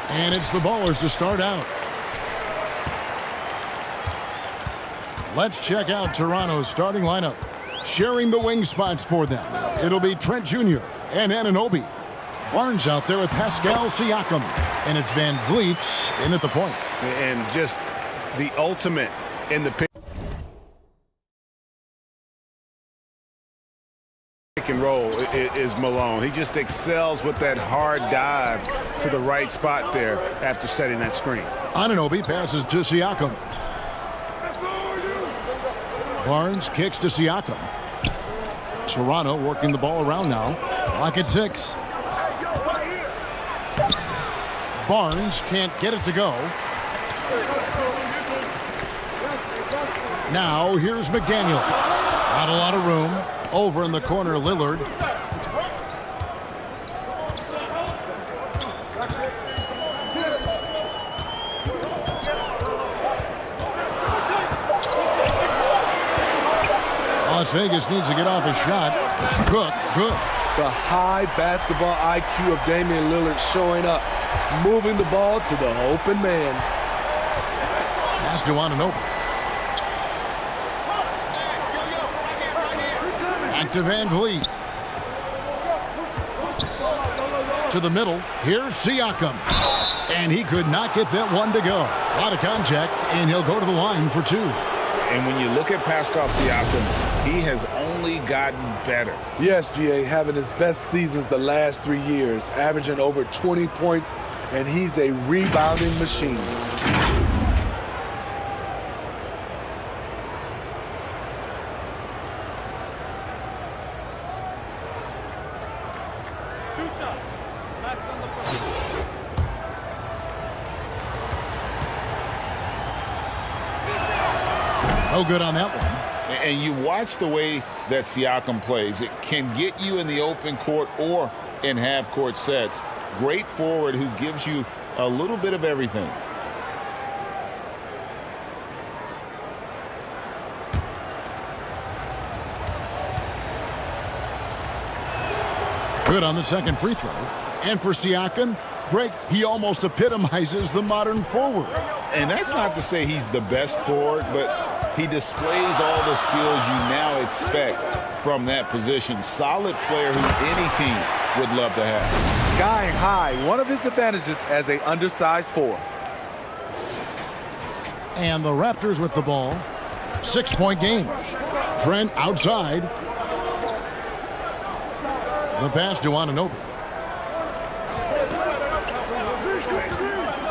And it's the Ballers to start out. Let's check out Toronto's starting lineup. Sharing the wing spots for them, it'll be Trent Jr. and Anunoby. Barnes out there with Pascal Siakam. And it's Van Vliet in at the point. And just the ultimate in the pick and roll is Malone. He just excels with that hard dive to the right spot there after setting that screen. Anunoby passes to Siakam. Barnes kicks to Siakam. Toronto working the ball around now. Clock at 6. Barnes can't get it to go. Now here's McDaniel. Not a lot of room. Over in the corner, Lillard. Las Vegas needs to get off a shot. Cook, good. The high basketball IQ of Damian Lillard showing up, moving the ball to the open man. Pass to Anunoby. Back to Van Vliet. To the middle. Here's Siakam. And he could not get that one to go. A lot of contact, and he'll go to the line for 2. And when you look at Pascal Siakam, he has only gotten better. Yes, GA, having his best seasons the last 3 years, averaging over 20 points, and he's a rebounding machine. No good on that one. And you watch the way that Siakam plays. It can get you in the open court or in half-court sets. Great forward who gives you a little bit of everything. Good on the second free throw. And for Siakam, Greg, he almost epitomizes the modern forward. And that's not to say he's the best forward, but he displays all the skills you now expect from that position. Solid player who any team would love to have. Sky high, one of his advantages as an undersized forward. And the Raptors with the ball. 6-point game. Trent outside. The pass to Anunoby.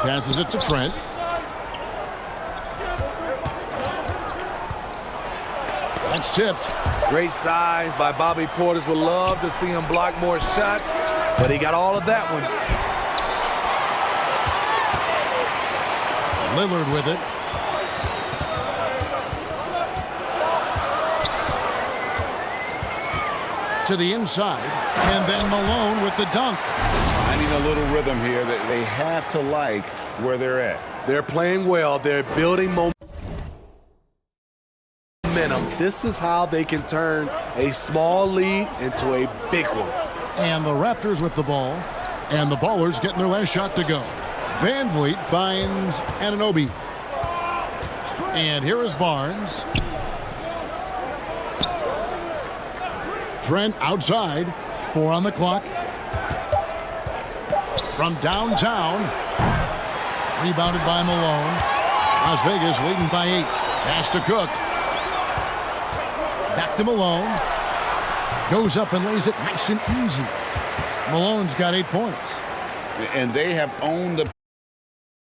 Passes it to Trent. That's tipped. Great size by Bobby Portis. Would love to see him block more shots, but he got all of that one. Lillard with it. To the inside. And then Malone with the dunk. Finding a little rhythm here that they have to like where they're at. They're playing well. They're building momentum. This is how they can turn a small lead into a big one. And the Raptors with the ball. And the Ballers getting their last shot to go. Van Vliet finds Anunoby. And here is Barnes. Trent outside. 4 on the clock. From downtown. Rebounded by Malone. Las Vegas leading by 8. Pass to Cook. Back to Malone. Goes up and lays it nice and easy. Malone's got 8 points. And they have owned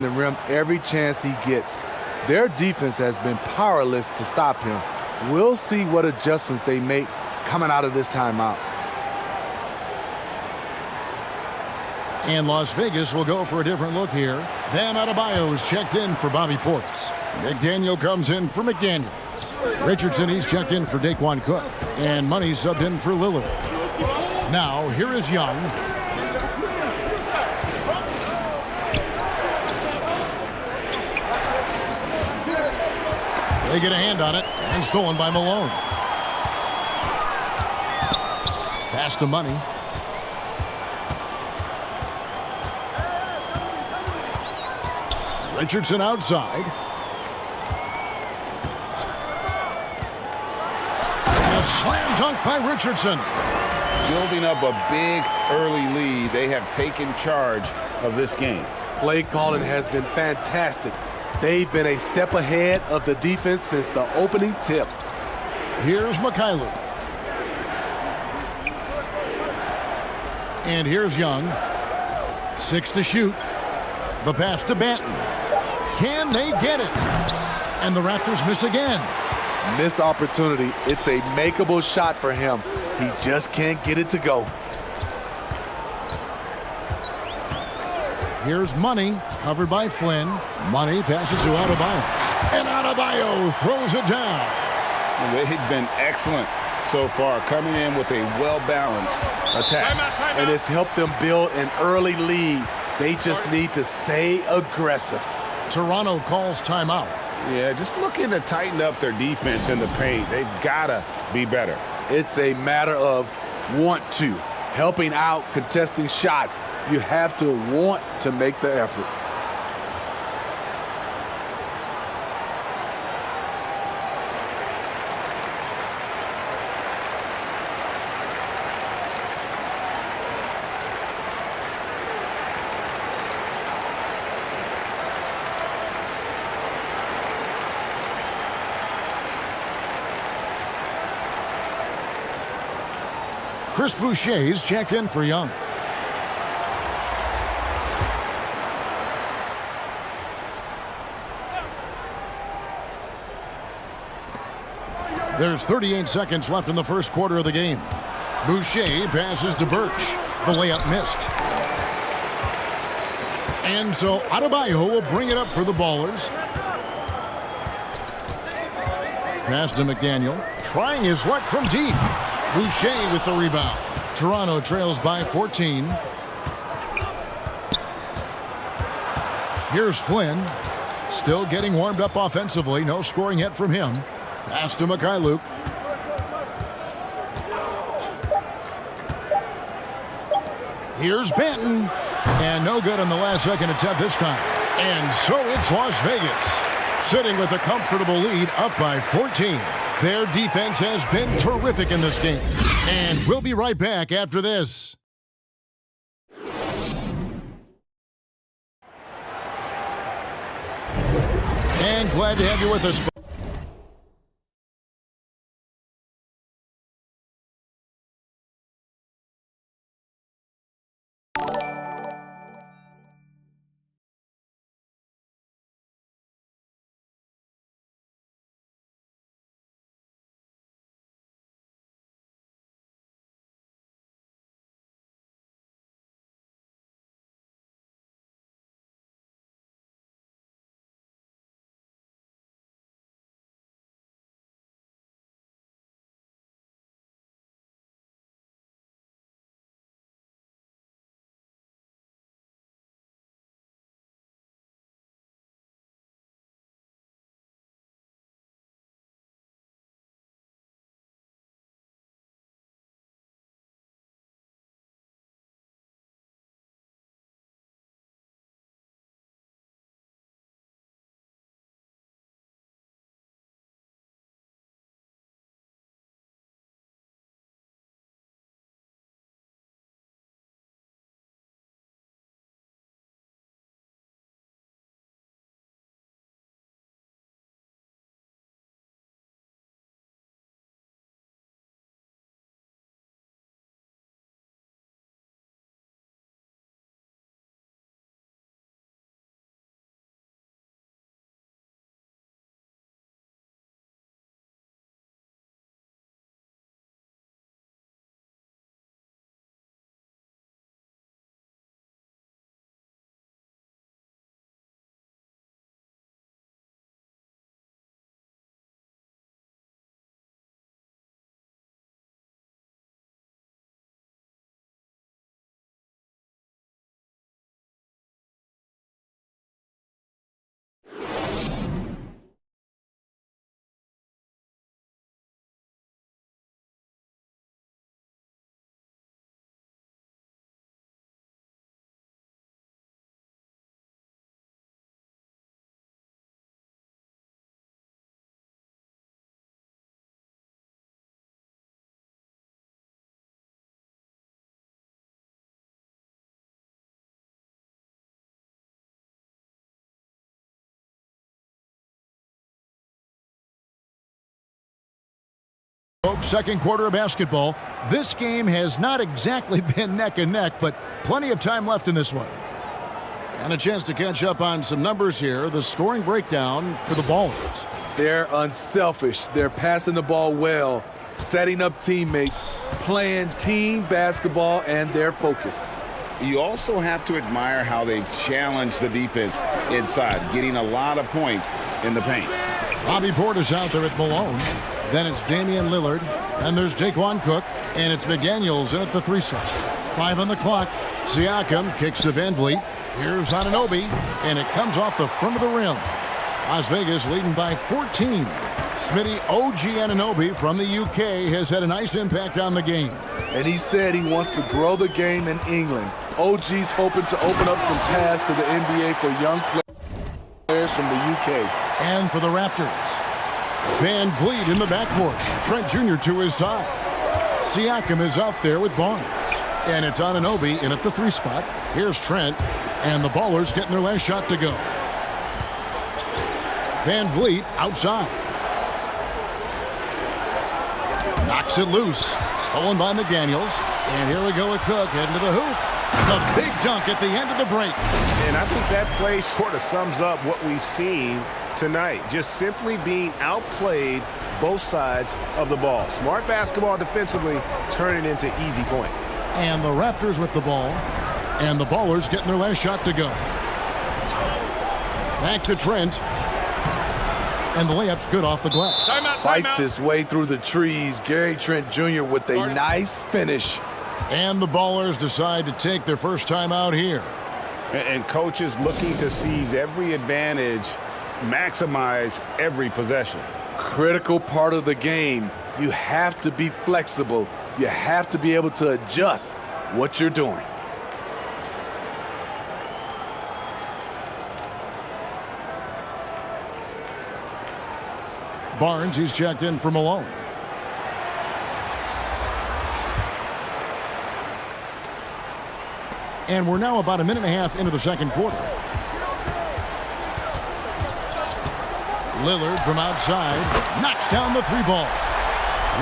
The rim every chance he gets. Their defense has been powerless to stop him. We'll see what adjustments they make coming out of this timeout. And Las Vegas will go for a different look here. Bam Adebayo's checked in for Bobby Portis. McDaniel comes in for McDaniels. Richardson, he's checked in for Daquan Cook. And Money subbed in for Lillard. Now, here is Young. They get a hand on it, and stolen by Malone. Pass to Money. Richardson outside. A slam dunk by Richardson. Building up a big early lead, they have taken charge of this game. Play calling has been fantastic. They've been a step ahead of the defense since the opening tip. Here's Mikhailuk. And here's Young. 6 to shoot. The pass to Banton. Can they get it? And the Raptors miss again. Missed opportunity. It's a makeable shot for him. He just can't get it to go. Here's Money, covered by Flynn. Money passes to Adebayo. And Adebayo throws it down. They've been excellent so far, coming in with a well-balanced attack. And it's helped them build an early lead. They just need to stay aggressive. Toronto calls timeout. Yeah, just looking to tighten up their defense in the paint. They've got to be better. It's a matter of want to. Helping out, contesting shots. You have to want to make the effort. Chris Boucher's checked in for Young. There's 38 seconds left in the first quarter of the game. Boucher passes to Birch. The layup missed. And so Adebayo will bring it up for the Ballers. Pass to McDaniel. Trying his luck from deep. Boucher with the rebound. Toronto trails by 14. Here's Flynn. Still getting warmed up offensively. No scoring yet from him. Pass to Mikhailuk. Here's Banton. And no good on the last second attempt this time. And so it's Las Vegas, sitting with a comfortable lead, up by 14. Their defense has been terrific in this game. And we'll be right back after this. And glad to have you with us. Folks, second quarter of basketball. This game has not exactly been neck and neck, but plenty of time left in this one. And a chance to catch up on some numbers here. The scoring breakdown for the Ballers. They're unselfish. They're passing the ball well, setting up teammates, playing team basketball, and their focus. You also have to admire how they've challenged the defense inside, getting a lot of points in the paint. Bobby Portis out there at Malone. Then it's Damian Lillard. And there's Daquan Cook. And it's McDaniels in at the 3 slot. 5 on the clock. Siakam kicks to Van Vliet. Here's Anunoby. And it comes off the front of the rim. Las Vegas leading by 14. Smitty OG Anunoby from the UK has had a nice impact on the game. And he said he wants to grow the game in England. OG's hoping to open up some paths to the NBA for young players from the UK. And for the Raptors, Van Vliet in the backcourt. Trent Jr. to his side. Siakam is out there with Barnes. And it's Anunoby in at the 3 spot. Here's Trent. And the Ballers getting their last shot to go. Van Vliet outside. Knocks it loose. Stolen by McDaniels. And here we go with Cook heading to the hoop. The big dunk at the end of the break. And I think that play sort of sums up what we've seen tonight. Just simply being outplayed both sides of the ball. Smart basketball defensively, turning into easy points. And the Raptors with the ball. And the Ballers getting their last shot to go. Back to Trent. And the layup's good off the glass. Fights his way through the trees. Gary Trent Jr. with a nice finish. And the Ballers decide to take their first time out here. And coaches looking to seize every advantage, maximize every possession. Critical part of the game. You have to be flexible. You have to be able to adjust what you're doing. Barnes, he's checked in for Malone. And we're now about a minute and a half into the second quarter. Lillard from outside knocks down the 3 ball.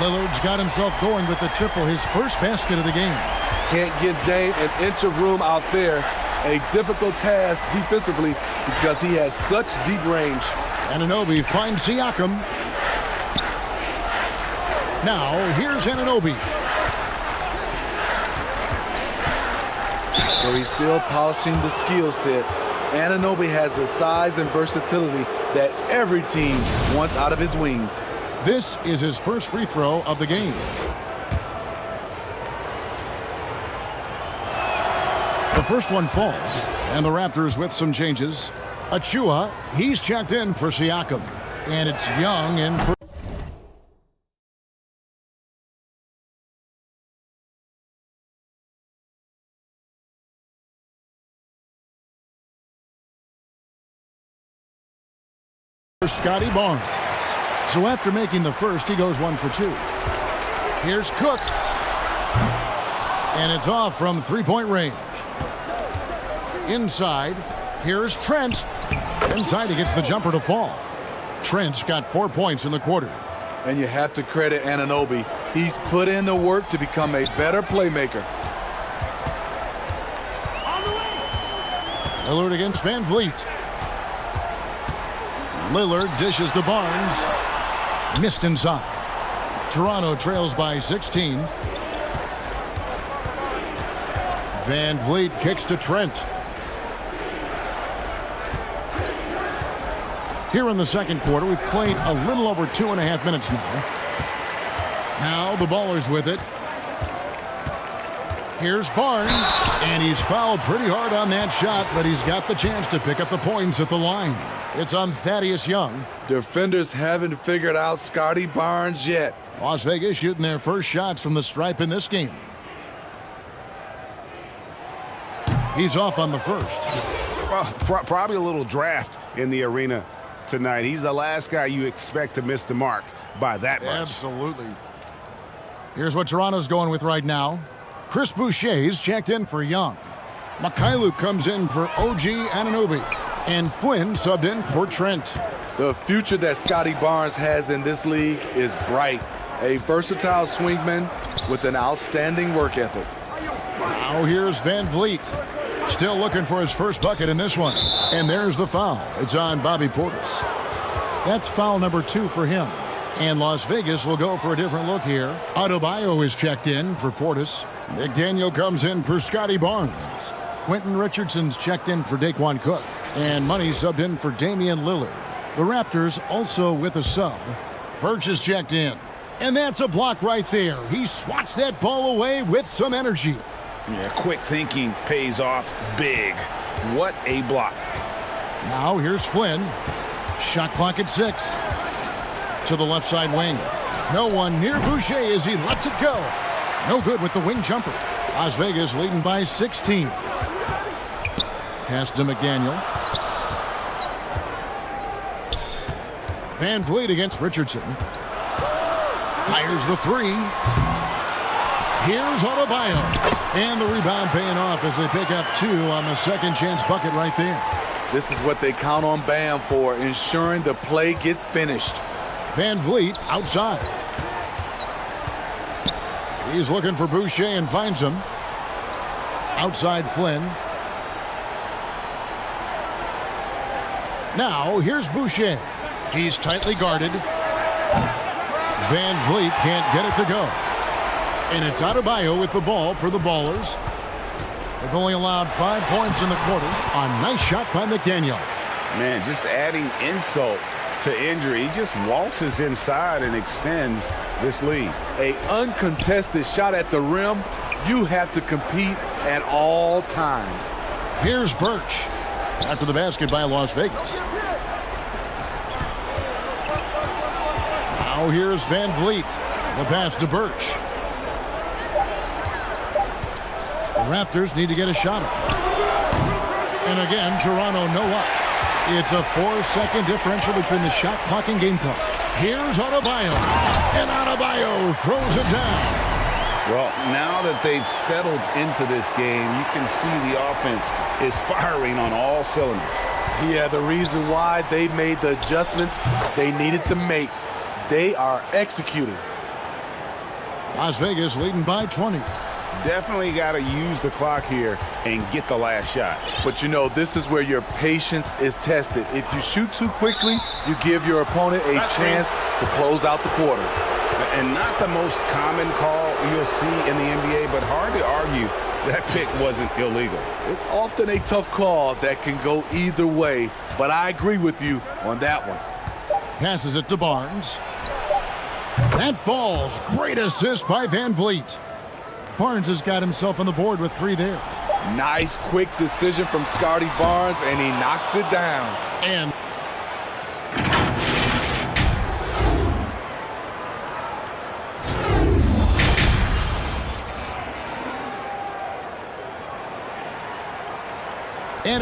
Lillard's got himself going with the triple, his first basket of the game. Can't give Dame an inch of room out there. A difficult task defensively because he has such deep range. Anunoby finds Siakam. Now, here's Anunoby. So he's still polishing the skill set. Anunoby has the size and versatility that every team wants out of his wings. This is his first free throw of the game. The first one falls, and the Raptors with some changes. Achua, he's checked in for Siakam. And it's Young in for... Scotty Barnes. So after making the first, he goes 1 for 2. Here's Cook. And it's off from 3-point range. Inside, here's Trent. And Tidy gets the jumper to fall. Trent's got 4 points in the quarter. And you have to credit Anunoby. He's put in the work to become a better playmaker. Lillard against Van Vliet. Lillard dishes to Barnes. Missed inside. Toronto trails by 16. Van Vliet kicks to Trent. Here in the second quarter, we've played a little over 2.5 minutes now. Now the Ballers with it. Here's Barnes, and he's fouled pretty hard on that shot, but he's got the chance to pick up the points at the line. It's on Thaddeus Young. Defenders haven't figured out Scotty Barnes yet. Las Vegas shooting their first shots from the stripe in this game. He's off on the first. Well, probably a little draft in the arena tonight. He's the last guy you expect to miss the mark by that much. Absolutely. Here's what Toronto's going with right now. Chris Boucher's checked in for Young. Mikhailuk comes in for OG Anunoby. And Flynn subbed in for Trent. The future that Scotty Barnes has in this league is bright. A versatile swingman with an outstanding work ethic. Now here's Van Vliet. Still looking for his first bucket in this one. And there's the foul. It's on Bobby Portis. That's foul number 2 for him. And Las Vegas will go for a different look here. Adebayo is checked in for Portis. McDaniel comes in for Scotty Barnes. Quentin Richardson's checked in for Daquan Cook. And Money subbed in for Damian Lillard. The Raptors also with a sub. Birch is checked in. And that's a block right there. He swats that ball away with some energy. Yeah, quick thinking pays off big. What a block. Now here's Flynn. Shot clock at 6. To the left side wing. No one near Boucher as he lets it go. No good with the wing jumper. Las Vegas leading by 16. Pass to McDaniel. Van Vliet against Richardson. Fires the 3. Here's Adebayo. And the rebound paying off as they pick up 2 on the second chance bucket right there. This is what they count on Bam for, ensuring the play gets finished. Van Vliet outside. He's looking for Boucher and finds him. Outside Flynn. Now here's Boucher. He's tightly guarded. Van Vliet can't get it to go. And it's Adebayo with the ball for the Ballers. They've only allowed 5 points in the quarter. A nice shot by McDaniel. Man, just adding insult to injury. He just waltzes inside and extends this lead. An uncontested shot at the rim. You have to compete at all times. Here's Birch. After the basket by Las Vegas. Now here's Van Vliet. The pass to Birch. The Raptors need to get a shot up. And again, Toronto no up. It's a 4-second differential between the shot clock and game clock. Here's Adebayo. And Adebayo throws it down. Well, now that they've settled into this game, you can see the offense is firing on all cylinders. Yeah, the reason why they made the adjustments they needed to make. They are executing. Las Vegas leading by 20. Definitely got to use the clock here and get the last shot. But you know, this is where your patience is tested. If you shoot too quickly, you give your opponent a chance to close out the quarter. And not the most common call you'll see in the NBA, but hard to argue that pick wasn't illegal. It's often a tough call that can go either way, but I agree with you on that one. Passes it to Barnes. That falls. Great assist by Van Vliet. Barnes has got himself on the board with 3 there. Nice quick decision from Scotty Barnes, and he knocks it down. And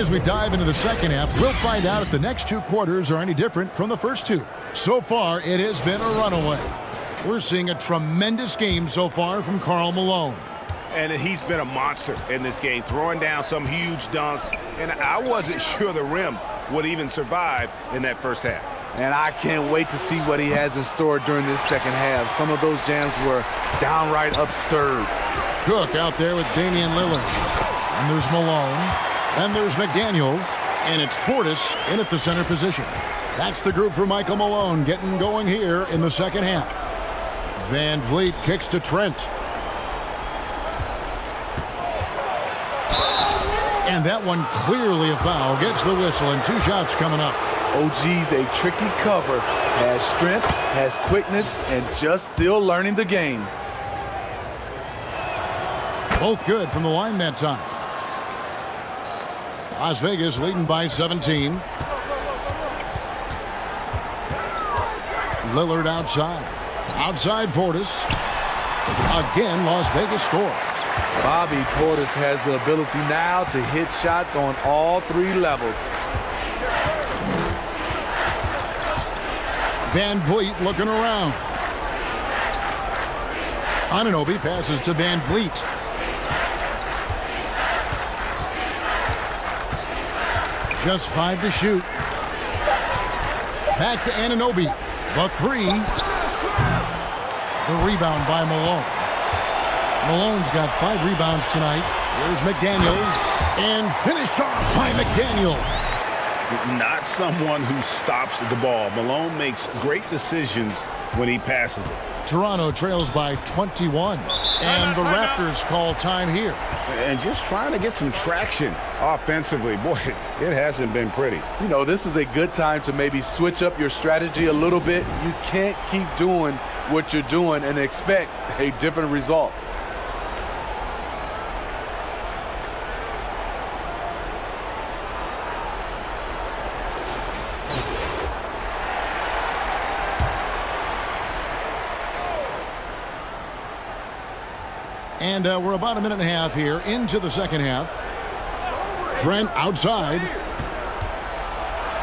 as we dive into the second half, we'll find out if the next 2 quarters are any different from the first 2. So far, it has been a runaway. We're seeing a tremendous game so far from Karl Malone. And he's been a monster in this game, throwing down some huge dunks. And I wasn't sure the rim would even survive in that first half. And I can't wait to see what he has in store during this second half. Some of those jams were downright absurd. Cook out there with Damian Lillard. And there's Malone. And there's McDaniels. And it's Portis in at the center position. That's the group for Michael Malone getting going here in the second half. Van Vliet kicks to Trent. And that one clearly a foul. Gets the whistle and 2 shots coming up. OG's a tricky cover. Has strength, has quickness, and just still learning the game. Both good from the line that time. Las Vegas leading by 17. Lillard outside. Outside Portis. Again, Las Vegas scores. Bobby Portis has the ability now to hit shots on all 3 levels. Van Vliet looking around. Anunoby passes to Van Vliet. Just 5 to shoot. Back to Anunoby. The 3. The rebound by Malone. Malone's got 5 rebounds tonight. Here's McDaniels. And finished off by McDaniel. Not someone who stops the ball. Malone makes great decisions when he passes it. Toronto trails by 21. And the Raptors call time here. And just trying to get some traction offensively. Boy, it hasn't been pretty. You know, this is a good time to maybe switch up your strategy a little bit. You can't keep doing what you're doing and expect a different result. And we're about a minute and a half here into the second half. Trent outside.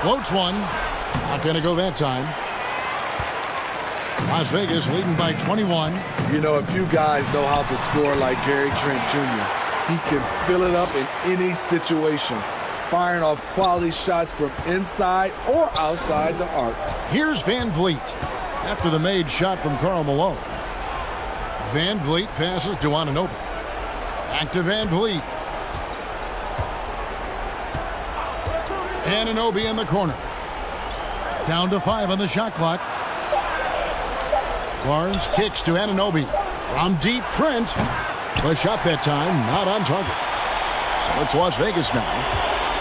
Floats one. Not going to go that time. Las Vegas leading by 21. You know, a few guys know how to score like Gary Trent Jr. He can fill it up in any situation, firing off quality shots from inside or outside the arc. Here's Van Vliet after the made shot from Karl Malone. Van Vliet passes to Anunoby. Back to Van Vliet. Anunoby in the corner. Down to 5 on the shot clock. Barnes kicks to Anunoby. From deep, Trent. The shot that time, not on target. So it's Las Vegas now.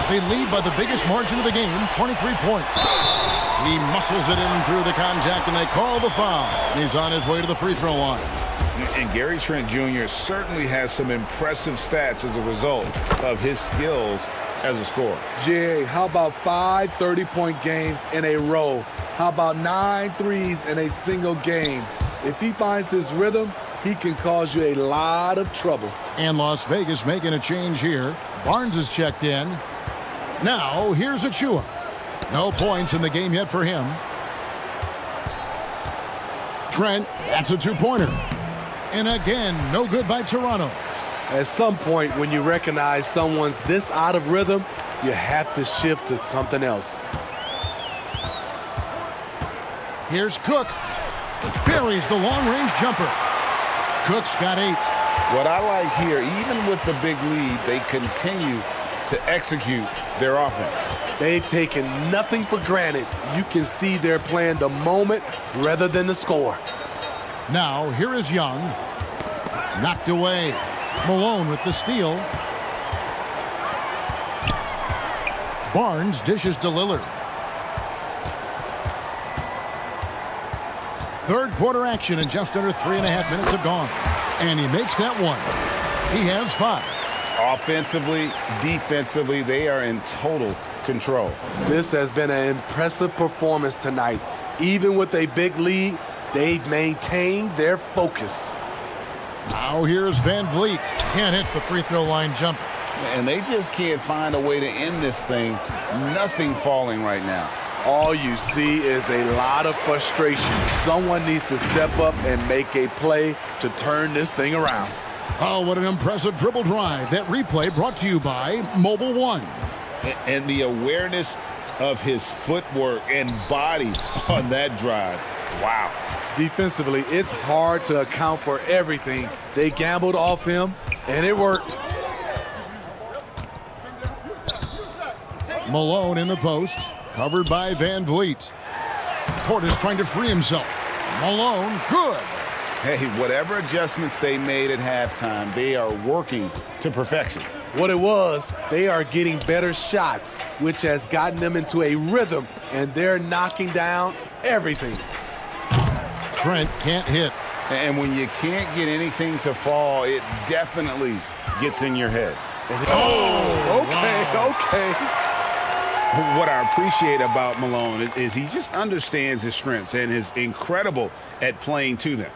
They lead by the biggest margin of the game, 23 points. He muscles it in through the contact, and they call the foul. He's on his way to the free throw line. And Gary Trent Jr. certainly has some impressive stats as a result of his skills as a scorer. Jay, how about 5 30-point games in a row? How about 9 threes in a single game? If he finds his rhythm, he can cause you a lot of trouble. And Las Vegas making a change here. Barnes is checked in. Now, here's Achua. No points in the game yet for him. Trent, that's a two-pointer. And again, no good by Toronto. At some point, when you recognize someone's this out of rhythm, you have to shift to something else. Here's Cook. Buries the long-range jumper. Cook's got 8. What I like here, even with the big lead, they continue to execute their offense. They've taken nothing for granted. You can see they're playing the moment rather than the score. Now, here is Young. Knocked away. Malone with the steal. Barnes dishes to Lillard. Third quarter action and just under 3.5 minutes have gone. And he makes that one. He has 5. Offensively, defensively, they are in total control. This has been an impressive performance tonight. Even with a big lead, they've maintained their focus. Now here's Van Vliet. Can't hit the free throw line jumper. And they just can't find a way to end this thing. Nothing falling right now. All you see is a lot of frustration. Someone needs to step up and make a play to turn this thing around. Oh, what an impressive dribble drive. That replay brought to you by Mobile One. And the awareness of his footwork and body on that drive. Wow. Defensively, it's hard to account for everything. They gambled off him, and it worked. Malone in the post, covered by Van Vliet. Portis trying to free himself. Malone, good. Hey, whatever adjustments they made at halftime, they are working to perfection. What it was, they are getting better shots, which has gotten them into a rhythm, and they're knocking down everything. Trent can't hit. And when you can't get anything to fall, it definitely gets in your head. Okay. What I appreciate about Malone is he just understands his strengths and is incredible at playing to them.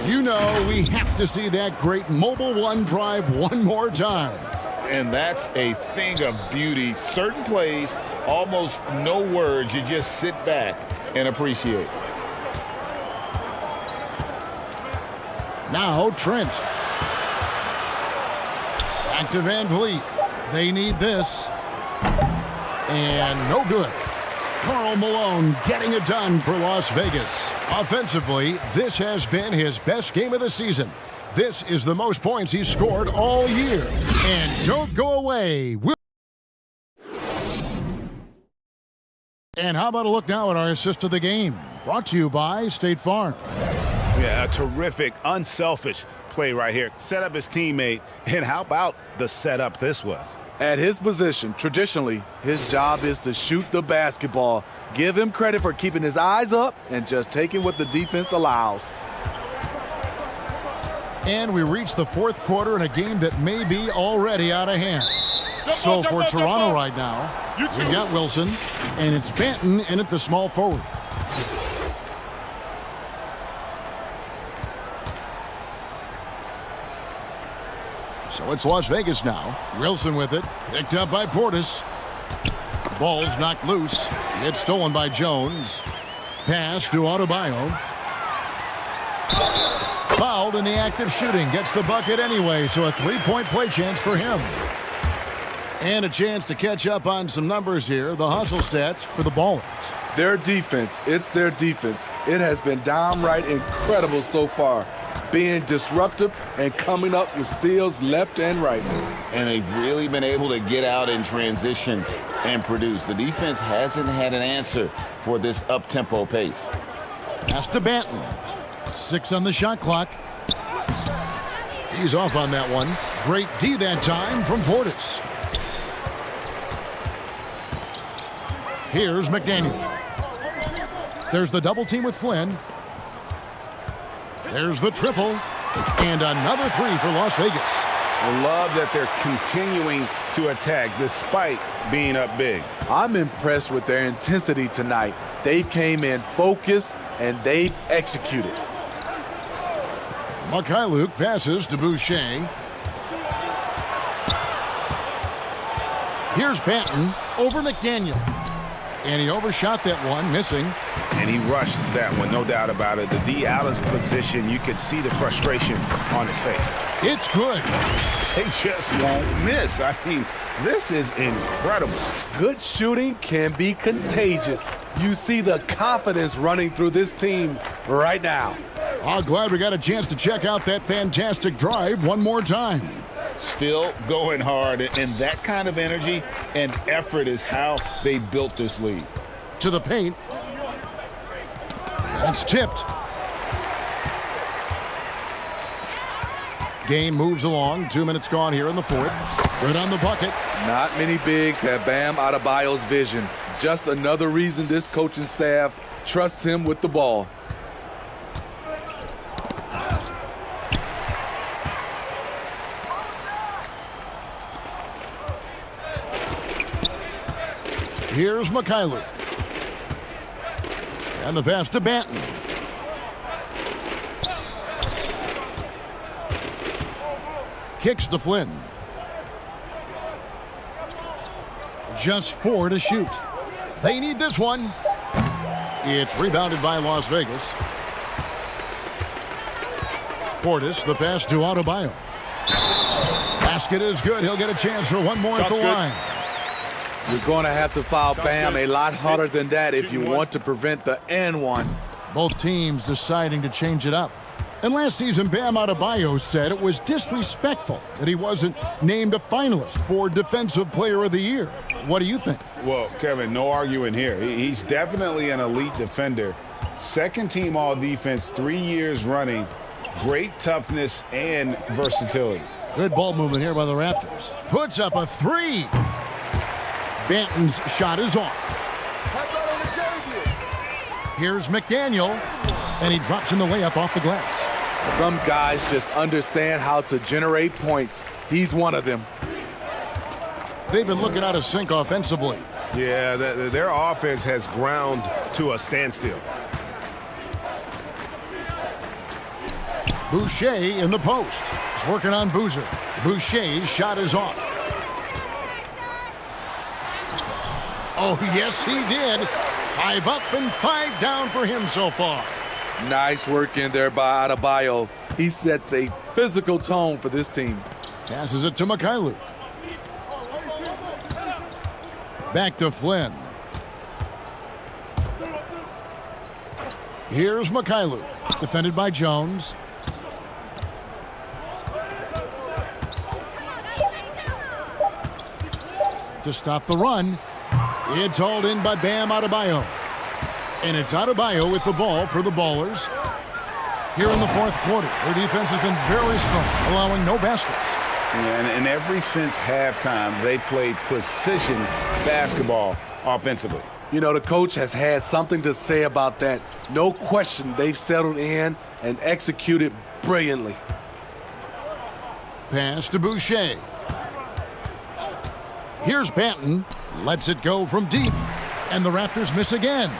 You know we have to see that great Mobile One drive one more time. And that's a thing of beauty. Certain plays, almost no words. You just sit back and appreciate. Now Trent. Back to Van Vliet. They need this. And no good. Karl Malone getting it done for Las Vegas. Offensively, this has been his best game of the season. This is the most points he's scored all year. And don't go away. And how about a look now at our assist of the game? Brought to you by State Farm. Yeah, a terrific, unselfish play right here. Set up his teammate, and how about the setup this was? At his position, traditionally, his job is to shoot the basketball. Give him credit for keeping his eyes up and just taking what the defense allows. And we reach the fourth quarter in a game that may be already out of hand. So for Toronto right now, we've got Wilson, and it's Banton in at the small forward. So it's Las Vegas now. Wilson with it, picked up by Portis. Ball's knocked loose. It's stolen by Jones. Pass to Adebayo. Fouled in the act of shooting. Gets the bucket anyway, so a three-point play chance for him. And a chance to catch up on some numbers here. The hustle stats for the Ballers. Their defense, it's their defense. It has been downright incredible so far. Being disruptive and coming up with steals left and right. And they've really been able to get out in transition and produce. The defense hasn't had an answer for this up-tempo pace. Pass to Banton. 6 on the shot clock. He's off on that one. Great D that time from Portis. Here's McDaniel. There's the double team with Flynn. There's the triple. And another three for Las Vegas. I love that they're continuing to attack despite being up big. I'm impressed with their intensity tonight. They've came in focused and they've executed. Mykhailiuk passes to Boucher. Here's Banton over McDaniel. And he overshot that one, missing. And he rushed that one, no doubt about it. The D out of position, you could see the frustration on his face. It's good. They just won't miss. I mean, this is incredible. Good shooting can be contagious. You see the confidence running through this team right now. I'm glad we got a chance to check out that fantastic drive one more time. Still going hard, and that kind of energy and effort is how they built this lead. To the paint. That's tipped. Game moves along. 2 minutes gone here in the fourth. Good on the bucket. Not many bigs have Bam Adebayo's vision. Just another reason this coaching staff trusts him with the ball. Here's Mykhailiuk. And the pass to Banton. Kicks to Flynn. Just 4 to shoot. They need this one. It's rebounded by Las Vegas. Portis, the pass to Adebayo. Basket is good. He'll get a chance for one more at the line. You're going to have to foul Bam a lot harder than that if you want to prevent the N1. Both teams deciding to change it up. And last season, Bam Adebayo said it was disrespectful that he wasn't named a finalist for Defensive Player of the Year. What do you think? Well, Kevin, no arguing here. He's definitely an elite defender. Second team all defense 3 years running. Great toughness and versatility. Good ball movement here by the Raptors. Puts up a 3. Banton's shot is off. Here's McDaniel, and he drops in the layup off the glass. Some guys just understand how to generate points. He's one of them. They've been looking out of sync offensively. Yeah, their offense has ground to a standstill. Boucher in the post. He's working on Boozer. Boucher's shot is off. Oh, yes, he did. 5 up and 5 down for him so far. Nice work in there by Adebayo. He sets a physical tone for this team. Passes it to Mykhailiuk. Back to Flynn. Here's Mikhailuk, defended by Jones. To stop the run, it's hauled in by Bam Adebayo. And it's Adebayo with the ball for the Ballers. Here in the fourth quarter, their defense has been very strong, allowing no baskets. Yeah, and ever since halftime, they played precision basketball offensively. You know, the coach has had something to say about that. No question, they've settled in and executed brilliantly. Pass to Boucher. Here's Banton. Lets it go from deep. And the Raptors miss again.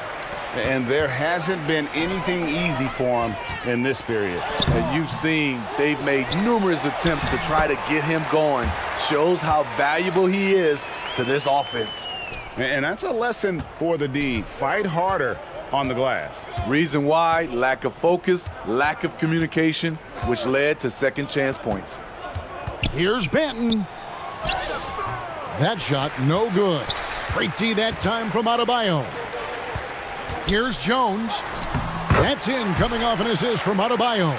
And there hasn't been anything easy for him in this period. And you've seen they've made numerous attempts to try to get him going. Shows how valuable he is to this offense. And that's a lesson for the D. Fight harder on the glass. Reason why, lack of focus, lack of communication, which led to second chance points. Here's Banton. That shot, no good. Great D that time from Adebayo. Here's Jones. That's in, coming off an assist from Adebayo.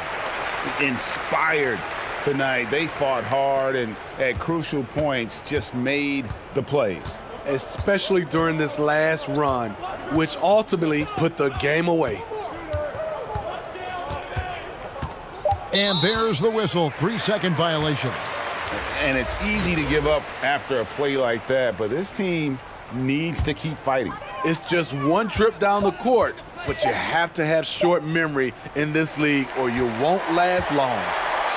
Inspired tonight. They fought hard and at crucial points just made the plays. Especially during this last run, which ultimately put the game away. And there's the whistle, 3-second violation. And it's easy to give up after a play like that, but this team needs to keep fighting. It's just one trip down the court, but you have to have short memory in this league or you won't last long.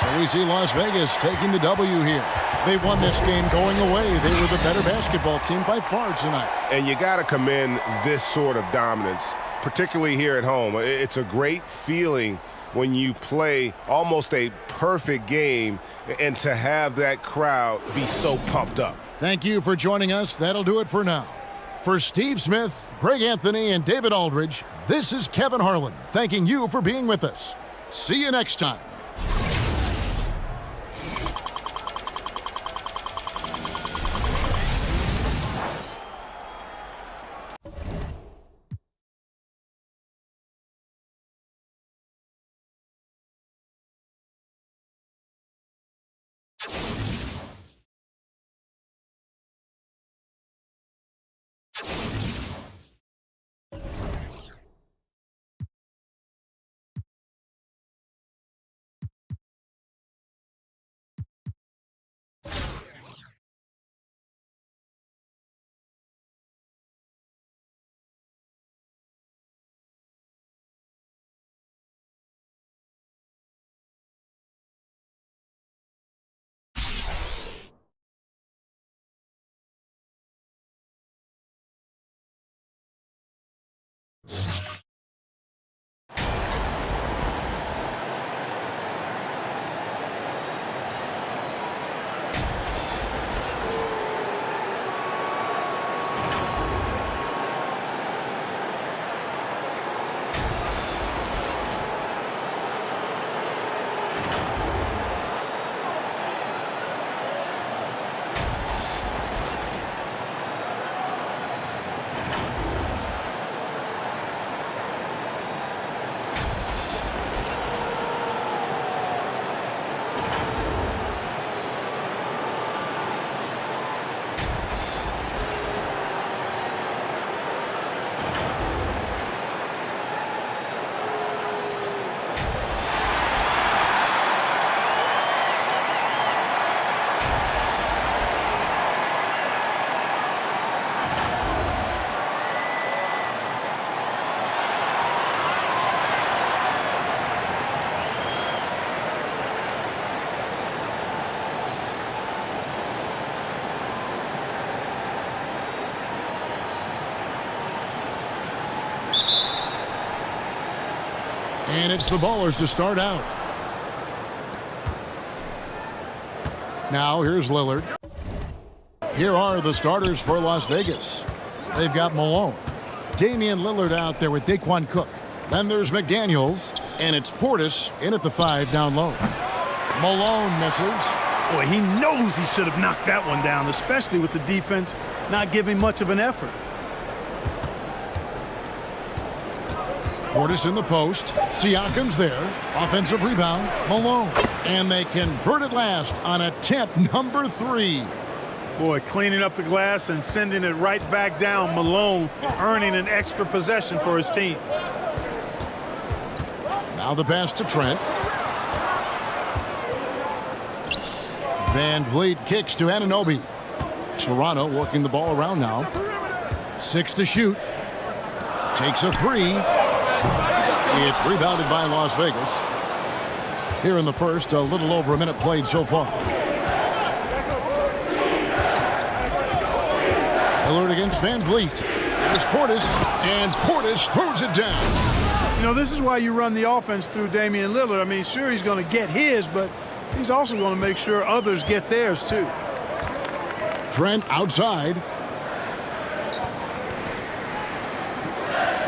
So we see Las Vegas taking the W here. They won this game going away. They were the better basketball team by far tonight. And you got to commend this sort of dominance, particularly here at home. It's a great feeling when you play almost a perfect game and to have that crowd be so pumped up. Thank you for joining us. That'll do it for now. For Steve Smith, Greg Anthony, and David Aldridge, this is Kevin Harlan thanking you for being with us. See you next time. And it's the Ballers to start out. Now here's Lillard. Here are the starters for Las Vegas. They've got Malone. Damian Lillard out there with Daquan Cook. Then there's McDaniels. And it's Portis in at the 5 down low. Malone misses. Boy, he knows he should have knocked that one down, especially with the defense not giving much of an effort. Portis in the post. Siakam's there. Offensive rebound. Malone. And they convert it last on attempt number 3. Boy, cleaning up the glass and sending it right back down. Malone earning an extra possession for his team. Now the pass to Trent. Van Vliet kicks to Anunoby. Toronto working the ball around now. 6 to shoot. Takes a 3. It's rebounded by Las Vegas. Here in the first, a little over a minute played so far. Lillard against Van Vliet. There's Portis, and Portis throws it down. You know, this is why you run the offense through Damian Lillard. I mean, sure, he's going to get his, but he's also going to make sure others get theirs, too. Trent outside.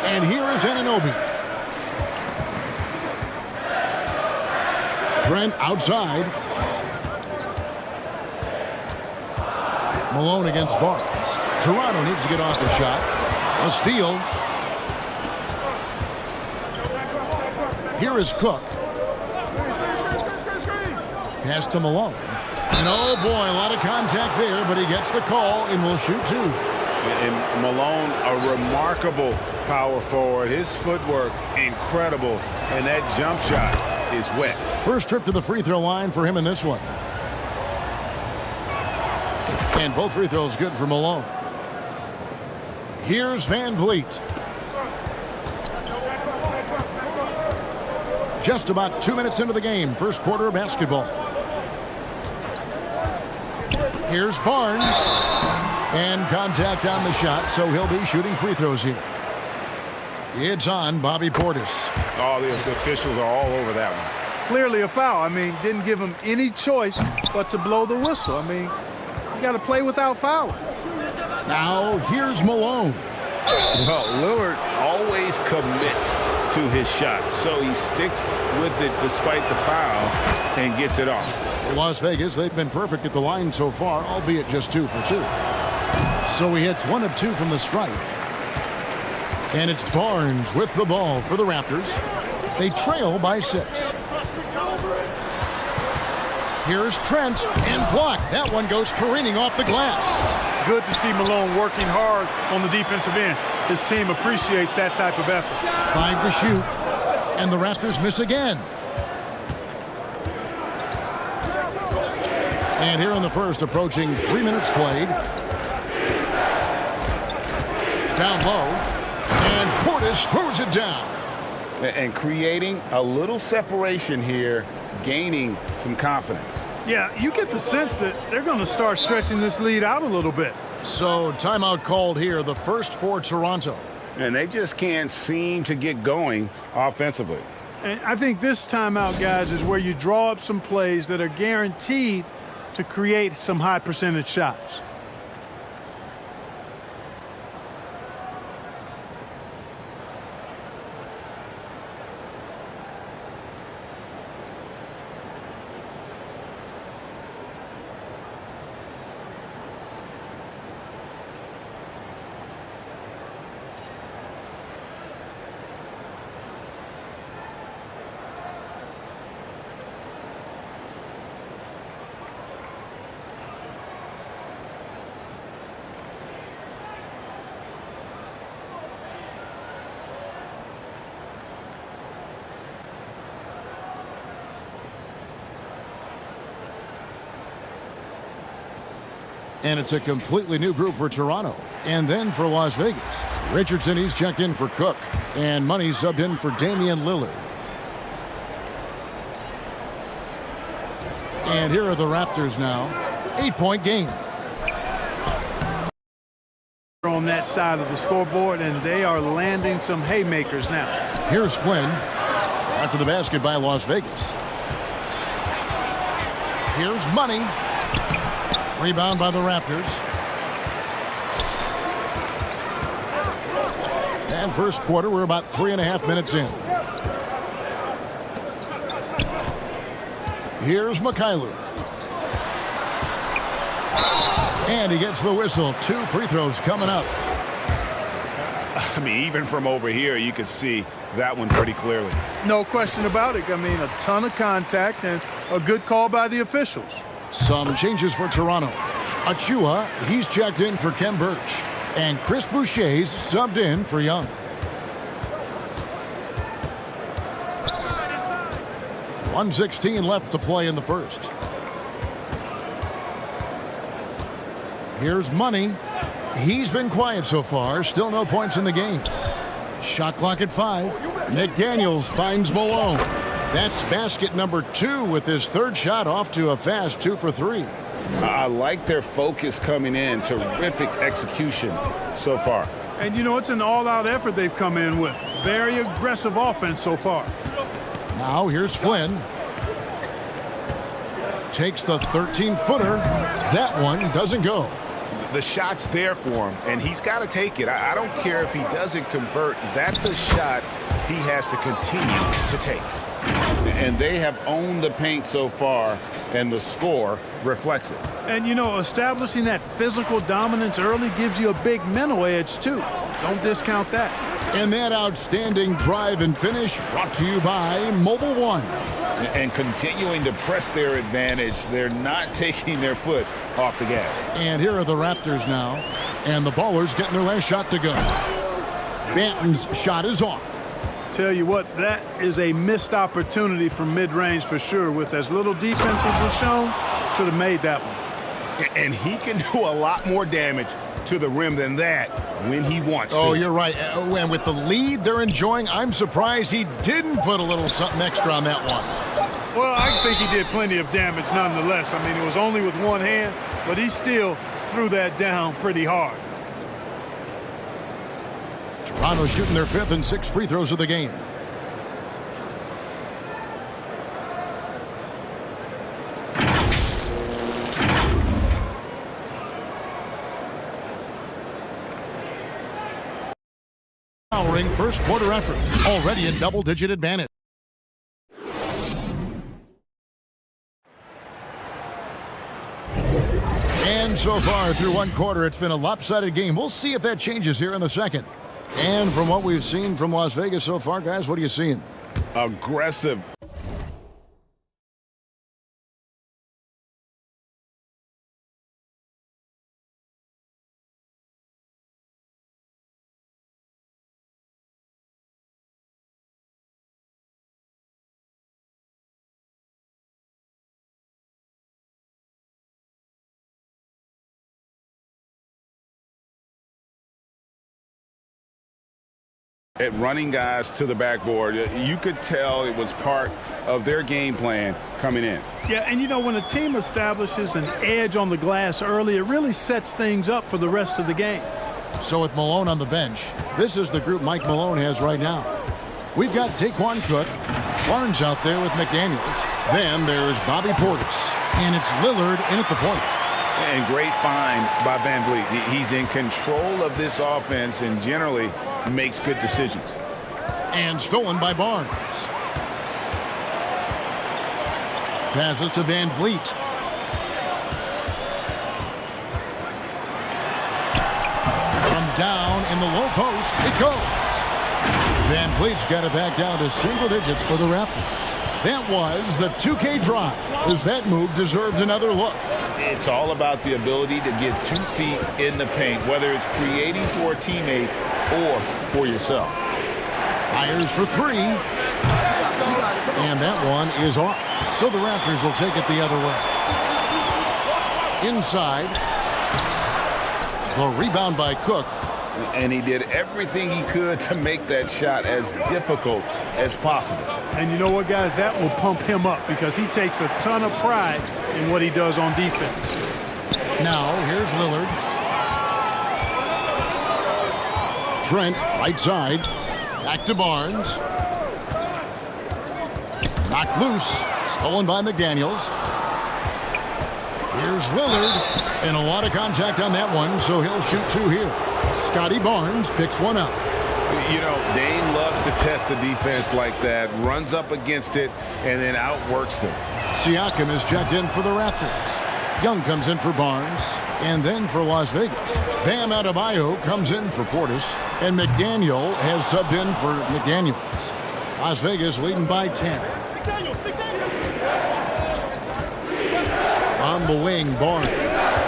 And here is Anunoby. Trent outside. Malone against Barnes. Toronto needs to get off the shot. A steal. Here is Cook. Pass to Malone. And oh boy, a lot of contact there, but he gets the call and will shoot 2. And Malone, a remarkable power forward. His footwork, incredible. And that jump shot is wet. First trip to the free throw line for him in this one. And both free throws good for Malone. Here's Van Vliet. Just about 2 minutes into the game. First quarter of basketball. Here's Barnes. And contact on the shot, so he'll be shooting free throws here. It's on Bobby Portis. Oh, the officials are all over that one. Clearly a foul. I mean, didn't give him any choice but to blow the whistle. I mean, you got to play without fouling. Now, here's Malone. Well, Lillard always commits to his shot, so he sticks with it despite the foul and gets it off. For Las Vegas, they've been perfect at the line so far, albeit just 2 for 2. So he hits 1 of 2 from the stripe. And it's Barnes with the ball for the Raptors. They trail by 6. Here's Trent and blocked. That one goes careening off the glass. Good to see Malone working hard on the defensive end. His team appreciates that type of effort. 5 to shoot. And the Raptors miss again. And here in the first, approaching 3 minutes played. Down low. And Portis throws it down. And creating a little separation here, gaining some confidence. Yeah, you get the sense that they're going to start stretching this lead out a little bit. So timeout called here, the first for Toronto. And they just can't seem to get going offensively. And I think this timeout, guys, is where you draw up some plays that are guaranteed to create some high percentage shots. And it's a completely new group for Toronto. And then for Las Vegas. Richardson, he's checked in for Cook. And Money subbed in for Damian Lillard. And here are the Raptors now. 8-point game. On that side of the scoreboard, and they are landing some haymakers now. Here's Flynn. After the basket by Las Vegas. Here's Money. Rebound by the Raptors. And first quarter, we're about 3.5 minutes in. Here's Mikhailuk. And he gets the whistle. 2 free throws coming up. I mean, even from over here, you could see that one pretty clearly. No question about it. I mean, a ton of contact and a good call by the officials. Some changes for Toronto. Achua, he's checked in for Kem Birch. And Chris Boucher's subbed in for Young. .116 left to play in the first. Here's Money. He's been quiet so far. Still no points in the game. Shot clock at 5. McDaniels finds Malone. That's basket number 2 with his third shot off to a fast 2 for 3. I like their focus coming in. Terrific execution so far. And, you know, it's an all-out effort they've come in with. Very aggressive offense so far. Now here's Flynn. Takes the 13-footer. That one doesn't go. The shot's there for him, and he's got to take it. I don't care if he doesn't convert. That's a shot he has to continue to take. And they have owned the paint so far, and the score reflects it. And, you know, establishing that physical dominance early gives you a big mental edge, too. Don't discount that. And that outstanding drive and finish brought to you by Mobile One. And continuing to press their advantage, they're not taking their foot off the gas. And here are the Raptors now. And the Ballers getting their last shot to go. Banton's shot is off. Tell you what, that is a missed opportunity from mid-range for sure. With as little defense as was shown, should have made that one. And he can do a lot more damage to the rim than that when he wants to. Oh, you're right. And with the lead they're enjoying, I'm surprised he didn't put a little something extra on that one. Well, I think he did plenty of damage nonetheless. I mean, it was only with one hand, but he still threw that down pretty hard. Toronto shooting their 5th and 6th free throws of the game. Powering first quarter effort, already in double-digit advantage. And so far through one quarter, it's been a lopsided game. We'll see if that changes here in the second. And from what we've seen from Las Vegas so far, guys, what are you seeing? Aggressive. At running guys to the backboard. You could tell it was part of their game plan coming in. Yeah, and you know, when a team establishes an edge on the glass early, it really sets things up for the rest of the game. So with Malone on the bench, this is the group Mike Malone has right now. We've got Daquan Cook, Barnes out there with McDaniels. Then there's Bobby Portis, and it's Lillard in at the point. And great find by Van Vliet. He's in control of this offense and generally makes good decisions. And stolen by Barnes. Passes to Van Vliet. From down in the low post, it goes. Van Vliet's got it back down to single digits for the Raptors. That was the 2K drive, as that move deserved another look. It's all about the ability to get 2 feet in the paint, whether it's creating for a teammate or for yourself. Fires for 3. And that one is off. So the Raptors will take it the other way. Inside. The rebound by Cook. And he did everything he could to make that shot as difficult as possible. And you know what, guys? That will pump him up because he takes a ton of pride in what he does on defense. Now, here's Lillard. Trent, right side. Back to Barnes. Knocked loose. Stolen by McDaniels. Here's Lillard. And a lot of contact on that one, so he'll shoot 2 here. Scotty Barnes picks one up. You know, Dame loves to test the defense like that, runs up against it, and then outworks them. Siakam is checked in for the Raptors. Young comes in for Barnes. And then for Las Vegas, Bam Adebayo comes in for Portis. And McDaniel has subbed in for McDaniels. Las Vegas leading by 10. On the wing, Barnes.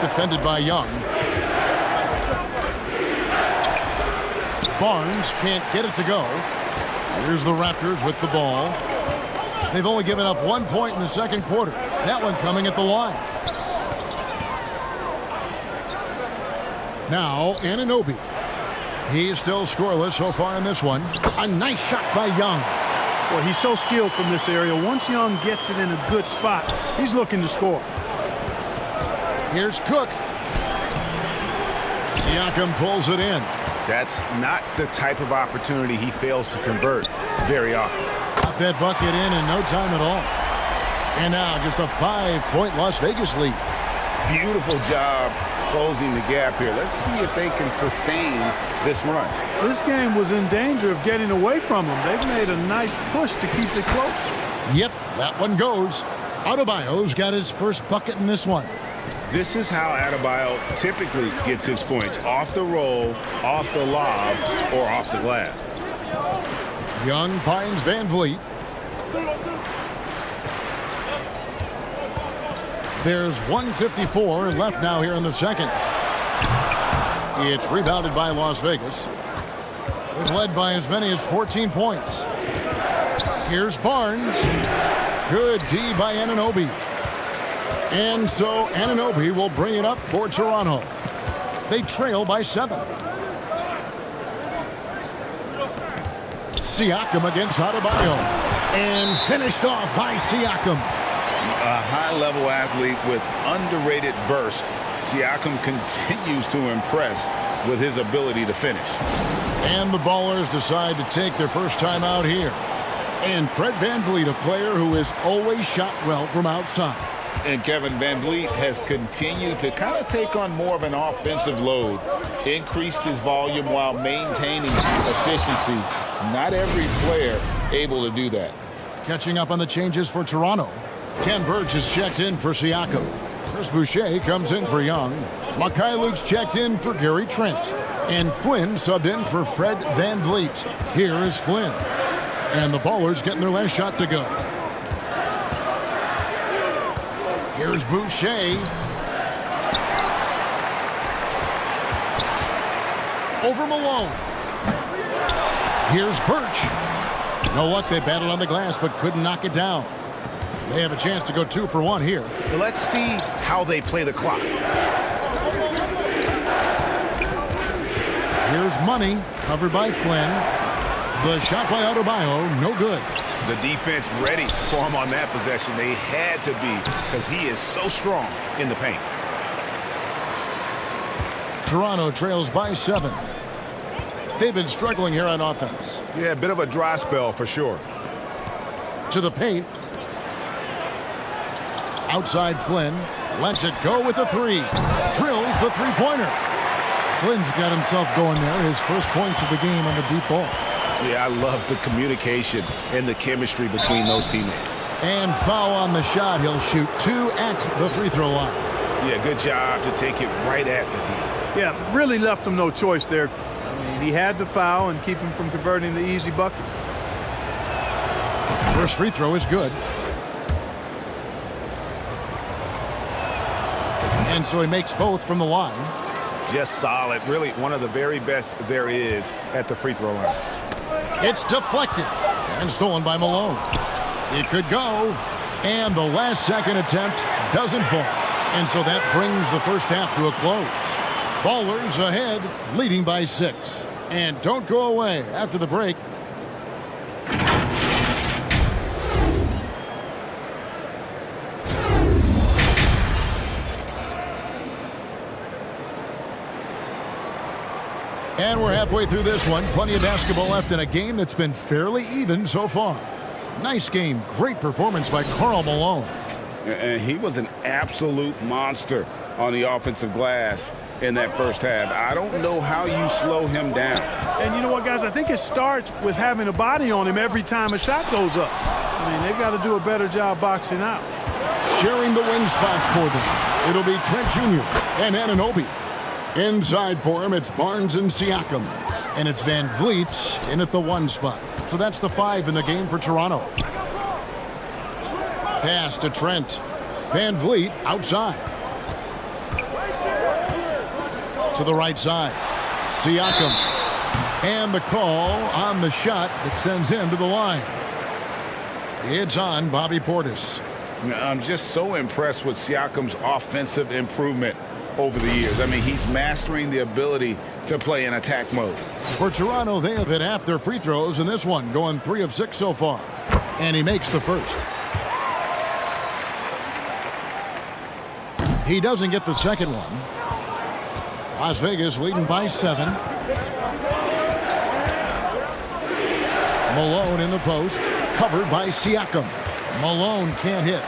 Defended by Young. Barnes can't get it to go. Here's the Raptors with the ball. They've only given up 1 point in the second quarter. That one coming at the line. Now, Anunoby. He's still scoreless so far in this one. A nice shot by Young. Well, he's so skilled from this area. Once Young gets it in a good spot, he's looking to score. Here's Cook. Siakam pulls it in. That's not the type of opportunity he fails to convert very often. Got that bucket in no time at all. And now just a 5-point Las Vegas lead. Beautiful job closing the gap here. Let's see if they can sustain this run. This game was in danger of getting away from them. They've made a nice push to keep it close. Yep, that one goes. Adebayo's got his first bucket in this one. This is how Adebayo typically gets his points. Off the roll, off the lob, or off the glass. Young finds Van Vliet. There's 1:54 left now here in the second. It's rebounded by Las Vegas. They've led by as many as 14 points. Here's Barnes. Good D by Anunoby. And so Anunoby will bring it up for Toronto. They trail by 7. Siakam against Adebayo. And finished off by Siakam. A high-level athlete with underrated burst. Siakam continues to impress with his ability to finish. And the Ballers decide to take their first time out here. And Fred VanVleet, a player who has always shot well from outside. And Kevin VanVleet has continued to kind of take on more of an offensive load. Increased his volume while maintaining efficiency. Not every player able to do that. Catching up on the changes for Toronto. Ken Burge is checked in for Siakam. Chris Boucher comes in for Young. Mikhailuk's checked in for Gary Trent. And Flynn subbed in for Fred VanVleet. Here is Flynn. And the Ballers getting their last shot to go. Here's Boucher. Over Malone. Here's Birch. You know what? They battled on the glass but couldn't knock it down. They have a chance to go 2 for 1 here. Let's see how they play the clock. Here's Money, covered by Flynn. The shot by Adebayo, no good. The defense ready for him on that possession. They had to be because he is so strong in the paint. Toronto trails by 7. They've been struggling here on offense. Yeah, a bit of a dry spell for sure. To the paint. Outside Flynn. Lets it go with the 3. Drills the three-pointer. Flynn's got himself going there. His first points of the game on the deep ball. Yeah, I love the communication and the chemistry between those teammates. And foul on the shot. He'll shoot 2 at the free throw line. Yeah, good job to take it right at the D. Yeah, really left him no choice there. I mean, he had to foul and keep him from converting the easy bucket. First free throw is good. And so he makes both from the line. Just solid. Really one of the very best there is at the free throw line. It's deflected and stolen by Malone. It could go. And the last second attempt doesn't fall. And so that brings the first half to a close. Ballers ahead, leading by 6. And don't go away after the break. And we're halfway through this one. Plenty of basketball left in a game that's been fairly even so far. Nice game. Great performance by Karl Malone. And he was an absolute monster on the offensive glass in that first half. I don't know how you slow him down. And you know what, guys? I think it starts with having a body on him every time a shot goes up. I mean, they've got to do a better job boxing out. Sharing the wing spots for them It'll be Trent Jr. and Anunoby. Inside for him, it's Barnes and Siakam. And it's Van Vliet in at the 1 spot. So that's the 5 in the game for Toronto. Pass to Trent. Van Vliet outside. To the right side. Siakam. And the call on the shot that sends him to the line. It's on Bobby Portis. I'm just so impressed with Siakam's offensive improvement over the years. I mean, he's mastering the ability to play in attack mode. For Toronto, they have hit half their free throws in this one, going 3 of 6 so far. And he makes the first. He doesn't get the second one. Las Vegas leading by 7. Malone in the post, covered by Siakam. Malone can't hit.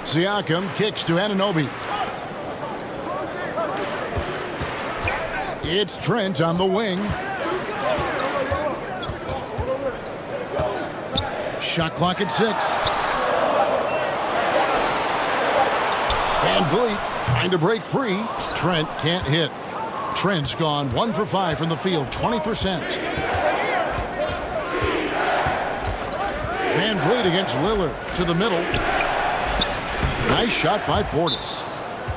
Siakam kicks to Anunoby. It's Trent on the wing. Shot clock at 6. Van Vliet trying to break free. Trent can't hit. Trent's gone 1 for 5 from the field, 20%. Van Vliet against Lillard to the middle. Nice shot by Portis.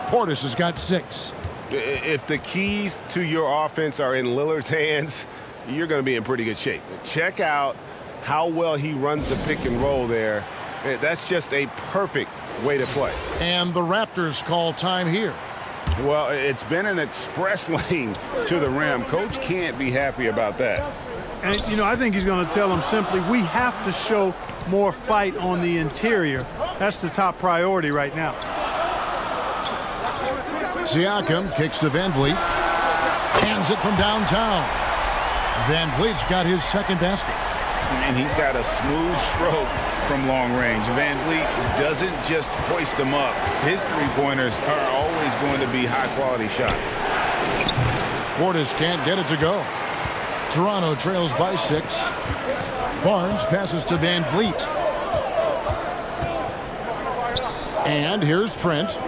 Portis has got 6. If the keys to your offense are in Lillard's hands, you're going to be in pretty good shape. Check out how well he runs the pick and roll there. That's just a perfect way to play. And the Raptors call time here. Well, it's been an express lane to the rim. Coach can't be happy about that. And, you know, I think he's going to tell them simply, we have to show more fight on the interior. That's the top priority right now. Siakam kicks to Van Vliet. Hands it from downtown. Van Vliet's got his second basket. And he's got a smooth stroke from long range. Van Vliet doesn't just hoist them up. His three-pointers are always going to be high-quality shots. Portis can't get it to go. Toronto trails by 6. Barnes passes to Van Vliet. And here's Trent.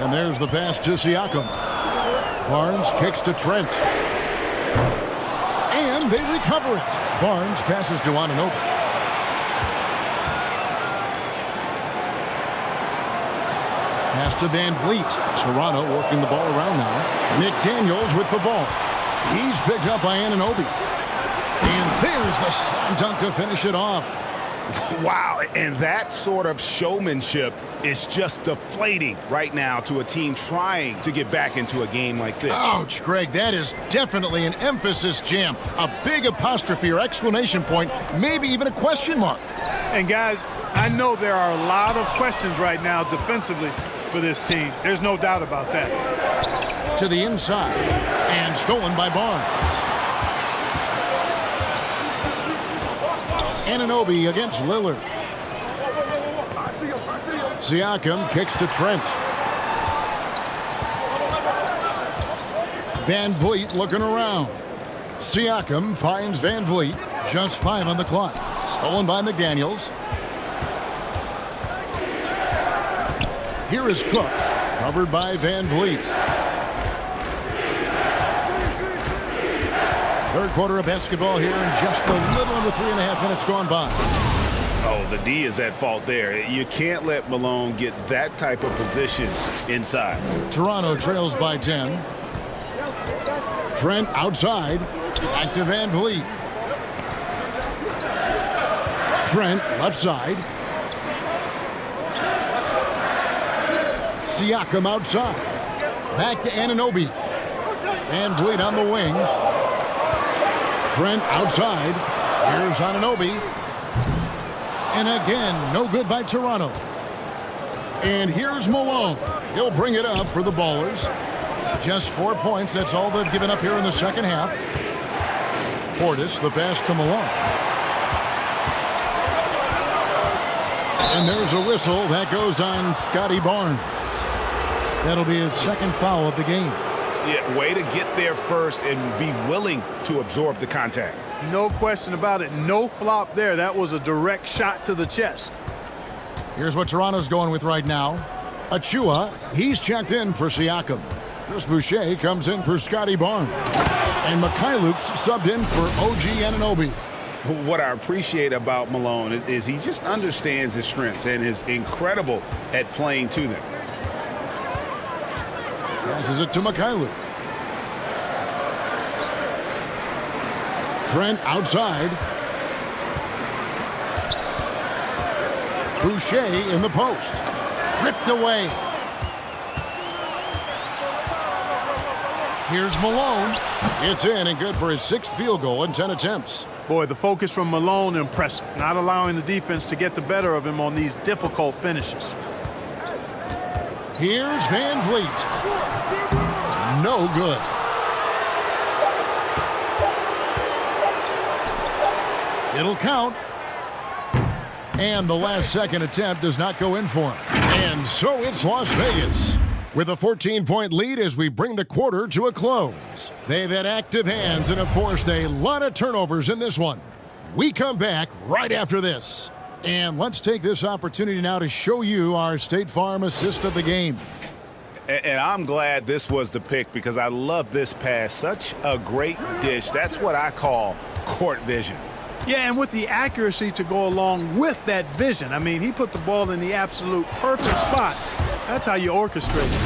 And there's the pass to Siakam. Barnes kicks to Trent. And they recover it. Barnes passes to Anunoby. Pass to Van Vliet. Toronto working the ball around now. McDaniels with the ball. He's picked up by Anunoby. And there's the slam dunk to finish it off. Wow, and that sort of showmanship is just deflating right now to a team trying to get back into a game like this. Ouch, Greg, that is definitely an emphasis jam. A big apostrophe or exclamation point, maybe even a question mark. And guys, I know there are a lot of questions right now defensively for this team. There's no doubt about that. To the inside, and stolen by Barnes. Anunoby against Lillard. Siakam kicks to Trent. Van Vliet looking around. Siakam finds Van Vliet. Just 5 on the clock. Stolen by McDaniels. Here is Cook. Covered by Van Vliet. Third quarter of basketball here, and just a little under 3.5 minutes gone by. Oh, the D is at fault there. You can't let Malone get that type of position inside. Toronto trails by 10. Trent outside. Back to Van Vliet. Trent left side. Siakam outside. Back to Anunoby. Van Vliet on the wing. Trent outside. Here's Anunoby. And again, no good by Toronto. And here's Malone. He'll bring it up for the Ballers. Just 4 points. That's all they've given up here in the second half. Portis, the pass to Malone. And there's a whistle. That goes on Scotty Barnes. That'll be his second foul of the game. Yeah, way to get there first and be willing to absorb the contact. No question about it. No flop there. That was a direct shot to the chest. Here's what Toronto's going with right now. Achua, he's checked in for Siakam. Chris Boucher comes in for Scotty Barnes. And Mikhailuk's subbed in for OG Anunoby. What I appreciate about Malone is he just understands his strengths and is incredible at playing to them. Passes it to Mikhailuk. Trent outside. Boucher in the post. Ripped away. Here's Malone. It's in and good for his 6th field goal in 10 attempts. Boy, the focus from Malone, impressive. Not allowing the defense to get the better of him on these difficult finishes. Here's Van Vliet. No good. It'll count. And the last-second attempt does not go in for him. And so it's Las Vegas with a 14-point lead as we bring the quarter to a close. They've had active hands and have forced a lot of turnovers in this one. We come back right after this. And let's take this opportunity now to show you our State Farm assist of the game. And I'm glad this was the pick because I love this pass. Such a great dish. That's what I call court vision. Yeah, and with the accuracy to go along with that vision. I mean, he put the ball in the absolute perfect spot. That's how you orchestrate it.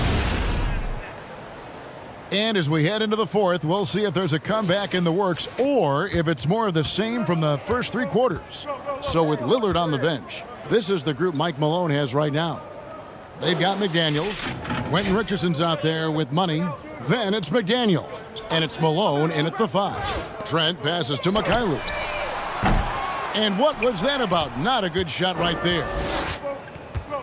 And as we head into the fourth, we'll see if there's a comeback in the works or if it's more of the same from the first 3 quarters. So with Lillard on the bench, this is the group Mike Malone has right now. They've got McDaniels. Quentin Richardson's out there with money. Then it's McDaniel. And it's Malone in at the 5. Trent passes to Mikhailuk. And what was that about? Not a good shot right there.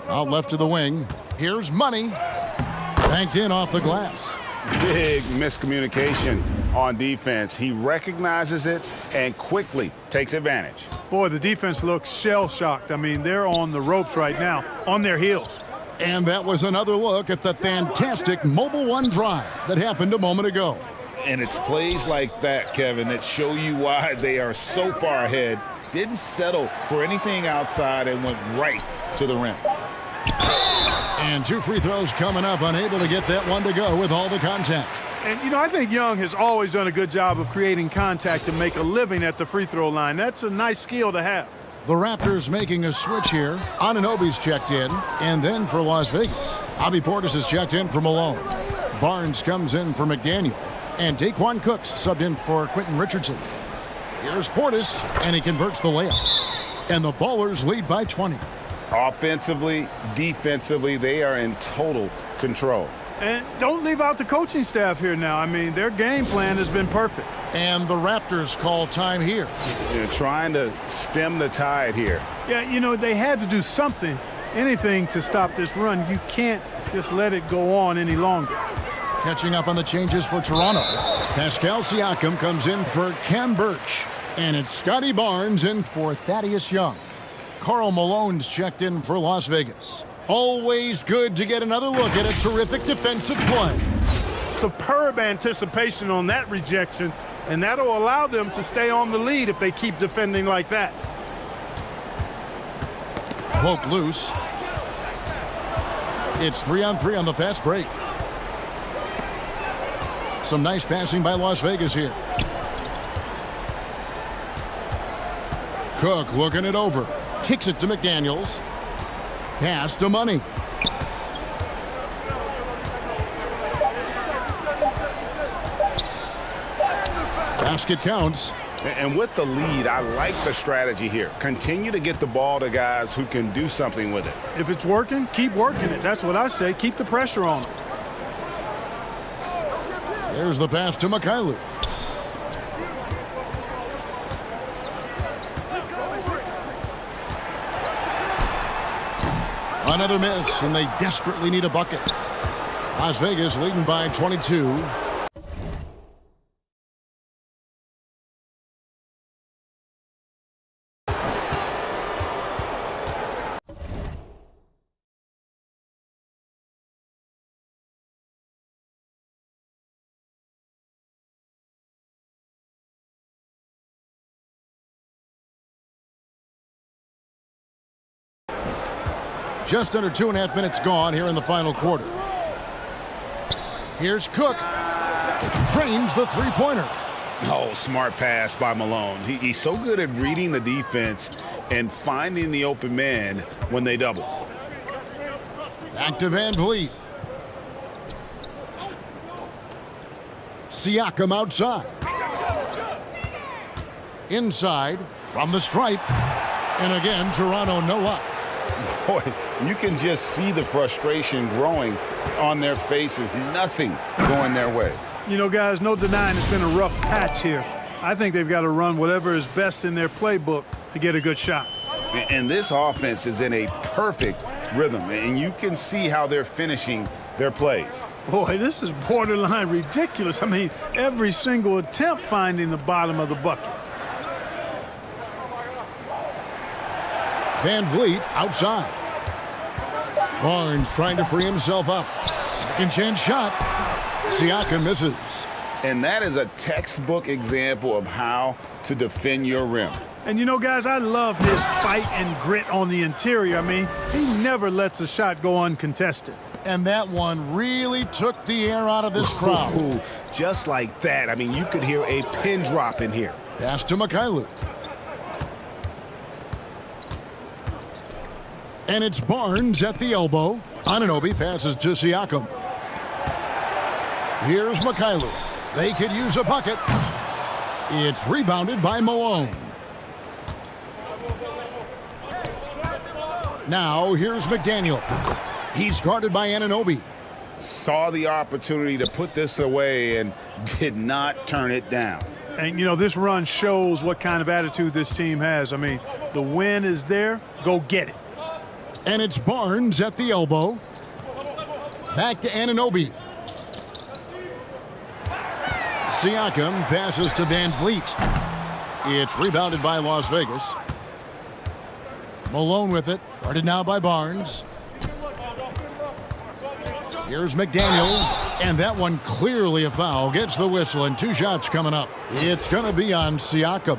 Out left to the wing. Here's Money. Banked in off the glass. Big miscommunication on defense. He recognizes it and quickly takes advantage. Boy, the defense looks shell-shocked. I mean, they're on the ropes right now, on their heels. And that was another look at the fantastic Mobile One drive that happened a moment ago. And it's plays like that, Kevin, that show you why they are so far ahead. Didn't settle for anything outside and went right to the rim. And 2 free throws coming up, unable to get that one to go with all the contact. And, you know, I think Young has always done a good job of creating contact to make a living at the free throw line. That's a nice skill to have. The Raptors making a switch here. Anunoby's checked in. And then for Las Vegas, Bobby Portis is checked in for Malone. Barnes comes in for McDaniel. And Daquan Cook's subbed in for Quentin Richardson. Here's Portis, and he converts the layup. And the Ballers lead by 20. Offensively, defensively, they are in total control. And don't leave out the coaching staff here now. I mean, their game plan has been perfect. And the Raptors call time here. They're trying to stem the tide here. Yeah, you know, they had to do something, anything to stop this run. You can't just let it go on any longer. Catching up on the changes for Toronto. Pascal Siakam comes in for Cam Birch. And it's Scotty Barnes in for Thaddeus Young. Karl Malone's checked in for Las Vegas. Always good to get another look at a terrific defensive play. Superb anticipation on that rejection, and that'll allow them to stay on the lead if they keep defending like that. Poke loose. It's 3-on-3 on the fast break. Some nice passing by Las Vegas here. Cook looking it over. Kicks it to McDaniels. Pass to Money. Basket counts. And with the lead, I like the strategy here. Continue to get the ball to guys who can do something with it. If it's working, keep working it. That's what I say. Keep the pressure on them. There's the pass to Mikhailuk. Another miss, and they desperately need a bucket. Las Vegas leading by 22. Just under 2.5 minutes gone here in the final quarter. Here's Cook. Drains the three-pointer. Oh, smart pass by Malone. He's so good at reading the defense and finding the open man when they double. Back to Van Vliet. Siakam outside. Inside from the stripe. And again, Toronto no luck. Boy, you can just see the frustration growing on their faces. Nothing going their way. You know, guys, no denying it's been a rough patch here. I think they've got to run whatever is best in their playbook to get a good shot. And this offense is in a perfect rhythm, and you can see how they're finishing their plays. Boy, this is borderline ridiculous. I mean, every single attempt finding the bottom of the bucket. Van Vliet outside. Barnes trying to free himself up. Second chance shot. Siakam misses. And that is a textbook example of how to defend your rim. And you know, guys, I love his fight and grit on the interior. I mean, he never lets a shot go uncontested. And that one really took the air out of this crowd. Ooh, just like that. I mean, you could hear a pin drop in here. Pass to Mikhailuk. And it's Barnes at the elbow. Anunoby passes to Siakam. Here's Mikhailuk. They could use a bucket. It's rebounded by Malone. Now here's McDaniels. He's guarded by Anunoby. Saw the opportunity to put this away and did not turn it down. And, you know, this run shows what kind of attitude this team has. I mean, the win is there. Go get it. And it's Barnes at the elbow. Back to Anunoby. Siakam passes to Van Vliet. It's rebounded by Las Vegas. Malone with it. Guarded now by Barnes. Here's McDaniels. And that one clearly a foul. Gets the whistle and 2 shots coming up. It's going to be on Siakam.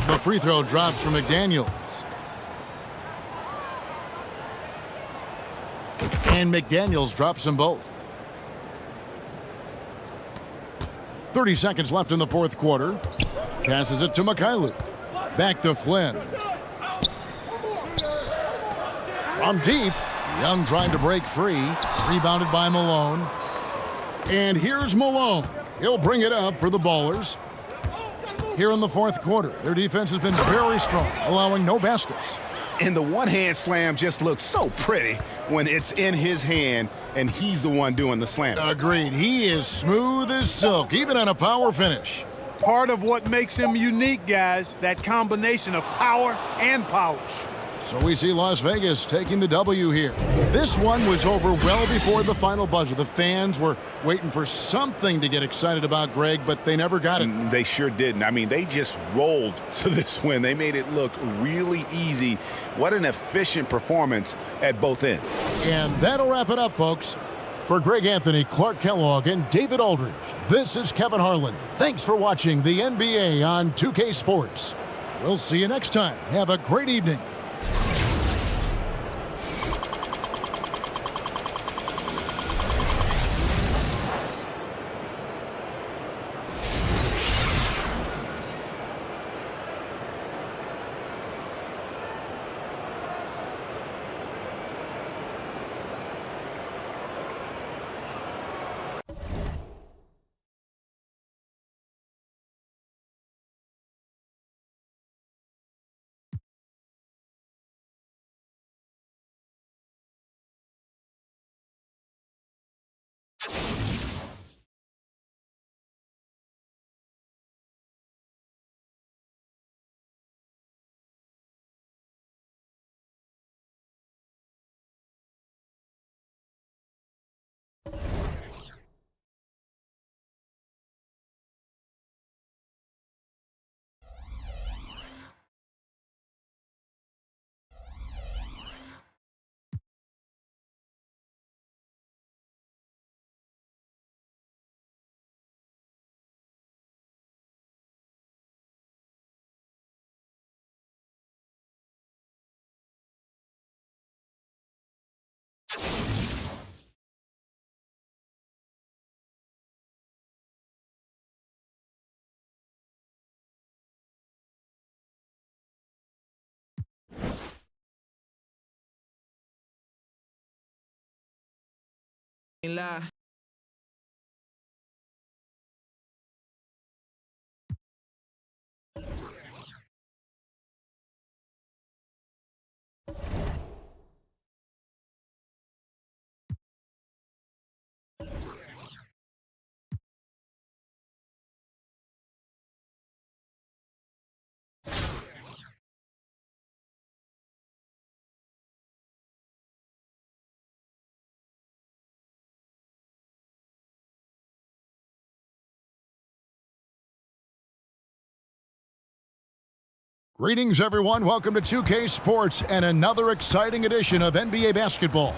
The free throw drops for McDaniels. And McDaniels drops them both. 30 seconds left in the fourth quarter. Passes it to Mikhailuk. Back to Flynn. From deep. Young trying to break free. Rebounded by Malone. And here's Malone. He'll bring it up for the Ballers. Here in the fourth quarter, their defense has been very strong, allowing no baskets. And the one-hand slam just looks so pretty when it's in his hand and he's the one doing the slam. Agreed. He is smooth as silk, even on a power finish. Part of what makes him unique, guys, that combination of power and polish. So we see Las Vegas taking the W here. This one was over well before the final buzzer. The fans were waiting for something to get excited about, Greg, but they never got it. They sure didn't. I mean, they just rolled to this win. They made it look really easy. What an efficient performance at both ends. And that'll wrap it up, folks. For Greg Anthony, Clark Kellogg, and David Aldridge, this is Kevin Harlan. Thanks for watching the NBA on 2K Sports. We'll see you next time. Have a great evening. Greetings, everyone. Welcome to 2K Sports and another exciting edition of NBA basketball.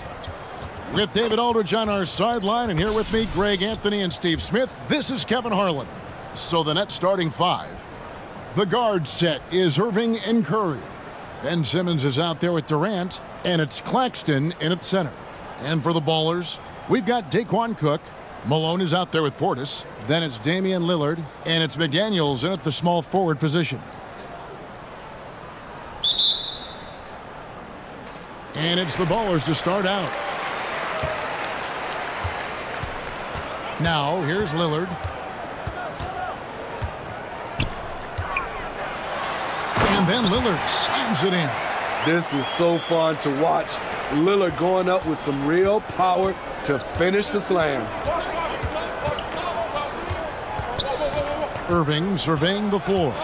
With David Aldridge on our sideline, and here with me, Greg Anthony and Steve Smith, this is Kevin Harlan. So the Nets starting five. The guard set is Irving and Curry. Ben Simmons is out there with Durant, and it's Claxton in at center. And for the Ballers, we've got Daquan Cook. Malone is out there with Portis. Then it's Damian Lillard, and it's McDaniels in at the small forward position. And it's the Ballers to start out. Now, here's Lillard. And then Lillard slams it in. This is so fun to watch. Lillard going up with some real power to finish the slam. Irving surveying the floor.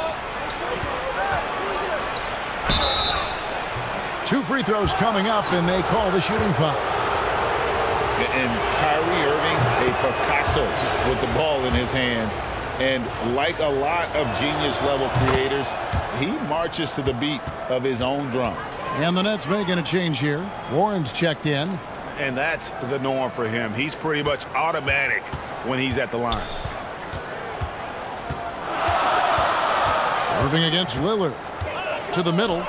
2 free throws coming up, and they call the shooting foul. And Kyrie Irving, a Picasso with the ball in his hands. And like a lot of genius-level creators, he marches to the beat of his own drum. And the Nets making a change here. Warren's checked in. And that's the norm for him. He's pretty much automatic when he's at the line. Irving against Lillard. To the middle.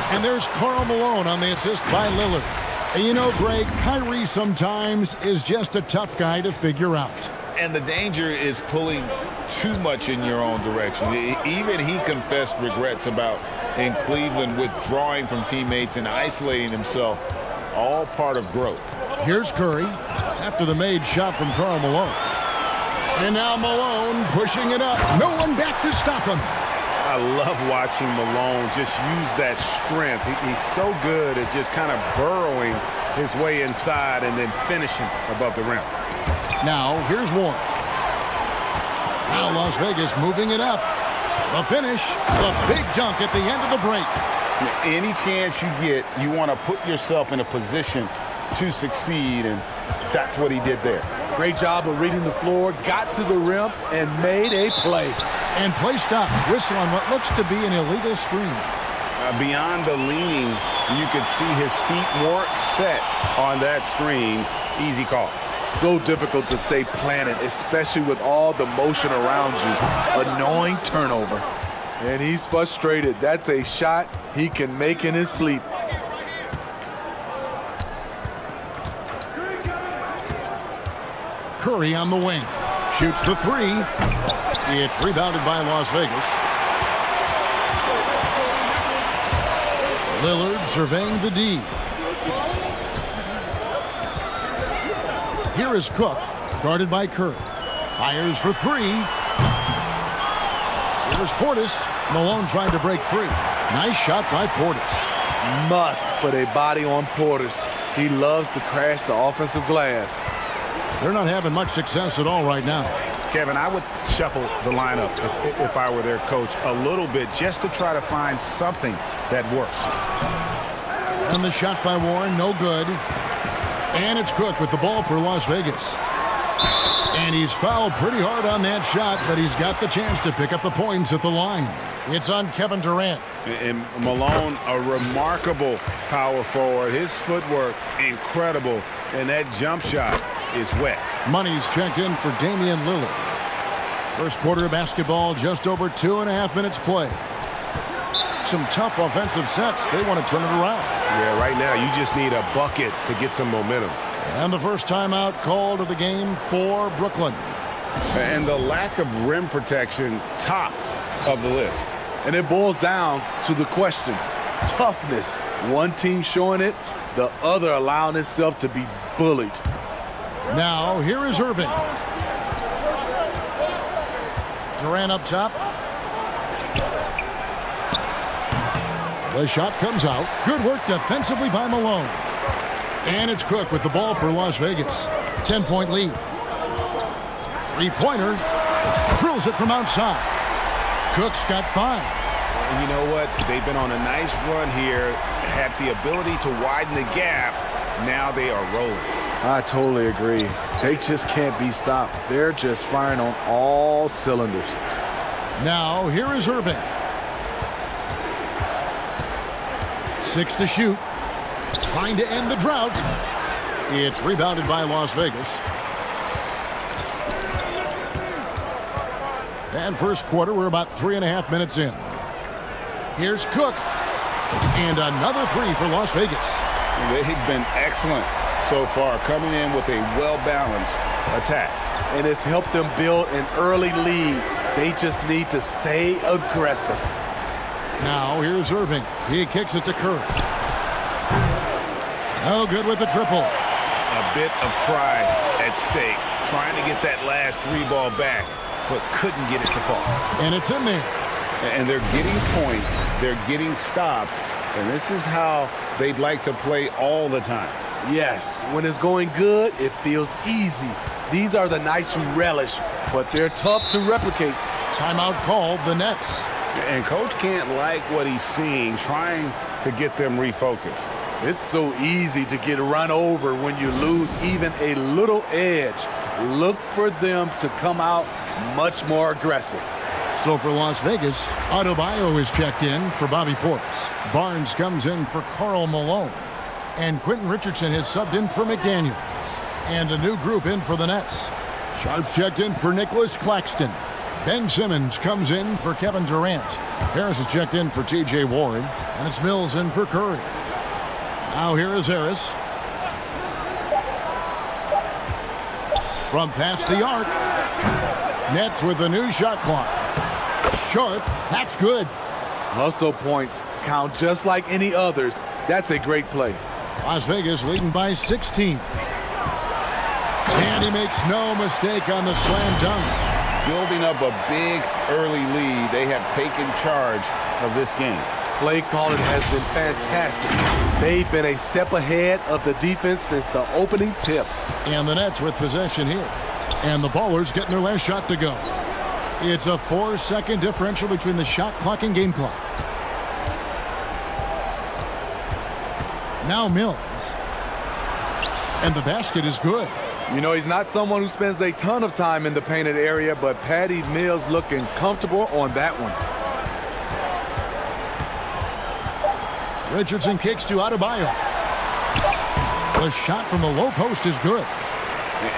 And there's Karl Malone on the assist by Lillard. And you know, Greg, Kyrie sometimes is just a tough guy to figure out. And the danger is pulling too much in your own direction. Even he confessed regrets about in Cleveland withdrawing from teammates and isolating himself. All part of growth. Here's Curry after the made shot from Karl Malone. And now Malone pushing it up. No one back to stop him. I love watching Malone just use that strength. He's so good at just kind of burrowing his way inside and then finishing above the rim. Now, here's Warren. Now Las Vegas moving it up. The finish, the big dunk at the end of the break. Any chance you get, you want to put yourself in a position to succeed, and that's what he did there. Great job of reading the floor, got to the rim, and made a play. And play stops. Whistle on what looks to be an illegal screen. Beyond the leaning, you could see his feet weren't set on that screen. Easy call. So difficult to stay planted, especially with all the motion around you. Annoying turnover. And he's frustrated. That's a shot he can make in his sleep. Curry on the wing. Shoots the three. It's rebounded by Las Vegas. Lillard surveying the D. Here is Cook, guarded by Curry. Fires for three. Here's Portis. Malone trying to break free. Nice shot by Portis. Must put a body on Portis. He loves to crash the offensive glass. They're not having much success at all right now. Kevin, I would shuffle the lineup if I were their coach a little bit just to try to find something that works. And the shot by Warren, no good. And it's Cook with the ball for Las Vegas. And he's fouled pretty hard on that shot, but he's got the chance to pick up the points at the line. It's on Kevin Durant. And Malone, a remarkable power forward. His footwork, incredible. And that jump shot is wet. Money's checked in for Damian Lillard. First quarter of basketball, just over 2.5 minutes play. Some tough offensive sets. They want to turn it around. Yeah, right now you just need a bucket to get some momentum. And the first timeout called of the game for Brooklyn. And the lack of rim protection, top of the list. And it boils down to the question, toughness. One team showing it, the other allowing itself to be bullied. Now, here is Irving. Durant up top. The shot comes out. Good work defensively by Malone. And it's Cook with the ball for Las Vegas. 10-point lead. Three-pointer. Drills it from outside. Cook's got 5. And you know what? They've been on a nice run here, had the ability to widen the gap. Now they are rolling. I totally agree. They just can't be stopped. They're just firing on all cylinders. Now, here is Irving. 6 to shoot. Trying to end the drought. It's rebounded by Las Vegas. And first quarter, we're about 3.5 minutes in. Here's Cook. And another 3 for Las Vegas. They've been excellent so far, coming in with a well-balanced attack. And it's helped them build an early lead. They just need to stay aggressive. Now, here's Irving. He kicks it to Curry. No good with the triple. A bit of pride at stake, trying to get that last 3 ball back, but couldn't get it to fall. And it's in there. And they're getting points, they're getting stops, and this is how they'd like to play all the time. Yes, when it's going good, it feels easy. These are the nights you relish, but they're tough to replicate. Timeout called, the Nets. And Coach can't like what he's seeing, trying to get them refocused. It's so easy to get run over when you lose even a little edge. Look for them to come out much more aggressive. So for Las Vegas, Adebayo is checked in for Bobby Portis. Barnes comes in for Karl Malone. And Quentin Richardson has subbed in for McDaniels. And a new group in for the Nets. Sharp's checked in for Nicholas Claxton. Ben Simmons comes in for Kevin Durant. Harris is checked in for T.J. Warren. And it's Mills in for Curry. Now here is Harris. From past the arc. Nets with the new shot clock. Sharp, that's good. Hustle points count just like any others. That's a great play. Las Vegas leading by 16. And he makes no mistake on the slam dunk. Building up a big early lead, they have taken charge of this game. Play calling has been fantastic. They've been a step ahead of the defense since the opening tip. And the Nets with possession here. And the Ballers getting their last shot to go. It's a 4-second differential between the shot clock and game clock. Now Mills. And the basket is good. You know, he's not someone who spends a ton of time in the painted area, but Patty Mills looking comfortable on that one. Richardson kicks to Adebayo. The shot from the low post is good.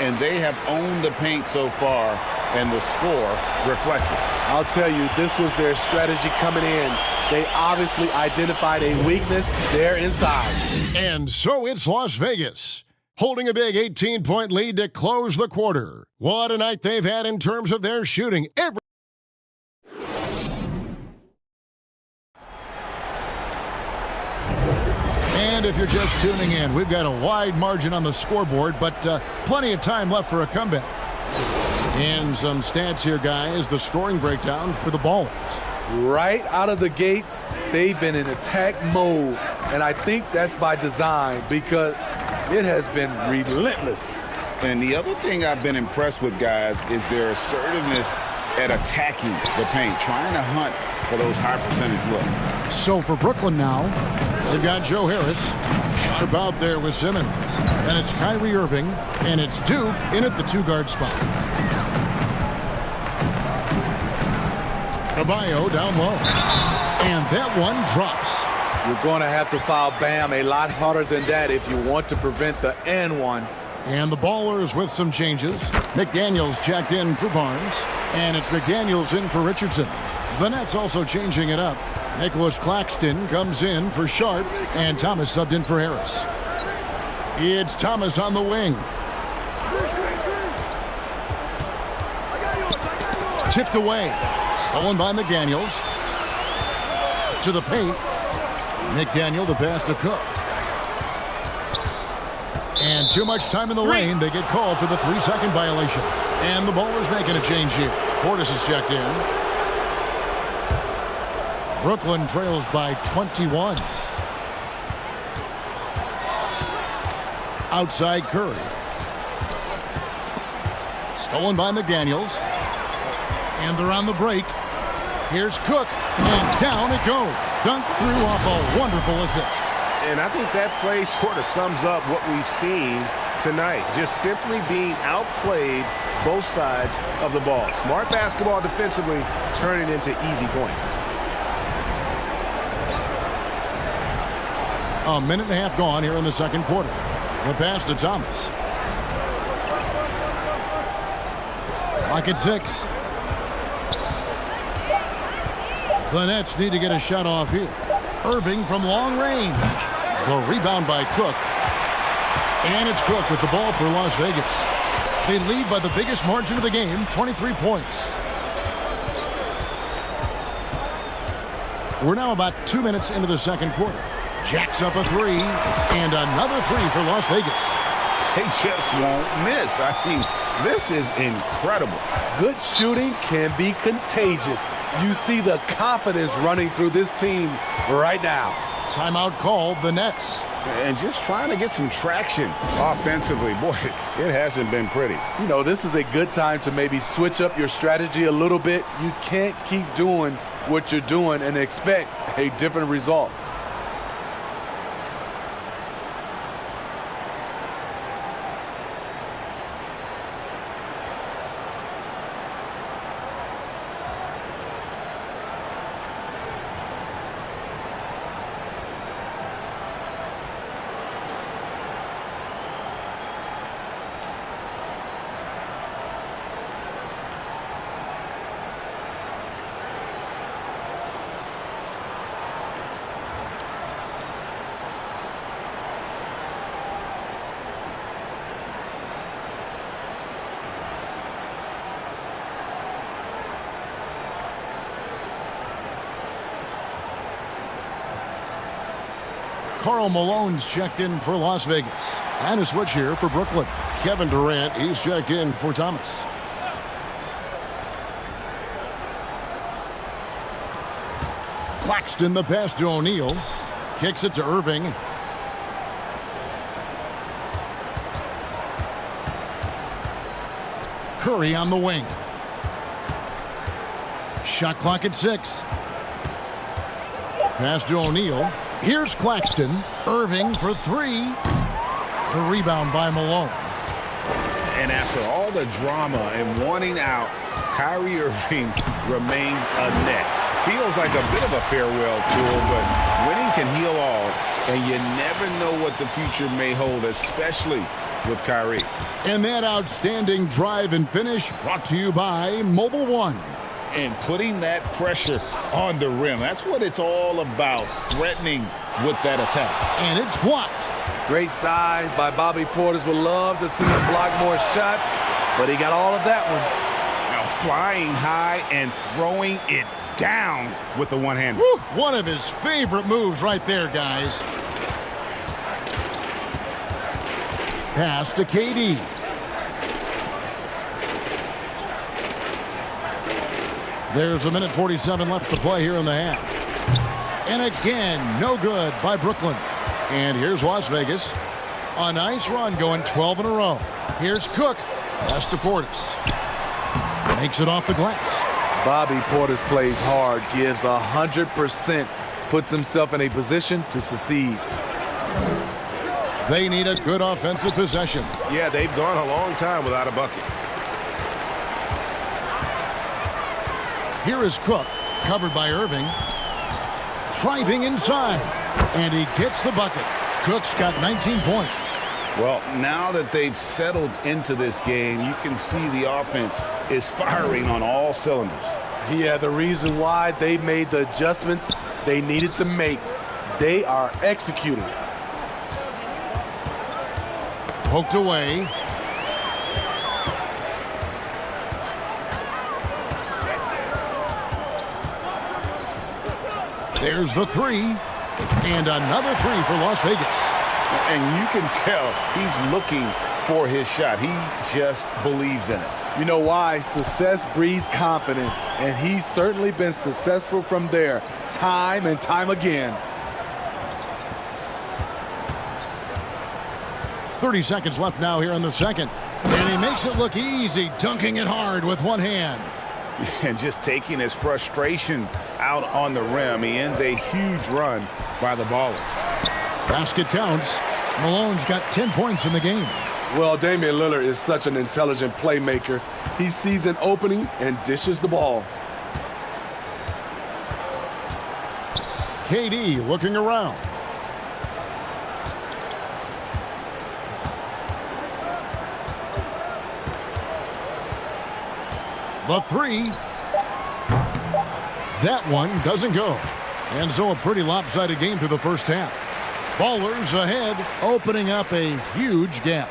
And they have owned the paint so far, and the score reflects it. I'll tell you, this was their strategy coming in. They obviously identified a weakness there inside. And so it's Las Vegas, holding a big 18-point lead to close the quarter. What a night they've had in terms of their shooting. And if you're just tuning in, we've got a wide margin on the scoreboard, but plenty of time left for a comeback. And some stats here, guys, the scoring breakdown for the Ballers. Right out of the gates, they've been in attack mode, and I think that's by design because it has been relentless. And the other thing I've been impressed with, guys, is their assertiveness at attacking the paint, trying to hunt for those high percentage looks. So for Brooklyn now, they've got Joe Harris sharp out there with Simmons. And it's Kyrie Irving, and it's Duke in at the 2-guard spot. Adebayo down low. And that one drops. You're going to have to foul Bam a lot harder than that if you want to prevent the and one. And the Ballers with some changes. McDaniels checked in for Barnes. And it's McDaniels in for Richardson. The Nets also changing it up. Nicholas Claxton comes in for Sharp. And Thomas subbed in for Harris. It's Thomas on the wing. Tipped away. Stolen by McDaniels. To the paint. McDaniel the pass to Cook. And too much time in the lane. They get called for the 3-second violation. And the bowler's making a change here. Portis is checked in. Brooklyn trails by 21. Outside Curry. Stolen by McDaniels. And they're on the break. Here's Cook. And down it goes. Dunked through off a wonderful assist. And I think that play sort of sums up what we've seen tonight. Just simply being outplayed both sides of the ball. Smart basketball defensively, turning into easy points. A minute and a half gone here in the second quarter. The pass to Thomas. Clock at 6. The Nets need to get a shot off here. Irving from long range. The rebound by Cook. And it's Cook with the ball for Las Vegas. They lead by the biggest margin of the game, 23 points. We're now about 2 minutes into the second quarter. Jacks up a 3, and another 3 for Las Vegas. They just won't miss. I mean, this is incredible. Good shooting can be contagious. You see the confidence running through this team right now. Timeout called, the Nets. And just trying to get some traction offensively. Boy, it hasn't been pretty. You know, this is a good time to maybe switch up your strategy a little bit. You can't keep doing what you're doing and expect a different result. Karl Malone's checked in for Las Vegas. And a switch here for Brooklyn. Kevin Durant, he's checked in for Thomas. Claxton the pass to O'Neal. Kicks it to Irving. Curry on the wing. Shot clock at 6. Pass to O'Neal. Here's Claxton. Irving for 3. The rebound by Malone. And after all the drama and wanting out, Kyrie Irving remains a net. Feels like a bit of a farewell tour, but winning can heal all, and you never know what the future may hold, especially with Kyrie. And that outstanding drive and finish brought to you by Mobile One. And putting that pressure on the rim. That's what it's all about, threatening with that attack. And it's blocked. Great size by Bobby Portis. Would love to see him block more shots, but he got all of that one. Now flying high and throwing it down with the one-hander. One of his favorite moves right there, guys. Pass to KD. There's a minute 47 left to play here in the half. And again, no good by Brooklyn. And here's Las Vegas. A nice run going 12 in a row. Here's Cook. Pass to Portis. Makes it off the glass. Bobby Portis plays hard, gives 100%, puts himself in a position to succeed. They need a good offensive possession. Yeah, they've gone a long time without a bucket. Here is Cook, covered by Irving. Driving inside, and he gets the bucket. Cook's got 19 points. Well, now that they've settled into this game, you can see the offense is firing on all cylinders. Yeah, the reason why they made the adjustments they needed to make, they are executing. Poked away. There's the 3. And another 3 for Las Vegas. And you can tell he's looking for his shot. He just believes in it. You know why? Success breeds confidence, and he's certainly been successful from there, time and time again. 30 seconds left now here in the second. And he makes it look easy, dunking it hard with one hand. And just taking his frustration out on the rim. He ends a huge run by the baller. Basket counts. Malone's got 10 points in the game. Well, Damian Lillard is such an intelligent playmaker. He sees an opening and dishes the ball. KD looking around. The three. That one doesn't go. And so a pretty lopsided game through the first half. Ballers ahead, opening up a huge gap.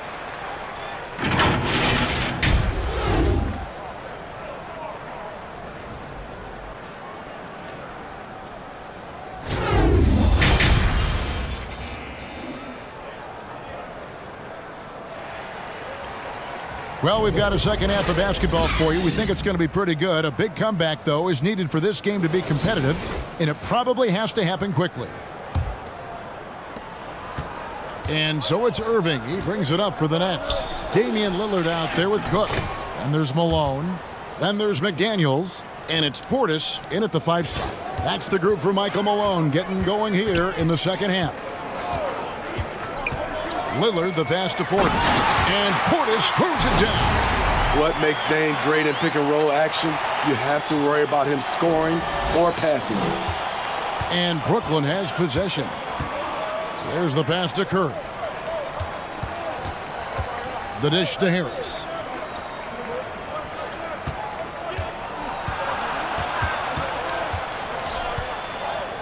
Well, we've got a second half of basketball for you. We think it's going to be pretty good. A big comeback, though, is needed for this game to be competitive, and it probably has to happen quickly. And so it's Irving. He brings it up for the Nets. Damian Lillard out there with Cook. And there's Malone. Then there's McDaniels. And it's Portis in at the 5 spot. That's the group for Michael Malone getting going here in the second half. Lillard the pass to Portis. And Portis throws it down. What makes Dame great in pick-and-roll action? You have to worry about him scoring or passing. And Brooklyn has possession. There's the pass to Curry. The dish to Harris.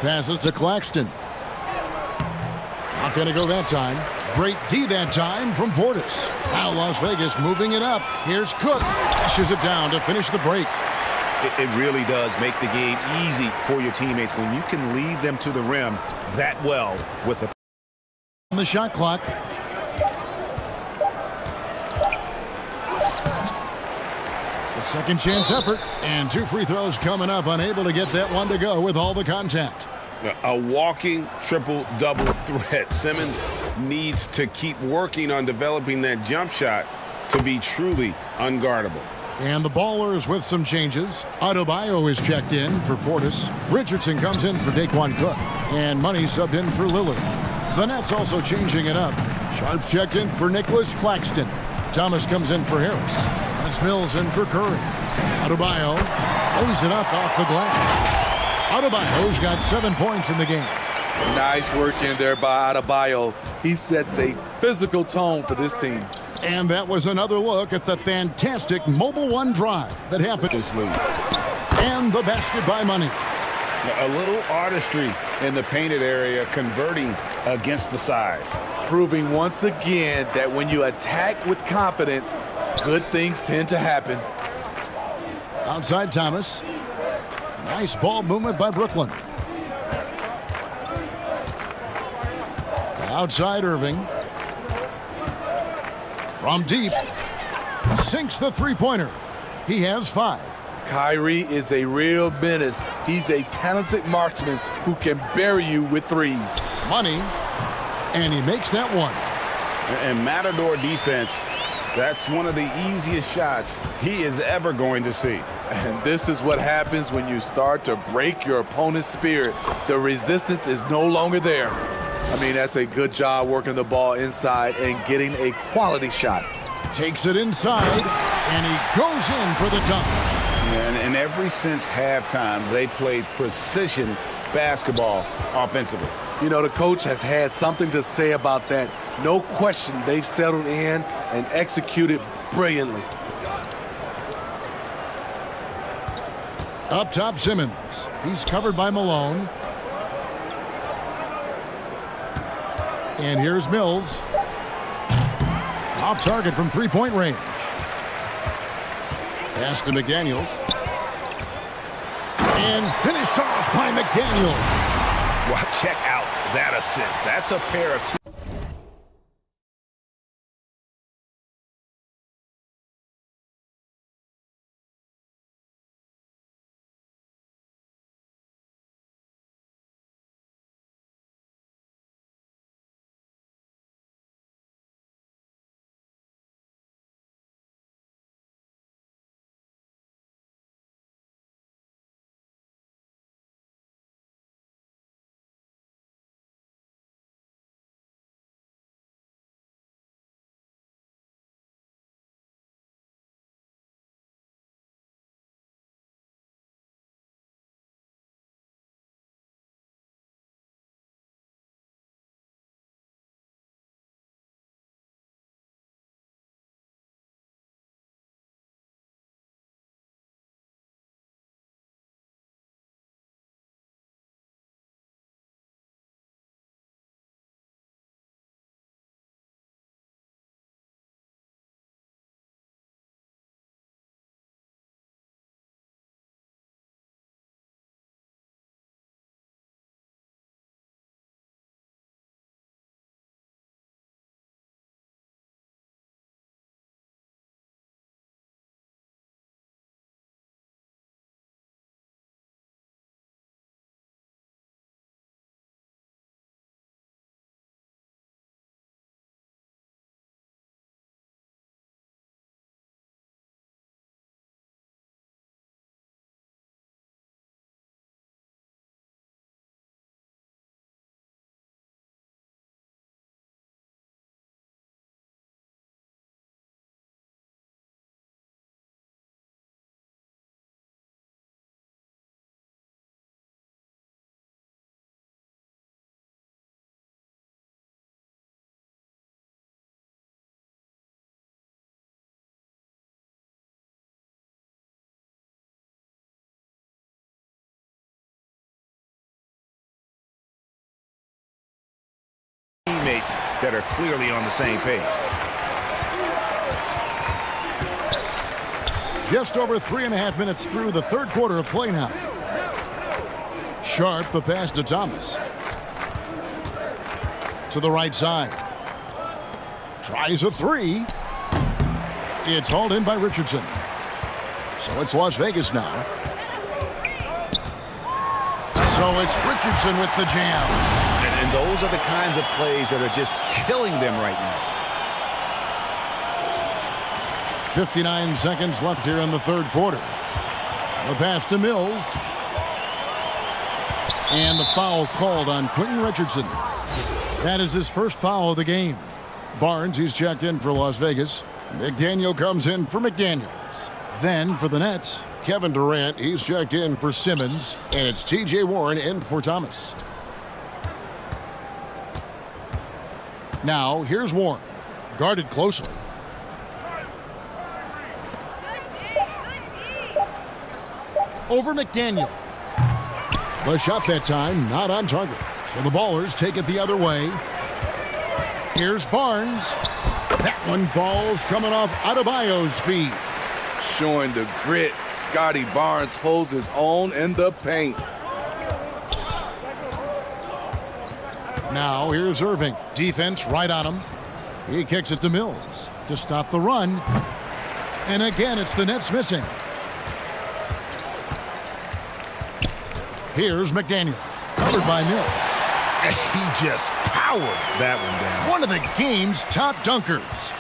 Passes to Claxton. Not going to go that time. Great D that time from Portis. Now Las Vegas moving it up. Here's Cook. Dashes it down to finish the break. It really does make the game easy for your teammates when you can lead them to the rim that well with a on the shot clock. The second chance effort. And 2 free throws coming up. Unable to get that one to go with all the contact. A walking triple-double threat. Simmons needs to keep working on developing that jump shot to be truly unguardable. And the Ballers with some changes. Adebayo is checked in for Portis. Richardson comes in for Daquan Cook. And Money subbed in for Lillard. The Nets also changing it up. Sharps checked in for Nicholas Claxton. Thomas comes in for Harris. That's Mills in for Curry. Adebayo lays it up off the glass. Adebayo's got 7 points in the game. Nice work in there by Adebayo. He sets a physical tone for this team. And that was another look at the fantastic Mobile One drive that happened this league. And the basket by Money. A little artistry in the painted area, converting against the size. Proving once again that when you attack with confidence, good things tend to happen. Outside Thomas. Nice ball movement by Brooklyn. Outside Irving. From deep. Sinks the three-pointer. He has 5. Kyrie is a real menace. He's a talented marksman who can bury you with threes. Money. And he makes that one. And Matador defense, that's one of the easiest shots he is ever going to see. And this is what happens when you start to break your opponent's spirit. The resistance is no longer there. I mean, that's a good job working the ball inside and getting a quality shot. Takes it inside, and he goes in for the dunk. And ever since halftime, they played precision basketball offensively. You know, the coach has had something to say about that. No question, they've settled in and executed brilliantly. Up top, Simmons. He's covered by Malone. And here's Mills. Off target from three-point range. Pass to McDaniels. And finished off by McDaniels. Well, check out that assist. That's a pair of two. that are clearly on the same page. Just over 3.5 minutes through the third quarter of play now. Sharp, the pass to Thomas. To the right side. Tries a three. It's hauled in by Richardson. So it's Las Vegas now. So it's Richardson with the jam. And those are the kinds of plays that are just killing them right now. 59 seconds left here in the third quarter. The pass to Mills. And the foul called on Quentin Richardson. That is his first foul of the game. Barnes, he's checked in for Las Vegas. McDaniel comes in for McDaniels. Then for the Nets, Kevin Durant, he's checked in for Simmons. And it's T.J. Warren in for Thomas. Now, here's Warren. Guarded closely. Over McDaniel. The shot that time, not on target. So the Ballers take it the other way. Here's Barnes. That one falls coming off Adebayo's feet. Showing the grit, Scotty Barnes holds his own in the paint. Now here's Irving. Defense right on him. He kicks it to Mills to stop the run. And again, it's the Nets missing. Here's McDaniel. Covered by Mills. He just powered that one down. One of the game's top dunkers.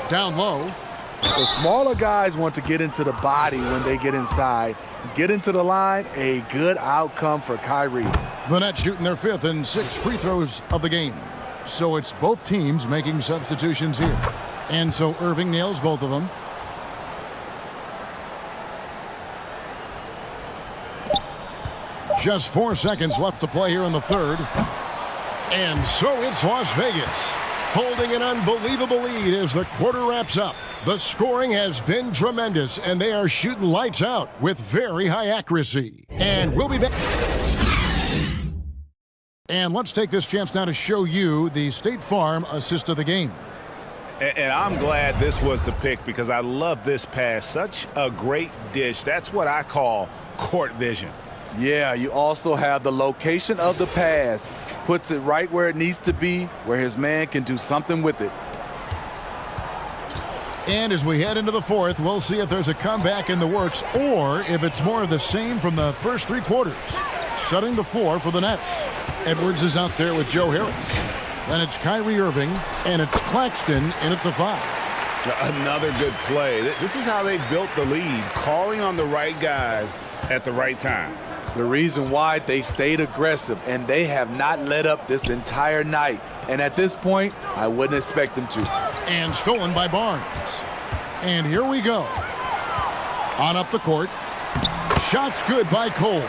Down low. The smaller guys want to get into the body when they get inside. Get into the line, a good outcome for Kyrie. The Nets shooting their fifth and sixth free throws of the game. So it's both teams making substitutions here. And so Irving nails both of them. Just 4 seconds left to play here in the third. And so it's Las Vegas, holding an unbelievable lead as the quarter wraps up. The scoring has been tremendous, and they are shooting lights out with very high accuracy. And we'll be back. And let's take this chance now to show you the State Farm assist of the game. And I'm glad this was the pick because I love this pass. Such a great dish. That's what I call court vision. Yeah, you also have the location of the pass. Puts it right where it needs to be, where his man can do something with it. And as we head into the fourth, we'll see if there's a comeback in the works or if it's more of the same from the first three quarters. Shutting the floor for the Nets. Edwards is out there with Joe Harris. Then it's Kyrie Irving, and it's Claxton in at the 5. Another good play. This is how they built the lead, calling on the right guys at the right time. The reason why they stayed aggressive, and they have not let up this entire night. And at this point, I wouldn't expect them to. And stolen by Barnes. And here we go. On up the court. Shots good by Cole.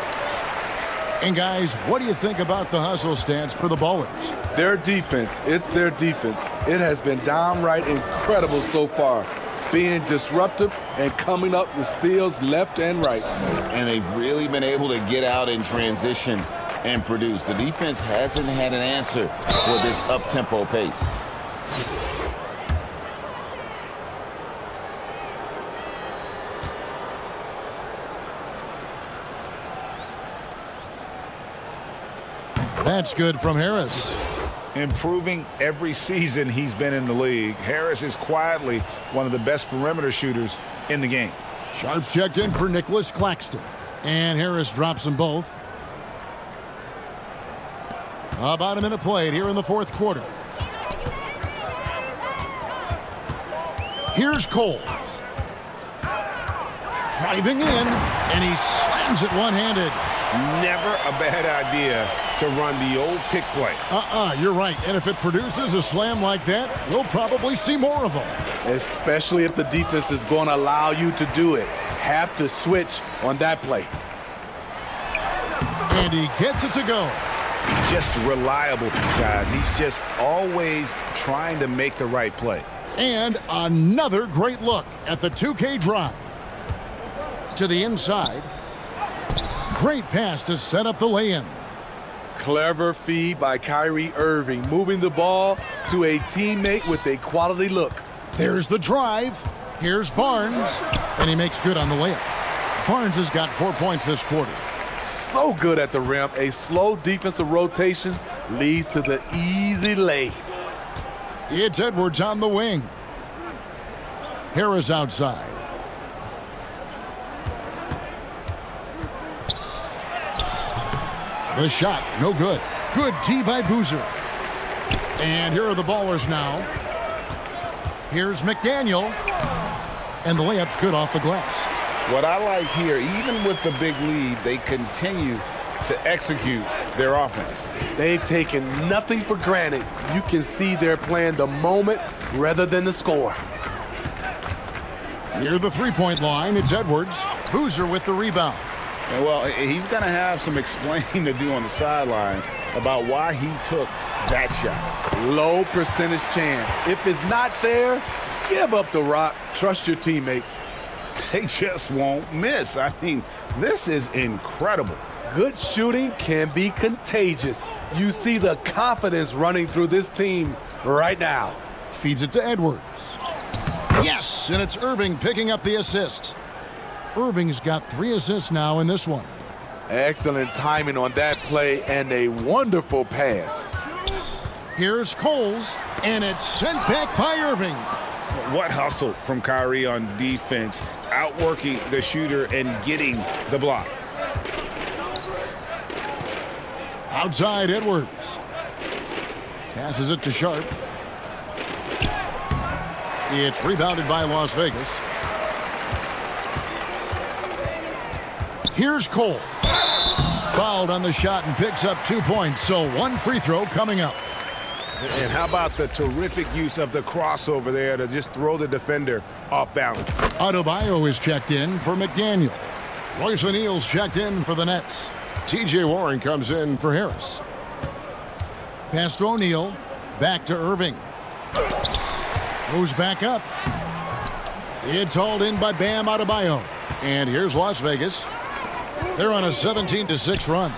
And guys, what do you think about the hustle stance for the Ballers? Their defense, it's their defense. It has been downright incredible so far. Being disruptive and coming up with steals left and right. And they've really been able to get out in transition and produce. The defense hasn't had an answer for this up-tempo pace. That's good from Harris. Improving every season he's been in the league. Harris is quietly one of the best perimeter shooters in the game. Sharps checked in for Nicholas Claxton. And Harris drops them both. About a minute played here in the fourth quarter. Here's Cole. Driving in, and he slams it one-handed. Never a bad idea to run the old pick play. You're right. And if it produces a slam like that, we'll probably see more of them. Especially if the defense is going to allow you to do it. Have to switch on that play. And he gets it to go. Just reliable, guys. He's just always trying to make the right play. And another great look at the 2K drive. To the inside. Great pass to set up the lay-in. Clever feed by Kyrie Irving, moving the ball to a teammate with a quality look. There's the drive. Here's Barnes, and he makes good on the layup. Barnes has got 4 points this quarter. So good at the rim. A slow defensive rotation leads to the easy lay. It's Edwards on the wing. Harris outside. The shot, no good. Good D by Boozer. And here are the ballers now. Here's McDaniel. And the layup's good off the glass. What I like here, even with the big lead, they continue to execute their offense. They've taken nothing for granted. You can see they're playing the moment rather than the score. Near the three-point line, it's Edwards. Boozer with the rebound. And well, he's going to have some explaining to do on the sideline about why he took that shot. Low percentage chance. If it's not there, give up the rock. Trust your teammates. They just won't miss. I mean, this is incredible. Good shooting can be contagious. You see the confidence running through this team right now. Feeds it to Edwards. Yes, and it's Irving picking up the assist. Irving's got 3 assists now in this one. Excellent timing on that play and a wonderful pass. Here's Coles, and it's sent back by Irving. What hustle from Kyrie on defense, outworking the shooter and getting the block. Outside Edwards. Passes it to Sharp. It's rebounded by Las Vegas. Here's Cole. Fouled on the shot and picks up 2 points, so 1 free throw coming up. And how about the terrific use of the crossover there to just throw the defender off balance. Adebayo is checked in for McDaniel. Royce O'Neal's checked in for the Nets. T.J. Warren comes in for Harris. Pass to O'Neal. Back to Irving. Moves back up. It's hauled in by Bam Adebayo. And here's Las Vegas. They're on a 17-6 run.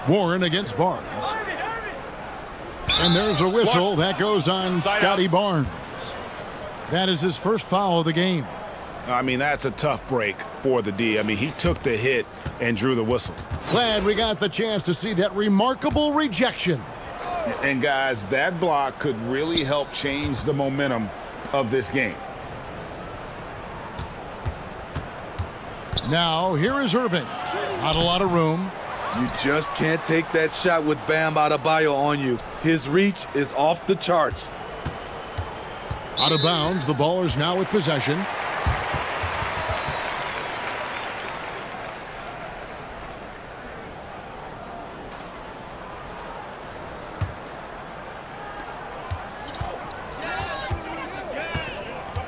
Warren against Barnes. And there's a whistle that goes on Scotty Barnes. That is his first foul of the game. I mean, that's a tough break for the D. I mean, he took the hit and drew the whistle. Glad we got the chance to see that remarkable rejection. And guys, that block could really help change the momentum of this game. Now, here is Irving. Not a lot of room. You just can't take that shot with Bam Adebayo on you. His reach is off the charts. Out of bounds, the Ballers now with possession.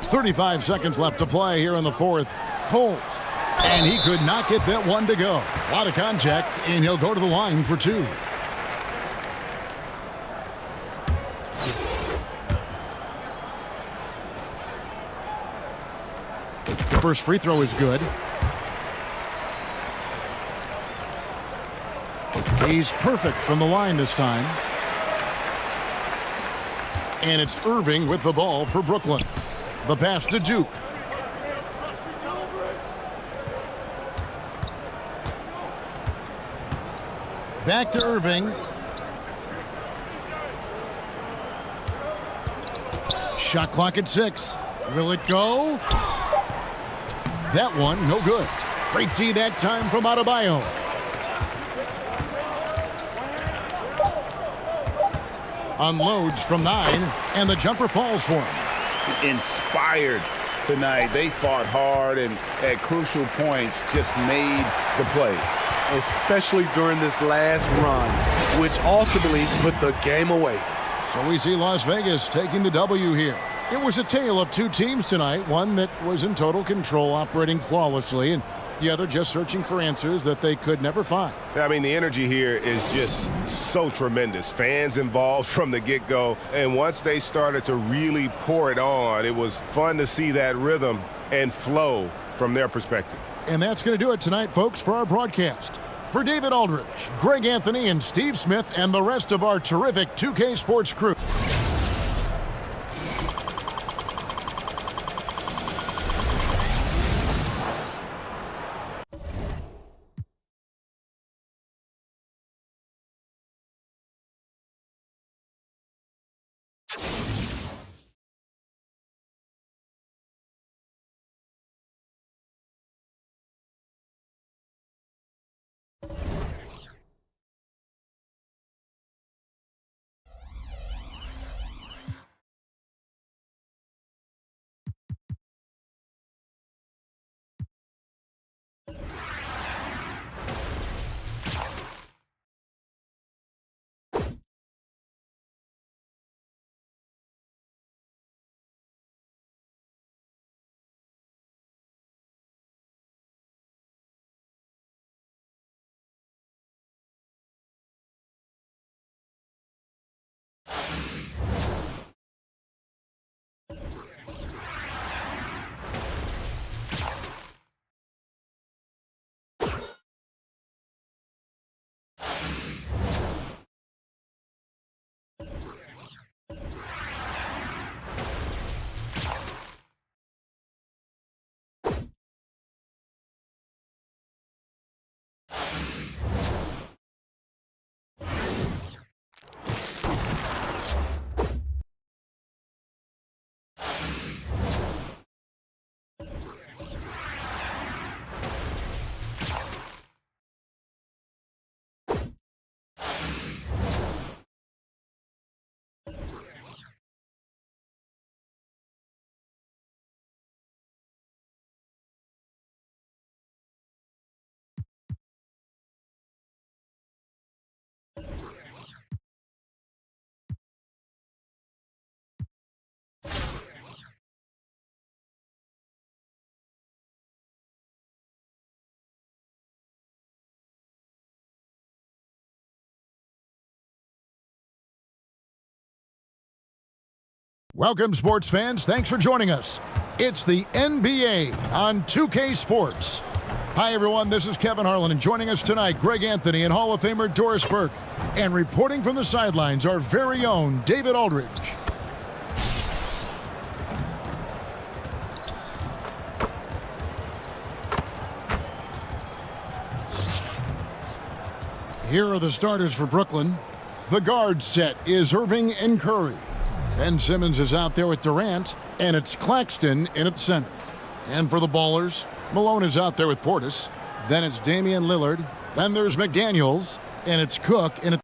.35 seconds left to play here in the fourth. Coles. And he could not get that one to go. A lot of contact, and he'll go to the line for 2. The first free throw is good. He's perfect from the line this time. And it's Irving with the ball for Brooklyn. The pass to Duke. Back to Irving. Shot clock at 6. Will it go? That one, no good. Great D that time from Adebayo. Unloads from 9, and the jumper falls for him. Inspired tonight. They fought hard and at crucial points just made the plays. Especially during this last run, which ultimately put the game away. So we see Las Vegas taking the W here. It was a tale of 2 teams tonight, one that was in total control, operating flawlessly, and the other just searching for answers that they could never find. I mean, the energy here is just so tremendous. Fans involved from the get-go, and once they started to really pour it on, it was fun to see that rhythm and flow from their perspective. And that's going to do it tonight, folks, for our broadcast. For David Aldridge, Greg Anthony, and Steve Smith, and the rest of our terrific 2K Sports crew. Welcome, sports fans. Thanks for joining us. It's the NBA on 2K Sports. Hi, everyone. This is Kevin Harlan, and joining us tonight, Greg Anthony and Hall of Famer Doris Burke. And reporting from the sidelines, our very own David Aldridge. Here are the starters for Brooklyn. The guard set is Irving and Curry. Ben Simmons is out there with Durant, and it's Claxton in at center. And for the Ballers, Malone is out there with Portis. Then it's Damian Lillard. Then there's McDaniels, and it's Cook in at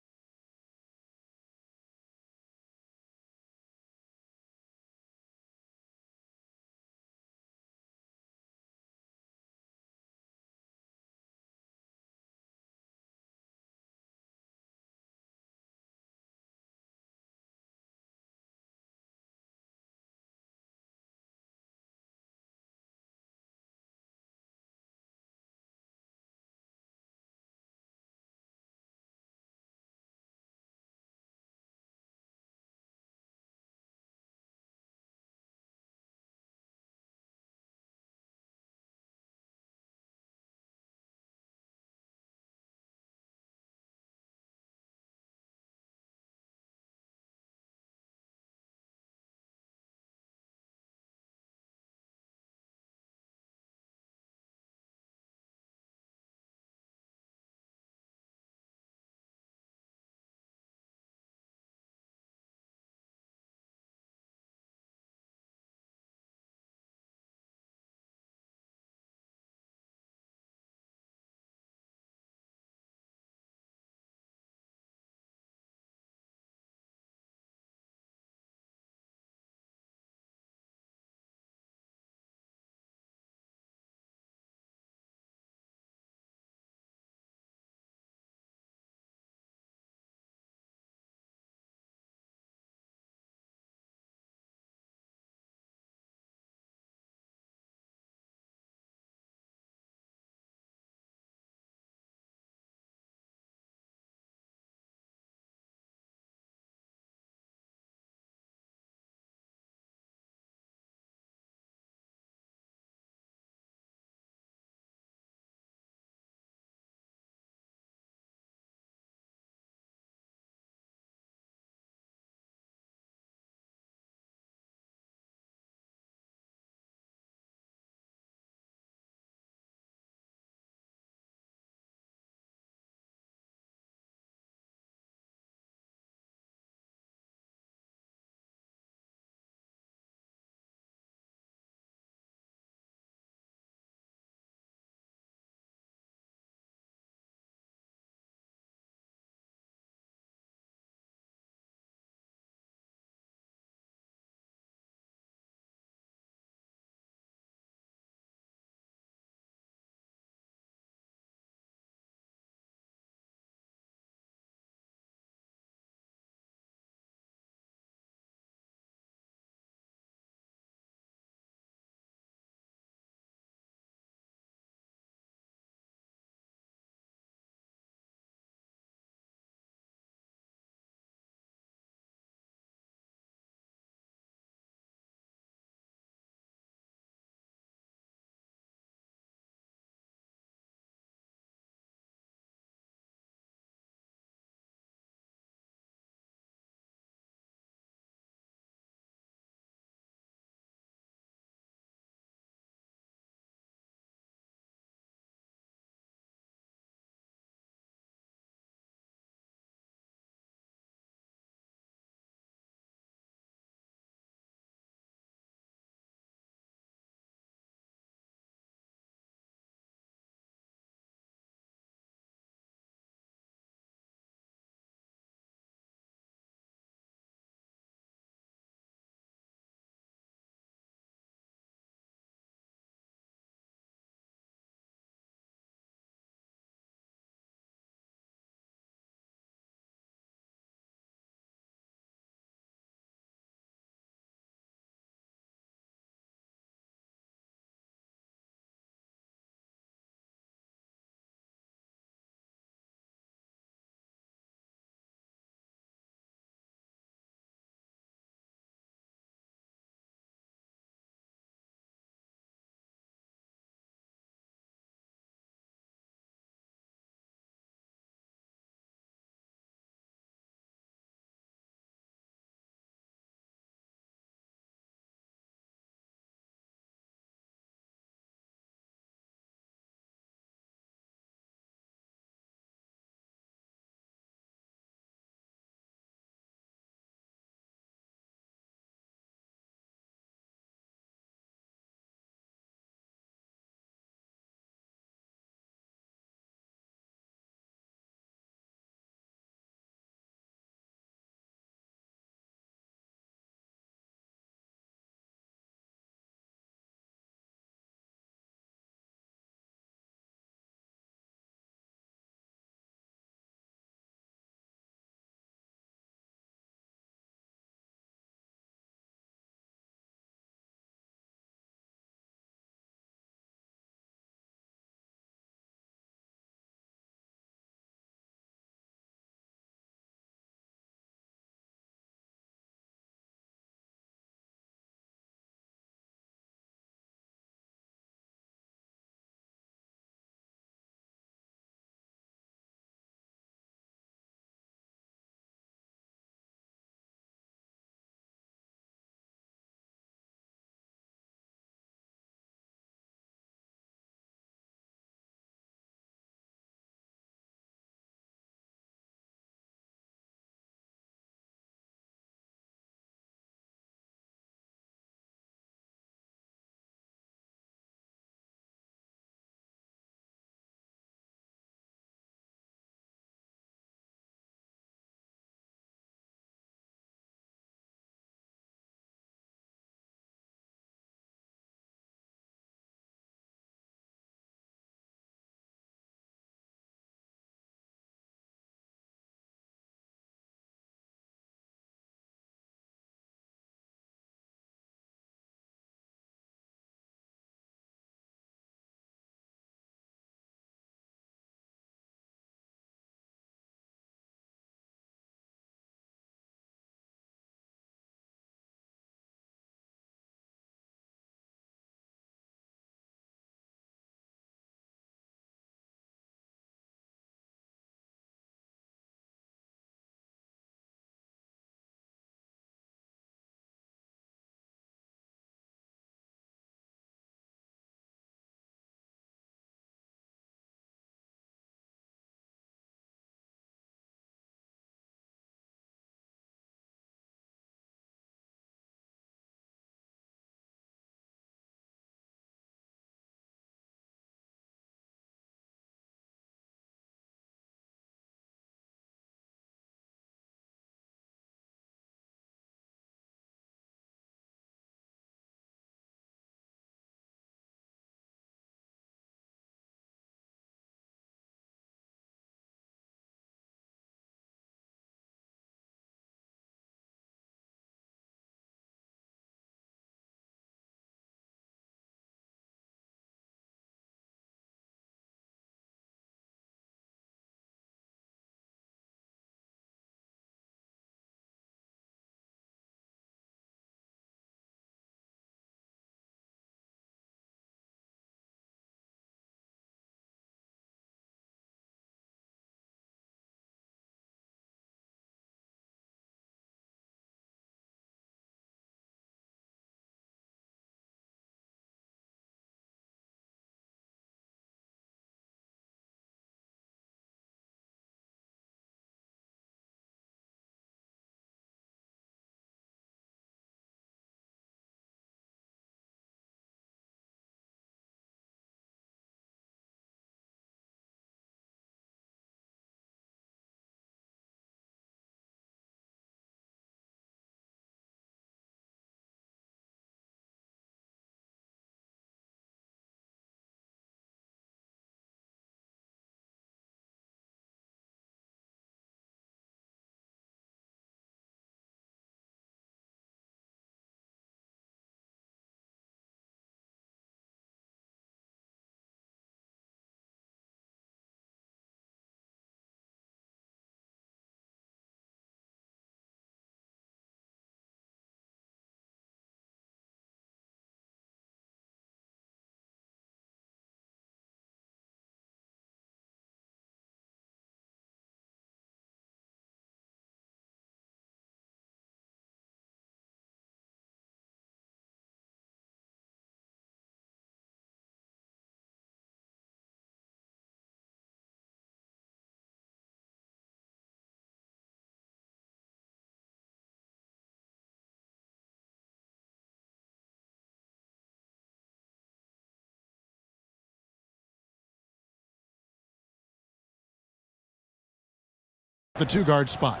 the two-guard spot.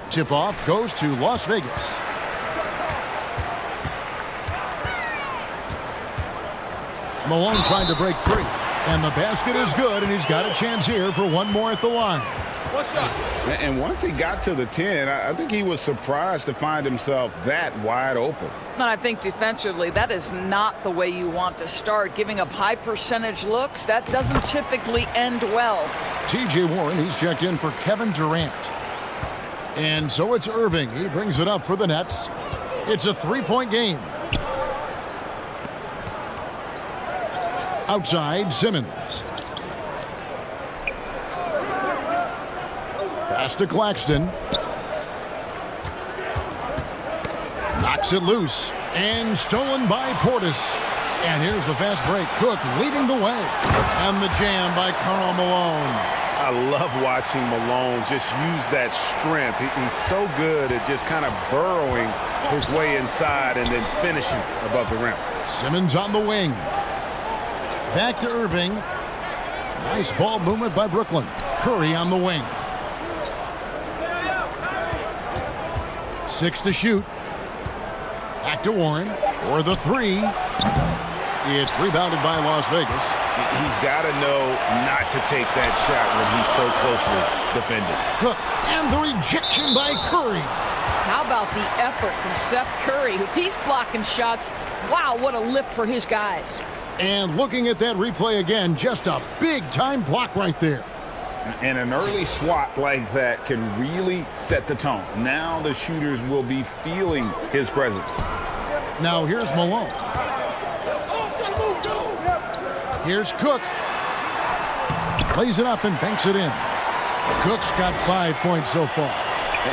Tip-off goes to Las Vegas. Malone trying to break free. And the basket is good, and he's got a chance here for one more at the line. What's up? And once he got to the 10, I think he was surprised to find himself that wide open. And I think defensively, that is not the way you want to start. Giving up high percentage looks, that doesn't typically end well. T.J. Warren, he's checked in for Kevin Durant. And so it's Irving. He brings it up for the Nets. It's a three-point game. Outside, Simmons. Pass to Claxton. Knocks it loose. And stolen by Portis. And here's the fast break. Cook leading the way. And the jam by Karl Malone. I love watching Malone just use that strength. He's so good at just kind of burrowing his way inside and then finishing above the rim. Simmons on the wing. Back to Irving. Nice ball movement by Brooklyn. Curry on the wing. 6 to shoot. Back to Warren for the three. It's rebounded by Las Vegas. He's got to know not to take that shot when he's so closely defended. Cook, and the rejection by Curry. How about the effort from Seth Curry? If he's blocking shots, wow, what a lift for his guys. And looking at that replay again, just a big-time block right there. And an early swat like that can really set the tone. Now the shooters will be feeling his presence. Now here's Malone. Here's Cook. Plays it up and banks it in. Cook's got 5 points so far.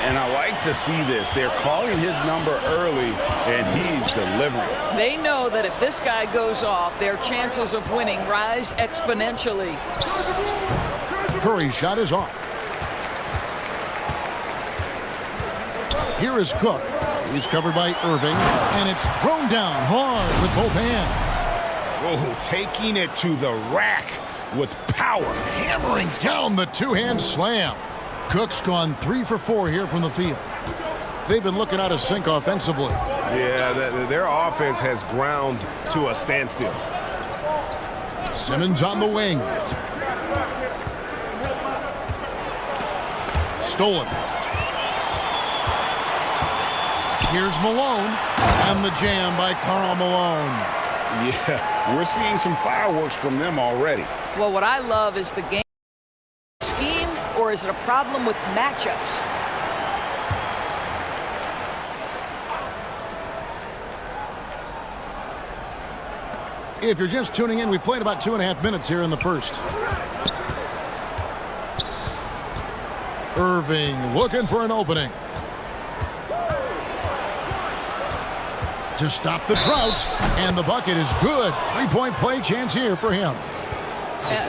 And I like to see this. They're calling his number early, and he's delivering. They know that if this guy goes off, their chances of winning rise exponentially. Curry's shot is off. Here is Cook. He's covered by Irving, and it's thrown down hard with both hands. Oh, taking it to the rack with power. Hammering down the two-hand slam. Cook's gone 3 for 4 here from the field. They've been looking out of sync offensively. Yeah, their offense has ground to a standstill. Simmons on the wing. Stolen. Here's Malone. And the jam by Karl Malone. Yeah, we're seeing some fireworks from them already. Well, what I love is the game scheme, or is it a problem with matchups? If you're just tuning in, we've played about 2.5 minutes here in the first. Irving looking for an opening. To stop the drought, and the bucket is good. 3-point play chance here for him.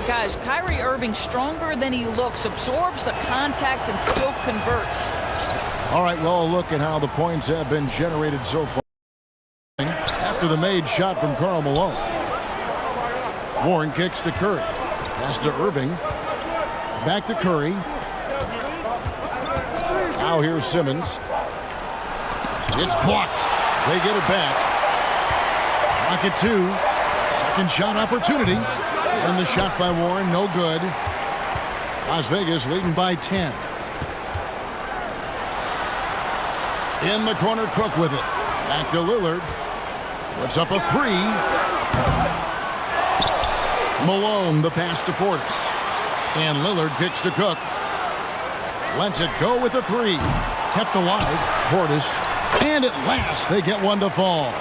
Guys, Kyrie Irving stronger than he looks, absorbs the contact and still converts. All right, well, look at how the points have been generated so far. After the made shot from Karl Malone. Warren kicks to Curry. Pass to Irving. Back to Curry. Now here's Simmons. It's blocked. They get it back. Rocket 2. Second shot opportunity. And the shot by Warren, no good. Las Vegas leading by 10. In the corner, Cook with it. Back to Lillard. Puts up a 3. Malone, the pass to Portis. And Lillard kicks to Cook. Lets it go with a 3. Kept alive. Portis. And at last, they get one to fall.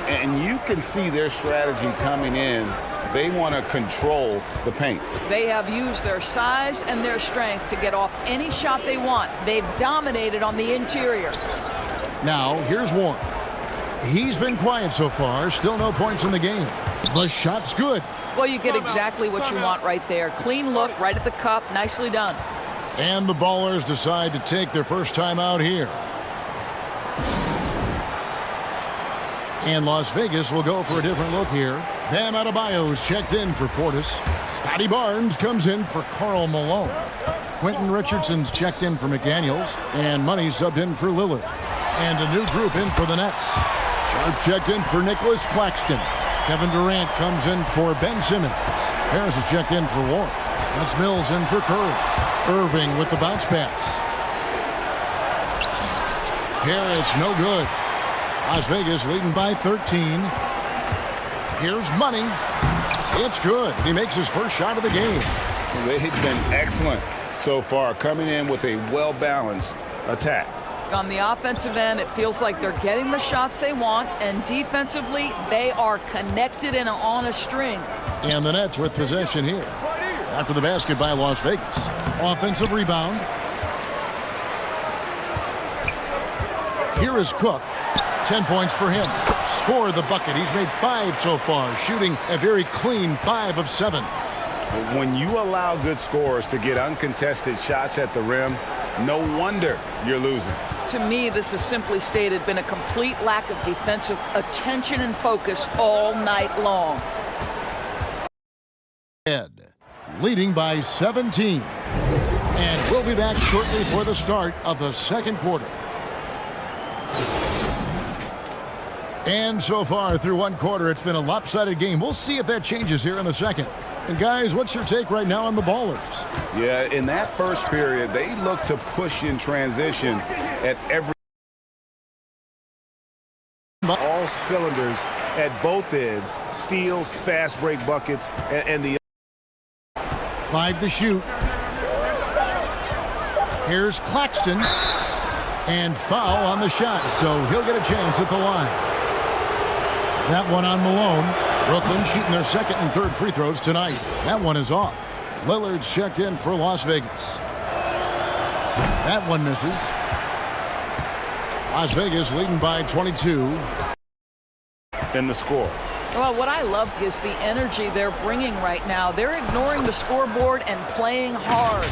And you can see their strategy coming in. They want to control the paint. They have used their size and their strength to get off any shot they want. They've dominated on the interior. Now, here's Warren. He's been quiet so far. Still no points in the game. The shot's good. Well, you get exactly what you want right there. Clean look right at the cup. Nicely done. And the Ballers decide to take their first time out here. And Las Vegas will go for a different look here. Bam Adebayo's checked in for Portis. Scotty Barnes comes in for Karl Malone. Quentin Richardson's checked in for McDaniels. And Money subbed in for Lillard. And a new group in for the Nets. Sharp's checked in for Nicholas Claxton. Kevin Durant comes in for Ben Simmons. Harris is checked in for Warren. That's Mills in for Curry. Irving with the bounce pass. Harris, no good. Las Vegas leading by 13. Here's Money. It's good. He makes his first shot of the game. They've been excellent so far, coming in with a well-balanced attack. On the offensive end, it feels like they're getting the shots they want, and defensively, they are connected and on a string. And the Nets with possession here. After the basket by Las Vegas. Offensive rebound. Here is Cook. 10 points for him. Scored the bucket. He's made 5 so far, shooting a very clean 5 of 7. When you allow good scorers to get uncontested shots at the rim, no wonder you're losing. To me, this has simply stated been a complete lack of defensive attention and focus all night long. Leading by 17. And we'll be back shortly for the start of the second quarter. And so far through one quarter, it's been a lopsided game. We'll see if that changes here in the second. And guys, what's your take right now on the Ballers? Yeah, in that first period, they look to push in transition at every... all cylinders at both ends. Steals, fast break buckets, and the... 5 to shoot. Here's Claxton. And foul on the shot, so he'll get a chance at the line. That one on Malone. Brooklyn shooting their second and third free throws tonight. That one is off. Lillard's checked in for Las Vegas. That one misses. Las Vegas leading by 22. And the score. Well, what I love is the energy they're bringing right now. They're ignoring the scoreboard and playing hard.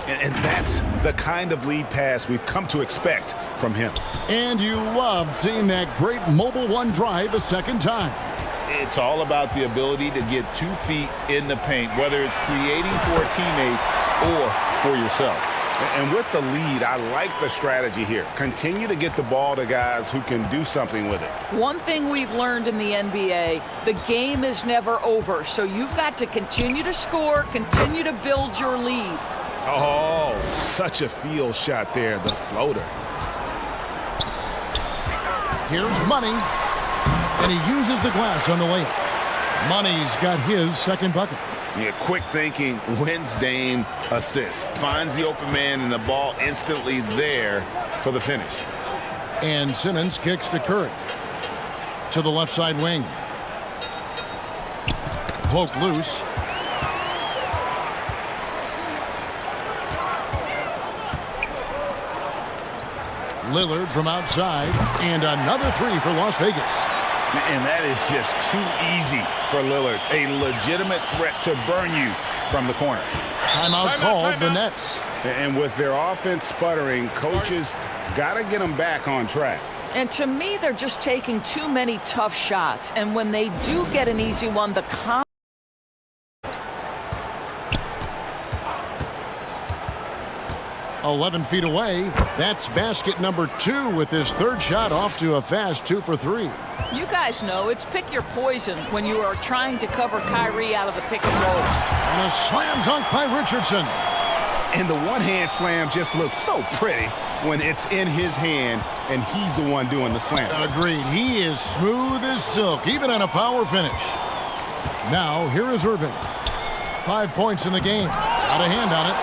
And that's the kind of lead pass we've come to expect from him. And you love seeing that great mobile one drive a second time. It's all about the ability to get 2 feet in the paint, whether it's creating for a teammate or for yourself. And with the lead, I like the strategy here. Continue to get the ball to guys who can do something with it. One thing we've learned in the NBA, the game is never over. So you've got to continue to score, continue to build your lead. Oh, such a field shot there, the floater. Here's Money. And he uses the glass on the layup. Money's got his second bucket. Yeah, quick thinking wins Dame assist. Finds the open man and the ball instantly there for the finish. And Simmons kicks to Curry. To the left side wing. Poke loose. Lillard from outside. And another 3 for Las Vegas. And that is just too easy for Lillard. A legitimate threat to burn you from the corner. Timeout called the Nets. And with their offense sputtering, coaches got to get them back on track. And to me, they're just taking too many tough shots. And when they do get an easy one, the 11 feet away. That's basket number 2 with his third shot off to a fast 2 for 3. You guys know it's pick your poison when you are trying to cover Kyrie out of the pick and roll. And a slam dunk by Richardson. And the one-hand slam just looks so pretty when it's in his hand and he's the one doing the slam. Agreed. He is smooth as silk, even on a power finish. Now, here is Irving. 5 points in the game. Got a hand on it.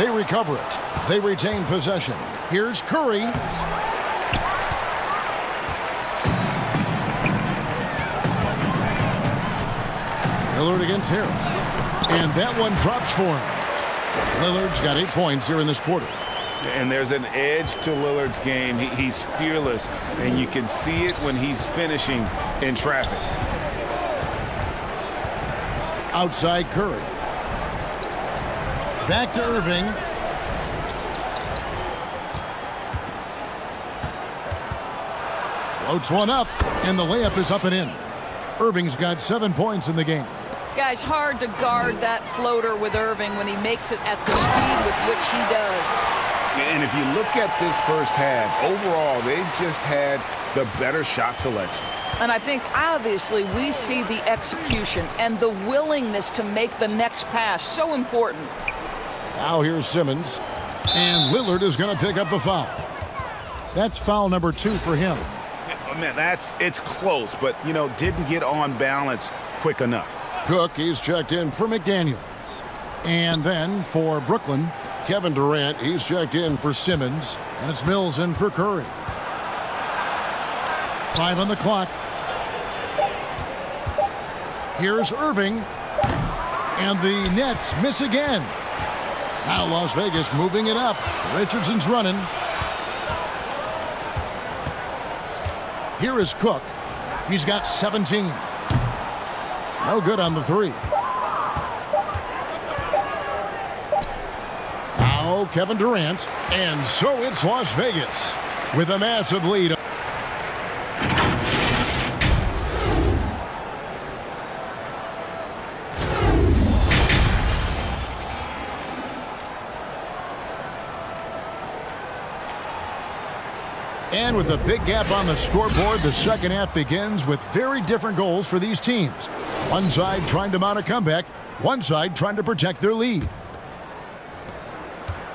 They recover it. They retain possession. Here's Curry. Lillard against Harris. And that one drops for him. Lillard's got 8 points here in this quarter. And there's an edge to Lillard's game. He's fearless, and you can see it when he's finishing in traffic. Outside Curry. Back to Irving. Floats one up, and the layup is up and in. Irving's got 7 points in the game. Guys, hard to guard that floater with Irving when he makes it at the speed with which he does. And if you look at this first half, overall, they've just had the better shot selection. And I think, obviously, we see the execution and the willingness to make the next pass so important. Now here's Simmons. And Lillard is going to pick up the foul. That's foul number 2 for him. Oh, man, it's close, but, didn't get on balance quick enough. Cook, he's checked in for McDaniels. And then for Brooklyn, Kevin Durant, he's checked in for Simmons. And it's Mills in for Curry. 5 on the clock. Here's Irving. And the Nets miss again. Now Las Vegas moving it up. Richardson's running. Here is Cook. He's got 17. No good on the 3. Now Kevin Durant. And so it's Las Vegas with a massive lead. And with a big gap on the scoreboard, the second half begins with very different goals for these teams. One side trying to mount a comeback, one side trying to protect their lead.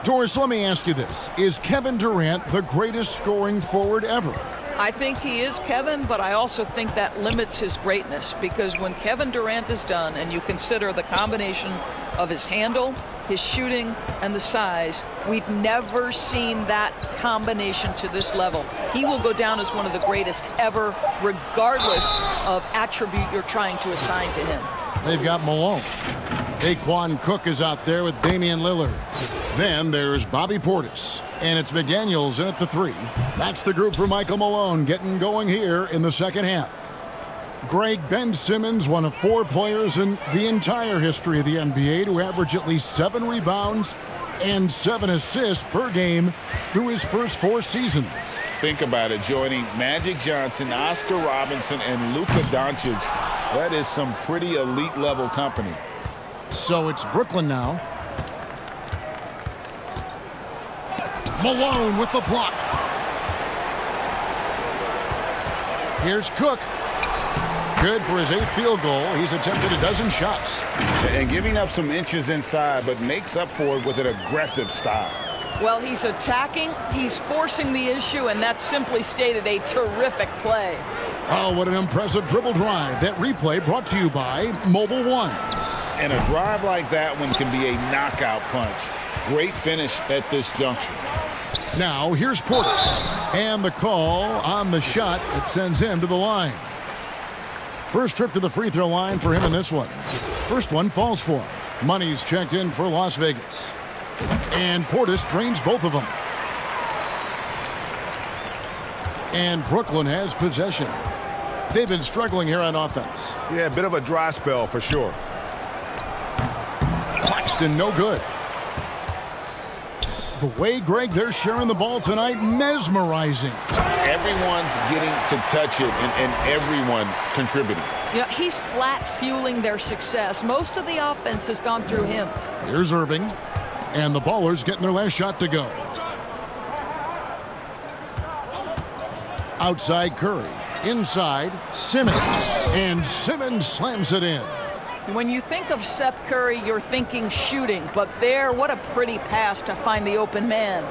Doris, let me ask you this. Is Kevin Durant the greatest scoring forward ever? I think he is, Kevin, but I also think that limits his greatness, because when Kevin Durant is done and you consider the combination of his handle, his shooting, and the size, we've never seen that combination to this level. He will go down as one of the greatest ever, regardless of attribute you're trying to assign to him. They've got Malone. Daquan Cook is out there with Damian Lillard. Then there's Bobby Portis. And it's McDaniels in at the 3. That's the group for Michael Malone getting going here in the second half. Greg, Ben Simmons, one of 4 players in the entire history of the NBA to average at least 7 rebounds and 7 assists per game through his first 4 seasons. Think about it, joining Magic Johnson, Oscar Robinson, and Luka Doncic. That is some pretty elite level company. So it's Brooklyn now. Malone with the block. Here's Cook. Good for his 8th field goal. He's attempted a dozen shots. And giving up some inches inside, but makes up for it with an aggressive style. Well, he's attacking, he's forcing the issue, and that's simply stated a terrific play. Oh, what an impressive dribble drive. That replay brought to you by Mobile One. And a drive like that one can be a knockout punch. Great finish at this juncture. Now, here's Portis. And the call on the shot that sends him to the line. First trip to the free throw line for him in this one. First one falls for him. Money's checked in for Las Vegas. And Portis drains both of them. And Brooklyn has possession. They've been struggling here on offense. Yeah, a bit of a dry spell for sure. Claxton, no good. The way, Greg, they're sharing the ball tonight, mesmerizing. Everyone's getting to touch it, and everyone's contributing. Yeah, he's flat fueling their success. Most of the offense has gone through him. Here's Irving. And the Ballers getting their last shot to go. Outside Curry. Inside Simmons. And Simmons slams it in. When you think of Seth Curry, you're thinking shooting. But there, what a pretty pass to find the open man.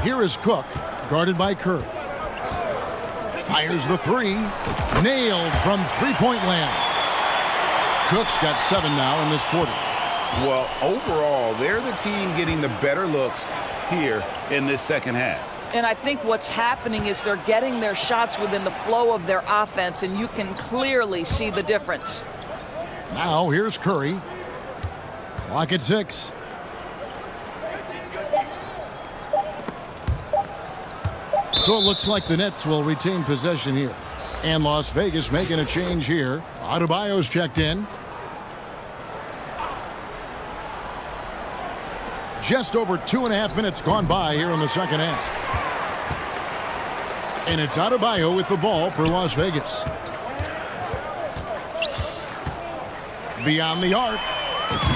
Here is Cook, guarded by Curry. Fires the 3. Nailed from three-point land. Cook's got 7 now in this quarter. Well, overall, they're the team getting the better looks here in this second half. And I think what's happening is they're getting their shots within the flow of their offense, and you can clearly see the difference. Now here's Curry. Clock at 6. So it looks like the Nets will retain possession here. And Las Vegas making a change here. Adebayo's checked in. Just over 2.5 minutes gone by here in the second half. And it's Adebayo with the ball for Las Vegas. Beyond the arc.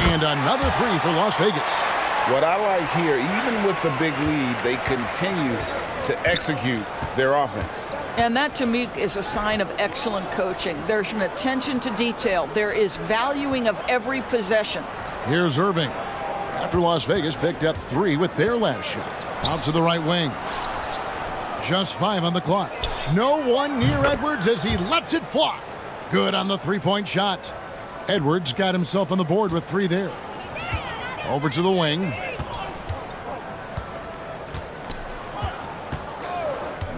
And another three for Las Vegas. What I like here, even with the big lead, they continue to execute their offense. And that, to me, is a sign of excellent coaching. There's an attention to detail. There is valuing of every possession. Here's Irving. After Las Vegas picked up 3 with their last shot. Out to the right wing. Just 5 on the clock. No one near Edwards as he lets it fly. Good on the three-point shot. Edwards got himself on the board with 3 there. Over to the wing.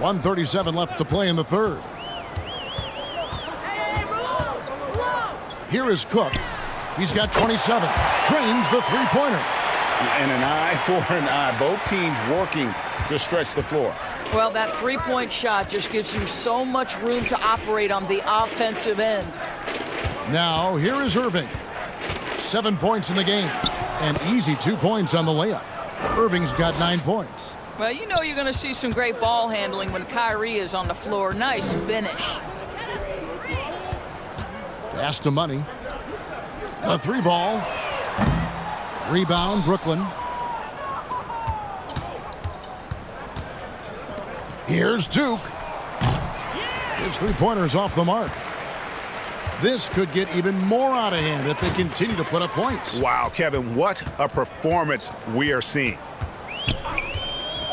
1:37 left to play in the third. Here is Cook. He's got 27. Drains the three-pointer. And an eye for an eye. Both teams working to stretch the floor. Well, that three-point shot just gives you so much room to operate on the offensive end. Now, here is Irving. 7 points in the game. And easy 2 points on the layup. Irving's got 9 points. Well, you know you're going to see some great ball handling when Kyrie is on the floor. Nice finish. Pass to Money. A 3-ball. Rebound, Brooklyn. Here's Duke. His three-pointer's off the mark. This could get even more out of hand if they continue to put up points. Wow, Kevin, what a performance we are seeing.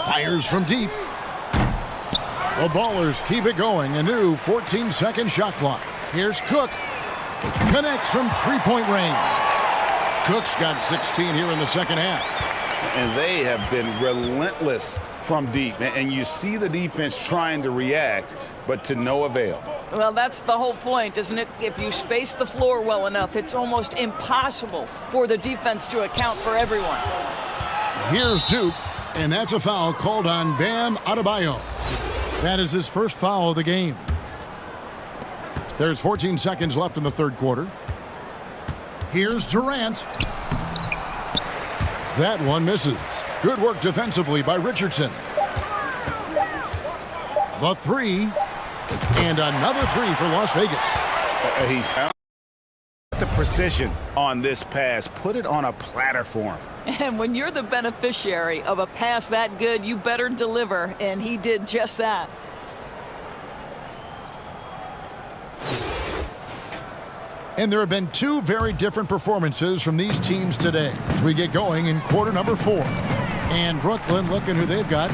Fires from deep. The Ballers keep it going. A new 14-second shot clock. Here's Cook. Connects from three-point range. Cook's got 16 here in the second half. And they have been relentless from deep. And you see the defense trying to react, but to no avail. Well, that's the whole point, isn't it? If you space the floor well enough, it's almost impossible for the defense to account for everyone. Here's Duke, and that's a foul called on Bam Adebayo. That is his first foul of the game. There's 14 seconds left in the third quarter. Here's Durant. That one misses. Good work defensively by Richardson. The three. And another three for Las Vegas. He's found the precision on this pass. Put it on a platter for him. And when you're the beneficiary of a pass that good, you better deliver, and he did just that. And there have been 2 very different performances from these teams today as we get going in quarter number 4. And Brooklyn, looking who they've got.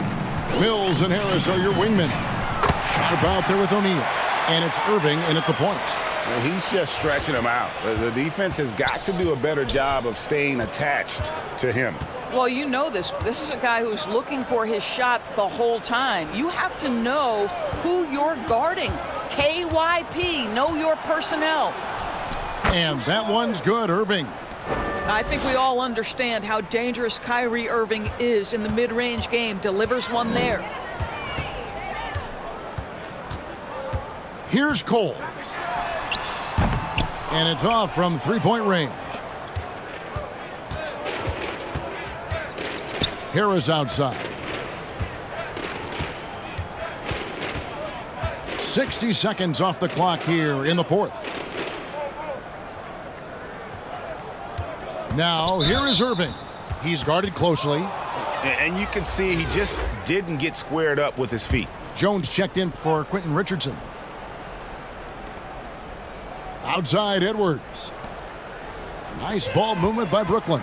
Mills and Harris are your wingmen. Shot out there with O'Neal. And it's Irving in at the point. Well, he's just stretching them out. The defense has got to do a better job of staying attached to him. Well, you know this. This is a guy who's looking for his shot the whole time. You have to know who you're guarding. KYP, know your personnel. And that one's good, Irving. I think we all understand how dangerous Kyrie Irving is in the mid-range game. Delivers one there. Here's Cole. And it's off from three-point range. Harris outside. 60 seconds off the clock here in the fourth. Now, here is Irving. He's guarded closely. And you can see he just didn't get squared up with his feet. Jones checked in for Quentin Richardson. Outside Edwards. Nice ball movement by Brooklyn.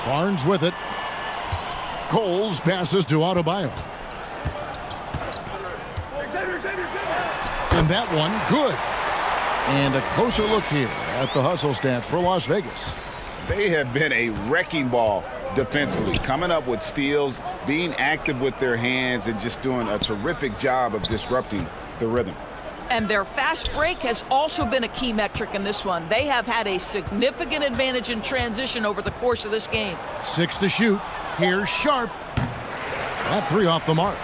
Barnes with it. Coles passes to Adebayo. And that one, good. And a closer look here at the hustle stats for Las Vegas. They have been a wrecking ball defensively, coming up with steals, being active with their hands, and just doing a terrific job of disrupting the rhythm. And their fast break has also been a key metric in this one. They have had a significant advantage in transition over the course of this game. 6 to shoot. Here's Sharp. That three off the mark.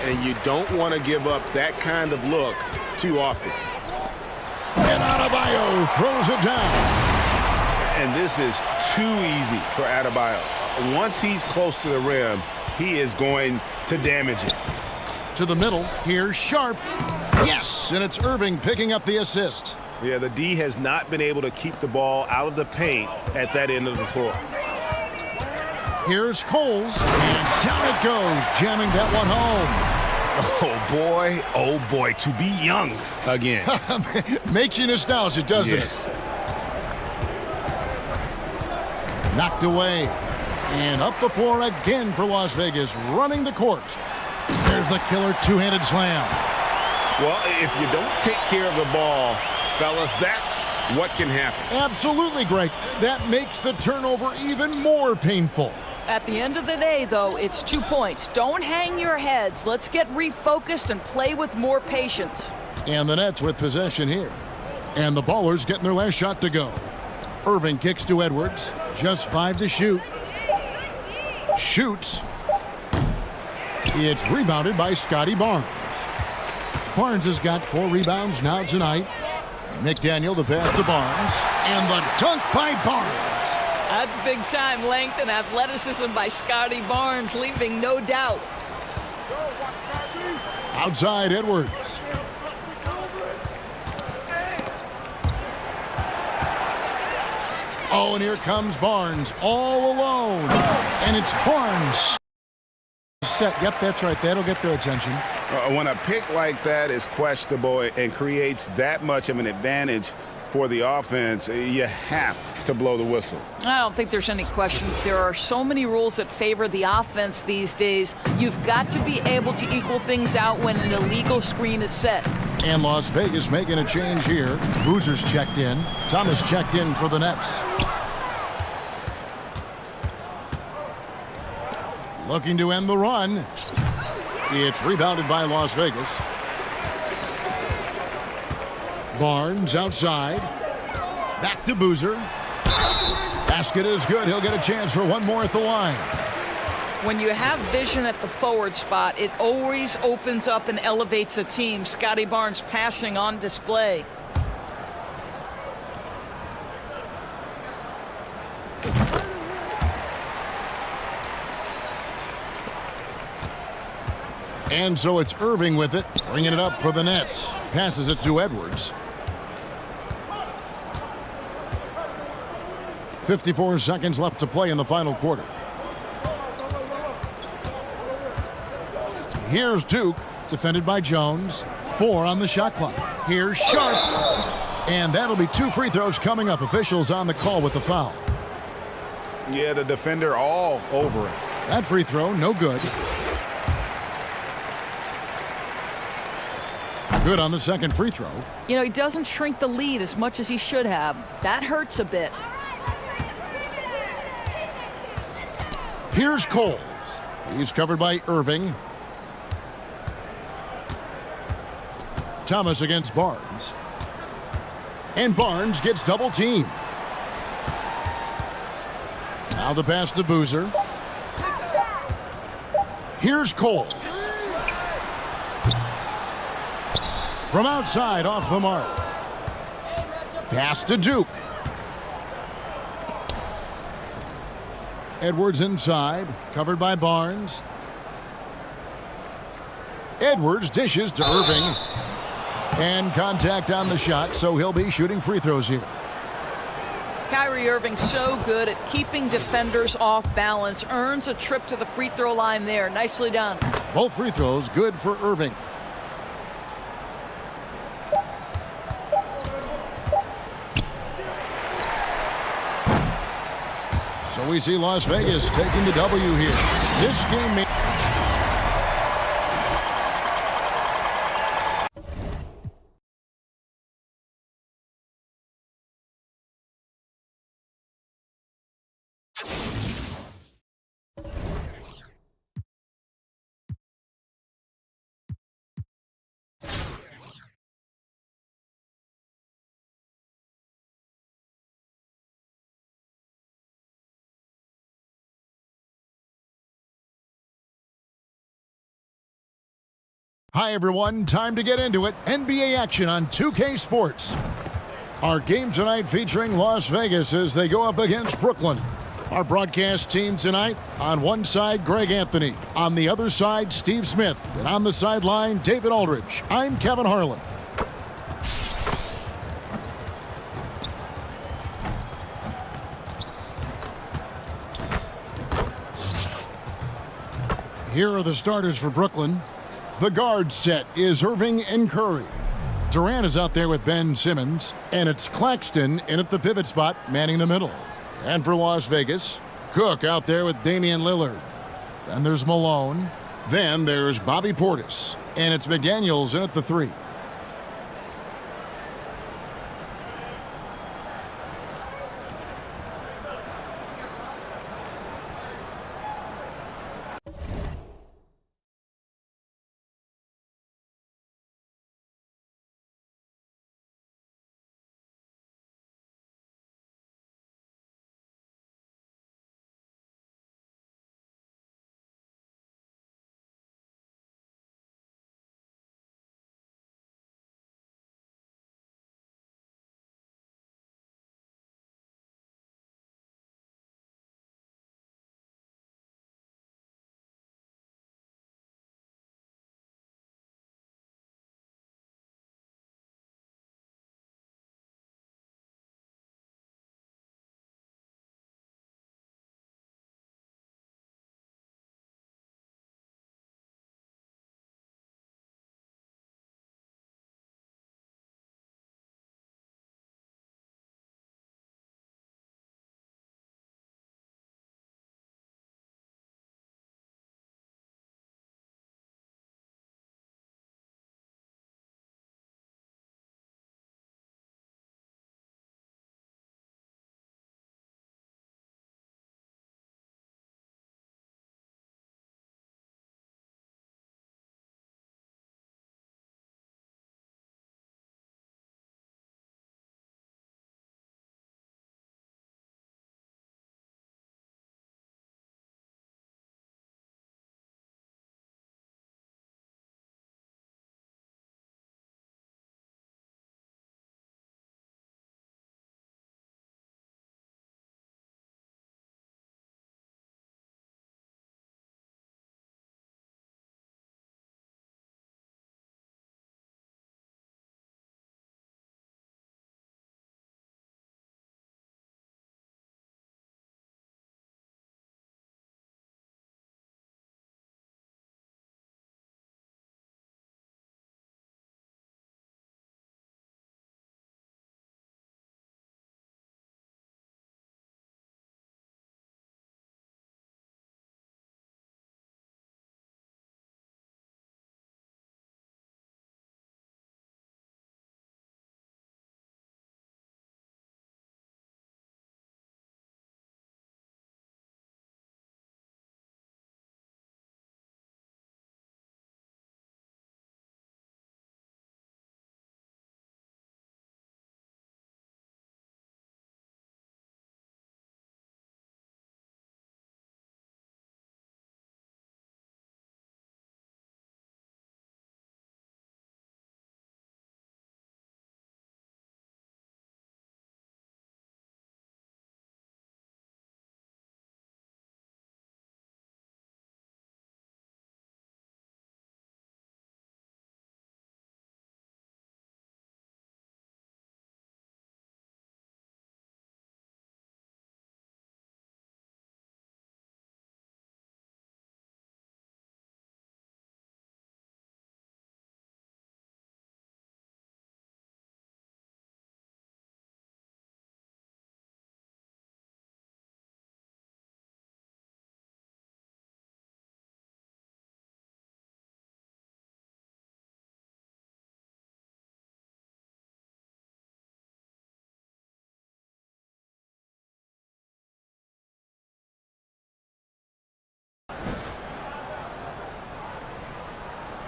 And you don't want to give up that kind of look too often. And Adebayo throws it down. And this is too easy for Adebayo. Once he's close to the rim, he is going to damage it. To the middle, here's Sharp. Yes, and it's Irving picking up the assist. Yeah, the D has not been able to keep the ball out of the paint at that end of the floor. Here's Coles, and down it goes, jamming that one home. Oh boy, to be young again. Makes you nostalgic, doesn't it? Knocked away. And up the floor again for Las Vegas, running the court. There's the killer two-handed slam. Well, if you don't take care of the ball, fellas, that's what can happen. Absolutely, Greg. That makes the turnover even more painful. At the end of the day, though, it's 2 points. Don't hang your heads. Let's get refocused and play with more patience. And the Nets with possession here. And the Ballers getting their last shot to go. Irving kicks to Edwards. Just 5 to shoot. Shoots. It's rebounded by Scotty Barnes. Barnes has got 4 rebounds now tonight. McDaniel the pass to Barnes. And the dunk by Barnes. That's big-time length and athleticism by Scotty Barnes, leaving no doubt. Outside Edwards. Oh, and here comes Barnes all alone. And it's Barnes. Set. Yep, that's right. That'll get their attention. When a pick like that is questionable and creates that much of an advantage for the offense, you have to blow the whistle. I don't think there's any question. There are so many rules that favor the offense these days. You've got to be able to equal things out when an illegal screen is set. And Las Vegas making a change here. Boozer's checked in. Thomas checked in for the Nets. Looking to end the run. It's rebounded by Las Vegas. Barnes outside. Back to Boozer. Basket is good. He'll get a chance for one more at the line. When you have vision at the forward spot, it always opens up and elevates a team. Scotty Barnes passing on display. And so it's Irving with it, bringing it up for the Nets. Passes it to Edwards. 54 seconds left to play in the final quarter. Here's Duke, defended by Jones. 4 on the shot clock. Here's Sharp. And that'll be 2 free throws coming up. Officials on the call with the foul. Yeah, the defender all over it. That free throw, no good. Good on the second free throw. You know, he doesn't shrink the lead as much as he should have. That hurts a bit. Here's Coles. He's covered by Irving. Thomas against Barnes. And Barnes gets double teamed. Now the pass to Boozer. Here's Coles. From outside, off the mark. Pass to Duke. Edwards inside, covered by Barnes. Edwards dishes to Irving. And contact on the shot, so he'll be shooting free throws here. Kyrie Irving so good at keeping defenders off balance. Earns a trip to the free throw line there. Nicely done. Both free throws good for Irving. So we see Las Vegas taking the W here. This game may... Hi, everyone. Time to get into it. NBA action on 2K Sports. Our game tonight featuring Las Vegas as they go up against Brooklyn. Our broadcast team tonight, on one side, Greg Anthony. On the other side, Steve Smith. And on the sideline, David Aldridge. I'm Kevin Harlan. Here are the starters for Brooklyn. The guard set is Irving and Curry. Durant is out there with Ben Simmons, and it's Claxton in at the pivot spot, manning the middle. And for Las Vegas, Cook out there with Damian Lillard. Then there's Malone. Then there's Bobby Portis, and it's McDaniels in at the 3.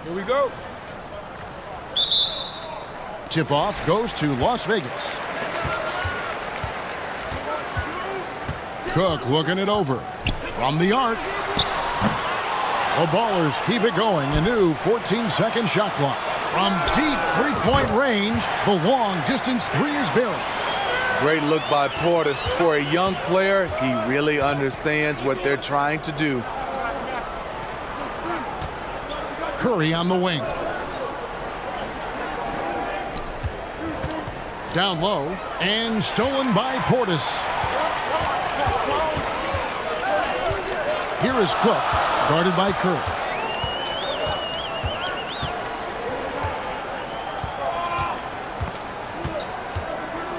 Here we go. Tip-off goes to Las Vegas. Cook looking it over. From the arc. The Ballers keep it going. A new 14-second shot clock. From deep three-point range, the long-distance three is buried. Great look by Portis. For a young player, he really understands what they're trying to do. Curry on the wing. Down low, and stolen by Portis. Here is Cook, guarded by Curry.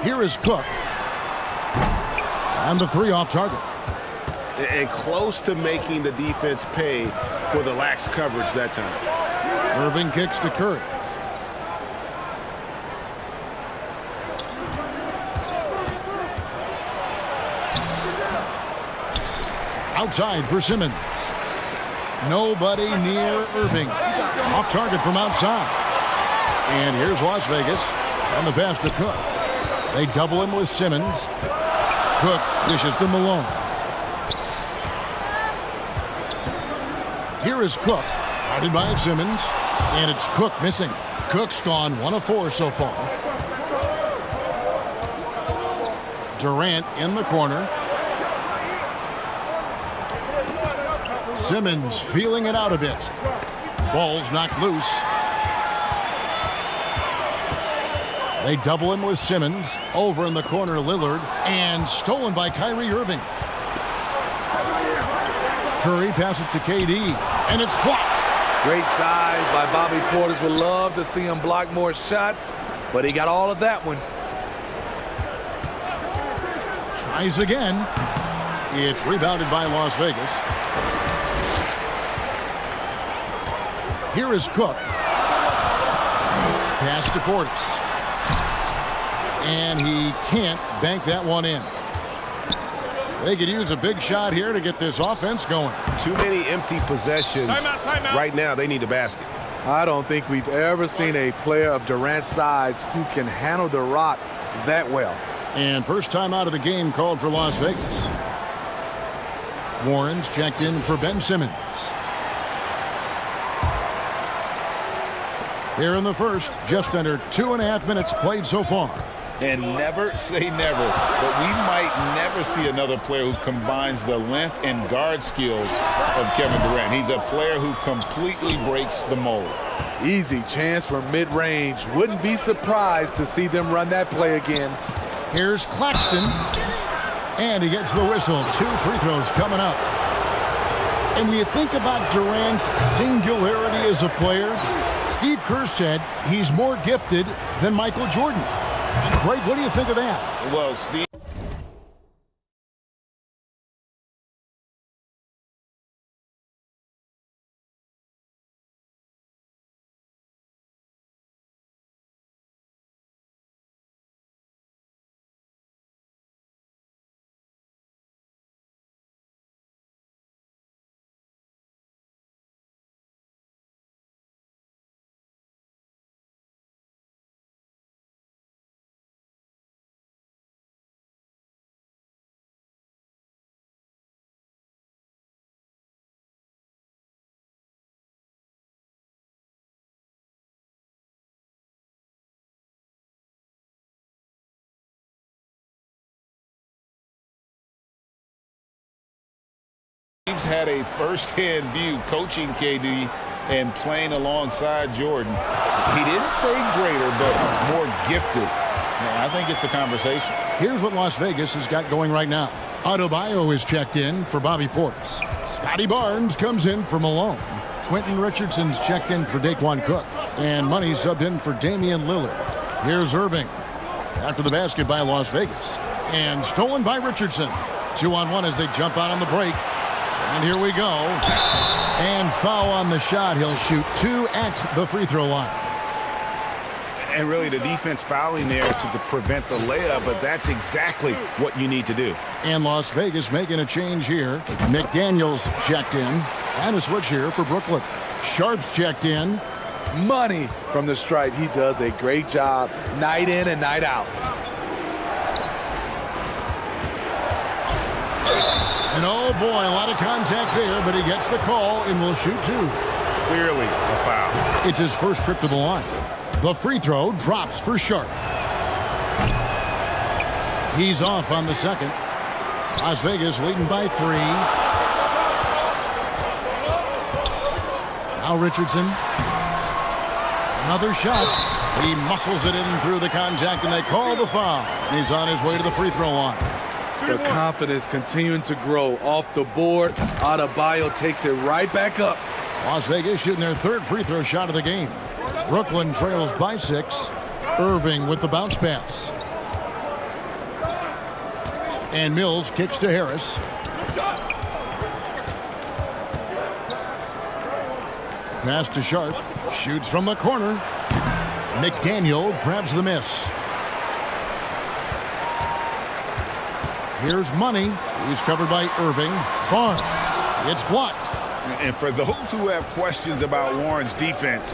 Here is Cook. And the three off target. And close to making the defense pay for the lax coverage that time. Irving kicks to Curry. Outside for Simmons. Nobody near Irving. Off target from outside. And here's Las Vegas on the pass to Cook. They double him with Simmons. Cook dishes to Malone. Here is Cook, guarded by Simmons. And it's Cook missing. Cook's gone 1 of 4 so far. Durant in the corner. Simmons feeling it out a bit. Ball's knocked loose. They double him with Simmons. Over in the corner, Lillard. And stolen by Kyrie Irving. Curry passes it to KD. And it's blocked. Great size by Bobby Portis. Would love to see him block more shots, but he got all of that one. Tries again. It's rebounded by Las Vegas. Here is Cook. Pass to Portis. And he can't bank that one in. They could use a big shot here to get this offense going. Too many empty possessions. Timeout. Right now, they need a basket. I don't think we've ever seen a player of Durant's size who can handle the rock that well. And first time out of the game called for Las Vegas. Warren's checked in for Ben Simmons. Here in the first, just under 2.5 minutes played so far. And never say never, but we might never see another player who combines the length and guard skills of Kevin Durant. He's a player who completely breaks the mold. Easy chance for mid-range. Wouldn't be surprised to see them run that play again. Here's Claxton. And he gets the whistle. 2 free throws coming up. And when you think about Durant's singularity as a player, Steve Kerr said he's more gifted than Michael Jordan. Craig, what do you think of that? Well, Steve. Steve's had a first-hand view coaching KD and playing alongside Jordan. He didn't say greater, but more gifted. I think it's a conversation. Here's what Las Vegas has got going right now. Adebayo is checked in for Bobby Portis. Scotty Barnes comes in for Malone. Quentin Richardson's checked in for Daquan Cook. And Money subbed in for Damian Lillard. Here's Irving. After the basket by Las Vegas. And stolen by Richardson. 2-on-1 as they jump out on the break. And here we go. And foul on the shot. He'll shoot 2 at the free throw line. And really the defense fouling there to prevent the layup, but that's exactly what you need to do. And Las Vegas making a change here. McDaniels checked in. And a switch here for Brooklyn. Sharp's checked in. Money from the stripe. He does a great job night in and night out. And oh boy, a lot of contact there, but he gets the call and will shoot 2. clearly a foul. It's his first trip to the line. The free throw drops for Sharp. He's off on the second. Las Vegas leading by 3. Now Richardson. Another shot. He muscles it in through the contact, and they call the foul. He's on his way to the free throw line. The confidence continuing to grow off the board. Adebayo takes it right back up. Las Vegas shooting their third free throw shot of the game. Brooklyn trails by 6. Irving with the bounce pass. And Mills kicks to Harris. Pass to Sharp. Shoots from the corner. McDaniel grabs the miss. Here's Money. He's covered by Irving. Barnes. It's blocked. And for those who have questions about Warren's defense,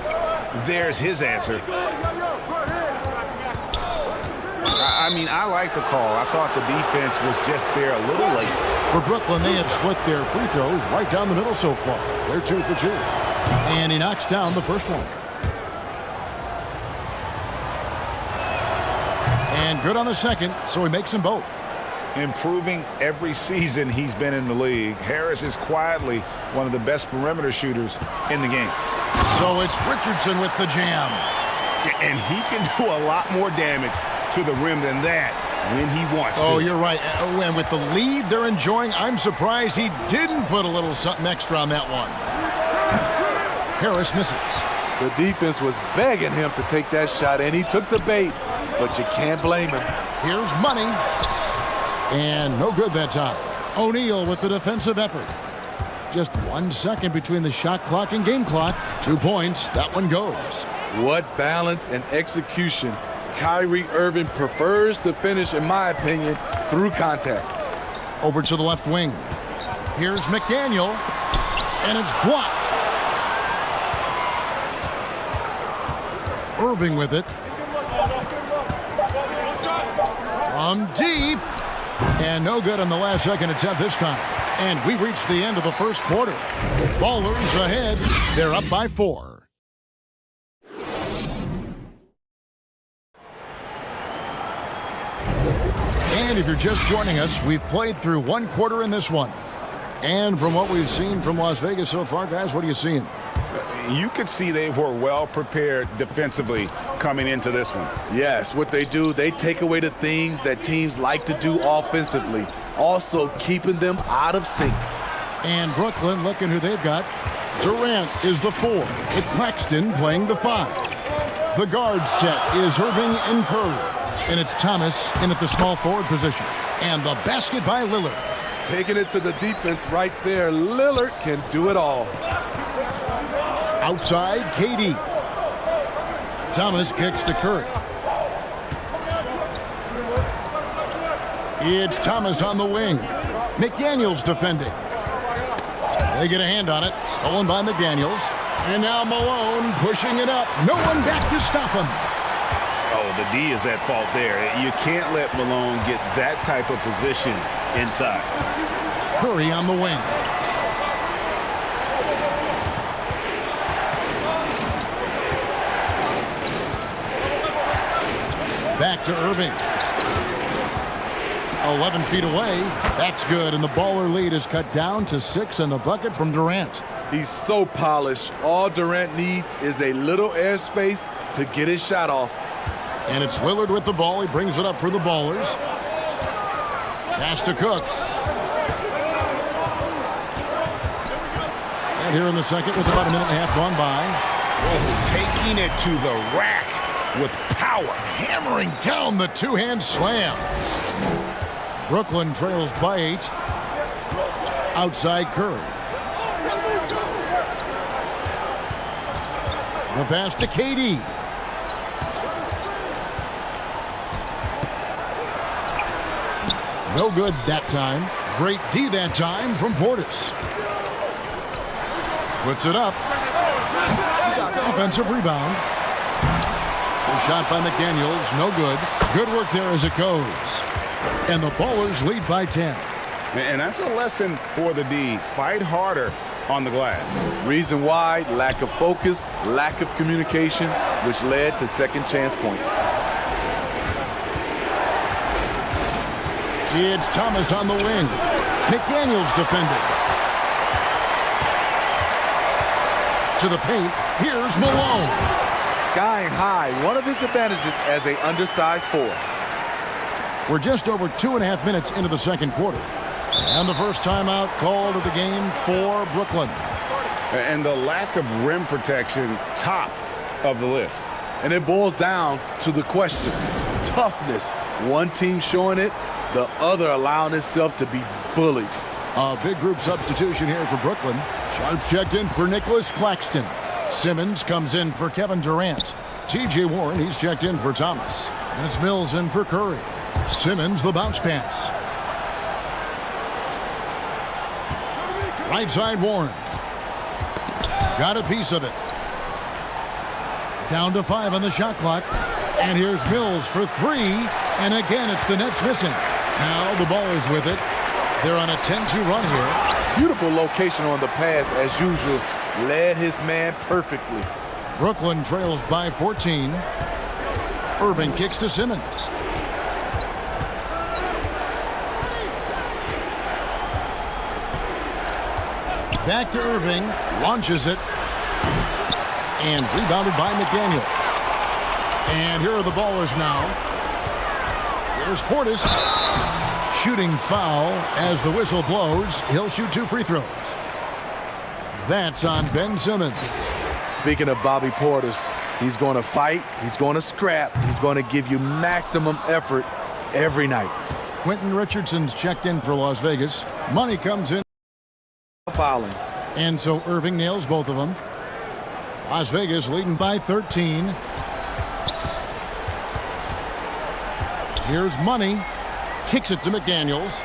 there's his answer. I mean, I like the call. I thought the defense was just there a little late. For Brooklyn, they have split their free throws right down the middle so far. They're 2 for 2. And he knocks down the first one. And good on the second, so he makes them both. Improving every season he's been in the league. Harris is quietly one of the best perimeter shooters in the game. So it's Richardson with the jam. And he can do a lot more damage to the rim than that when he wants to. Oh, you're right. And with the lead they're enjoying, I'm surprised he didn't put a little something extra on that one. Harris misses. The defense was begging him to take that shot, and he took the bait, but you can't blame him. Here's Money. And no good that time. O'Neal with the defensive effort. Just 1 second between the shot clock and game clock. 2 points. That one goes. What balance and execution. Kyrie Irving prefers to finish, in my opinion, through contact. Over to the left wing. Here's McDaniel. And it's blocked. Irving with it. From deep. And no good on the last second attempt this time. And we reached the end of the first quarter. Ballers ahead. They're up by 4. And if you're just joining us, we've played through 1 quarter in this one. And from what we've seen from Las Vegas so far, guys, what are you seeing? You could see they were well prepared defensively coming into this one. Yes, what they do, they take away the things that teams like to do offensively, also keeping them out of sync. And Brooklyn, looking who they've got. Durant is the 4, with Claxton playing the 5. The guard set is Irving and Curry. And it's Thomas in at the small forward position. And the basket by Lillard. Taking it to the defense right there. Lillard can do it all. Outside, KD. Thomas kicks to Curry. It's Thomas on the wing. McDaniels defending. They get a hand on it. Stolen by McDaniels. And now Malone pushing it up. No one back to stop him. Oh, the D is at fault there. You can't let Malone get that type of position inside. Curry on the wing. Back to Irving. 11 feet away. That's good, and the baller lead is cut down to 6, and the bucket from Durant. He's so polished. All Durant needs is a little airspace to get his shot off. And it's Lillard with the ball. He brings it up for the Ballers. Pass to Cook. And here in the second with about a minute and a half gone by. Oh, taking it to the rack with power. Hammering down the two-hand slam. Brooklyn trails by 8. Outside Curry. The pass to KD. No good that time. Great D that time from Portis. Puts it up. Offensive rebound. The shot by McDaniels. No good. Good work there as it goes. And the Ballers lead by 10. And that's a lesson for the D. Fight harder on the glass. Reason why, lack of focus, lack of communication, which led to second chance points. It's Thomas on the wing. McDaniels defending. To the paint, here's Malone. Skying high, one of his advantages as an undersized forward. We're just over 2.5 minutes into the second quarter. And the first timeout called of the game for Brooklyn. And the lack of rim protection, top of the list. And it boils down to the question, toughness. One team showing it, the other allowing itself to be bullied. A big group substitution here for Brooklyn. Sharps checked in for Nicholas Claxton. Simmons comes in for Kevin Durant. T.J. Warren, he's checked in for Thomas. And it's Mills in for Curry. Simmons, the bounce pass. Right side, Warren. Got a piece of it. Down to 5 on the shot clock. And here's Mills for 3. And again, it's the Nets missing. Now the ball is with it. They're on a 10-2 run here. Beautiful location on the pass, as usual. Led his man perfectly. Brooklyn trails by 14. Irving kicks to Simmons. Back to Irving. Launches it. And rebounded by McDaniels. And here are the ballers now. Here's Portis. Shooting foul as the whistle blows. He'll shoot 2 free throws. That's on Ben Simmons. Speaking of Bobby Portis, he's going to fight, he's going to scrap, he's going to give you maximum effort every night. Quentin Richardson's checked in for Las Vegas. Money comes in. Fouling. And so Irving nails both of them. Las Vegas leading by 13. Here's Money. Kicks it to McDaniels.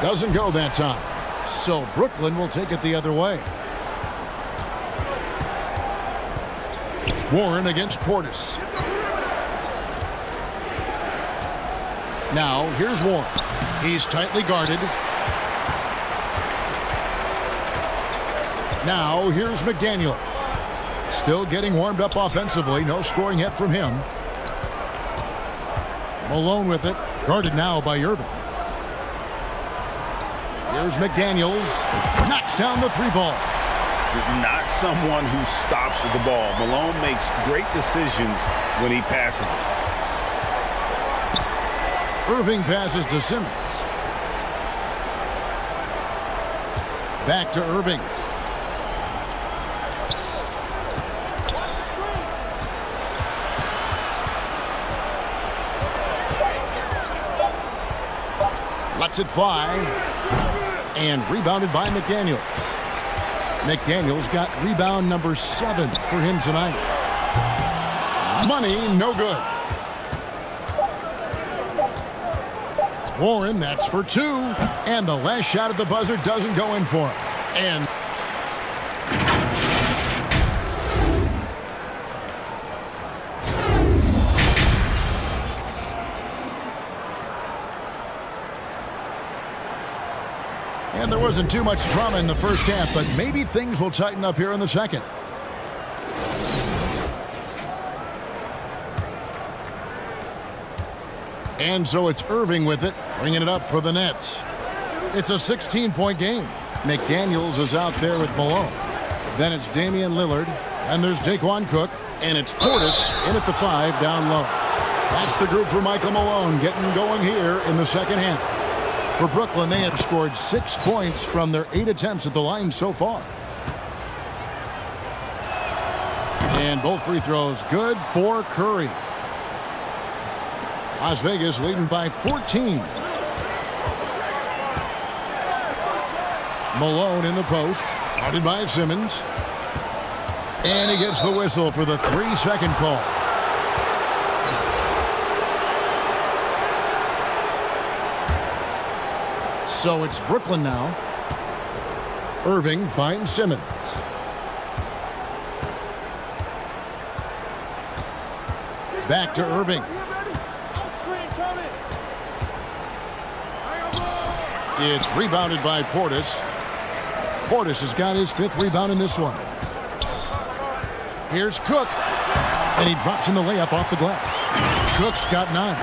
Doesn't go that time. So Brooklyn will take it the other way. Warren against Portis. Now here's Warren. He's tightly guarded. Now here's McDaniels. Still getting warmed up offensively. No scoring yet from him. Malone with it. Guarded now by Irving. Here's McDaniels. Knocks down the 3-ball. Not someone who stops the ball. Malone makes great decisions when he passes it. Irving passes to Simmons. Back to Irving. Lets it fly. And rebounded by McDaniels. McDaniels got rebound number 7 for him tonight. Money, no good. Warren, that's for 2. And the last shot at the buzzer doesn't go in for him. And there wasn't too much drama in the first half, but maybe things will tighten up here in the second. And so it's Irving with it, bringing it up for the Nets. It's a 16-point game. McDaniels is out there with Malone. Then it's Damian Lillard, and there's Daquan Cook, and it's Portis in at the 5 down low. That's the group for Michael Malone getting going here in the second half. For Brooklyn, they have scored 6 points from their 8 attempts at the line so far. And both free throws good for Curry. Las Vegas leading by 14. Malone in the post, guarded by Simmons. And he gets the whistle for the 3-second call. So it's Brooklyn now. Irving finds Simmons. Back to Irving. It's rebounded by Portis. Portis has got his 5th rebound in this one. Here's Cook. And he drops in the layup off the glass. Cook's got 9.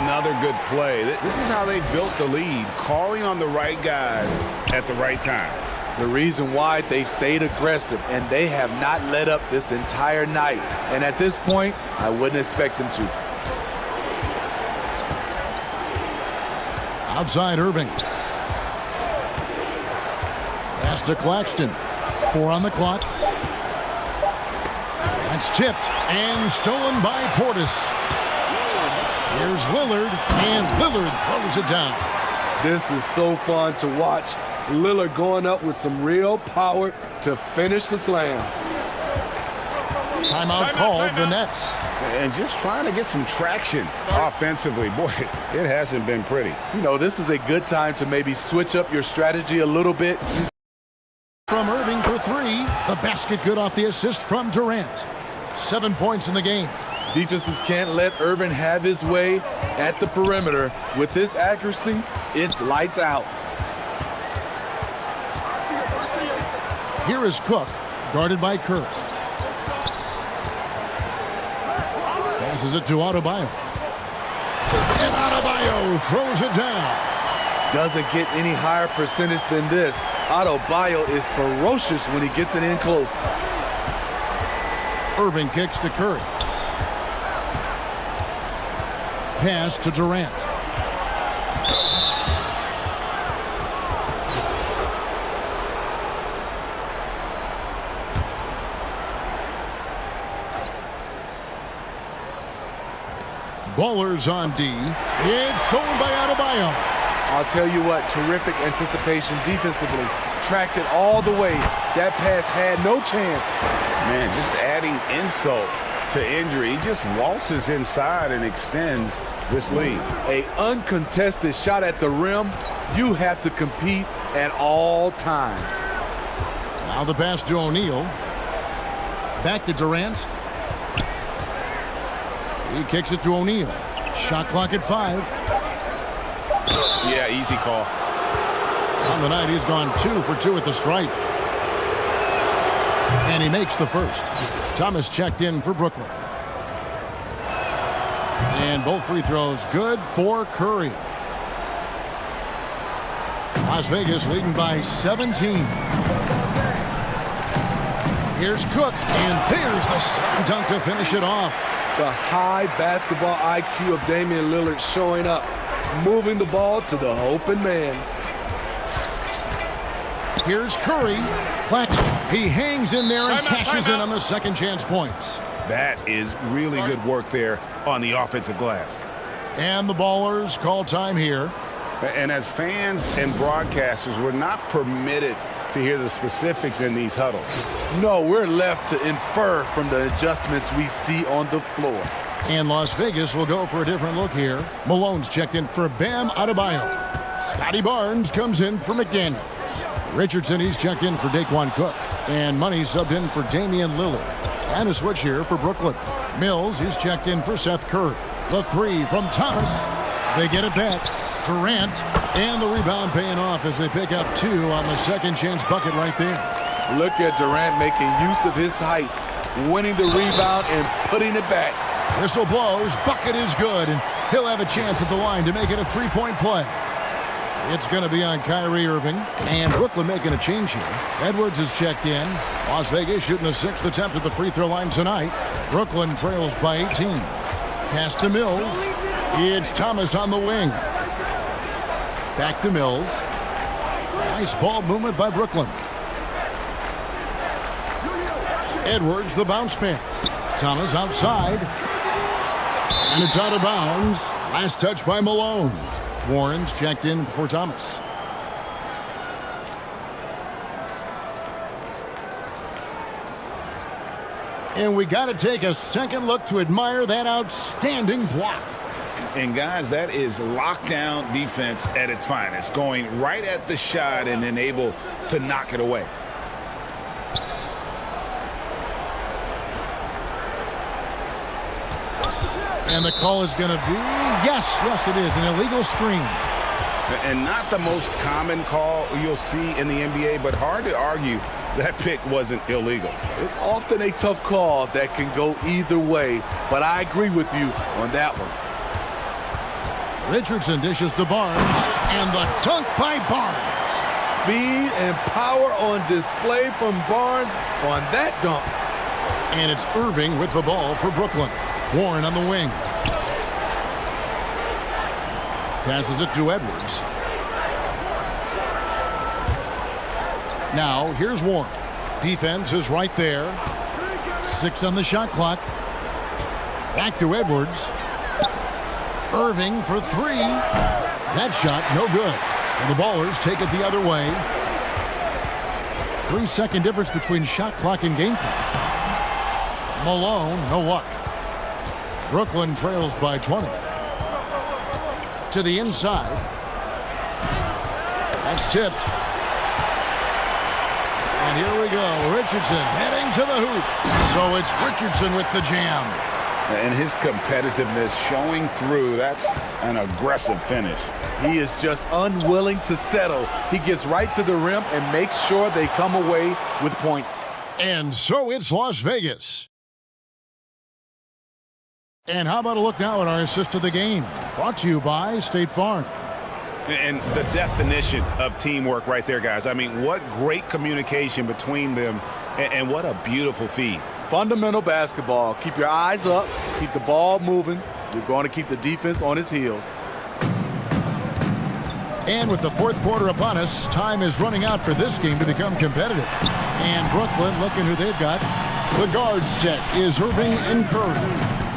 Another good play. This is how they built the lead, calling on the right guys at the right time. The reason why they've stayed aggressive and they have not let up this entire night. And at this point, I wouldn't expect them to. Outside Irving. Pass to Claxton. 4 on the clock. That's tipped and stolen by Portis. Here's Lillard, and Lillard throws it down. This is so fun to watch. Lillard going up with some real power to finish the slam. Timeout called the Nets. And just trying to get some traction offensively. Boy, it hasn't been pretty. You know, this is a good time to maybe switch up your strategy a little bit. From Irving for 3. The basket good off the assist from Durant. 7 points in the game. Defenses can't let Irving have his way at the perimeter. With this accuracy, it's lights out. Here is Cook, guarded by Kerr. Passes it to Adebayo. And Adebayo throws it down. Doesn't get any higher percentage than this. Adebayo is ferocious when he gets it in close. Irving kicks to Curry. Pass to Durant. Ballers on D. It's stolen by Adebayo. I'll tell you what, terrific anticipation defensively. Tracked it all the way. That pass had no chance. Man, just adding insult to injury. He just waltzes inside and extends this lead. A uncontested shot at the rim. You have to compete at all times. Now the pass to O'Neal. Back to Durant. He kicks it to O'Neal. Shot clock at 5. Yeah, easy call. On the night, he's gone 2 for 2 at the stripe. And he makes the first. Thomas checked in for Brooklyn. And both free throws good for Curry. Las Vegas leading by 17. Here's Cook, and there's the slam dunk to finish it off. The high basketball IQ of Damian Lillard showing up, moving the ball to the open man. Here's Curry. Claxton. He hangs in there and cashes in on the second chance points. That is really good work there on the offensive glass. And the Ballers call time here. And as fans and broadcasters, we're not permitted to hear the specifics in these huddles. No, we're left to infer from the adjustments we see on the floor. And Las Vegas will go for a different look here. Malone's checked in for Bam Adebayo. Scotty Barnes comes in for McDaniels. Richardson, he's checked in for Daquan Cook. And Money subbed in for Damian Lillard. And a switch here for Brooklyn. Mills, he's checked in for Seth Curry. The 3 from Thomas. They get it back. Durant, and the rebound paying off as they pick up 2 on the second chance bucket right there. Look at Durant making use of his height, winning the rebound and putting it back. Whistle blows, bucket is good, and he'll have a chance at the line to make it a 3-point play. It's going to be on Kyrie Irving, and Brooklyn making a change here. Edwards is checked in. Las Vegas shooting the 6th attempt at the free throw line tonight. Brooklyn trails by 18. Pass to Mills. It's Thomas on the wing. Back to Mills. Nice ball movement by Brooklyn. Edwards, the bounce pass. Thomas outside. And it's out of bounds. Last touch by Malone. Warren's checked in for Thomas. And we got to take a second look to admire that outstanding block. And guys, that is lockdown defense at its finest, going right at the shot and then able to knock it away. And the call is going to be, yes, it is, an illegal screen. And not the most common call you'll see in the NBA, but hard to argue that pick wasn't illegal. It's often a tough call that can go either way, but I agree with you on that one. Richardson dishes to Barnes, and the dunk by Barnes. Speed and power on display from Barnes on that dunk. And it's Irving with the ball for Brooklyn. Warren on the wing. Passes it to Edwards. Now, here's Warren. Defense is right there. 6 on the shot clock. Back to Edwards. Irving for 3. That shot, no good. And the Ballers take it the other way. 3-second difference between shot clock and game clock. Malone, no luck. Brooklyn trails by 20. To the inside. That's tipped. And here we go. Richardson heading to the hoop. So it's Richardson with the jam. And his competitiveness showing through. That's an aggressive finish. He is just unwilling to settle. He gets right to the rim and makes sure they come away with points. And so it's Las Vegas. And how about a look now at our assist to the game? Brought to you by State Farm. And the definition of teamwork right there, guys. I mean, what great communication between them, and what a beautiful feed. Fundamental basketball. Keep your eyes up. Keep the ball moving. You're going to keep the defense on its heels. And with the fourth quarter upon us, time is running out for this game to become competitive. And Brooklyn, looking who they've got. The guard set is Irving and Curry.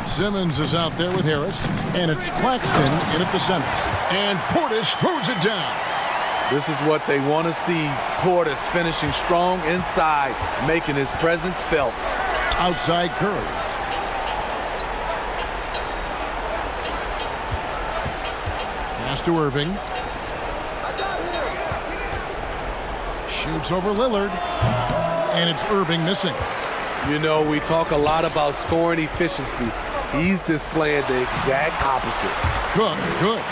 Simmons is out there with Harris, and it's Claxton in at the center. And Portis throws it down. This is what they want to see. Portis finishing strong inside, making his presence felt. Outside Curry. Pass to Irving. Shoots over Lillard. And it's Irving missing. You know, we talk a lot about scoring efficiency. He's displaying the exact opposite. Good.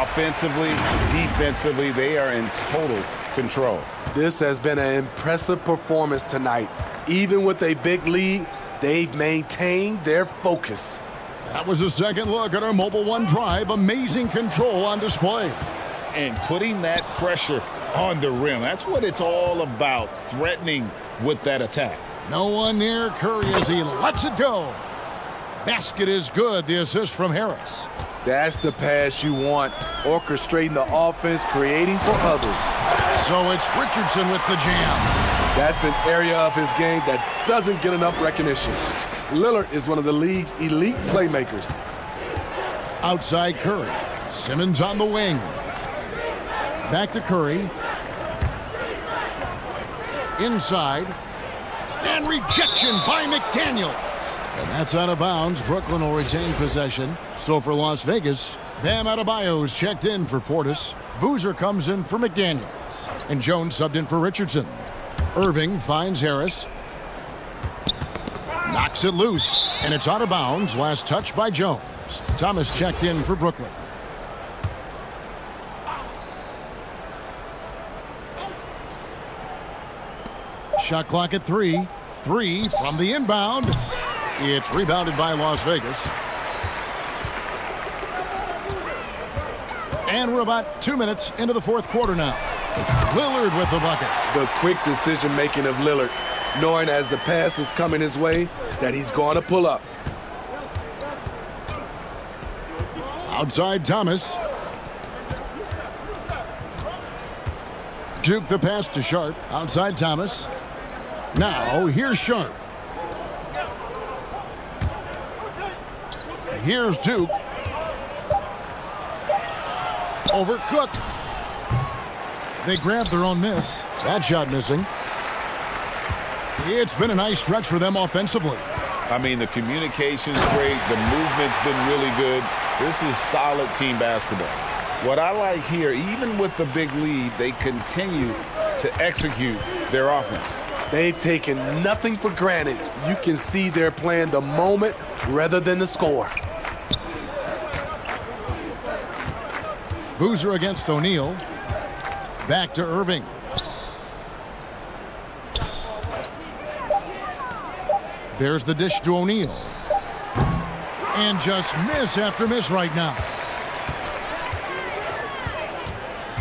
Offensively, defensively, they are in total control. This has been an impressive performance tonight. Even with a big lead, they've maintained their focus. That was a second look at our Mobile One drive. Amazing control on display. And putting that pressure on the rim. That's what it's all about, threatening with that attack. No one near Curry as he lets it go. Basket is good. The assist from Harris. That's the pass you want. Orchestrating the offense, creating for others. So it's Richardson with the jam. That's an area of his game that doesn't get enough recognition. Lillard is one of the league's elite playmakers. Outside Curry. Simmons on the wing. Back to Curry. Inside. And rejection by McDaniel. And that's out of bounds. Brooklyn will retain possession. So for Las Vegas, Bam Adebayo's checked in for Portis. Boozer comes in for McDaniels. And Jones subbed in for Richardson. Irving finds Harris. Knocks it loose. And it's out of bounds. Last touch by Jones. Thomas checked in for Brooklyn. Shot clock at 3. 3 from the inbound. It's rebounded by Las Vegas. And we're about 2 minutes into the fourth quarter now. Lillard with the bucket. The quick decision-making of Lillard, knowing as the pass is coming his way that he's going to pull up. Outside Thomas. Duke the pass to Sharp. Outside Thomas. Now, here's Sharp. Here's Duke. Over Cook. They grabbed their own miss. That shot missing. It's been a nice stretch for them offensively. I mean, the communication's great. The movement's been really good. This is solid team basketball. What I like here, even with the big lead, they continue to execute their offense. They've taken nothing for granted. You can see they're playing the moment rather than the score. Boozer against O'Neal. Back to Irving. There's the dish to O'Neal. And just miss after miss right now.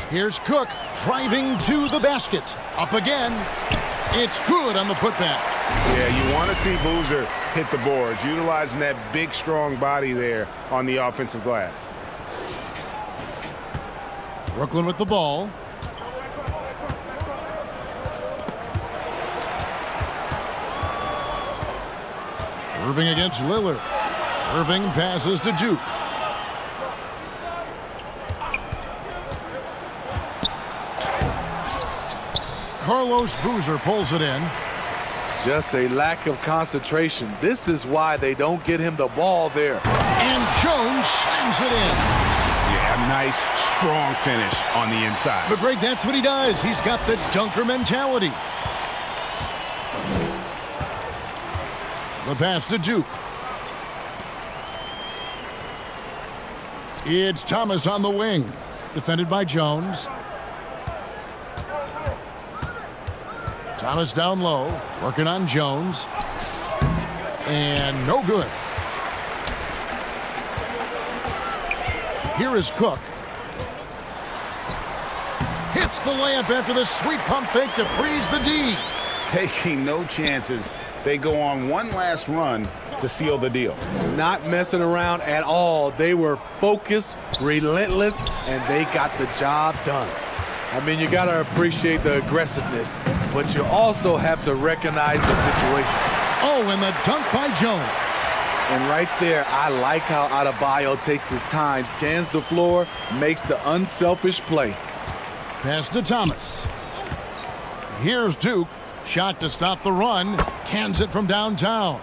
Here's Cook driving to the basket. Up again. It's good on the putback. Yeah, you want to see Boozer hit the boards, utilizing that big, strong body there on the offensive glass. Brooklyn with the ball. Irving against Lillard. Irving passes to Duke. Carlos Boozer pulls it in. Just a lack of concentration. This is why they don't get him the ball there. And Jones slams it in. Yeah, nice, strong finish on the inside. But Greg, that's what he does. He's got the dunker mentality. The pass to Duke. It's Thomas on the wing. Defended by Jones. Thomas down low, working on Jones. And no good. Here is Cook. Hits the layup after the sweet pump fake to freeze the D. Taking no chances. They go on one last run to seal the deal. Not messing around at all. They were focused, relentless, and they got the job done. I mean, you got to appreciate the aggressiveness, but you also have to recognize the situation. Oh, and the dunk by Jones. And right there, I like how Adebayo takes his time, scans the floor, makes the unselfish play. Pass to Thomas. Here's Duke. Shot to stop the run. Cans it from downtown.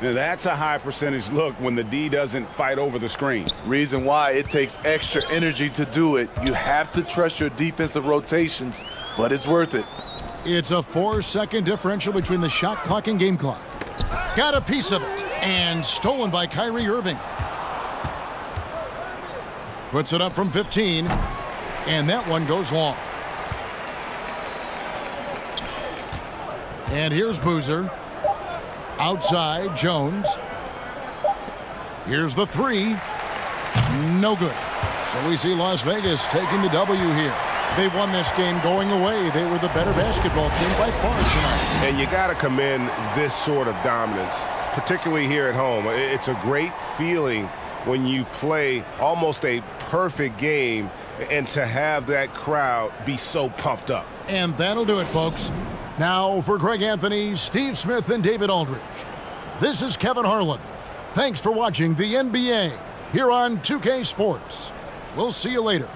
Now, that's a high percentage look when the D doesn't fight over the screen. Reason why it takes extra energy to do it. You have to trust your defensive rotations, but it's worth it. It's a 4-second differential between the shot clock and game clock. Got a piece of it. And stolen by Kyrie Irving. Puts it up from 15. And that one goes long. And here's Boozer. Outside, Jones. Here's the three. No good. So we see Las Vegas taking the W here. They won this game going away. They were the better basketball team by far tonight. And you got to commend this sort of dominance, particularly here at home. It's a great feeling when you play almost a perfect game and to have that crowd be so pumped up. And that'll do it, folks. Now for Greg Anthony, Steve Smith, and David Aldridge, this is Kevin Harlan. Thanks for watching the NBA here on 2K Sports. We'll see you later.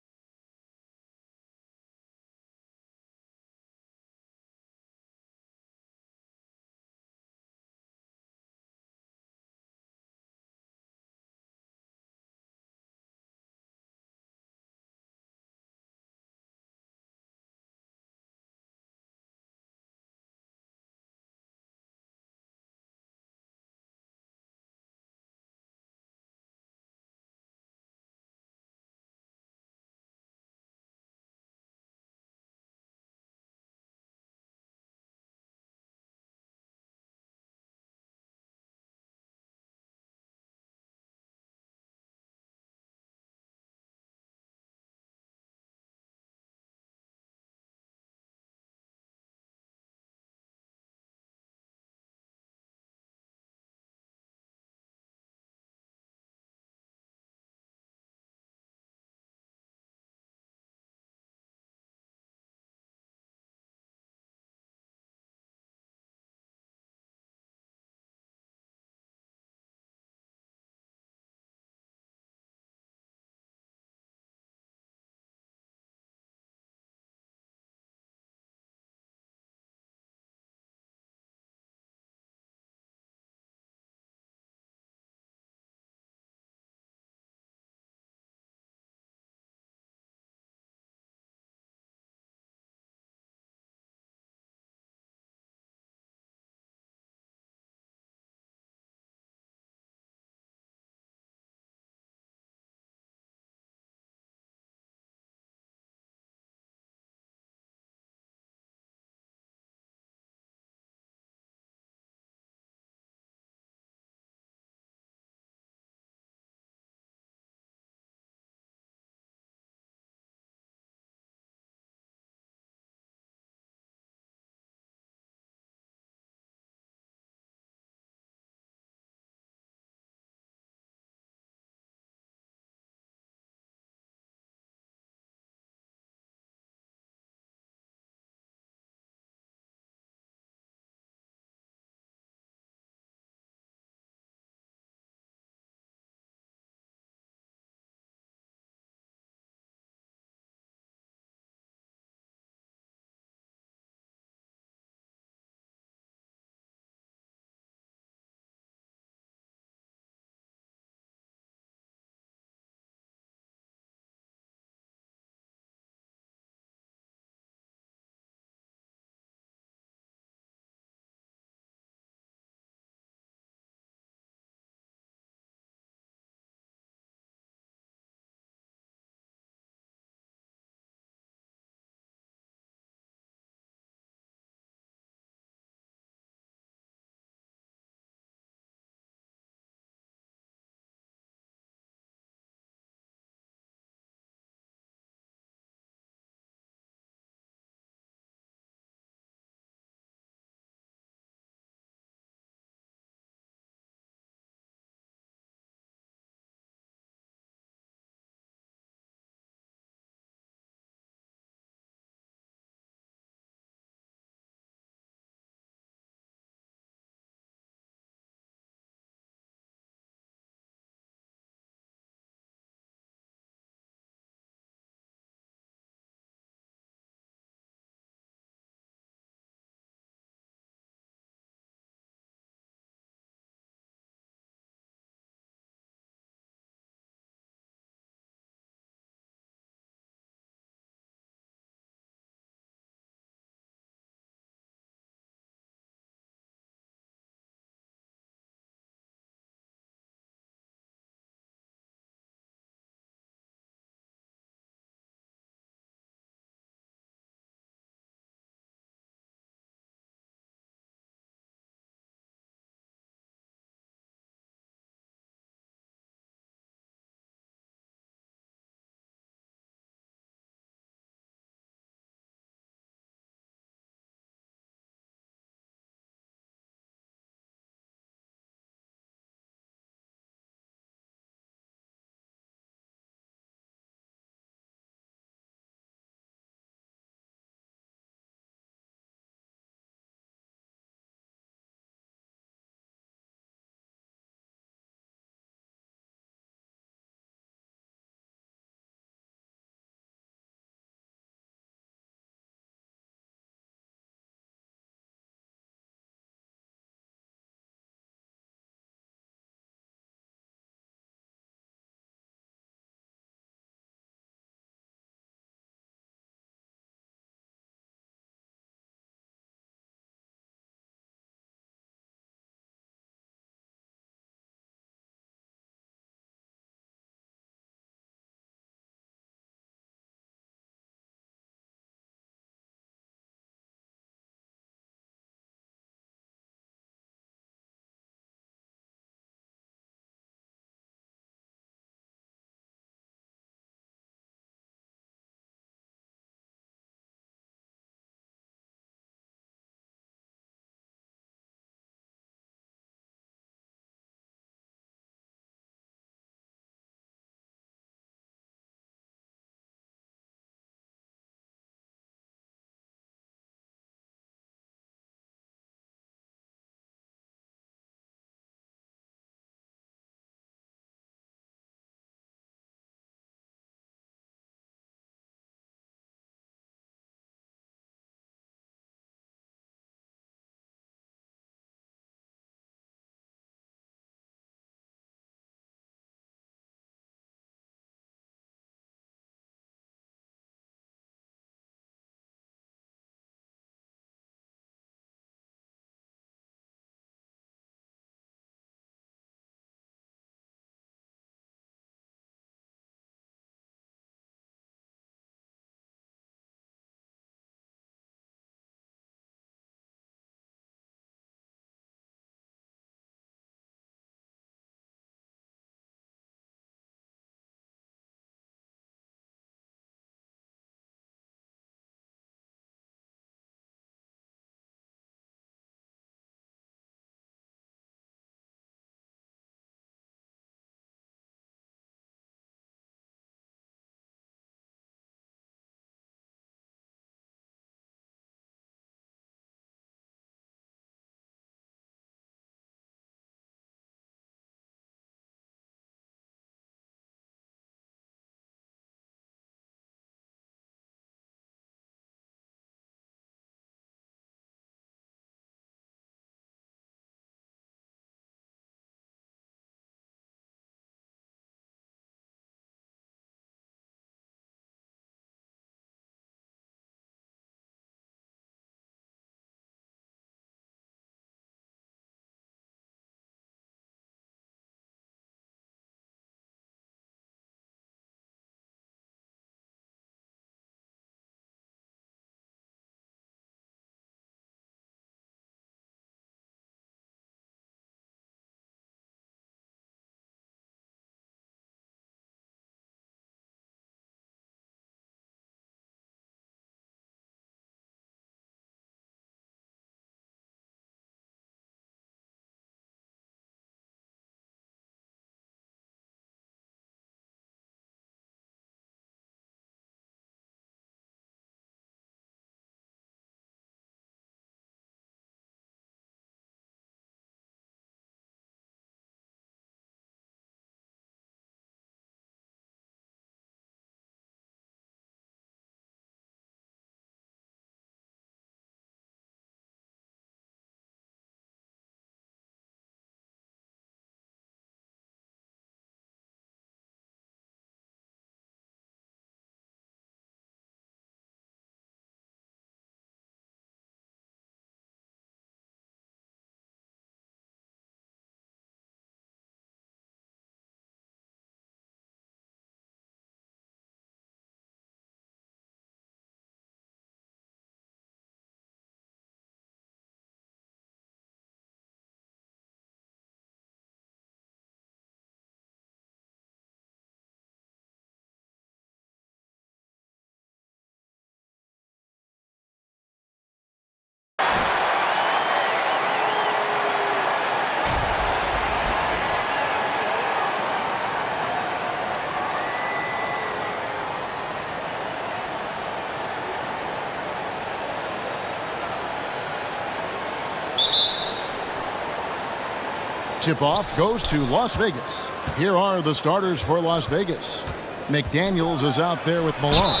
Tip-off goes to Las Vegas. Here are the starters for Las Vegas. McDaniels is out there with Malone.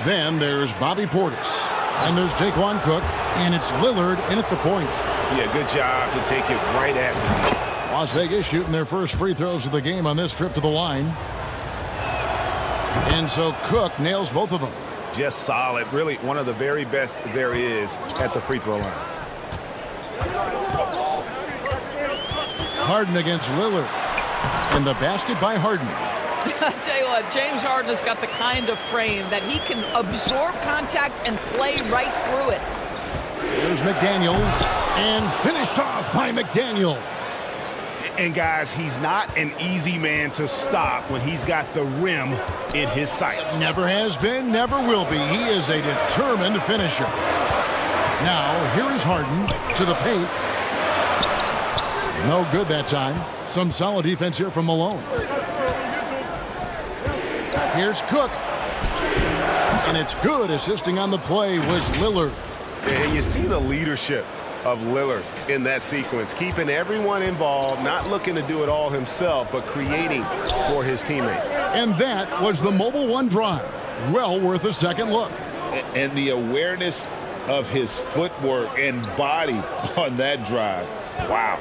Then there's Bobby Portis. And there's Daquan Cook. And it's Lillard in at the point. Yeah, good job to take it right at the net. Las Vegas shooting their first free throws of the game on this trip to the line. And so Cook nails both of them. Just solid. Really one of the very best there is at the free throw line. Harden against Lillard. And the basket by Harden. I'll tell you what, James Harden has got the kind of frame that he can absorb contact and play right through it. There's McDaniels. And finished off by McDaniel. And guys, he's not an easy man to stop when he's got the rim in his sights. Never has been, never will be. He is a determined finisher. Now, here is Harden to the paint. No good that time. Some solid defense here from Malone. Here's Cook. And it's good. Assisting on the play was Lillard. And you see the leadership of Lillard in that sequence, keeping everyone involved, not looking to do it all himself, but creating for his teammate. And that was the Mobile One drive. Well worth a second look. And the awareness of his footwork and body on that drive. Wow.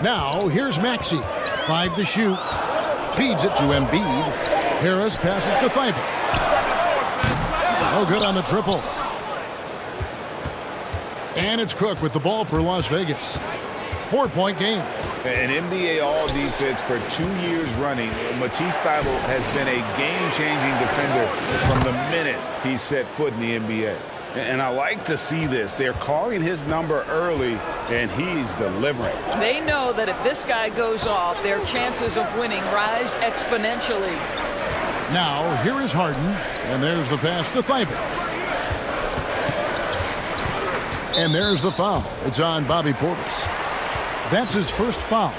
Now, here's Maxey. 5 to shoot. Feeds it to Embiid. Harris passes to Thibault. No good on the triple. And it's Cook with the ball for Las Vegas. 4-point game. An NBA All-Defense for 2 years running. Matisse Thybulle has been a game-changing defender from the minute he set foot in the NBA. And I like to see this. They're calling his number early, and he's delivering. They know that if this guy goes off, their chances of winning rise exponentially. Now, here is Harden, and there's the pass to Thibault. And there's the foul. It's on Bobby Portis. That's his first foul.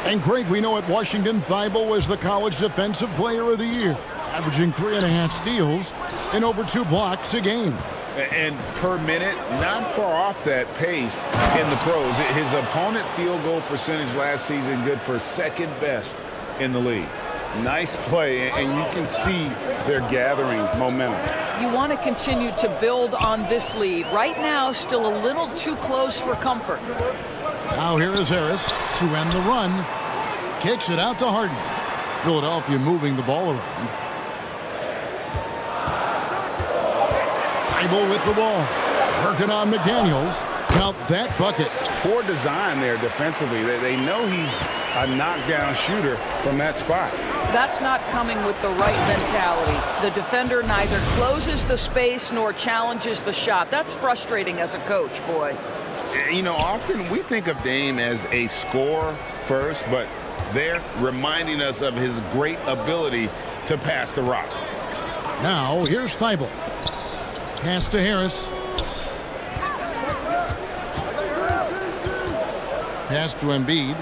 And Greg, we know at Washington, Thibault was the college defensive player of the year, averaging 3.5 steals and over 2 blocks a game. And per minute, not far off that pace in the pros. His opponent field goal percentage last season good for second best in the league. Nice play, and you can see they're gathering momentum. You want to continue to build on this lead. Right now, still a little too close for comfort. Now here is Harris to end the run. Kicks it out to Harden. Philadelphia moving the ball around. Thibault with the ball. Working on McDaniels. Count that bucket. Poor design there defensively. They know he's a knockdown shooter from that spot. That's not coming with the right mentality. The defender neither closes the space nor challenges the shot. That's frustrating as a coach, boy. You know, often we think of Dame as a scorer first, but they're reminding us of his great ability to pass the rock. Now, here's Thibault. Pass to Harris. Pass to Embiid.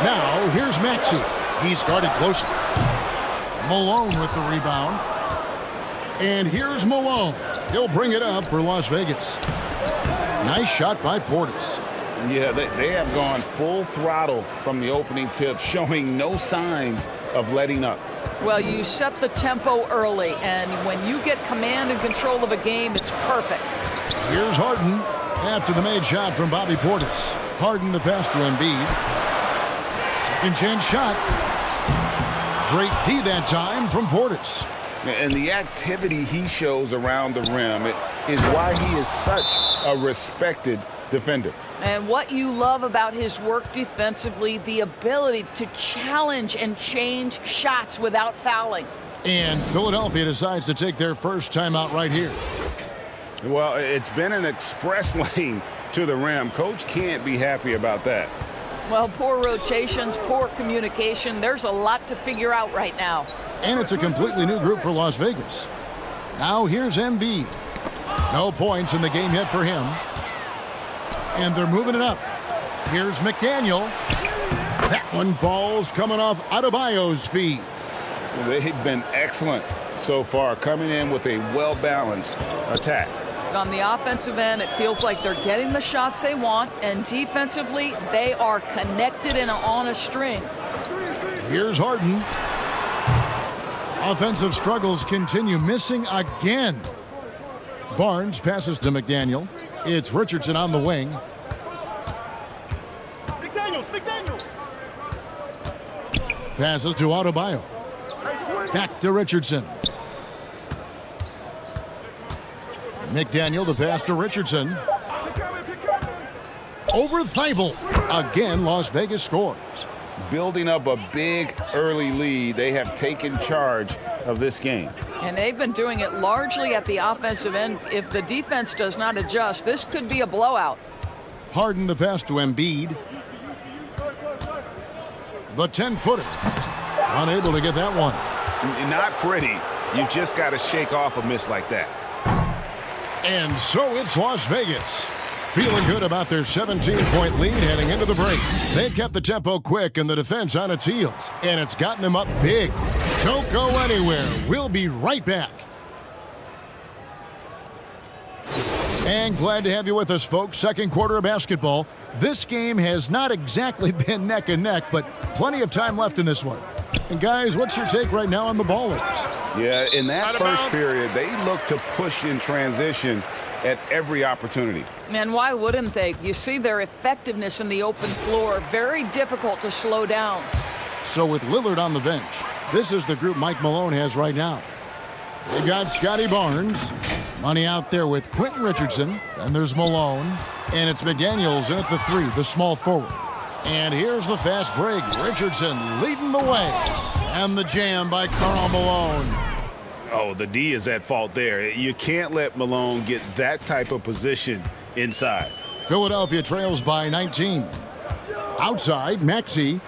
Now, here's Maxey. He's guarded closely. Malone with the rebound. And here's Malone. He'll bring it up for Las Vegas. Nice shot by Portis. Yeah, they have gone full throttle from the opening tip, showing no signs of letting up. Well, you set the tempo early, and when you get command and control of a game, it's perfect. Here's Harden after the made shot from Bobby Portis. Harden the pass to Embiid. Second chance shot. Great D that time from Portis. And the activity he shows around the rim is why he is such a respected defender. And what you love about his work defensively, the ability to challenge and change shots without fouling. And Philadelphia decides to take their first timeout right here. Well, it's been an express lane to the rim. Coach can't be happy about that. Well, poor rotations, poor communication. There's a lot to figure out right now. And it's a completely new group for Las Vegas. Now here's Embiid. No points in the game yet for him. And they're moving it up. Here's McDaniel. That one falls coming off Adebayo's feet. They've been excellent so far, coming in with a well-balanced attack. On the offensive end, it feels like they're getting the shots they want, and defensively, they are connected and on a string. Here's Harden. Offensive struggles continue, missing again. Barnes passes to McDaniel. It's Richardson on the wing. Passes to Adebayo. Back to Richardson. McDaniel, the pass to Richardson. Over Thibault. Again, Las Vegas scores. Building up a big early lead, they have taken charge of this game. And they've been doing it largely at the offensive end. If the defense does not adjust, this could be a blowout. Harden, the pass to Embiid. The 10-footer. Unable to get that one. Not pretty. You just got to shake off a miss like that. And so it's Las Vegas. Feeling good about their 17-point lead heading into the break. They've kept the tempo quick and the defense on its heels, and it's gotten them up big. Don't go anywhere. We'll be right back. And glad to have you with us, folks. Second quarter of basketball. This game has not exactly been neck and neck, but plenty of time left in this one. And guys, what's your take right now on the Ballers? Yeah, in that first period, they look to push in transition at every opportunity. And why wouldn't they? You see their effectiveness in the open floor. Very difficult to slow down. So with Lillard on the bench, this is the group Mike Malone has right now. They got Scotty Barnes. Money out there with Quentin Richardson. And there's Malone. And it's McDaniels in at the 3, the small forward. And here's the fast break. Richardson leading the way. And the jam by Karl Malone. Oh, the D is at fault there. You can't let Malone get that type of position inside. Philadelphia trails by 19. Outside, Maxey.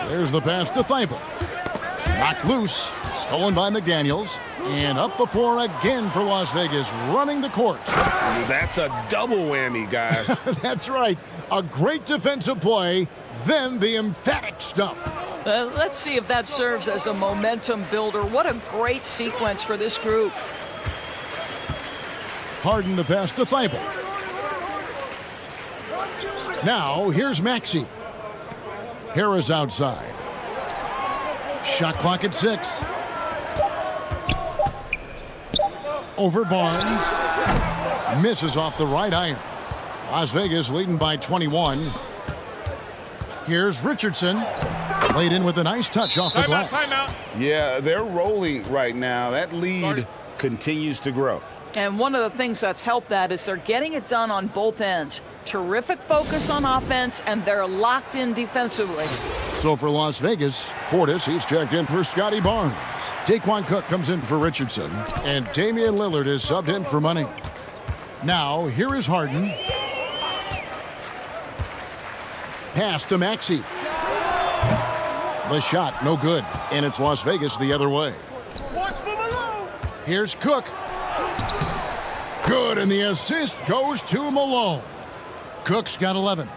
There's the pass to Thibault. Knocked loose. Stolen by McDaniels. And up before again for Las Vegas, running the court. That's a double whammy, guys. That's right. A great defensive play, then the emphatic stuff. Let's see if that serves as a momentum builder. What a great sequence for this group. Harden the pass to Thibault. Now, here's Maxey. Harris outside. Shot clock at 6. Over Barnes. Misses off the right iron. Las Vegas leading by 21. Here's Richardson. Laid in with a nice touch off the glass. Timeout. Yeah, they're rolling right now. That lead continues to grow. And one of the things that's helped that is they're getting it done on both ends. Terrific focus on offense, and they're locked in defensively. So for Las Vegas, Portis, he's checked in for Scotty Barnes. Daquan Cook comes in for Richardson, and Damian Lillard is subbed in for Money. Now, here is Harden. Pass to Maxey. The shot, no good, and it's Las Vegas the other way. Here's Cook. Good, and the assist goes to Malone. Cook's got 11.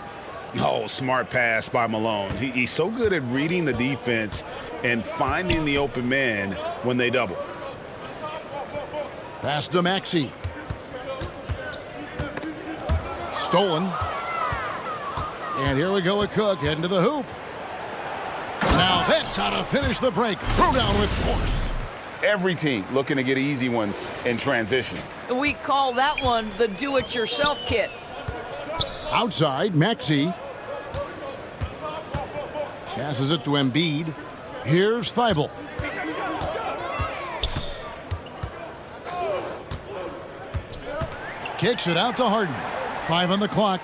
Oh, smart pass by Malone. He's so good at reading the defense and finding the open man when they double. Pass to Maxey. Stolen. And here we go with Cook heading to the hoop. Now that's how to finish the break. Throw down with force. Every team looking to get easy ones in transition. We call that one the do-it-yourself kit. Outside, Maxey. Passes it to Embiid. Here's Thibault. Kicks it out to Harden. 5 on the clock.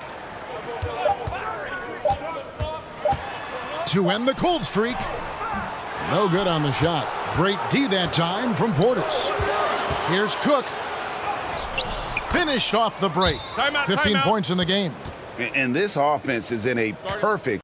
To end the cold streak. No good on the shot. Great D that time from Portis. Here's Cook. Finished off the break. 15 points in the game. And this offense is in a perfect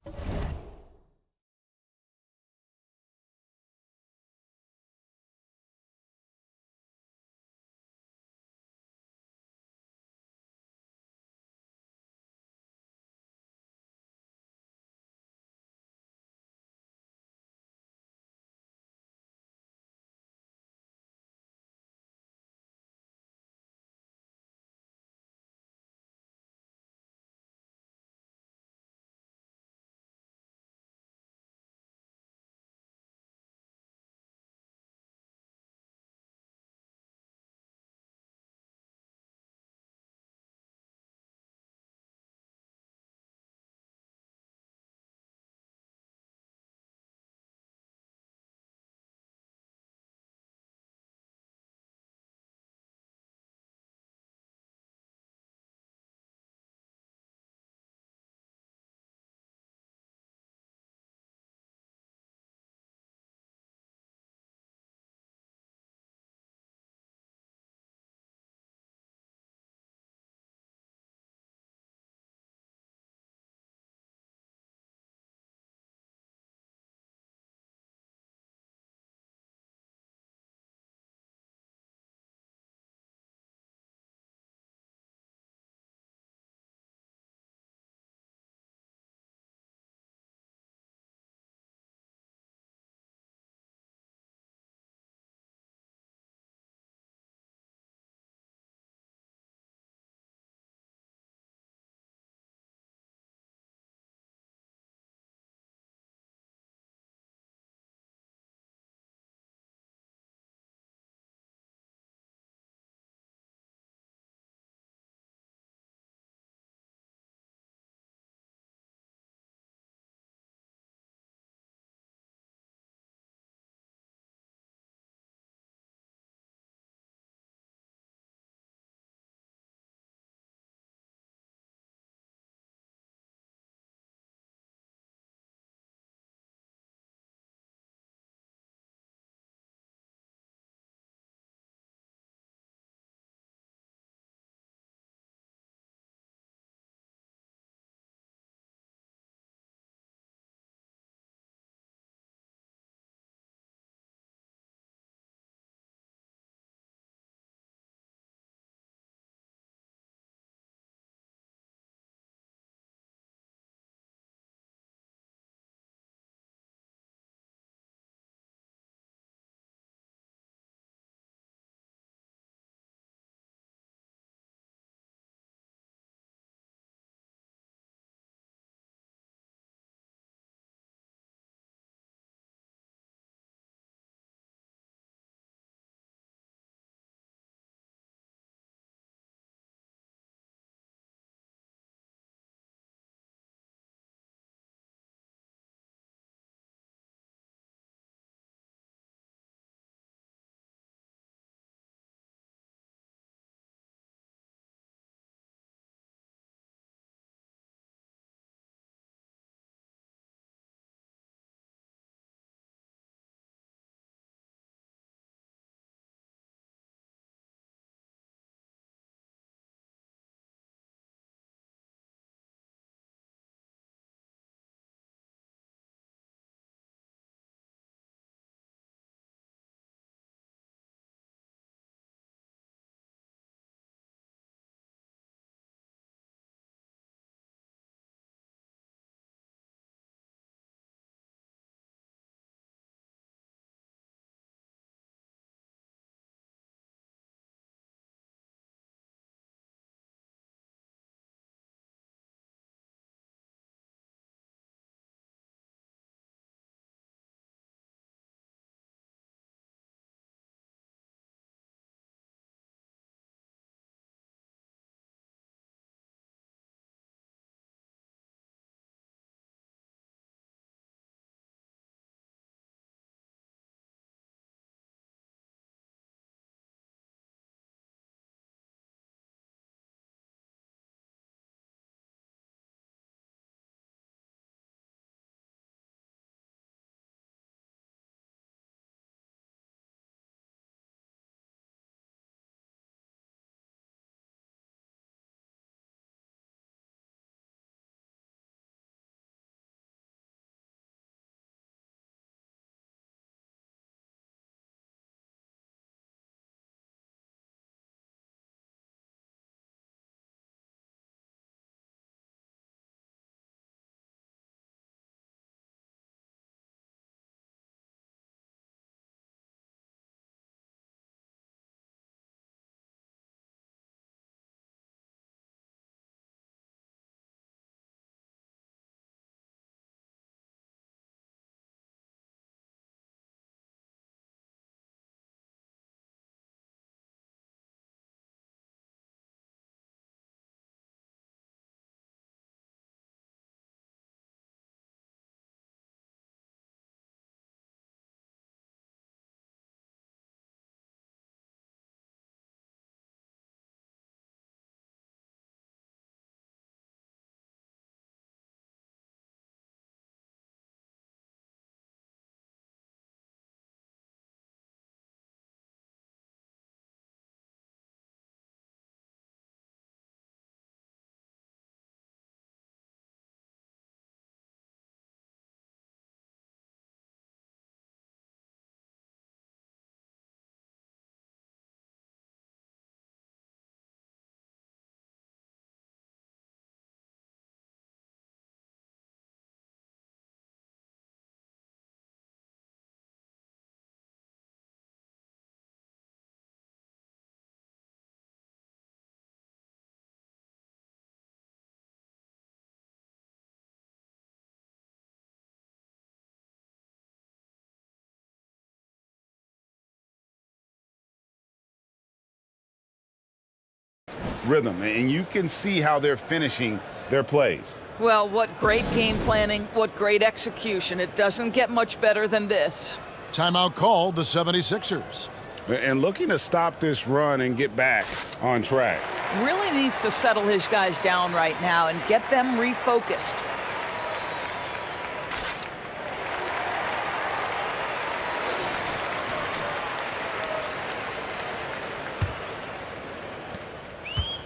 rhythm, and you can see how they're finishing their plays. Well, what great game planning, what great execution. It doesn't get much better than this. Timeout called the 76ers. And looking to stop this run and get back on track. Really needs to settle his guys down right now and get them refocused.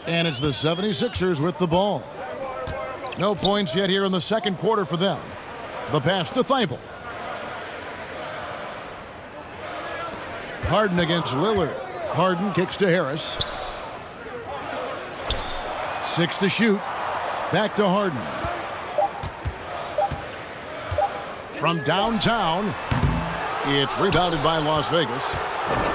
And it's the 76ers with the ball. No points yet here in the second quarter for them. The pass to Thibault. Harden against Lillard. Harden kicks to Harris. 6 to shoot. Back to Harden. From downtown, it's rebounded by Las Vegas.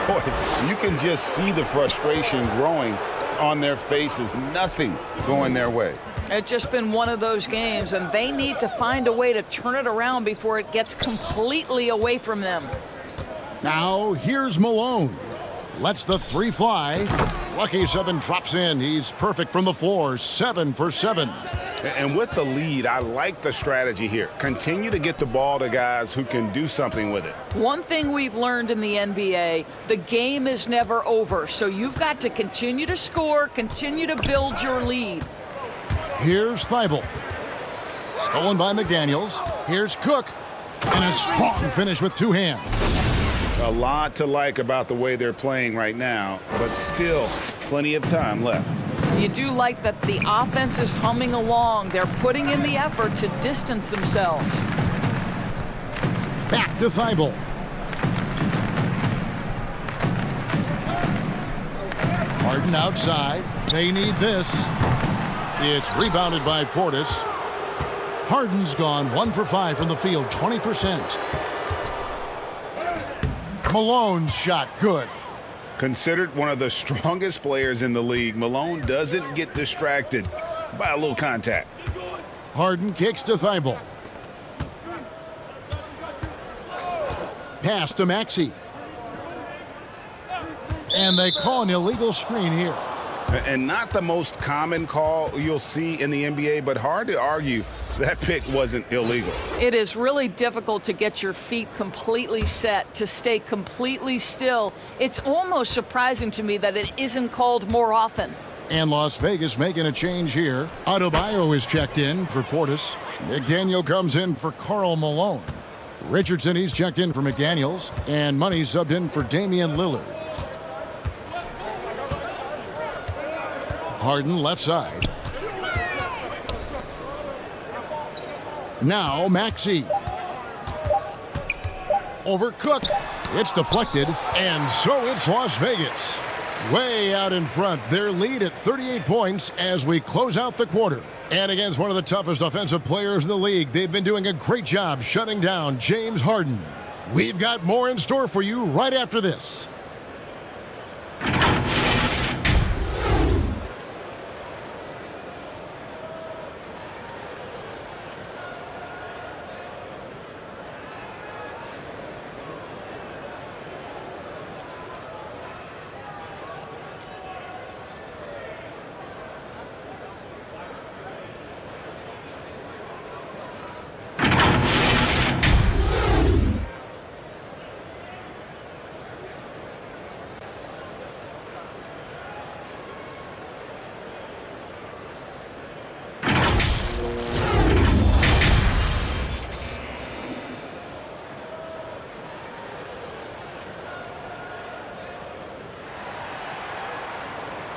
Boy, you can just see the frustration growing on their faces. Nothing going their way. It's just been one of those games, and they need to find a way to turn it around before it gets completely away from them. Now, here's Malone. Lets the three fly. Lucky 7 drops in. He's perfect from the floor. 7 for 7. And with the lead, I like the strategy here. Continue to get the ball to guys who can do something with it. One thing we've learned in the NBA, the game is never over. So you've got to continue to score, continue to build your lead. Here's Thibault. Stolen by McDaniels. Here's Cook. And a strong finish with 2 hands. A lot to like about the way they're playing right now, but still plenty of time left. You do like that the offense is humming along. They're putting in the effort to distance themselves. Back to Thibault. Harden outside. They need this. It's rebounded by Portis. Harden's gone 1 for 5 from the field, 20%. Malone's shot good. Considered one of the strongest players in the league, Malone doesn't get distracted by a little contact. Harden kicks to Thibault. Pass to Maxey. And they call an illegal screen here. And not the most common call you'll see in the NBA, but hard to argue that pick wasn't illegal. It is really difficult to get your feet completely set, to stay completely still. It's almost surprising to me that it isn't called more often. And Las Vegas making a change here. Adebayo is checked in for Portis. McDaniel comes in for Karl Malone. Richardson, he's checked in for McDaniels. And Money subbed in for Damian Lillard. Harden left side. Now Maxey. Over Cook. It's deflected, and so it's Las Vegas. Way out in front. Their lead at 38 points as we close out the quarter. And against one of the toughest offensive players in the league, they've been doing a great job shutting down James Harden. We've got more in store for you right after this.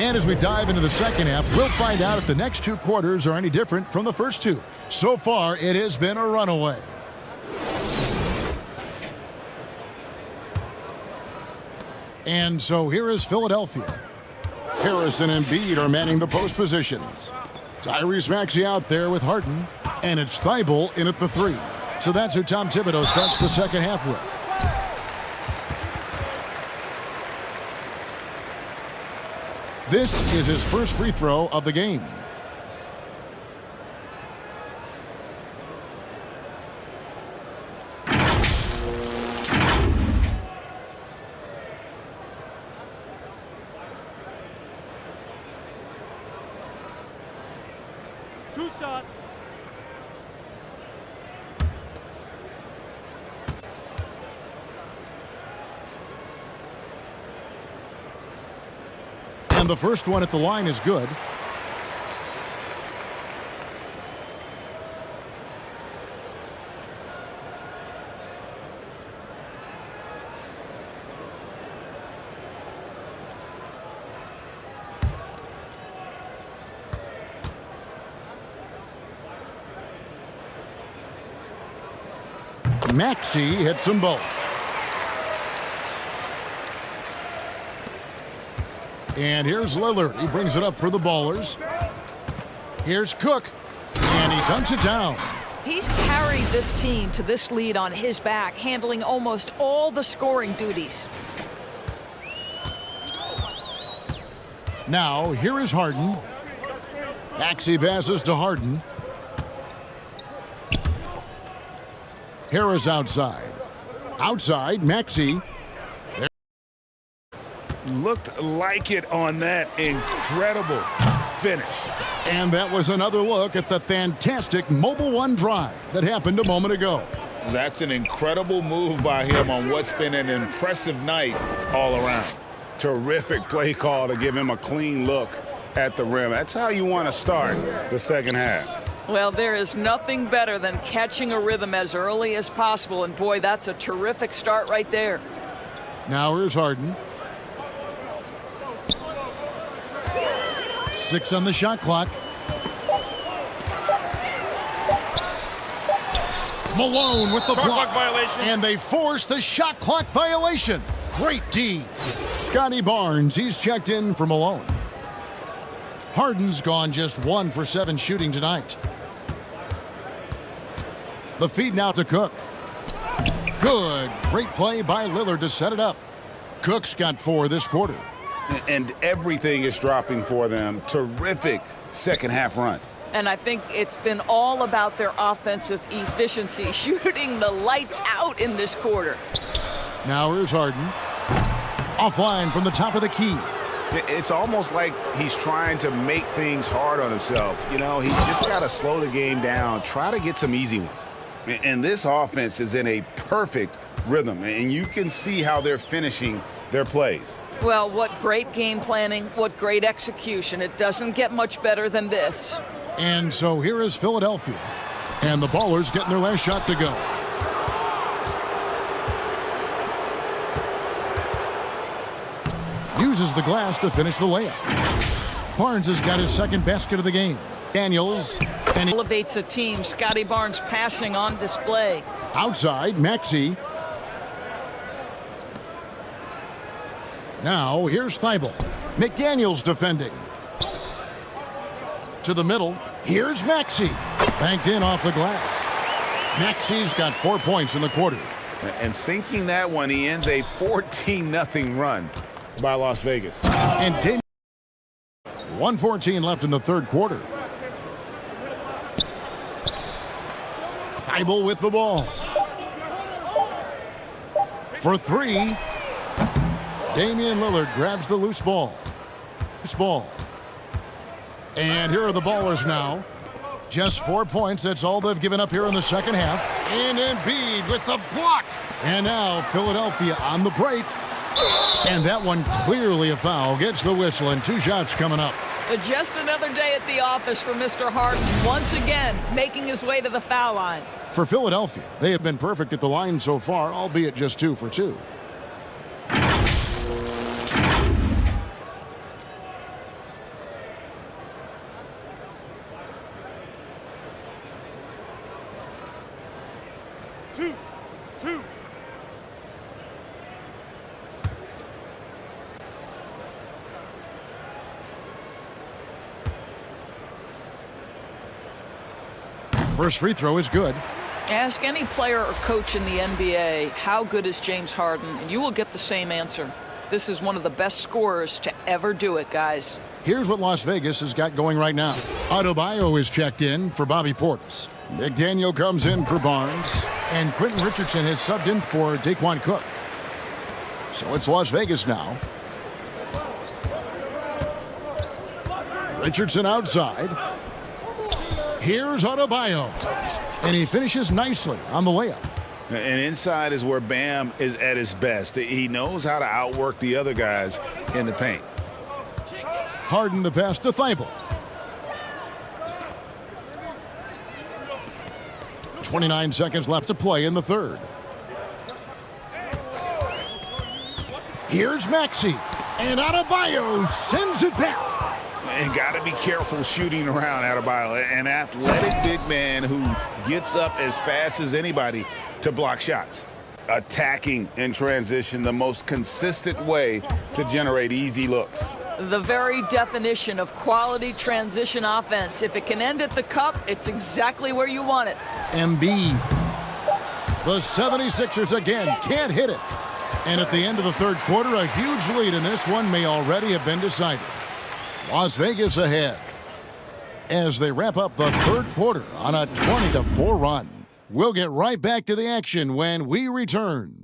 And as we dive into the second half, we'll find out if the next 2 quarters are any different from the first 2. So far, it has been a runaway. And so here is Philadelphia. Harris and Embiid are manning the post positions. Tyrese Maxey out there with Harden. And it's Thibault in at the 3. So that's who Tom Thibodeau starts the second half with. This is his first free throw of the game. And the first one at the line is good. Maxey hits them both. And here's Lillard. He brings it up for the Ballers. Here's Cook. And he dunks it down. He's carried this team to this lead on his back, handling almost all the scoring duties. Now, here is Harden. Maxey passes to Harden. Harris outside. Outside, Maxey. Looked like it on that incredible finish. And that was another look at the fantastic Mobile One drive that happened a moment ago. That's an incredible move by him on what's been an impressive night all around. Terrific play call to give him a clean look at the rim. That's how you want to start the second half. Well, there is nothing better than catching a rhythm as early as possible. And boy, that's a terrific start right there. Now here's Harden. 6 on the shot clock. Malone with the block. Violation. And they force the shot clock violation. Great D. Scotty Barnes, he's checked in for Malone. Harden's gone just 1 for 7 shooting tonight. The feed now to Cook. Good. Great play by Lillard to set it up. Cook's got 4 this quarter. And everything is dropping for them. Terrific second half run. And I think it's been all about their offensive efficiency, shooting the lights out in this quarter. Now here's Harden. Offline from the top of the key. It's almost like he's trying to make things hard on himself. You know, he's just got to slow the game down, try to get some easy ones. And this offense is in a perfect rhythm, and you can see how they're finishing their plays. Well, what great game planning, what great execution. It doesn't get much better than this. And so here is Philadelphia. And the Ballers getting their last shot to go. Uses the glass to finish the layup. Barnes has got his second basket of the game. Daniels. And he Elevates a team. Scotty Barnes passing on display. outside, Maxey. Now here's Thibault. McDaniels defending. To the middle. Here's Maxey. Banked in off the glass. Maxey's got 4 points in the quarter. And sinking that one, he ends a 14-0 run by Las Vegas. And 1:14 left in the third quarter. Thibault with the ball. For 3. Damian Lillard grabs the loose ball. And here are the Ballers now. Just 4 points. That's all they've given up here in the second half. And Embiid with the block. And now Philadelphia on the break. And that one clearly a foul. Gets the whistle and 2 shots coming up. Just another day at the office for Mr. Harden. Once again, making his way to the foul line. For Philadelphia, they have been perfect at the line so far, albeit just 2 for 2. First free throw is good. Ask any player or coach in the NBA, how good is James Harden? And you will get the same answer. This is one of the best scorers to ever do it, guys. Here's what Las Vegas has got going right now. Adebayo is checked in for Bobby Portis. McDaniel comes in for Barnes. And Quentin Richardson has subbed in for Daquan Cook. So it's Las Vegas now. Richardson outside. Here's Adebayo. And he finishes nicely on the layup. And inside is where Bam is at his best. He knows how to outwork the other guys in the paint. Harden the pass to Thibault. 29 seconds left to play in the third. Here's Maxey. And Adebayo sends it back. And got to be careful shooting around Adebayo. An athletic big man who gets up as fast as anybody to block shots. Attacking in transition, the most consistent way to generate easy looks. The very definition of quality transition offense. If it can end at the cup, it's exactly where you want it. Embiid. The 76ers again can't hit it. And at the end of the third quarter, a huge lead in this one may already have been decided. Las Vegas ahead as they wrap up the third quarter on a 20-4 run. We'll get right back to the action when we return.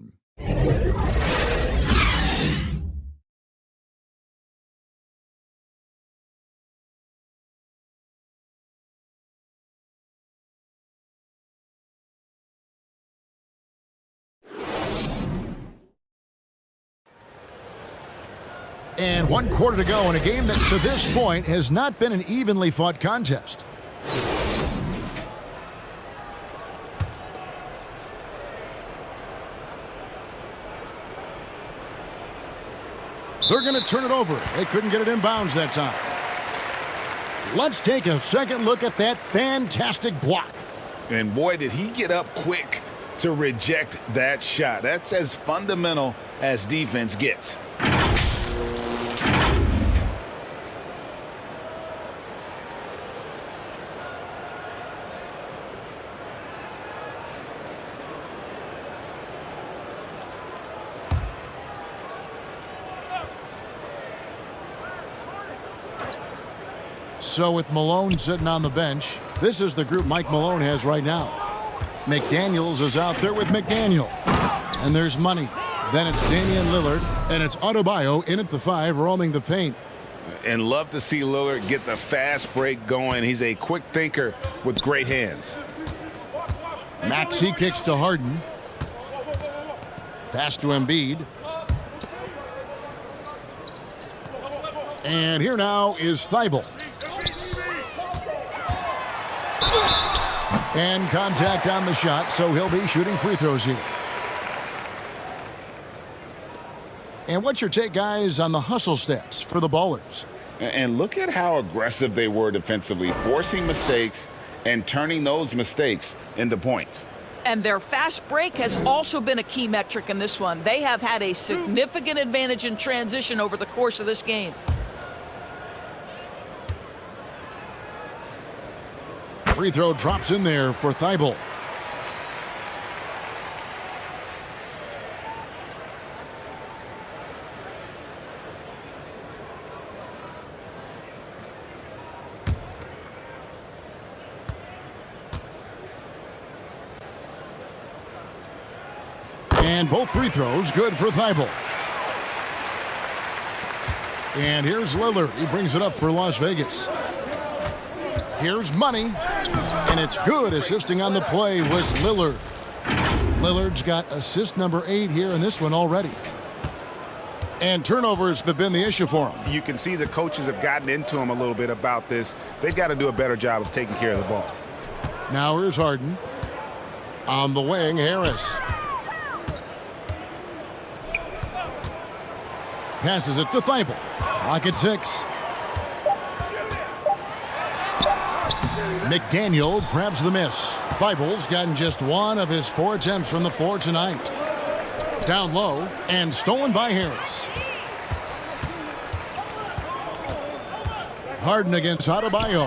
And 1 quarter to go in a game that to this point has not been an evenly fought contest. They're going to turn it over. They couldn't get it in bounds that time. Let's take a second look at that fantastic block. And boy, did he get up quick to reject that shot. That's as fundamental as defense gets. So with Malone sitting on the bench, this is the group Mike Malone has right now. McDaniels is out there with McDaniel. And there's Money. Then it's Damian Lillard, and it's Adebayo in at the 5, roaming the paint. And love to see Lillard get the fast break going. He's a quick thinker with great hands. Maxey kicks to Harden. Pass to Embiid. And here now is Thibault. And contact on the shot, so he'll be shooting free throws here. And what's your take, guys, on the hustle stats for the Ballers? And look at how aggressive they were defensively, forcing mistakes and turning those mistakes into points. And their fast break has also been a key metric in this one. They have had a significant advantage in transition over the course of this game. Free throw drops in there for Thibault. And both free throws good for Thibault. And here's Lillard. He brings it up for Las Vegas. Here's Money. And it's good. Assisting on the play was Lillard. Lillard's got assist number 8 here in this one already. And turnovers have been the issue for him. You can see the coaches have gotten into him a little bit about this. They've got to do a better job of taking care of the ball. Now here's Harden. On the wing, Harris. Passes it to Thibault. Clock at 6. McDaniel grabs the miss. Thibault's gotten just 1 of his 4 attempts from the floor tonight. Down low and stolen by Harris. Harden against Adebayo.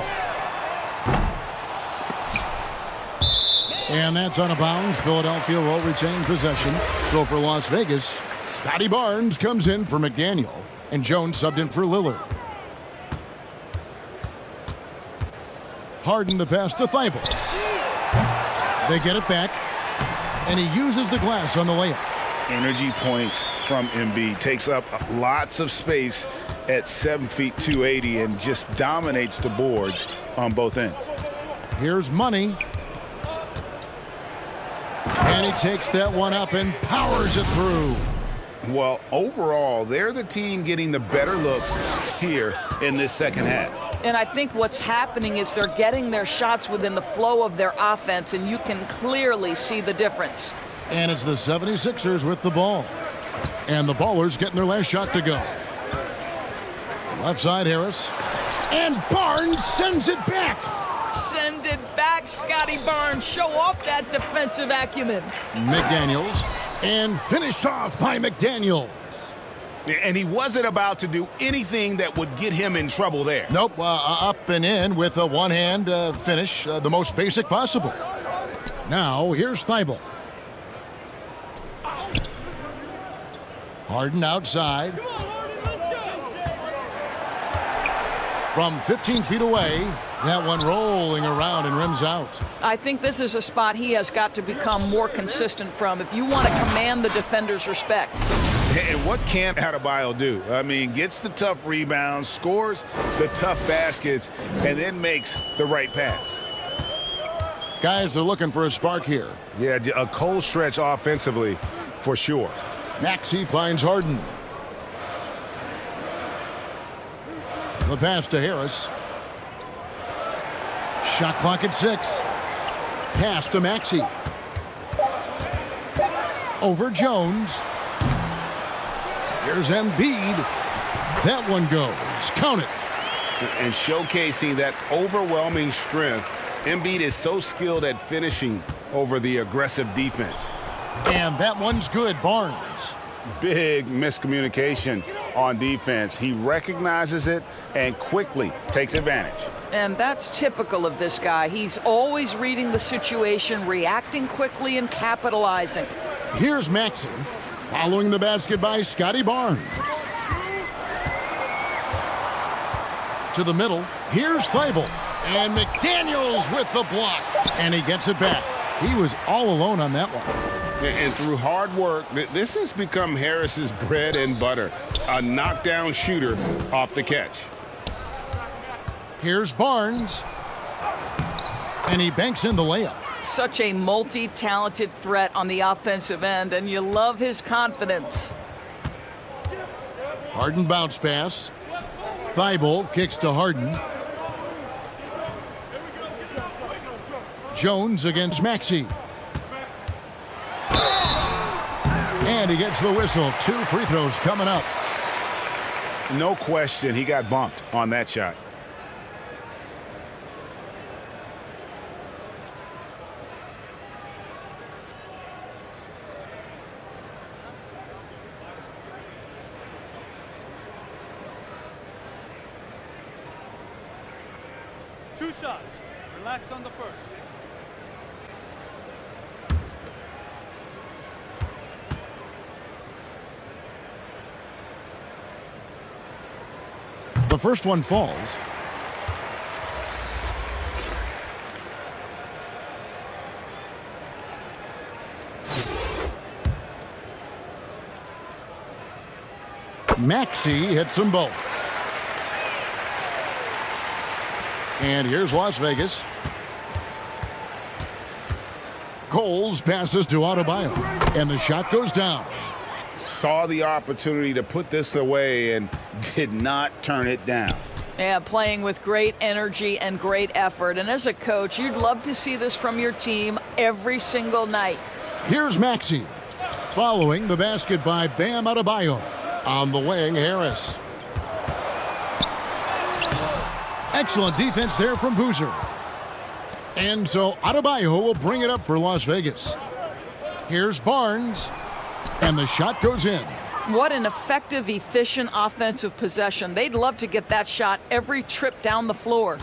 And that's out of bounds. Philadelphia will retain possession. So for Las Vegas, Scotty Barnes comes in for McDaniel. And Jones subbed in for Lillard. Harden the pass to Thibault. They get it back. And he uses the glass on the layup. Energy points from Embiid. Takes up lots of space at 7 feet 280 and just dominates the boards on both ends. Here's Money. And he takes that one up and powers it through. Well, overall, they're the team getting the better looks here in this second half. And I think what's happening is they're getting their shots within the flow of their offense, and you can clearly see the difference. And it's the 76ers with the ball. And the Ballers getting their last shot to go. Left side, Harris. And Barnes sends it back. Send it back, Scotty Barnes. Show off that defensive acumen. McDaniels. And finished off by McDaniels. And he wasn't about to do anything that would get him in trouble there. Nope, up and in with a one-hand finish, the most basic possible. Now, here's Thibault. Harden outside. From 15 feet away, that one rolling around and rims out. I think this is a spot he has got to become more consistent from if you want to command the defender's respect. And what can't Adebayo do? I mean, gets the tough rebounds, scores the tough baskets, and then makes the right pass. Guys are looking for a spark here. Yeah, a cold stretch offensively for sure. Maxey finds Harden. The pass to Harris. Shot clock at 6. Pass to Maxey. Over Jones. Here's Embiid. That one goes. Count it. And showcasing that overwhelming strength, Embiid is so skilled at finishing over the aggressive defense. And that one's good. Barnes. Big miscommunication on defense. He recognizes it and quickly takes advantage. And that's typical of this guy. He's always reading the situation, reacting quickly, and capitalizing. Here's Maxey. Following the basket by Scotty Barnes. To the middle. Here's Thibault. And McDaniels with the block. And he gets it back. He was all alone on that one. And through hard work, this has become Harris's bread and butter. A knockdown shooter off the catch. Here's Barnes. And he banks in the layup. Such a multi-talented threat on the offensive end, and you love his confidence. Harden bounce pass. Thibault kicks to Harden. Jones against Maxey. And he gets the whistle. 2 free throws coming up. No question, he got bumped on that shot. Two shots. Relax on the first. The first one falls. Maxey hits them both. And here's Las Vegas. Coles passes to Adebayo. And the shot goes down. Saw the opportunity to put this away and did not turn it down. Yeah, playing with great energy and great effort. And as a coach, you'd love to see this from your team every single night. Here's Maxey. Following the basket by Bam Adebayo. On the wing, Harris. Excellent defense there from Boozer. And so Adebayo will bring it up for Las Vegas. Here's Barnes. And the shot goes in. What an effective, efficient offensive possession. They'd love to get that shot every trip down the floor.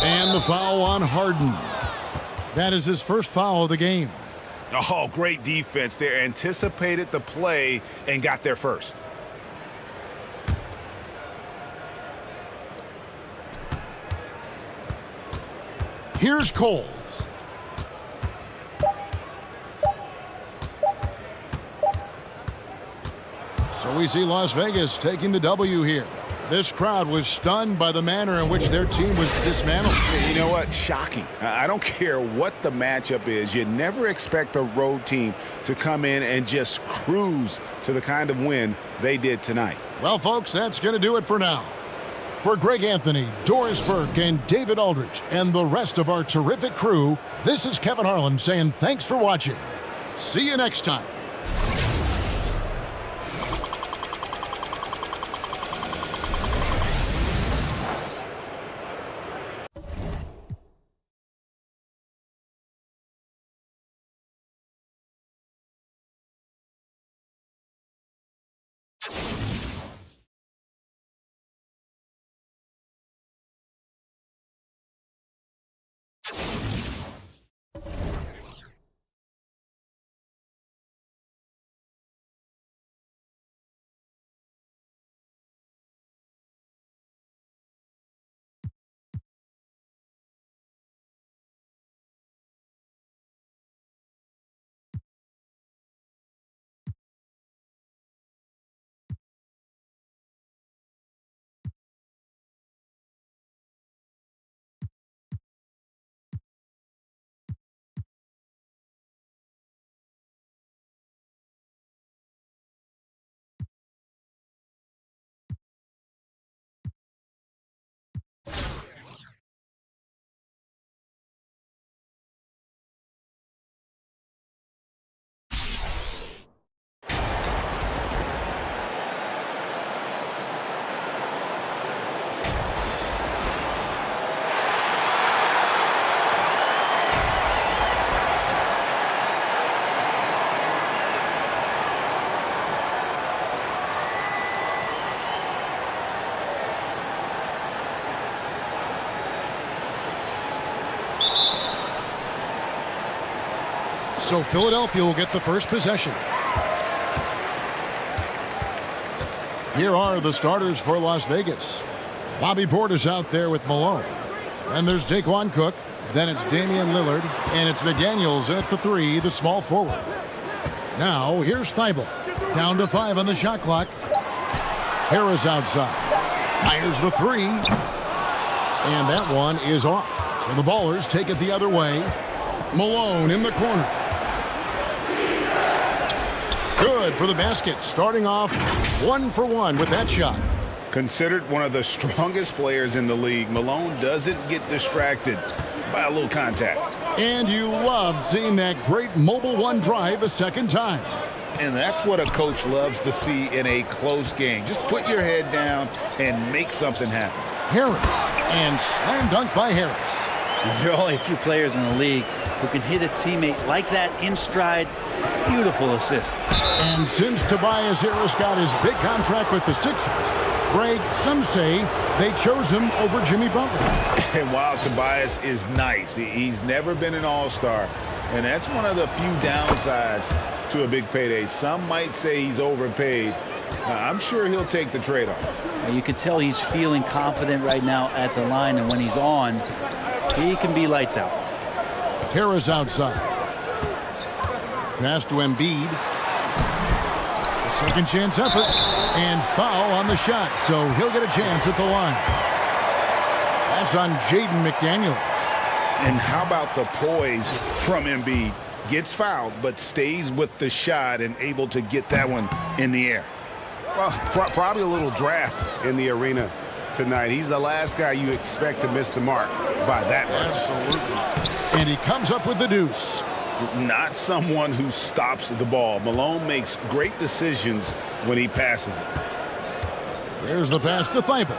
And the foul on Harden. That is his first foul of the game. Oh, great defense there. Anticipated the play and got there first. Here's Coles. So we see Las Vegas taking the W here. This crowd was stunned by the manner in which their team was dismantled. You know what? Shocking. I don't care what the matchup is. You never expect a road team to come in and just cruise to the kind of win they did tonight. Well, folks, that's going to do it for now. For Greg Anthony, Doris Burke, and David Aldridge, and the rest of our terrific crew, this is Kevin Harlan saying thanks for watching. See you next time. So Philadelphia will get the first possession. Here are the starters for Las Vegas. Bobby Portis out there with Malone. And there's Daquan Cook. Then it's Damian Lillard. And it's McDaniels at the 3, the small forward. Now here's Thibault. Down to 5 on the shot clock. Harris outside. Fires the 3. And that one is off. So the Ballers take it the other way. Malone in the corner. Good for the basket. Starting off 1 for 1 with that shot. Considered one of the strongest players in the league, Malone doesn't get distracted by a little contact. And you love seeing that great mobile one drive a second time. And that's what a coach loves to see in a close game. Just put your head down and make something happen. Harris. And slam dunk by Harris. There are only a few players in the league who can hit a teammate like that in stride. Beautiful assist. And since Tobias Harris got his big contract with the Sixers, Greg, some say they chose him over Jimmy Butler. And while Tobias is nice, he's never been an all-star. And that's one of the few downsides to a big payday. Some might say he's overpaid. I'm sure he'll take the trade-off. You can tell he's feeling confident right now at the line, and when he's on, he can be lights out. Harris outside. Pass to Embiid. A second chance effort. And foul on the shot, so he'll get a chance at the line. That's on Jaden McDaniels. And how about the poise from Embiid? Gets fouled, but stays with the shot and able to get that one in the air. Well, probably a little draft in the arena tonight. He's the last guy you expect to miss the mark by that much. Absolutely. And he comes up with the deuce. Not someone who stops the ball. Malone makes great decisions when he passes it. There's the pass to Thibault.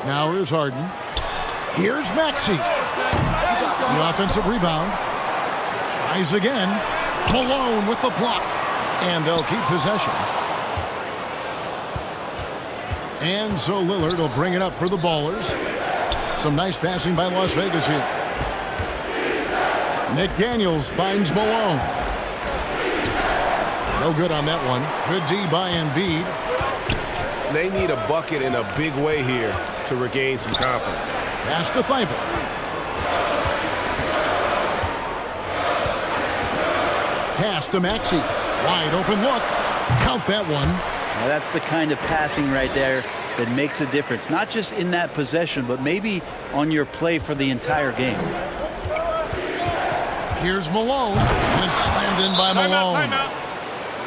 Now here's Harden. Here's Maxey. The offensive rebound. Tries again. Malone with the block. And they'll keep possession. And so Lillard will bring it up for the Ballers. Some nice passing by Las Vegas here. McDaniels finds Malone. No good on that one. Good D by Embiid. They need a bucket in a big way here to regain some confidence. Pass to Thibault. Pass to Maxey. Wide open look. Count that one. Now that's the kind of passing right there that makes a difference, not just in that possession, but maybe on your play for the entire game. Here's Malone, and slammed in by Malone.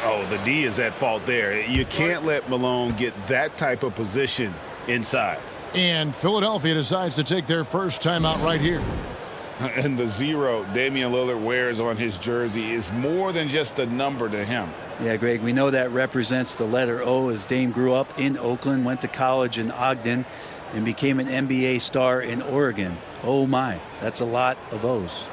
Oh, the D is at fault there. You can't let Malone get that type of position inside. And Philadelphia decides to take their first timeout right here. And the 0 Damian Lillard wears on his jersey is more than just a number to him. Yeah, Greg, we know that represents the letter O, as Dame grew up in Oakland, went to college in Ogden, and became an NBA star in Oregon. Oh my, that's a lot of O's.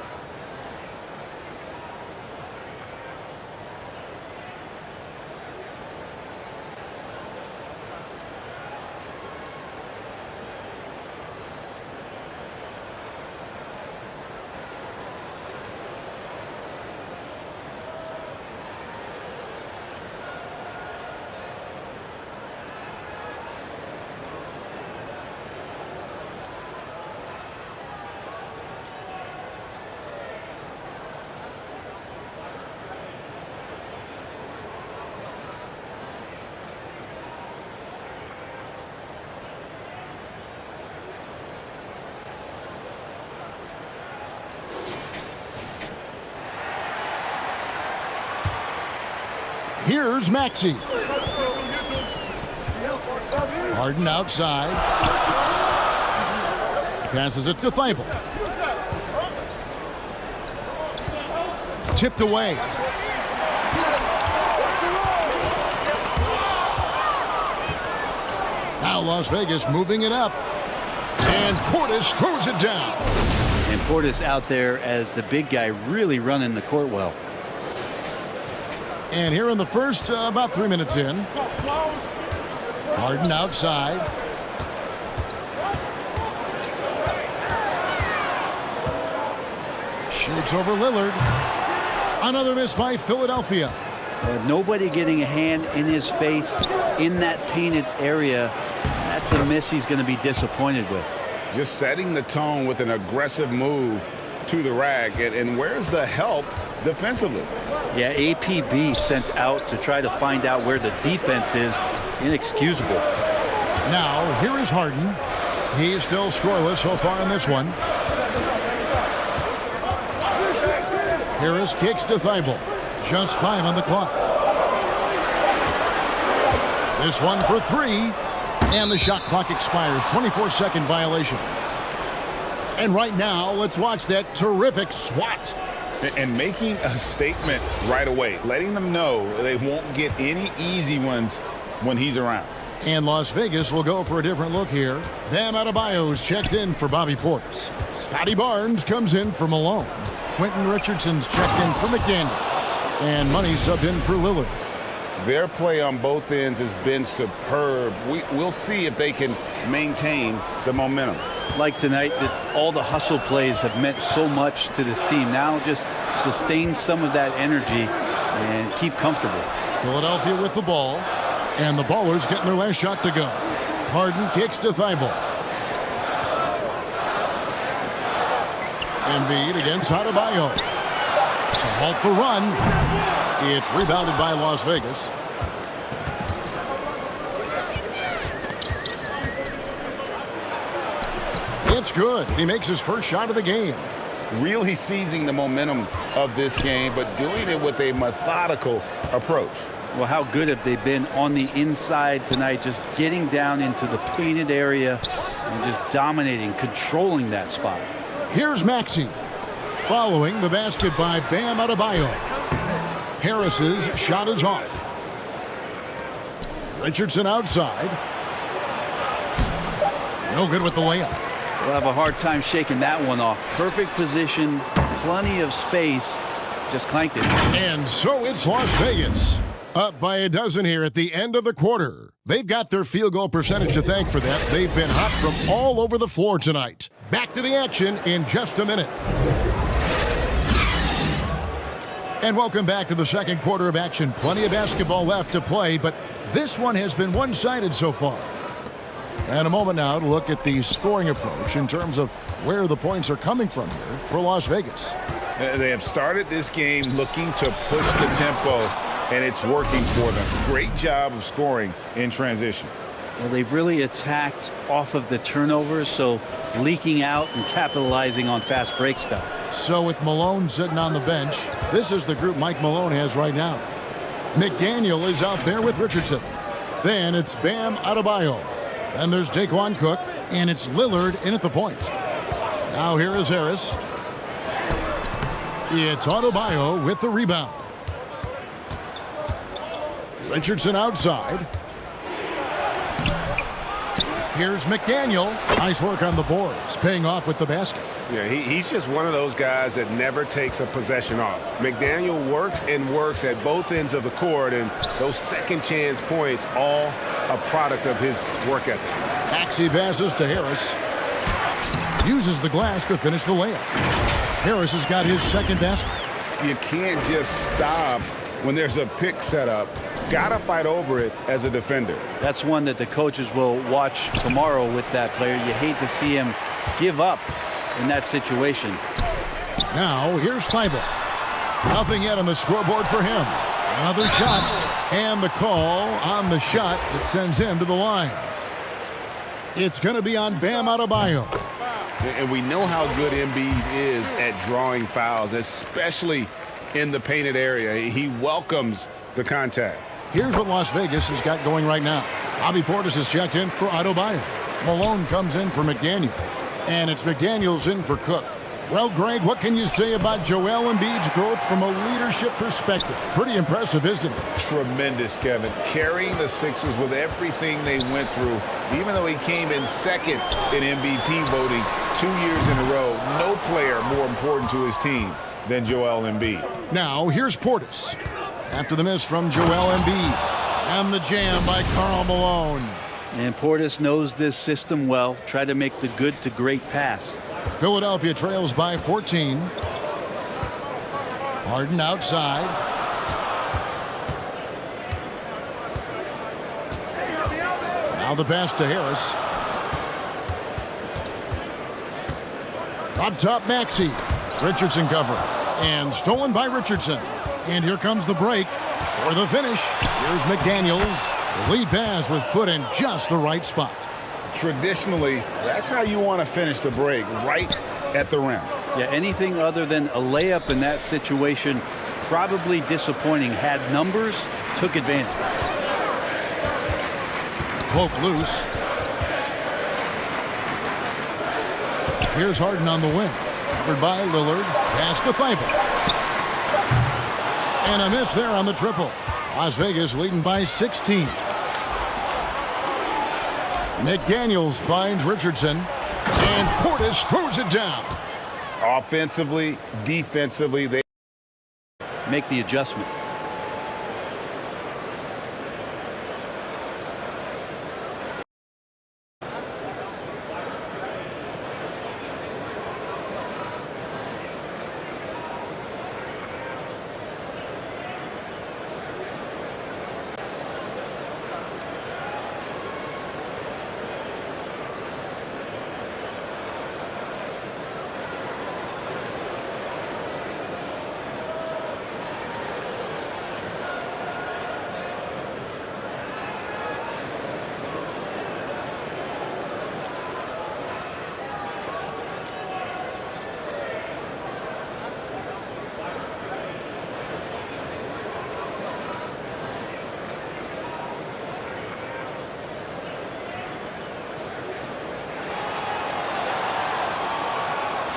Here's Maxey. Harden outside. Passes it to Thibault. Tipped away. Now Las Vegas moving it up. And Portis throws it down. And Portis out there as the big guy, really running the court well. And here in the first, about 3 minutes in. Harden outside. Shoots over Lillard. Another miss by Philadelphia. Nobody getting a hand in his face in that painted area. That's a miss he's going to be disappointed with. Just setting the tone with an aggressive move to the rack. And where's the help defensively? Yeah, APB sent out to try to find out where the defense is. Inexcusable. Now, here is Harden. He's still scoreless so far in this one. Harris kicks to Thibault. Just 5 on the clock. This one for 3. And the shot clock expires. 24-second violation. And right now, let's watch that terrific swat. And making a statement right away, letting them know they won't get any easy ones when he's around. And Las Vegas will go for a different look here. Bam Adebayo's checked in for Bobby Portis. Scotty Barnes comes in for Malone. Quentin Richardson's checked in for McDaniels. And Money subbed in for Lillard. Their play on both ends has been superb. We'll see if they can maintain the momentum. Like tonight, that all the hustle plays have meant so much to this team. Now just sustain some of that energy and keep comfortable. Philadelphia with the ball. And the Ballers getting their last shot to go. Harden kicks to Thibault. Embiid against Adebayo. To halt the run. It's rebounded by Las Vegas. It's good. He makes his first shot of the game. Really seizing the momentum of this game, but doing it with a methodical approach. Well, how good have they been on the inside tonight, just getting down into the painted area and just dominating, controlling that spot. Here's Maxey. Following the basket by Bam Adebayo. Harris's shot is off. Richardson outside. No good with the layup. We'll have a hard time shaking that one off. Perfect position, plenty of space, just clanked it. And so it's Las Vegas. Up by a dozen here at the end of the quarter. They've got their field goal percentage to thank for that. They've been hot from all over the floor tonight. Back to the action in just a minute. And welcome back to the second quarter of action. Plenty of basketball left to play, but this one has been one-sided so far. And a moment now to look at the scoring approach in terms of where the points are coming from here for Las Vegas. They have started this game looking to push the tempo and it's working for them. Great job of scoring in transition. Well, they've really attacked off of the turnovers, so leaking out and capitalizing on fast break stuff. So with Malone sitting on the bench, this is the group Mike Malone has right now. McDaniel is out there with Richardson. Then it's Bam Adebayo. Then there's Daquan Cook, and it's Lillard in at the point. Now here is Harris. It's Adebayo with the rebound. Richardson outside. Here's McDaniel. Nice work on the boards, paying off with the basket. Yeah, he's just one of those guys that never takes a possession off. McDaniel works and works at both ends of the court, and those second chance points all a product of his work ethic. Maxey passes to Harris. Uses the glass to finish the layup. Harris has got his second basket. You can't just stop when there's a pick set up. Gotta fight over it as a defender. That's one that the coaches will watch tomorrow with that player. You hate to see him give up in that situation. Now here's Thibault. Nothing yet on the scoreboard for him. Another shot, and the call on the shot that sends him to the line. It's going to be on Bam Adebayo. And we know how good Embiid is at drawing fouls, especially in the painted area. He welcomes the contact. Here's what Las Vegas has got going right now. Bobby Portis is checked in for Adebayo. Malone comes in for McDaniel. And it's McDaniels in for Cook. Well, Greg, what can you say about Joel Embiid's growth from a leadership perspective? Pretty impressive, isn't it? Tremendous, Kevin. Carrying the Sixers with everything they went through, even though he came in second in MVP voting 2 years in a row. No player more important to his team than Joel Embiid. Now, here's Portis. After the miss from Joel Embiid. And the jam by Karl Malone. And Portis knows this system well. Try to make the good to great pass. Philadelphia trails by 14. Harden outside. Now the pass to Harris. Up top, Maxey. Richardson cover. And stolen by Richardson. And here comes the break for the finish. Here's McDaniels. The lead pass was put in just the right spot. Traditionally, that's how you want to finish the break, right at the rim. Yeah, anything other than a layup in that situation, probably disappointing. Had numbers, took advantage. Poke loose. Here's Harden on the wing. Covered by Lillard. Pass to Thibault. And a miss there on the triple. Las Vegas leading by 16. McDaniels finds Richardson. And Portis throws it down. Offensively, defensively, they make the adjustment.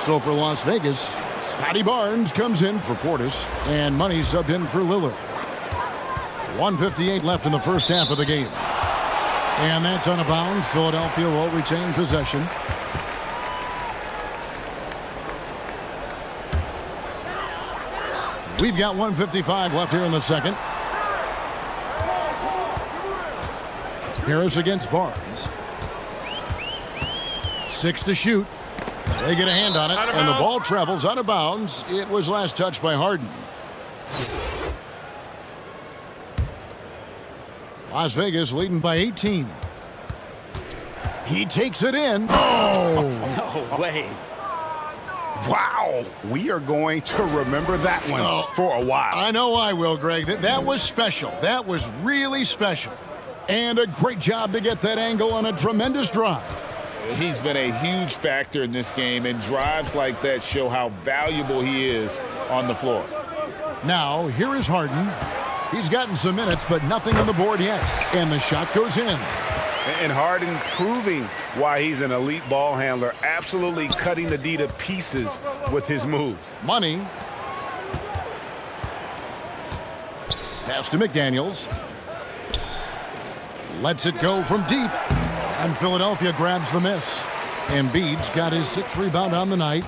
So for Las Vegas, Scotty Barnes comes in for Portis, and Money subbed in for Lillard. 1:58 left in the first half of the game. And that's on a bounce. Philadelphia will retain possession. We've got 1:55 left here in the second. Harris against Barnes. 6 to shoot. They get a hand on it, and the ball travels out of bounds. It was last touched by Harden. Las Vegas leading by 18. He takes it in. Oh! No way. Wow. We are going to remember that one for a while. I know I will, Greg. That was special. That was really special. And a great job to get that angle on a tremendous drive. He's been a huge factor in this game, and drives like that show how valuable he is on the floor. Now, here is Harden. He's gotten some minutes, but nothing on the board yet. And the shot goes in. And Harden proving why he's an elite ball handler, absolutely cutting the D to pieces with his moves. Money. Pass to McDaniels. Lets it go from deep. And Philadelphia grabs the miss. Embiid's got his 6th rebound on the night.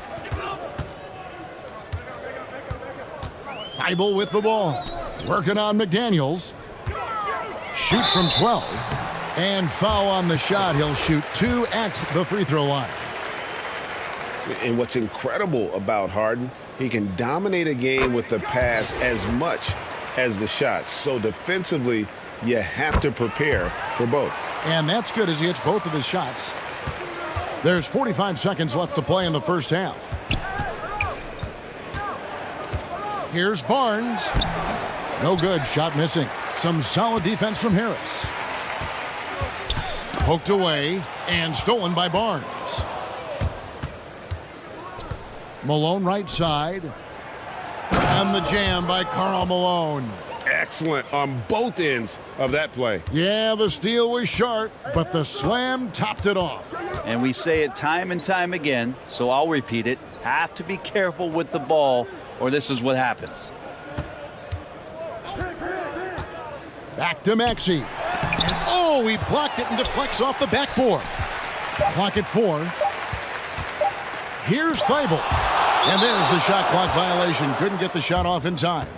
Thibault with the ball. Working on McDaniels. Shoots from 12. And foul on the shot. He'll shoot 2 at the free throw line. And what's incredible about Harden, he can dominate a game with the pass as much as the shots. So defensively, you have to prepare for both. And that's good as he hits both of his shots. There's 45 seconds left to play in the first half. Here's Barnes. No good. Shot missing. Some solid defense from Harris. Poked away and stolen by Barnes. Malone right side. And the jam by Karl Malone. Excellent on both ends of that play. Yeah, the steal was sharp, but the slam topped it off. And we say it time and time again, so I'll repeat it. Have to be careful with the ball, or this is what happens. Back to Maxey. Oh, he blocked it and deflects off the backboard. Clock at 4. Here's Thibault. And there's the shot clock violation. Couldn't get the shot off in time.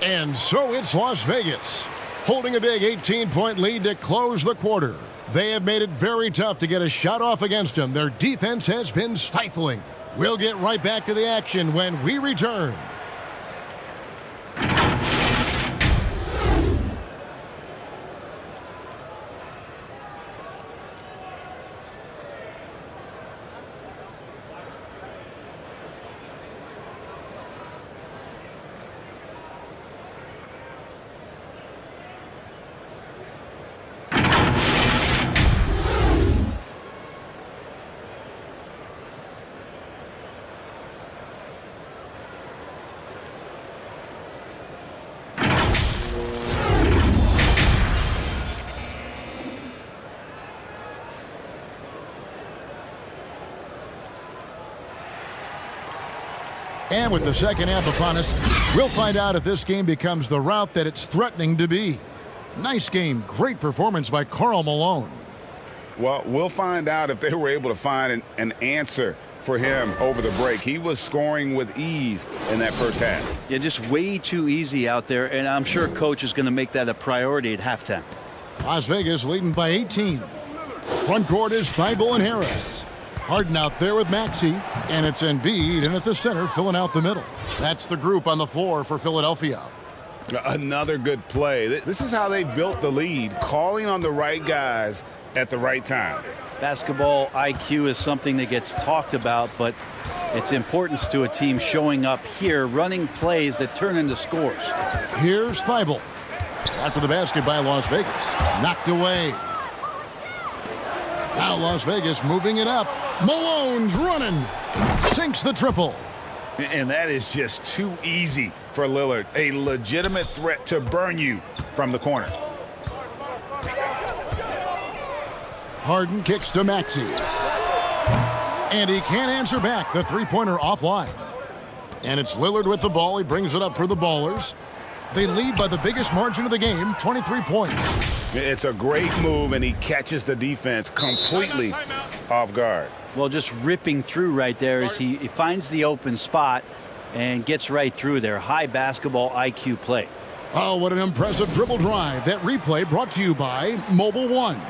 And so it's Las Vegas, holding a big 18-point lead to close the quarter. They have made it very tough to get a shot off against them. Their defense has been stifling. We'll get right back to the action when we return. And with the second half upon us, we'll find out if this game becomes the route that it's threatening to be. Nice game. Great performance by Karl Malone. Well, we'll find out if they were able to find an answer for him over the break. He was scoring with ease in that first half. Yeah, just way too easy out there, and I'm sure Coach is going to make that a priority at halftime. Las Vegas leading by 18. Front court is Thibault and Harris. Harden out there with Maxey, and it's Embiid in at the center, filling out the middle. That's the group on the floor for Philadelphia. Another good play. This is how they built the lead, calling on the right guys at the right time. Basketball IQ is something that gets talked about, but its importance to a team showing up here, running plays that turn into scores. Here's Thibault. After the basket by Las Vegas. Knocked away. Now Las Vegas moving it up. Malone's running. Sinks the triple. And that is just too easy for Lillard. A legitimate threat to burn you from the corner. Harden kicks to Maxey. And he can't answer back. The three-pointer offline. And it's Lillard with the ball. He brings it up for the Ballers. They lead by the biggest margin of the game, 23 points. It's a great move, and he catches the defense completely off guard. Well, just ripping through right there as he finds the open spot and gets right through there. High basketball IQ play. Oh, what an impressive dribble drive. That replay brought to you by Mobile One.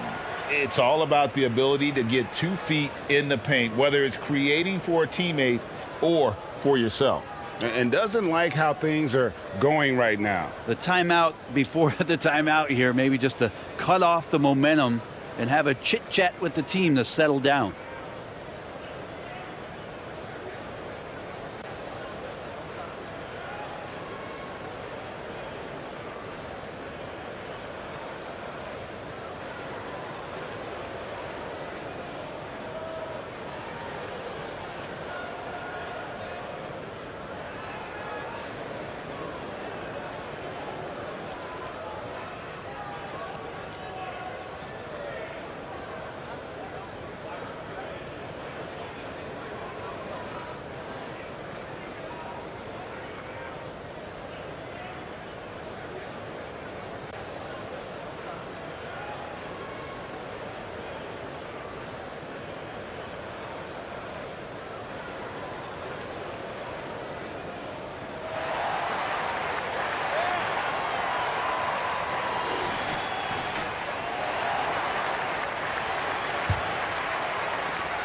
It's all about the ability to get 2 feet in the paint, whether it's creating for a teammate or for yourself. and doesn't like how things are going right now. The timeout before the timeout here, maybe just to cut off the momentum and have a chit-chat with the team to settle down.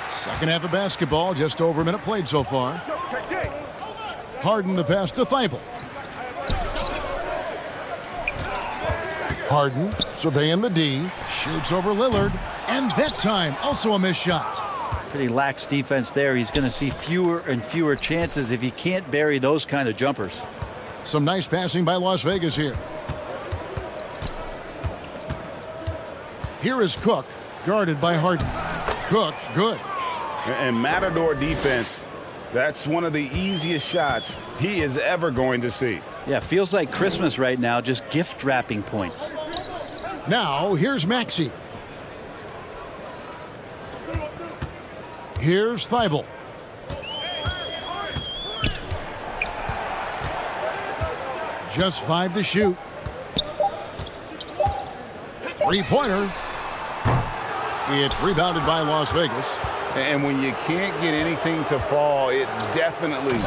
Second half of basketball, just over a minute played so far. Harden the pass to Thibault. Harden surveying the D, shoots over Lillard, and that time also a missed shot. Pretty lax defense there. He's going to see fewer and fewer chances if he can't bury those kind of jumpers. Some nice passing by Las Vegas here. Here is Cook, guarded by Harden. Cook, good. And Matador defense, that's one of the easiest shots he is ever going to see. Yeah, feels like Christmas right now, just gift wrapping points. Now, here's Maxey. Here's Thibault. Just 5 to shoot. Three-pointer. It's rebounded by Las Vegas. And when you can't get anything to fall, it definitely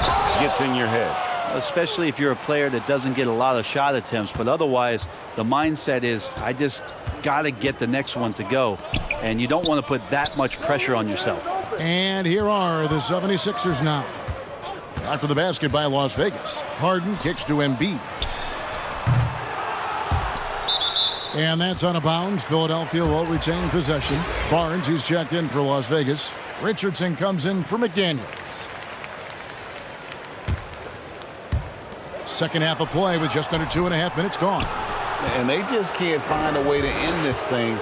gets in your head. Especially if you're a player that doesn't get a lot of shot attempts. But otherwise, the mindset is, I just got to get the next one to go. And you don't want to put that much pressure on yourself. And here are the 76ers now. After the basket by Las Vegas. Harden kicks to Embiid. And that's out of bounds. Philadelphia will retain possession. Barnes, he's checked in for Las Vegas. Richardson comes in for McDaniels. Second half of play with just under 2.5 minutes gone. And they just can't find a way to end this thing.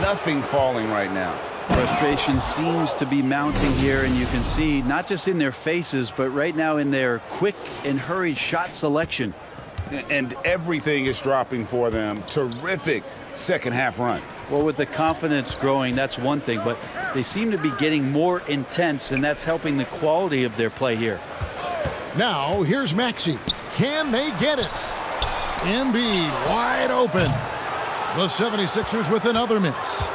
Nothing falling right now. Frustration seems to be mounting here, and you can see not just in their faces, but right now in their quick and hurried shot selection. And everything is dropping for them. Terrific second half run. Well, with the confidence growing, that's one thing, but they seem to be getting more intense, and that's helping the quality of their play here. Now, here's Maxey. Can they get it? Embiid wide open. The 76ers with another miss.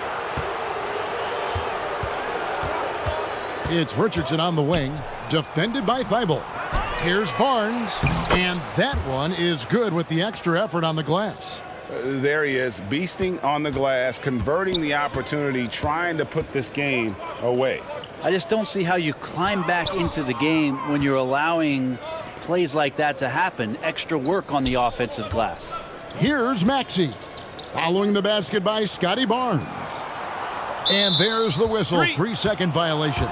It's Richardson on the wing, defended by Thibault. Here's Barnes, and that one is good with the extra effort on the glass. There he is, beasting on the glass, converting the opportunity, trying to put this game away. I just don't see how you climb back into the game when you're allowing plays like that to happen. Extra work on the offensive glass. Here's Maxey, following the basket by Scotty Barnes. And there's the whistle, 3-second violation.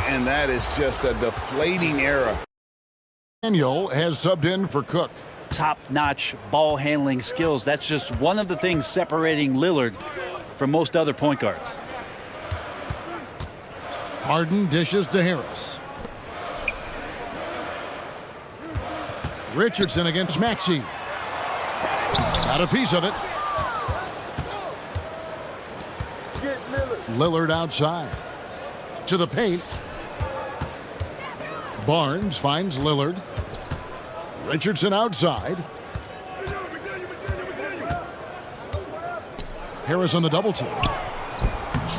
And that is just a deflating error. Daniel has subbed in for Cook. Top-notch ball handling skills. That's just one of the things separating Lillard from most other point guards. Harden dishes to Harris. Richardson against Maxey. Got a piece of it. Lillard outside. To the paint. Barnes finds Lillard. Richardson outside. Harris on the double team.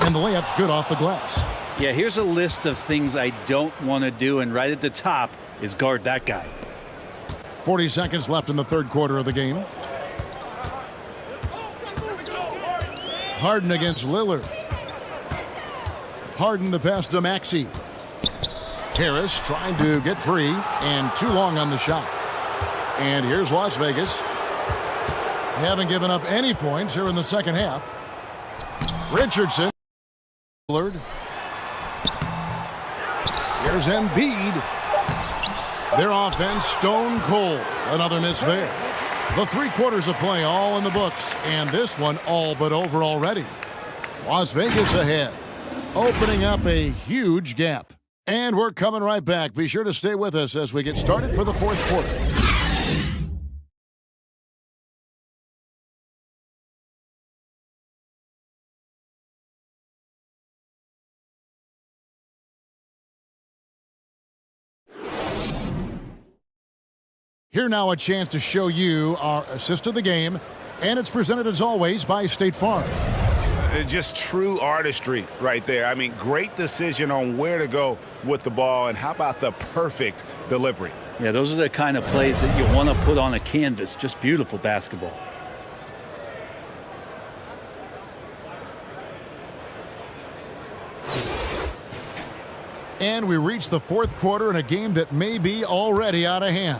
And the layup's good off the glass. Yeah, here's a list of things I don't want to do, and right at the top is guard that guy. 40 seconds left in the third quarter of the game. Harden against Lillard. Harden the pass to Maxey. Harris trying to get free and too long on the shot. And here's Las Vegas. They haven't given up any points here in the second half. Richardson. Here's Embiid. Their offense stone cold. Another miss there. The 3 quarters of play all in the books, and this one all but over already. Las Vegas ahead, opening up a huge gap. And we're coming right back. Be sure to stay with us as we get started for the 4th quarter. Here now a chance to show you our assist of the game, and it's presented as always by State Farm. Just true artistry right there. I mean, great decision on where to go with the ball, and how about the perfect delivery? Yeah, those are the kind of plays that you want to put on a canvas. Just beautiful basketball. And we reach the 4th quarter in a game that may be already out of hand.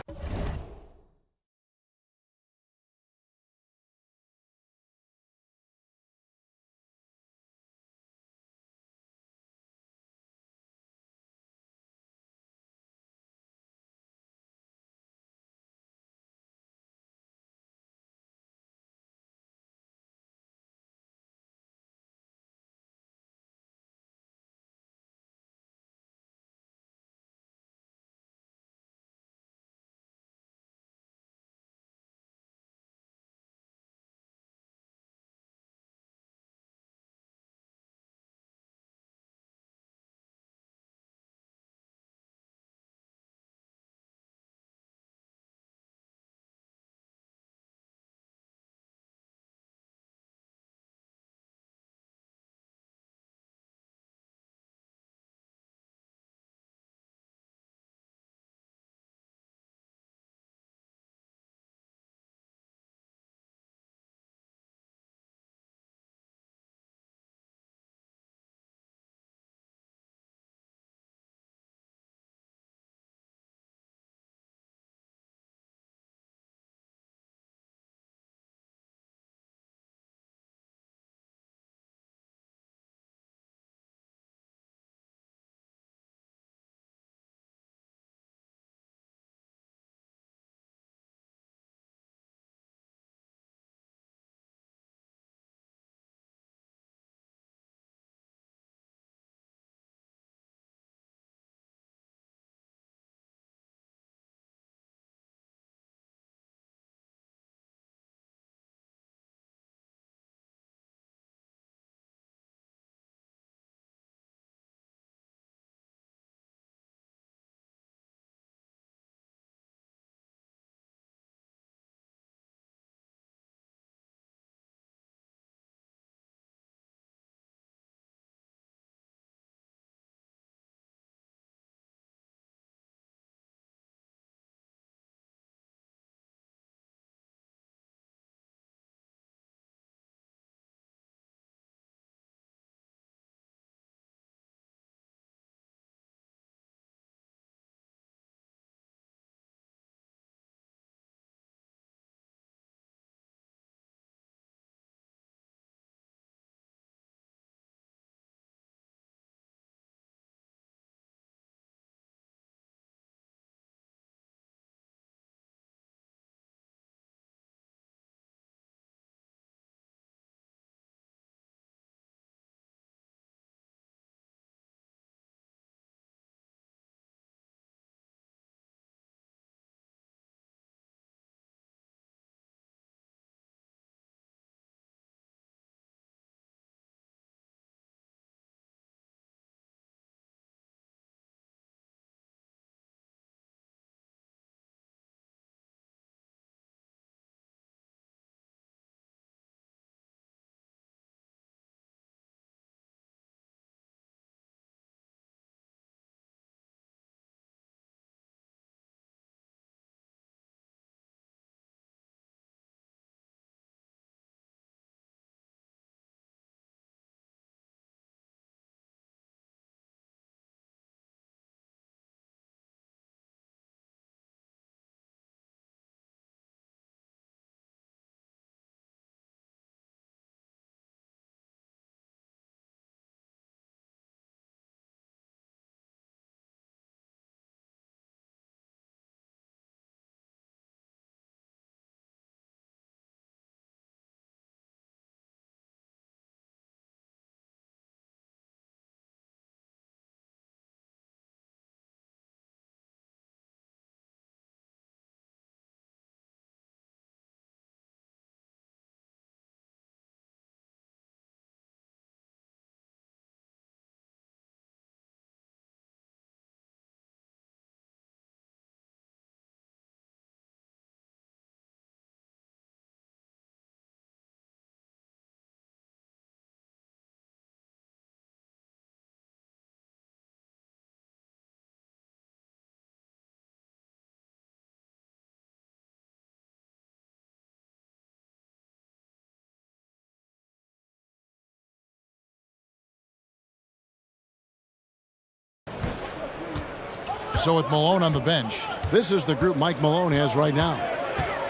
So with Malone on the bench, this is the group Mike Malone has right now.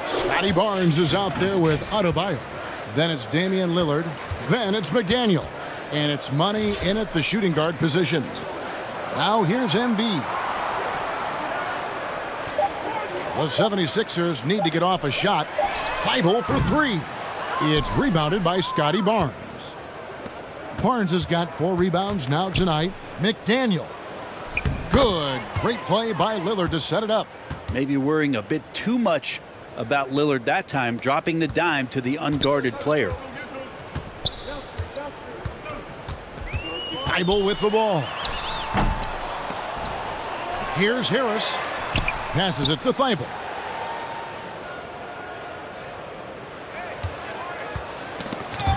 Scotty Barnes is out there with Adebayo. Then it's Damian Lillard. Then it's McDaniel. And it's Money in at the shooting guard position. Now here's Embiid. The 76ers need to get off a shot. Thibault for three. It's rebounded by Scotty Barnes. Barnes has got 4 rebounds now tonight. McDaniel. Good. Great play by Lillard to set it up. Maybe worrying a bit too much about Lillard that time, dropping the dime to the unguarded player. Thibault with the ball. Here's Harris. Passes it to Thibault.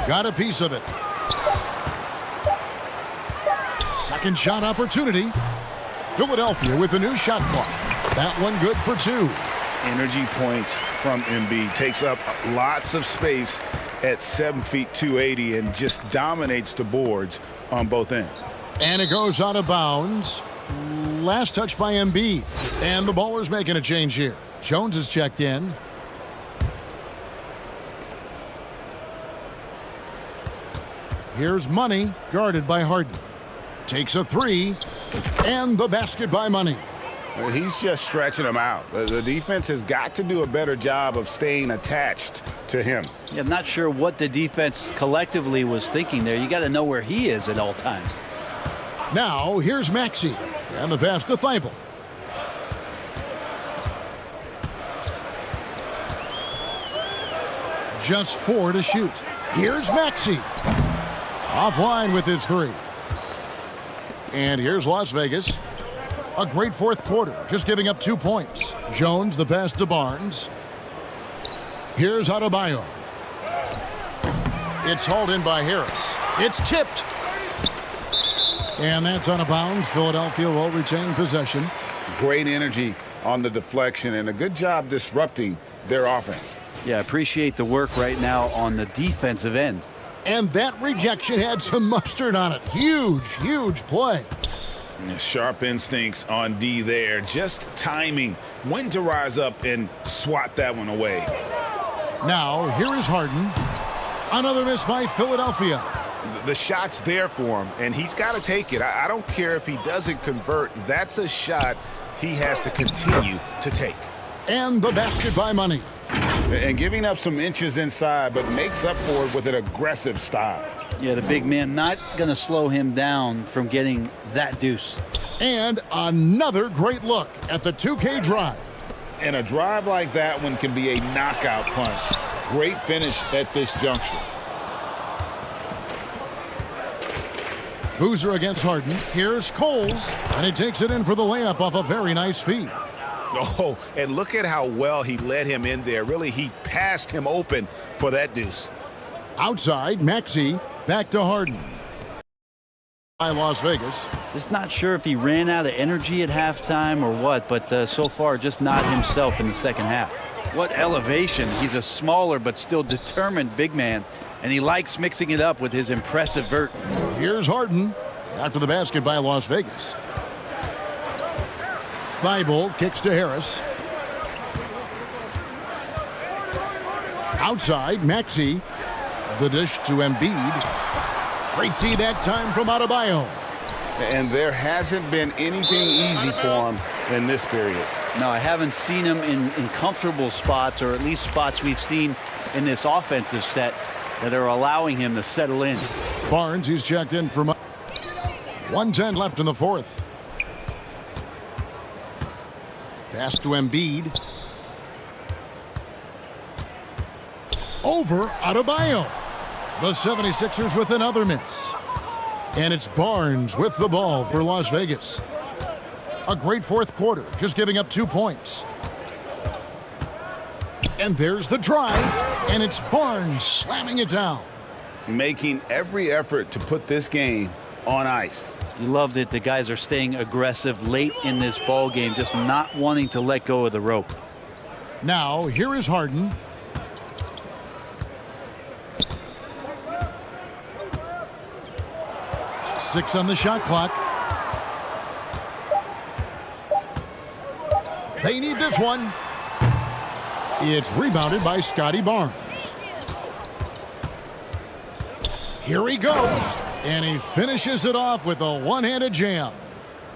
Got a piece of it. Second shot opportunity. Philadelphia with a new shot clock. That one good for 2. Energy points from Embiid. Takes up lots of space at 7 feet 280 and just dominates the boards on both ends. And it goes out of bounds. Last touch by Embiid. And the Baller's making a change here. Jones is checked in. Here's Money, guarded by Harden. Takes a 3. And the basket by Money. He's just stretching him out. The defense has got to do a better job of staying attached to him. Yeah, I'm not sure what the defense collectively was thinking there. You got to know where he is at all times. Now, here's Maxey. And the pass to Thibault. Just 4 to shoot. Here's Maxey. Offline with his 3. And here's Las Vegas. A great fourth quarter, just giving up 2 points. Jones, the pass to Barnes. Here's Adebayo. It's hauled in by Harris. It's tipped. And that's out of bounds. Philadelphia will retain possession. Great energy on the deflection and a good job disrupting their offense. Yeah, appreciate the work right now on the defensive end. And that rejection had some mustard on it. Huge, huge play. Sharp instincts on D there. Just timing when to rise up and swat that one away. Now, here is Harden. Another miss by Philadelphia. The shot's there for him, and he's got to take it. I don't care if he doesn't convert. That's a shot he has to continue to take. And the basket by Money. And giving up some inches inside, but makes up for it with an aggressive style. Yeah, the big man not going to slow him down from getting that deuce. And another great look at the 2K drive. And a drive like that one can be a knockout punch. Great finish at this juncture. Boozer against Harden. Here's Coles, and he takes it in for the layup off a very nice feed. Oh, and look at how well he led him in there. Really, he passed him open for that deuce. Outside, Maxey, back to Harden. By Las Vegas. Just not sure if he ran out of energy at halftime or what, but so far just not himself in the second half. What elevation. He's a smaller but still determined big man, and he likes mixing it up with his impressive vert. Here's Harden after the basket by Las Vegas. Thibault kicks to Harris. Outside, Maxey. The dish to Embiid. Great D that time from Adebayo. And there hasn't been anything easy for him in this period. No, I haven't seen him in comfortable spots, or at least spots we've seen in this offensive set that are allowing him to settle in. Barnes, he's checked in for 1:10 left in the fourth. Pass to Embiid. Over Adebayo. The 76ers with another miss. And it's Barnes with the ball for Las Vegas. A great fourth quarter, just giving up 2 points. And there's the drive, and it's Barnes slamming it down. Making every effort to put this game on ice. You love that the guys are staying aggressive late in this ball game, just not wanting to let go of the rope. Now, here is Harden. Six on the shot clock. They need this one. It's rebounded by Scotty Barnes. Here he goes, and he finishes it off with a one-handed jam.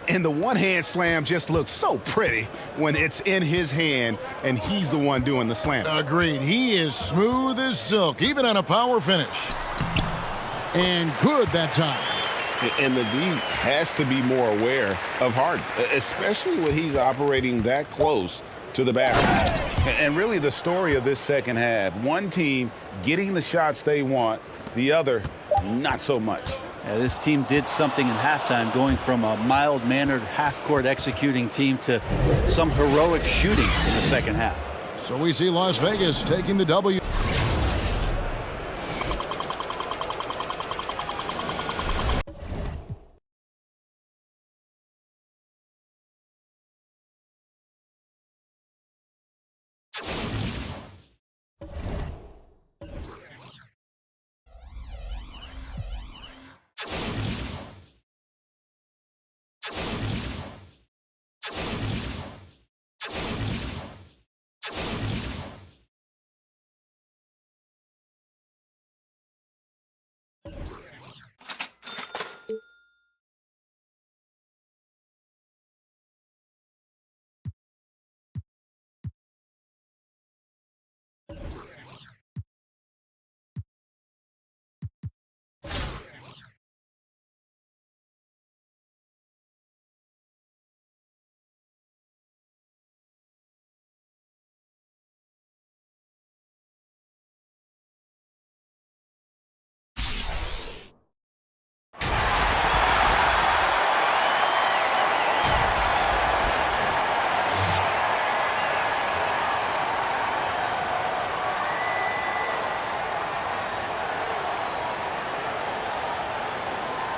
And the one-hand slam just looks so pretty when it's in his hand and he's the one doing the slam. Agreed. He is smooth as silk, even on a power finish. And good that time. And the D has to be more aware of Harden, especially when he's operating that close to the basket. And really the story of this second half, one team getting the shots they want, the other not so much. Yeah, this team did something in halftime, going from a mild-mannered half-court executing team to some heroic shooting in the second half. So we see Las Vegas taking the W.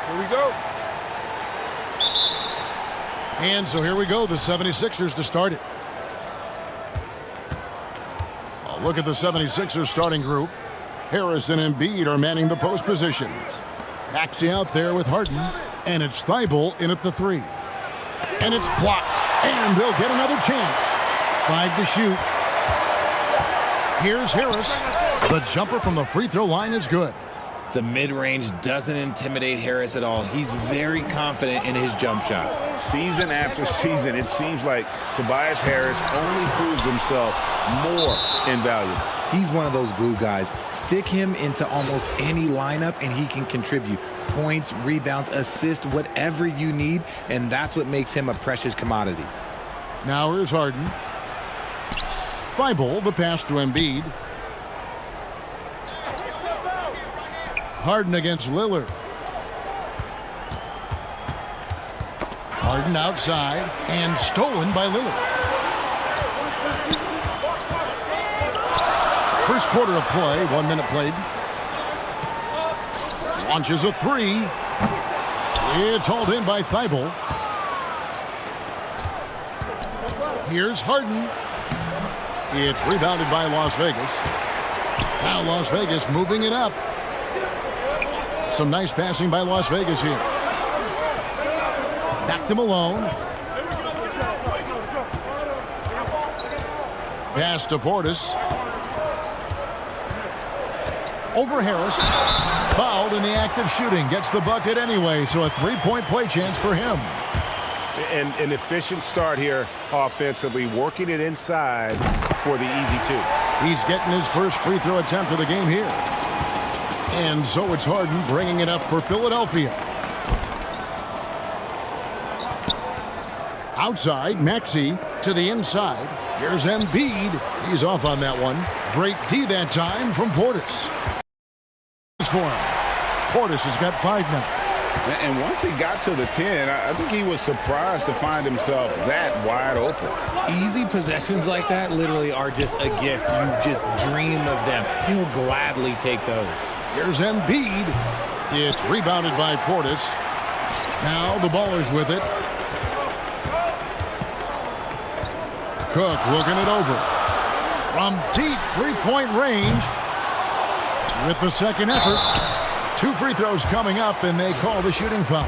Here we go. And so here we go, the 76ers to start it. A look at the 76ers starting group. Harris and Embiid are manning the post positions. Maxey out there with Harden, and it's Thibault in at the 3. And it's blocked, and they'll get another chance. 5 to shoot. Here's Harris. The jumper from the free throw line is good. The mid-range doesn't intimidate Harris at all. He's very confident in his jump shot. Season after season, it seems like Tobias Harris only proves himself more invaluable. He's one of those glue guys. Stick him into almost any lineup and he can contribute points, rebounds, assists, whatever you need, and that's what makes him a precious commodity. Now here's Harden. Thibault, the pass to Embiid. Harden against Lillard. Harden outside and stolen by Lillard. First quarter of play, 1 minute played. Launches a 3. It's hauled in by Thibault. Here's Harden. It's rebounded by Las Vegas. Now Las Vegas moving it up. Some nice passing by Las Vegas here. Back to Malone. Pass to Portis. Over Harris. Fouled in the act of shooting. Gets the bucket anyway, so a three-point play chance for him. And an efficient start here offensively, working it inside for the easy 2. He's getting his first free throw attempt of the game here. And so it's Harden bringing it up for Philadelphia. Outside, Maxey to the inside. Here's Embiid. He's off on that one. Great D that time from Portis. For him. Portis has got 5 now. And once he got to the 10, I think he was surprised to find himself that wide open. Easy possessions like that literally are just a gift. You just dream of them. He'll gladly take those. Here's Embiid. It's rebounded by Portis. Now the Ballers with it. Cook looking it over. From deep three-point range. With the second effort. 2 free throws coming up, and they call the shooting foul.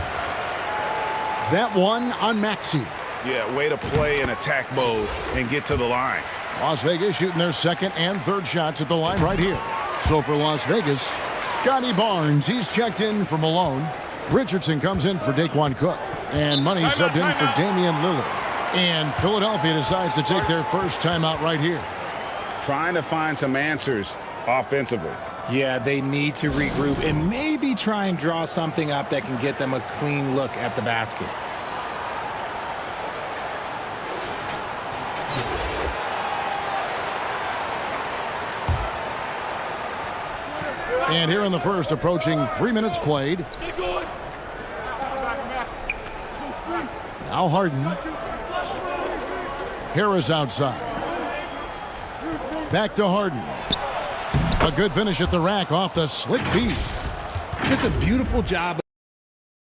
That one on Maxey. Yeah, way to play in attack mode and get to the line. Las Vegas shooting their second and third shots at the line right here. So for Las Vegas, Scotty Barnes, he's checked in for Malone. Richardson comes in for Daquan Cook. And Money subbed in for Damian Lillard. And Philadelphia decides to take their first timeout right here. Trying to find some answers offensively. Yeah, they need to regroup and maybe try and draw something up that can get them a clean look at the basket. And here in the first, approaching 3 minutes played. Now Harden. Harris outside. Back to Harden. A good finish at the rack off the slick feed. Just a beautiful job.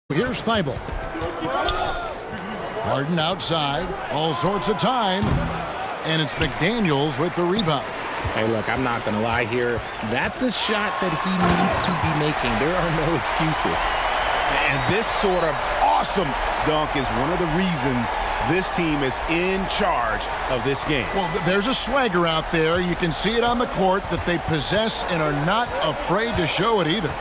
Here's Thibault. Harden outside. All sorts of time. And it's McDaniels with the rebound. Hey, look, I'm not going to lie here. That's a shot that he needs to be making. There are no excuses. And this sort of awesome dunk is one of the reasons this team is in charge of this game. Well, there's a swagger out there. You can see it on the court that they possess and are not afraid to show it either.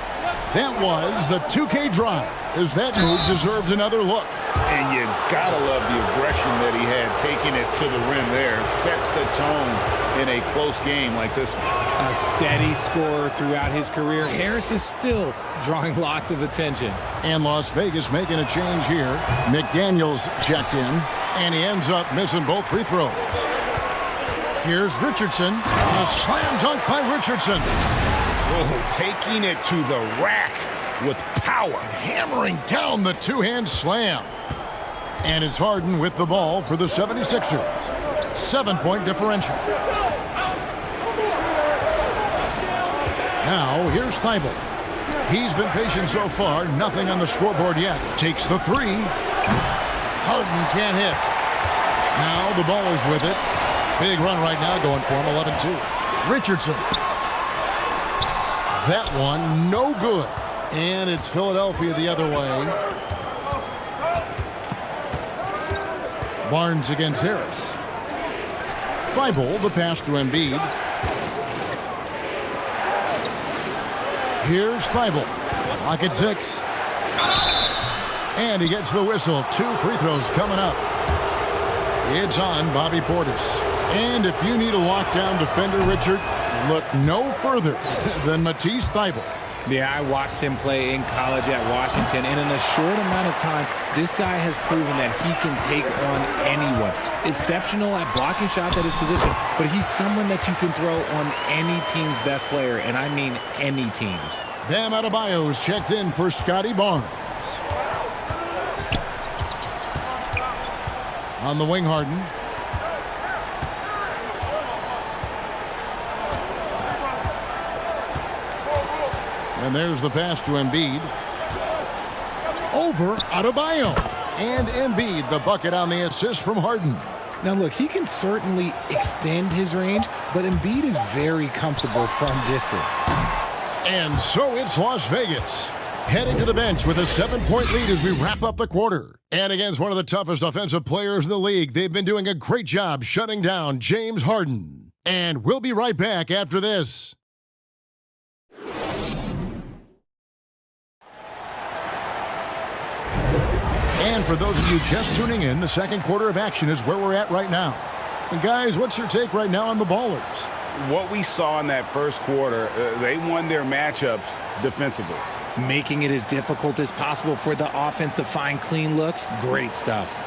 That was the 2K drive, as that move deserved another look. And you gotta love the aggression that he had taking it to the rim there. Sets the tone in a close game like this one. A steady scorer throughout his career. Harris is still drawing lots of attention. And Las Vegas making a change here. McDaniels checked in, and he ends up missing both free throws. Here's Richardson. A slam dunk by Richardson. Oh, taking it to the rack with power. Hammering down the two-hand slam. And it's Harden with the ball for the 76ers. 7-point differential. Now, here's Thibault. He's been patient so far. Nothing on the scoreboard yet. Takes the three. Harden can't hit. Now the ball is with it. Big run right now going for him, 11-2. Richardson. That one, no good. And it's Philadelphia the other way. Barnes against Harris. Thibault, the pass to Embiid. Here's Thibault. Clock at 6. And he gets the whistle. 2 free throws coming up. It's on Bobby Portis. And if you need a lockdown defender, Richard, look no further than Matisse Thibault. Yeah, I watched him play in college at Washington, and in a short amount of time, this guy has proven that he can take on anyone. Exceptional at blocking shots at his position, but he's someone that you can throw on any team's best player, and I mean any teams. Bam Adebayo's checked in for Scotty Barnes. On the wing, Harden. And there's the pass to Embiid. Over Adebayo. And Embiid, the bucket on the assist from Harden. Now, look, he can certainly extend his range, but Embiid is very comfortable from distance. And so it's Las Vegas, heading to the bench with a 7-point lead as we wrap up the quarter. And against one of the toughest offensive players in the league, they've been doing a great job shutting down James Harden. And we'll be right back after this. And for those of you just tuning in, the second quarter of action is where we're at right now. And guys, what's your take right now on the Ballers? What we saw in that first quarter, they won their matchups defensively. Making it as difficult as possible for the offense to find clean looks. Great stuff.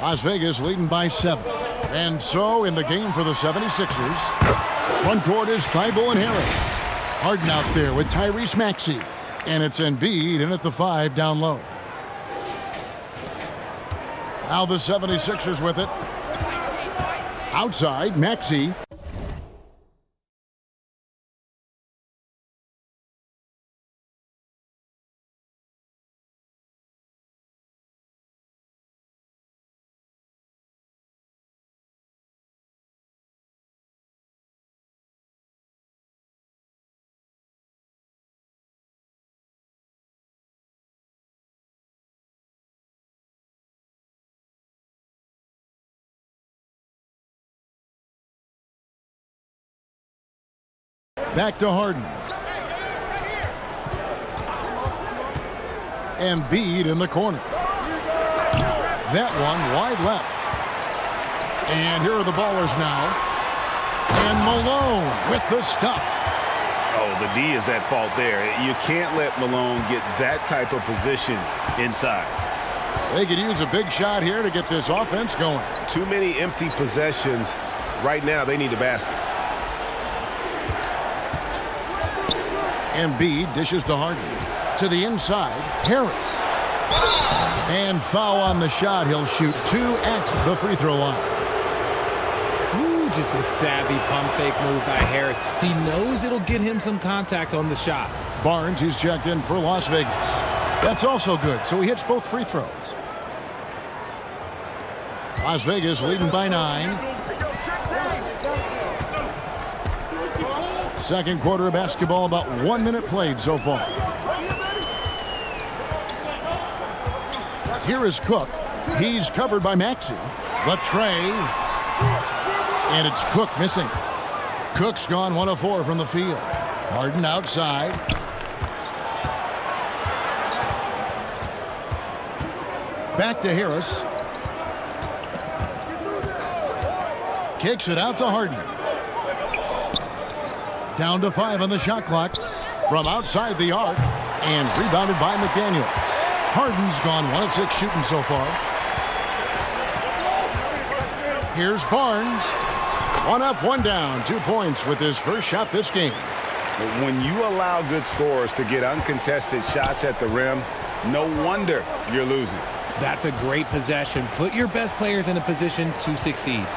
Las Vegas leading by 7. And so in the game for the 76ers, front court is Thibault and Harris. Harden out there with Tyrese Maxey. And it's Embiid in at the 5 down low. Now the 76ers with it. Outside, Maxey. Back to Harden. Embiid in the corner. That one wide left. And here are the ballers now. And Malone with the stuff. Oh, the D is at fault there. You can't let Malone get that type of position inside. They could use a big shot here to get this offense going. Too many empty possessions. Right now, they need a basket. Embiid dishes to Harden. To the inside, Harris. And foul on the shot. He'll shoot 2 at the free throw line. Ooh, just a savvy pump fake move by Harris. He knows it'll get him some contact on the shot. Barnes, he's checked in for Las Vegas. That's also good, so he hits both free throws. Las Vegas leading by 9. Second quarter of basketball, about 1 minute played so far. Here is Cook. He's covered by Maxey. The tray. And it's Cook missing. Cook's gone 1 of 4 from the field. Harden outside. Back to Harris. Kicks it out to Harden. Down to 5 on the shot clock. From outside the arc. And rebounded by McDaniels. Harden's gone 1 of 6 shooting so far. Here's Barnes. 1 up, 1 down. 2 points with his first shot this game. When you allow good scorers to get uncontested shots at the rim, no wonder you're losing. That's a great possession. Put your best players in a position to succeed.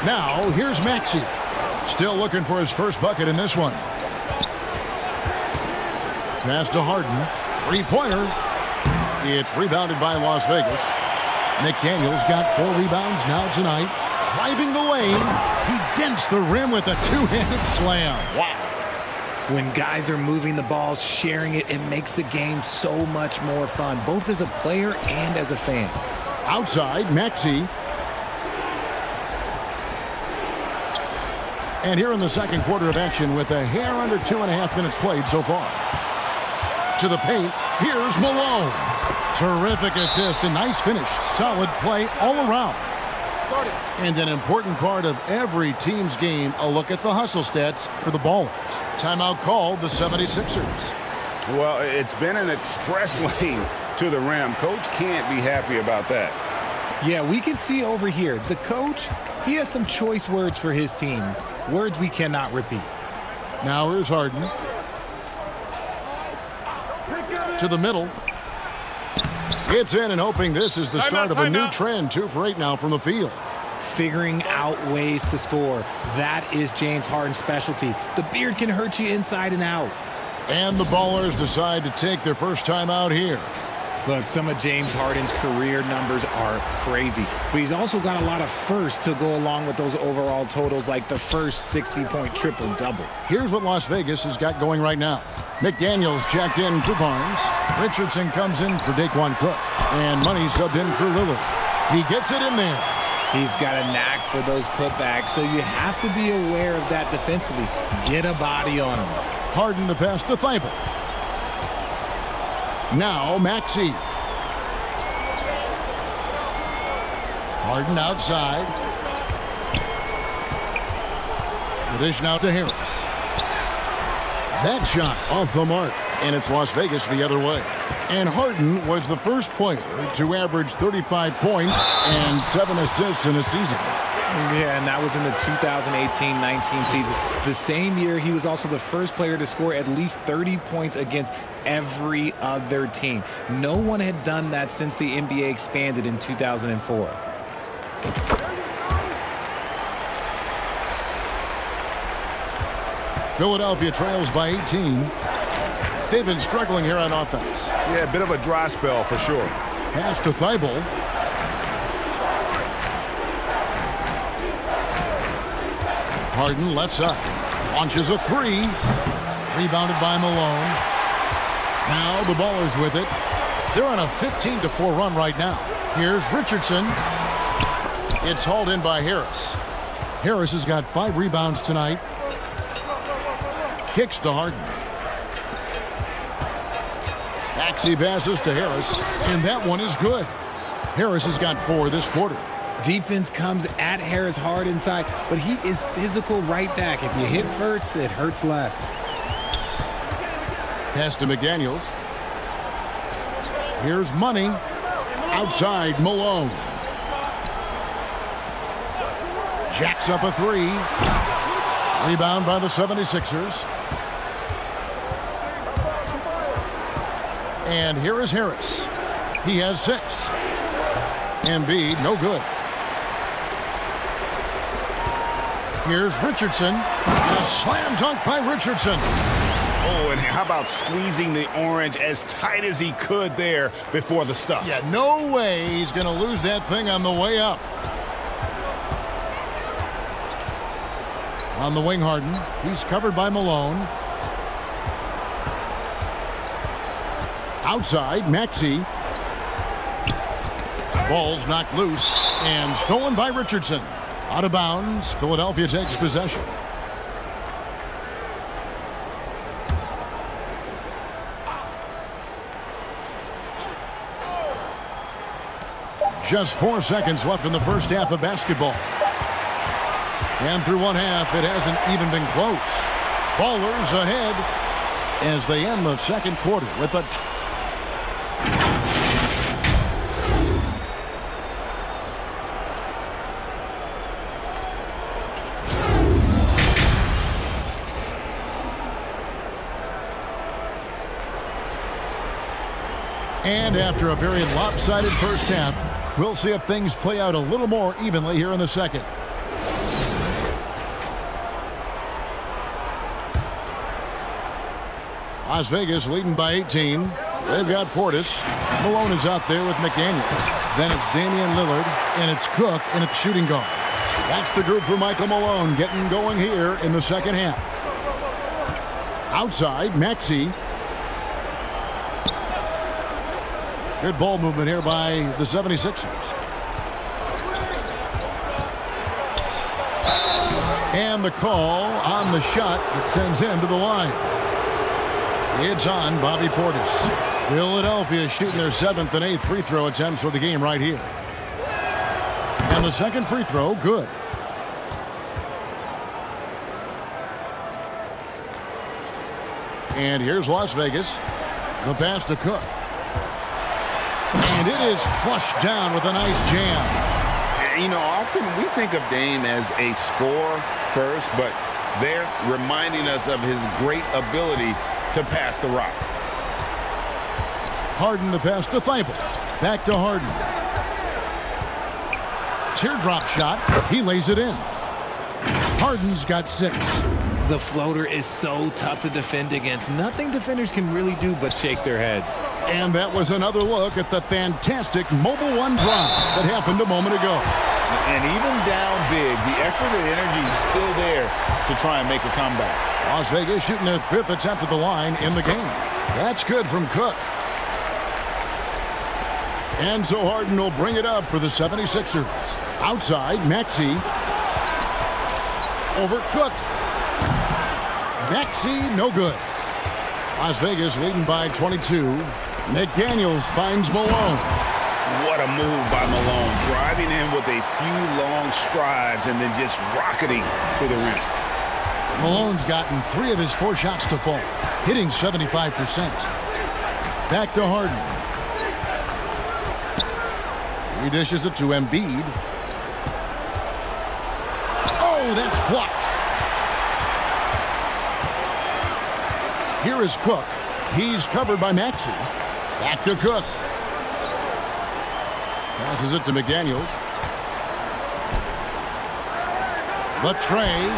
Now, here's Maxey. Still looking for his first bucket in this one. Pass to Harden. 3-pointer. It's rebounded by Las Vegas. McDaniels got 4 rebounds now tonight. Driving the lane. He dents the rim with a 2-handed slam. Wow. When guys are moving the ball, sharing it, it makes the game so much more fun, both as a player and as a fan. Outside, Maxey. And here in the second quarter of action with a hair under 2.5 minutes played so far. To the paint, here's Malone. Terrific assist, a nice finish. Solid play all around. And an important part of every team's game, a look at the hustle stats for the Ballers. Timeout called the 76ers. Well, it's been an express lane to the rim. Coach can't be happy about that. Yeah, we can see over here, the coach, he has some choice words for his team. Words we cannot repeat. Now here's Harden. To the middle. It's in and hoping this is the start of a new trend. 2 for 8 now from the field. Figuring out ways to score. That is James Harden's specialty. The beard can hurt you inside and out. And the Ballers decide to take their first time out here. Look, some of James Harden's career numbers are crazy, but he's also got a lot of firsts to go along with those overall totals, like the first 60-point triple-double. Here's what Las Vegas has got going right now. McDaniels checked in for Barnes. Richardson comes in for Daquan Cook. And Money subbed in for Lillard. He gets it in there. He's got a knack for those putbacks, so you have to be aware of that defensively. Get a body on him. Harden the pass to Thibault. Now Maxey. Harden outside. The dish now to Harris. That shot off the mark. And it's Las Vegas the other way. And Harden was the first player to average 35 points and 7 assists in a season. Yeah, and that was in the 2018-19 season. The same year, he was also the first player to score at least 30 points against every other team. No one had done that since the NBA expanded in 2004. Philadelphia trails by 18. They've been struggling here on offense. Yeah, a bit of a dry spell for sure. Pass to Thibault. Harden left side. Launches a three. Rebounded by Malone. Now the Ballers with it. They're on a 15-4 run right now. Here's Richardson. It's hauled in by Harris. Harris has got 5 rebounds tonight. Kicks to Harden. Maxey passes to Harris, and that one is good. Harris has got 4 this quarter. Defense comes at Harris hard inside, but he is physical right back. If you hit first, it hurts less. Pass to McDaniels. Here's Money. Outside, Malone. Jacks up a 3. Rebound by the 76ers. And here is Harris. He has 6. Embiid, no good. Here's Richardson. A slam dunk by Richardson. Oh, and how about squeezing the orange as tight as he could there before the stuff? Yeah, no way he's going to lose that thing on the way up. On the wing, Harden. He's covered by Malone. Outside, Maxey. Ball's knocked loose and stolen by Richardson. Out of bounds, Philadelphia takes possession. Just 4 seconds left in the first half of basketball. And through one half, it hasn't even been close. Ballers ahead as they end the second quarter with a... And after a very lopsided first half, we'll see if things play out a little more evenly here in the second. Las Vegas leading by 18. They've got Portis. Malone is out there with McDaniels. Then it's Damian Lillard, and it's Cook, and it's shooting guard. That's the group for Michael Malone getting going here in the second half. Outside, Maxey. Good ball movement here by the 76ers. And the call on the shot that sends him to the line. It's on Bobby Portis. Philadelphia shooting their 7th and 8th free throw attempts for the game right here. And the second free throw, good. And here's Las Vegas. The pass to Cook. And it is flushed down with a nice jam. You know, often we think of Dame as a scorer first, but they're reminding us of his great ability to pass the rock. Harden the pass to Thibault. Back to Harden. Teardrop shot. He lays it in. Harden's got 6. The floater is so tough to defend against. Nothing defenders can really do but shake their heads. And that was another look at the fantastic Mobile One drive that happened a moment ago. And even down big, the effort and energy is still there to try and make a comeback. Las Vegas shooting their 5th attempt at the line in the game. That's good from Cook. And so Harden will bring it up for the 76ers. Outside, Maxey. Over Cook. Maxey, no good. Las Vegas leading by 22. McDaniels finds Malone. What a move by Malone, driving in with a few long strides and then just rocketing to the rim. Malone's gotten 3 of his 4 shots to fall, hitting 75%. Back to Harden. He dishes it to Embiid. Oh, that's blocked. Here is Cook. He's covered by Maxey. Back to Cook. Passes it to McDaniels. The tray.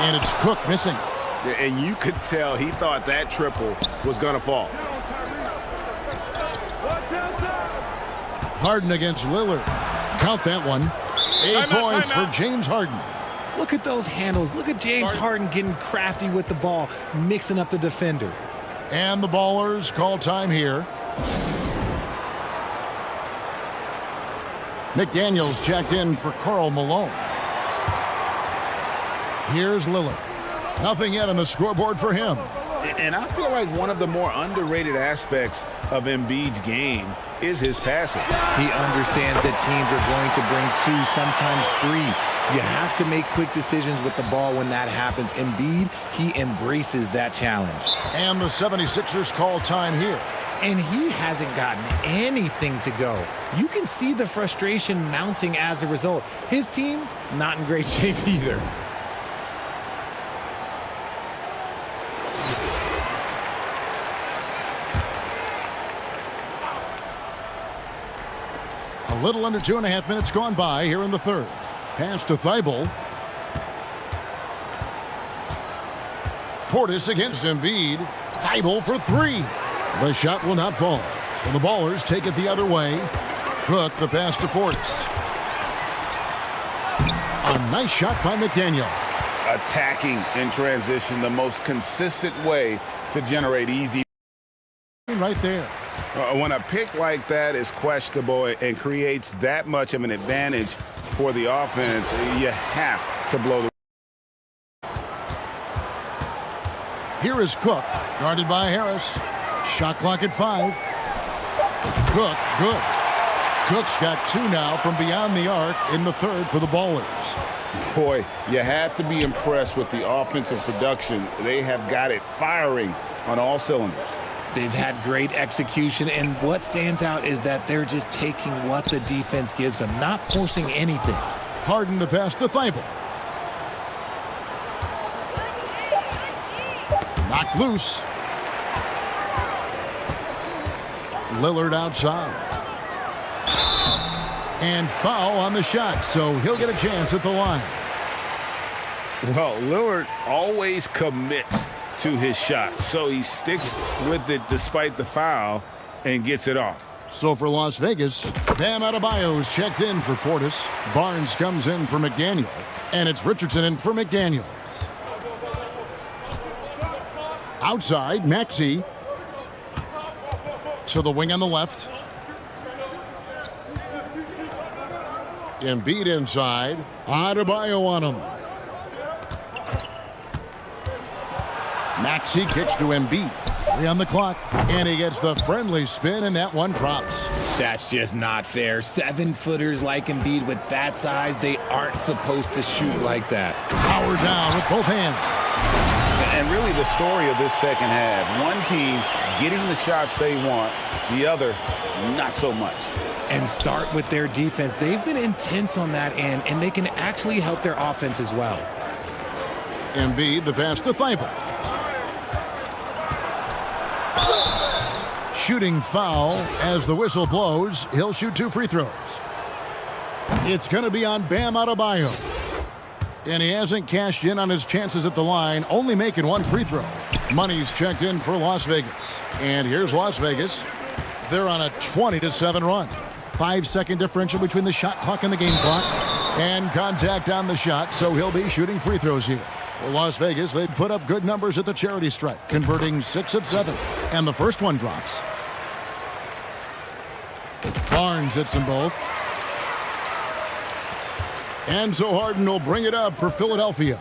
And it's Cook missing. And you could tell he thought that triple was going to fall. Harden against Lillard. Count that one. 8 points for James Harden. Look at those handles. Look at James Harden getting crafty with the ball, mixing up the defender. And the Ballers call time here. McDaniels checked in for Karl Malone. Here's Lillard. Nothing yet on the scoreboard for him. And I feel like one of the more underrated aspects of Embiid's game is his passing. He understands that teams are going to bring 2, sometimes 3. You have to make quick decisions with the ball when that happens. Embiid, he embraces that challenge. And the 76ers call time here. And he hasn't gotten anything to go. You can see the frustration mounting as a result. His team, not in great shape either. A little under 2.5 minutes gone by here in the third. Pass to Thibault. Portis against Embiid. Thibault for 3. The shot will not fall. So the Ballers take it the other way. Cook the pass to Portis. A nice shot by McDaniel. Attacking in transition, the most consistent way to generate easy. Right there. When a pick like that is questionable and creates that much of an advantage for the offense, you have to blow the. Here is Cook, guarded by Harris. Shot clock at 5. Cook, good. Cook's got 2 now from beyond the arc in the third for the Ballers. Boy, you have to be impressed with the offensive production. They have got it firing on all cylinders. They've had great execution, and what stands out is that they're just taking what the defense gives them, not forcing anything. Harden the pass to Thibault. Knocked loose. Lillard outside. And foul on the shot, so he'll get a chance at the line. Well, Lillard always commits to his shot, so he sticks with it despite the foul and gets it off. So for Las Vegas, Bam Adebayo's checked in for Portis. Barnes comes in for McDaniel, and it's Richardson in for McDaniels. Outside, Maxey to the wing on the left. Embiid inside. Adebayo on him. Maxey kicks to Embiid. 3 on the clock. And he gets the friendly spin, and that one drops. That's just not fair. 7-footers like Embiid with that size, they aren't supposed to shoot like that. Power down with both hands. And really the story of this second half. One team getting the shots they want, the other not so much. And start with their defense. They've been intense on that end, and they can actually help their offense as well. Embiid the pass to Thibault. Shooting foul as the whistle blows. He'll shoot 2 free throws. It's going to be on Bam Adebayo. And he hasn't cashed in on his chances at the line, only making 1 free throw. Money's checked in for Las Vegas. And here's Las Vegas. They're on a 20-7 run. 5-second differential between the shot clock and the game clock. And contact on the shot, so he'll be shooting free throws here. For Las Vegas, they put up good numbers at the charity stripe, converting 6 of 7. And the first one drops. Barnes hits them both. And so Harden will bring it up for Philadelphia.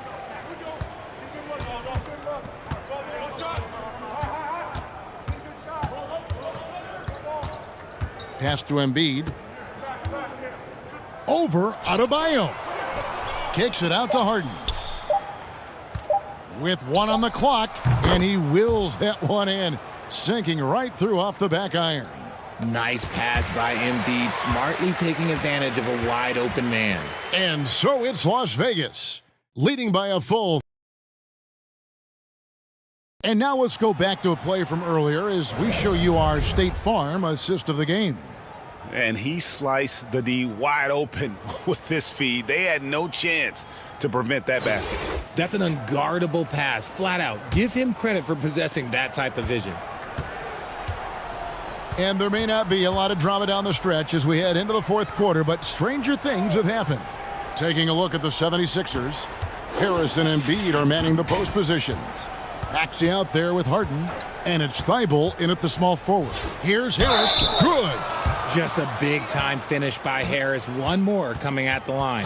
Pass to Embiid. Over Adebayo. Kicks it out to Harden. with 1 on the clock, and he wills that one in, sinking right through off the back iron. Nice pass by Embiid, smartly taking advantage of a wide open man. And so it's Las Vegas, leading by a full. And now let's go back to a play from earlier as we show you our State Farm assist of the game. And he sliced the D wide open with this feed. They had no chance to prevent that basket. That's an unguardable pass, flat out. Give him credit for possessing that type of vision. And there may not be a lot of drama down the stretch as we head into the fourth quarter, but stranger things have happened. Taking a look at the 76ers, Harris and Embiid are manning the post positions. Maxey out there with Harden, and it's Thibault in at the small forward. Here's Harris. Good. Just a big-time finish by Harris. One more coming at the line.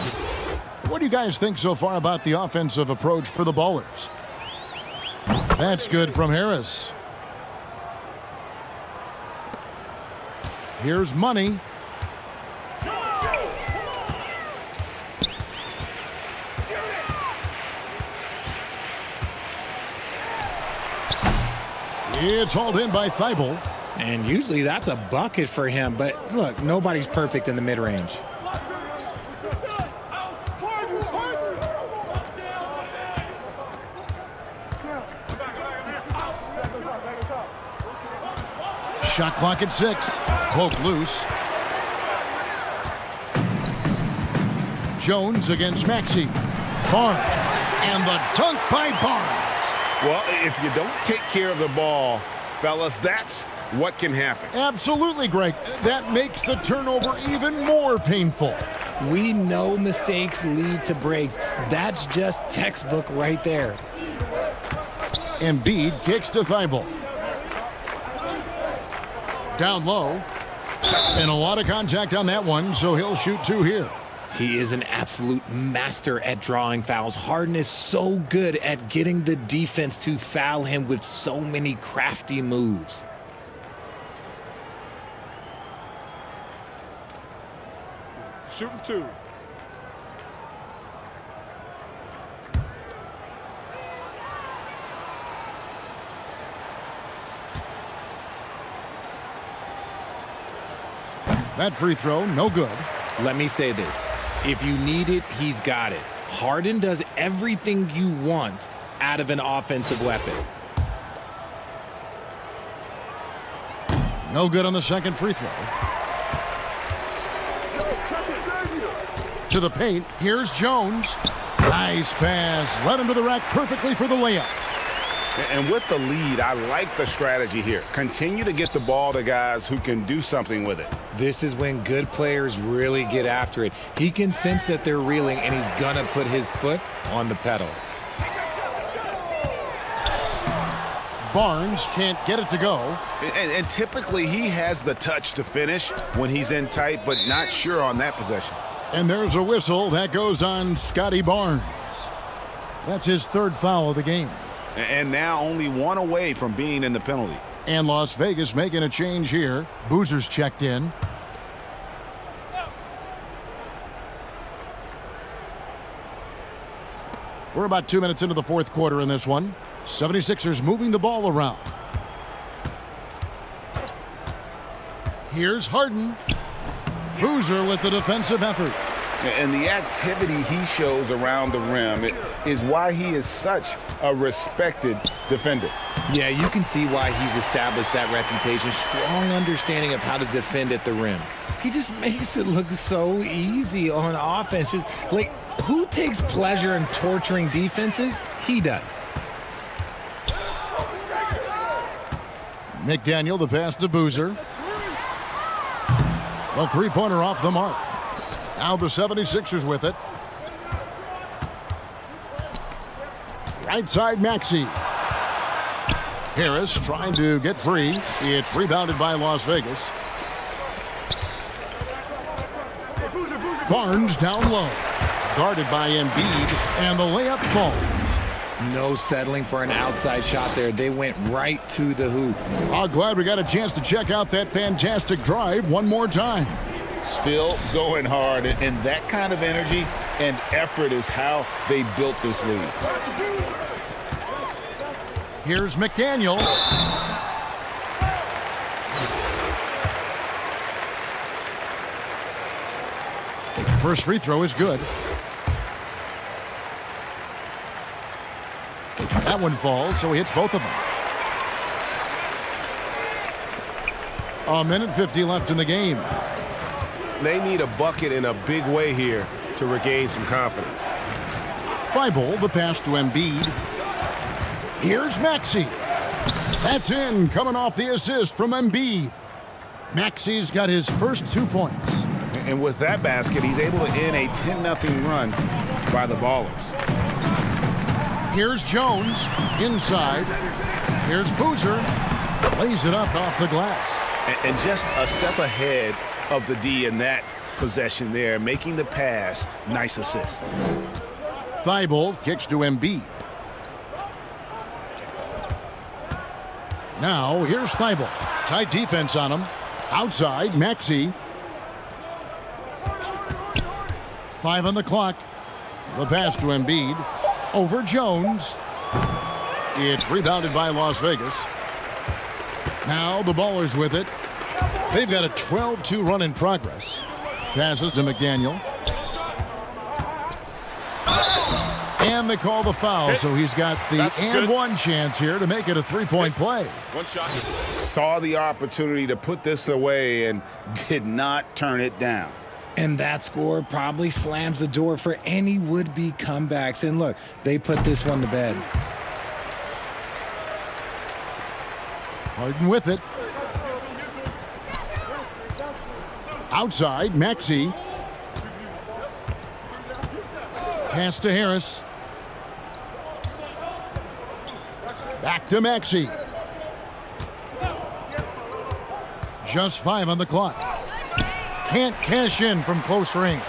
What do you guys think so far about the offensive approach for the Ballers? That's good from Harris. Here's Money. It's hauled in by Thibault. And usually that's a bucket for him, but look, nobody's perfect in the mid-range. Shot clock at 6. Poke loose. Jones against Maxey. Barnes. And the dunk by Barnes. Well, if you don't take care of the ball, fellas, that's what can happen. Absolutely, Greg. That makes the turnover even more painful. We know mistakes lead to breaks. That's just textbook right there. Embiid kicks to Thibault. Down low. And a lot of contact on that one, so he'll shoot 2 here. He is an absolute master at drawing fouls. Harden is so good at getting the defense to foul him with so many crafty moves. Shooting 2. That free throw, no good. Let me say this. If you need it, he's got it. Harden does everything you want out of an offensive weapon. No good on the second free throw. To the paint, here's Jones. Nice pass, led him to the rack perfectly for the layup. And with the lead, I like the strategy here. Continue to get the ball to guys who can do something with it. This is when good players really get after it. He can sense that they're reeling, and he's going to put his foot on the pedal. Barnes can't get it to go. And typically he has the touch to finish when he's in tight, but not sure on that possession. And there's a whistle that goes on Scotty Barnes. That's his 3rd foul of the game. And now only 1 away from being in the penalty. And Las Vegas making a change here. Boozer's checked in. We're about 2 minutes into the fourth quarter in this one. 76ers moving the ball around. Here's Harden. Boozer with the defensive effort. And the activity he shows around the rim is why he is such a respected defender. Yeah, you can see why he's established that reputation. Strong understanding of how to defend at the rim. He just makes it look so easy on offense. Just, like, who takes pleasure in torturing defenses? He does. McDaniel, the pass to Boozer. The three-pointer off the mark. Now the 76ers with it. Right side, Maxey. Harris trying to get free. It's rebounded by Las Vegas. Barnes down low. Guarded by Embiid, and the layup falls. No settling for an outside shot there. They went right to the hoop. Oh, glad we got a chance to check out that fantastic drive one more time. Still going hard, and that kind of energy and effort is how they built this lead. Here's McDaniel. First free throw is good. That one falls, so he hits both of them. 1:50 left in the game. They need a bucket in a big way here to regain some confidence. Thibault, the pass to Embiid. Here's Maxey. That's in, coming off the assist from Embiid. Maxey's got his first 2 points. And with that basket, he's able to end a 10-0 run by the Ballers. Here's Jones, inside. Here's Boozer. Lays it up off the glass. And just a step ahead of the D in that possession there, making the pass. Nice assist. Thibault kicks to Embiid. Now, here's Thibault. Tight defense on him. Outside, Maxey. 5 on the clock. The pass to Embiid. Over Jones. It's rebounded by Las Vegas. Now the Ballers with it. They've got a 12-2 run in progress. Passes to McDaniel. And they call the foul, so he's got the and one chance here to make it a three-point play. One shot. Saw the opportunity to put this away and did not turn it down. And that score probably slams the door for any would-be comebacks. And look, they put this one to bed. Harden with it. Outside, Maxey. Pass to Harris. Back to Maxey. Just 5 on the clock. Can't cash in from close range.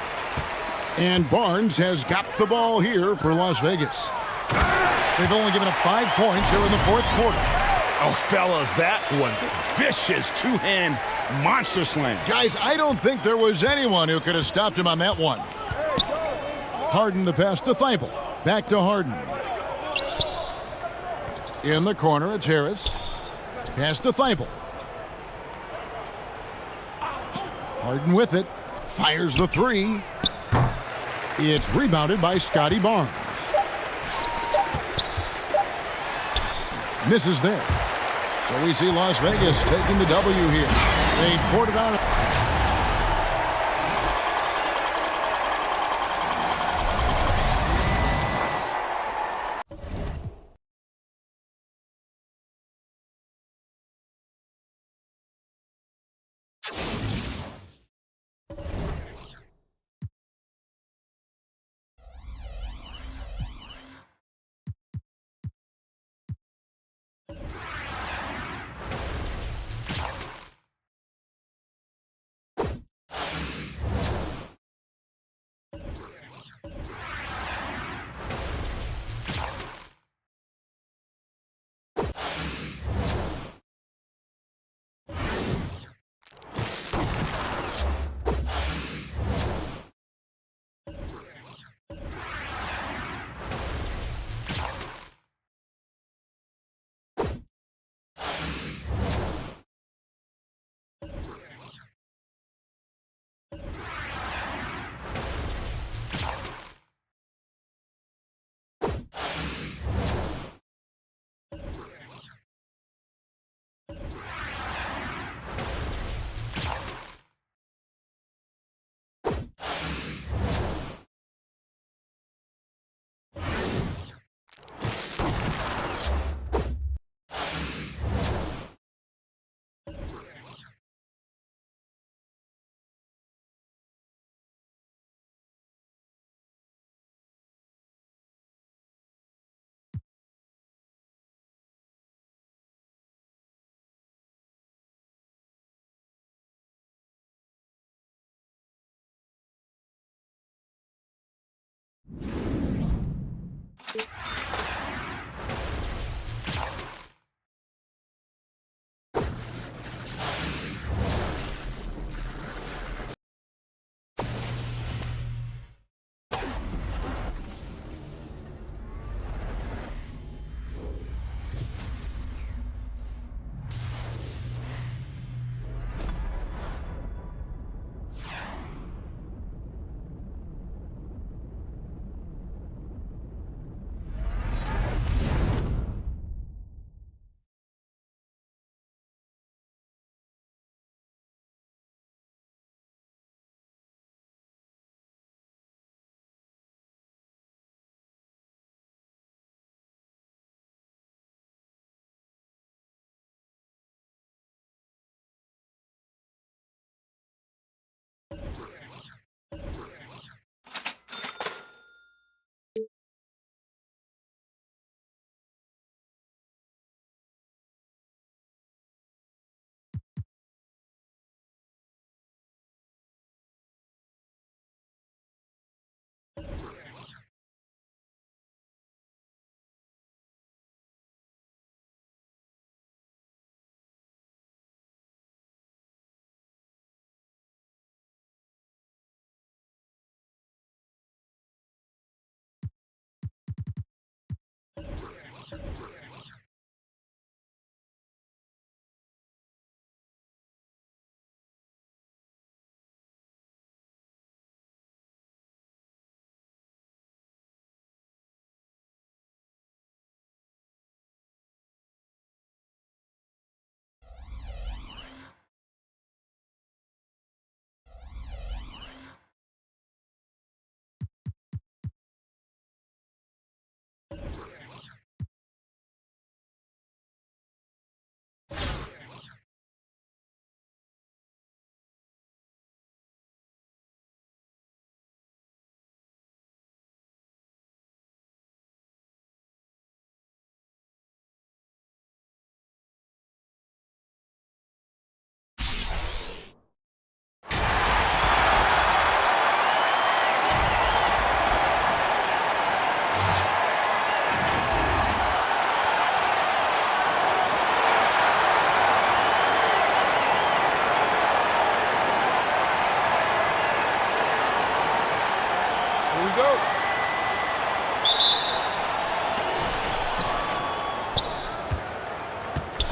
And Barnes has got the ball here for Las Vegas. They've only given up 5 points here in the fourth quarter. Oh, fellas, that was vicious two-hand monster slam. Guys, I don't think there was anyone who could have stopped him on that one. Harden the pass to Thibault. Back to Harden. In the corner, it's Harris. Pass to Thibault. Harden with it. Fires the three. It's rebounded by Scotty Barnes. Misses there. So we see Las Vegas taking the W here. They poured it on.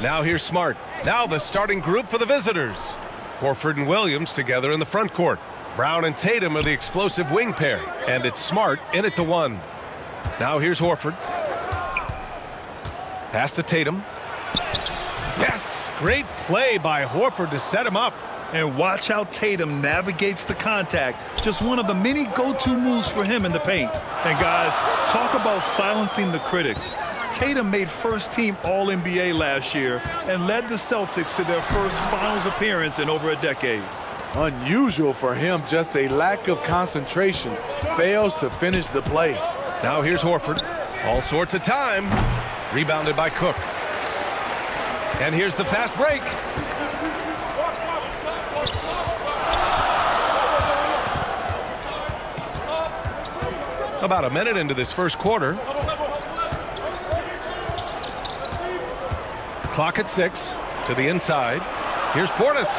Now here's Smart. Now the starting group for the visitors. Horford and Williams together in the front court. Brown and Tatum are the explosive wing pair. And it's Smart in at the 1. Now here's Horford. Pass to Tatum. Yes, great play by Horford to set him up. And watch how Tatum navigates the contact. Just one of the many go-to moves for him in the paint. And guys, talk about silencing the critics. Tatum made first-team All-NBA last year and led the Celtics to their first finals appearance in over a decade. Unusual for him, just a lack of concentration. Fails to finish the play. Now here's Horford. All sorts of time. Rebounded by Cook. And here's the fast break. About a minute into this first quarter. Clock at 6 to the inside. Here's Portis.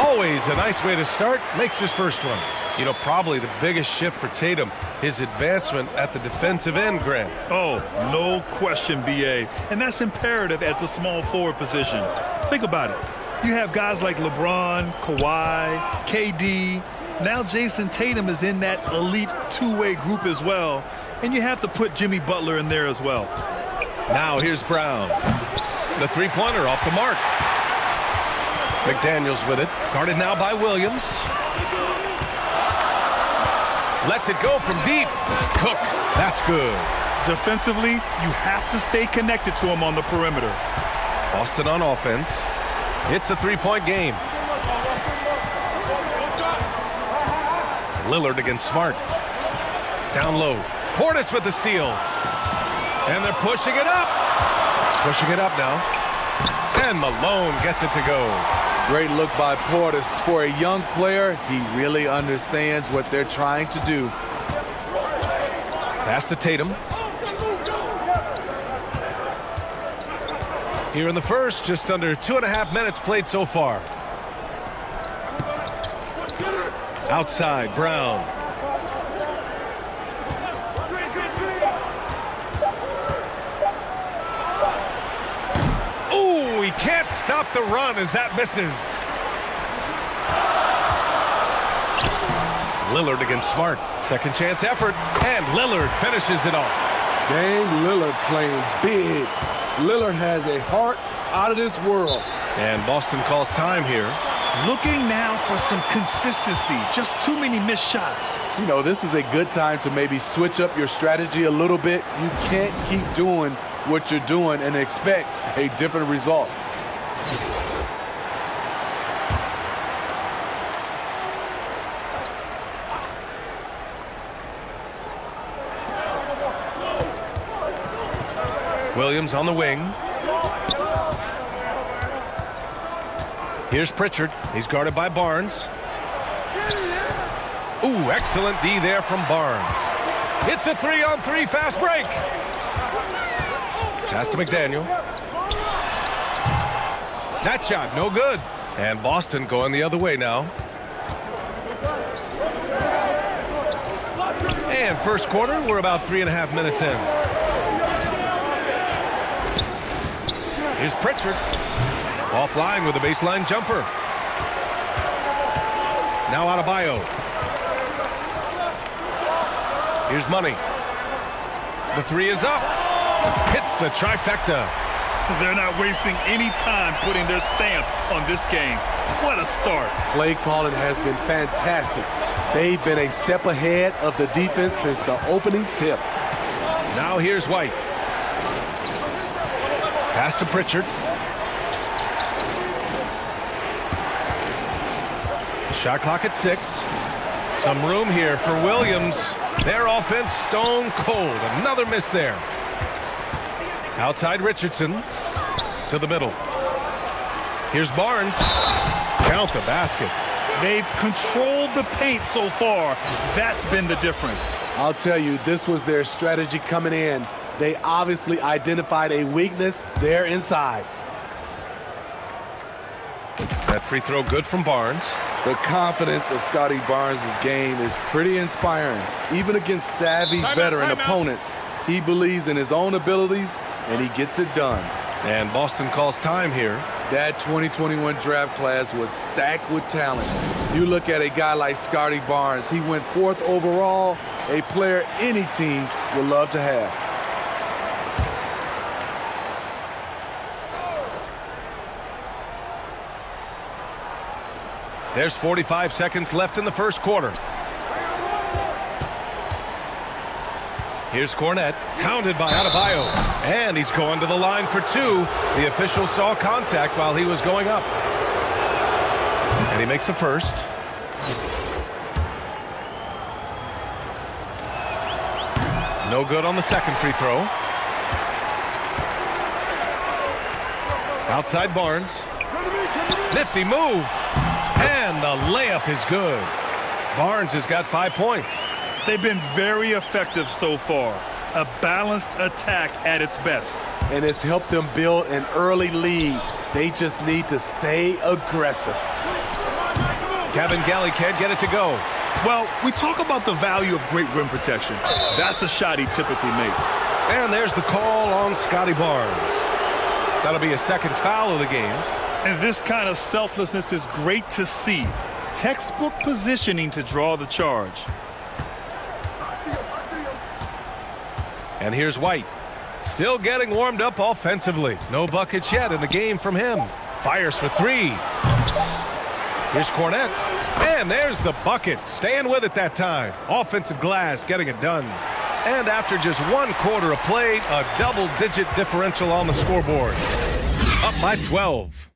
Always a nice way to start. Makes his first one. You know, probably the biggest shift for Tatum, his advancement at the defensive end, Grant. Oh, no question, B.A. And that's imperative at the small forward position. Think about it. You have guys like LeBron, Kawhi, KD. Now Jason Tatum is in that elite two-way group as well. And you have to put Jimmy Butler in there as well. Now here's Brown. The three-pointer off the mark. McDaniels with it. Guarded now by Williams. Lets it go from deep. Cook. That's good. Defensively, you have to stay connected to him on the perimeter. Boston on offense. It's a three-point game. Lillard against Smart. Down low. Portis with the steal. And they're pushing it up. Pushing it up now. And Malone gets it to go. Great look by Portis. For a young player, he really understands what they're trying to do. Pass to Tatum. Here in the first, just under 2.5 minutes played so far. Outside, Brown. Ooh, he can't stop the run as that misses. Lillard against Smart. Second chance effort, and Lillard finishes it off. Dame Lillard playing big. Lillard has a heart out of this world. And Boston calls time here. Looking now for some consistency. Just too many missed shots. You know, this is a good time to maybe switch up your strategy a little bit. You can't keep doing what you're doing and expect a different result. Williams on the wing. Here's Pritchard. He's guarded by Barnes. Ooh, excellent D there from Barnes. It's a 3-on-3 fast break. Pass to McDaniel. That shot, no good. And Boston going the other way now. And first quarter, we're about 3.5 minutes in. Here's Pritchard. Offline with a baseline jumper. Now Adebayo. Here's Money. The three is up. Hits the trifecta. They're not wasting any time putting their stamp on this game. What a start. Play calling has been fantastic. They've been a step ahead of the defense since the opening tip. Now here's White. Pass to Pritchard. Shot clock at 6. Some room here for Williams. Their offense stone cold. Another miss there. Outside Richardson to the middle. Here's Barnes. Count the basket. They've controlled the paint so far. That's been the difference. I'll tell you, this was their strategy coming in. They obviously identified a weakness there inside. That free throw good from Barnes. The confidence of Scotty Barnes' game is pretty inspiring. Even against savvy veteran opponents, he believes in his own abilities, and he gets it done. And Boston calls time here. That 2021 draft class was stacked with talent. You look at a guy like Scotty Barnes. He went 4th overall, a player any team would love to have. There's 45 seconds left in the first quarter. Here's Cornette, hounded by Adebayo, and he's going to the line for 2. The official saw contact while he was going up. And he makes the first. No good on the second free throw. Outside Barnes. Nifty move. And the layup is good. Barnes has got 5 points. They've been very effective so far. A balanced attack at its best. And it's helped them build an early lead. They just need to stay aggressive. Kevin Galley can't get it to go. Well, we talk about the value of great rim protection. That's a shot he typically makes. And there's the call on Scotty Barnes. That'll be a second foul of the game. And this kind of selflessness is great to see. Textbook positioning to draw the charge. And here's White. Still getting warmed up offensively. No buckets yet in the game from him. Fires for 3. Here's Cornette. And there's the bucket. Staying with it that time. Offensive glass getting it done. And after just 1 quarter of play, a double-digit differential on the scoreboard. Up by 12.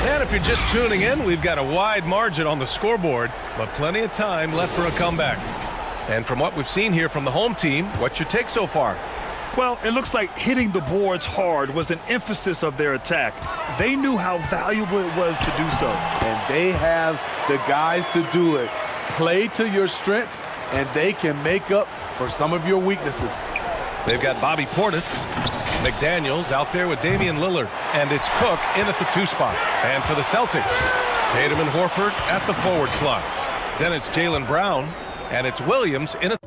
And if you're just tuning in, we've got a wide margin on the scoreboard, but plenty of time left for a comeback. And from what we've seen here from the home team, what's your take so far? Well, it looks like hitting the boards hard was an emphasis of their attack. They knew how valuable it was to do so. And they have the guys to do it. Play to your strengths, and they can make up for some of your weaknesses. They've got Bobby Portis. McDaniels out there with Damian Lillard. And it's Cook in at the 2 spot. And for the Celtics, Tatum and Horford at the forward slots. Then it's Jaylen Brown. And it's Williams in a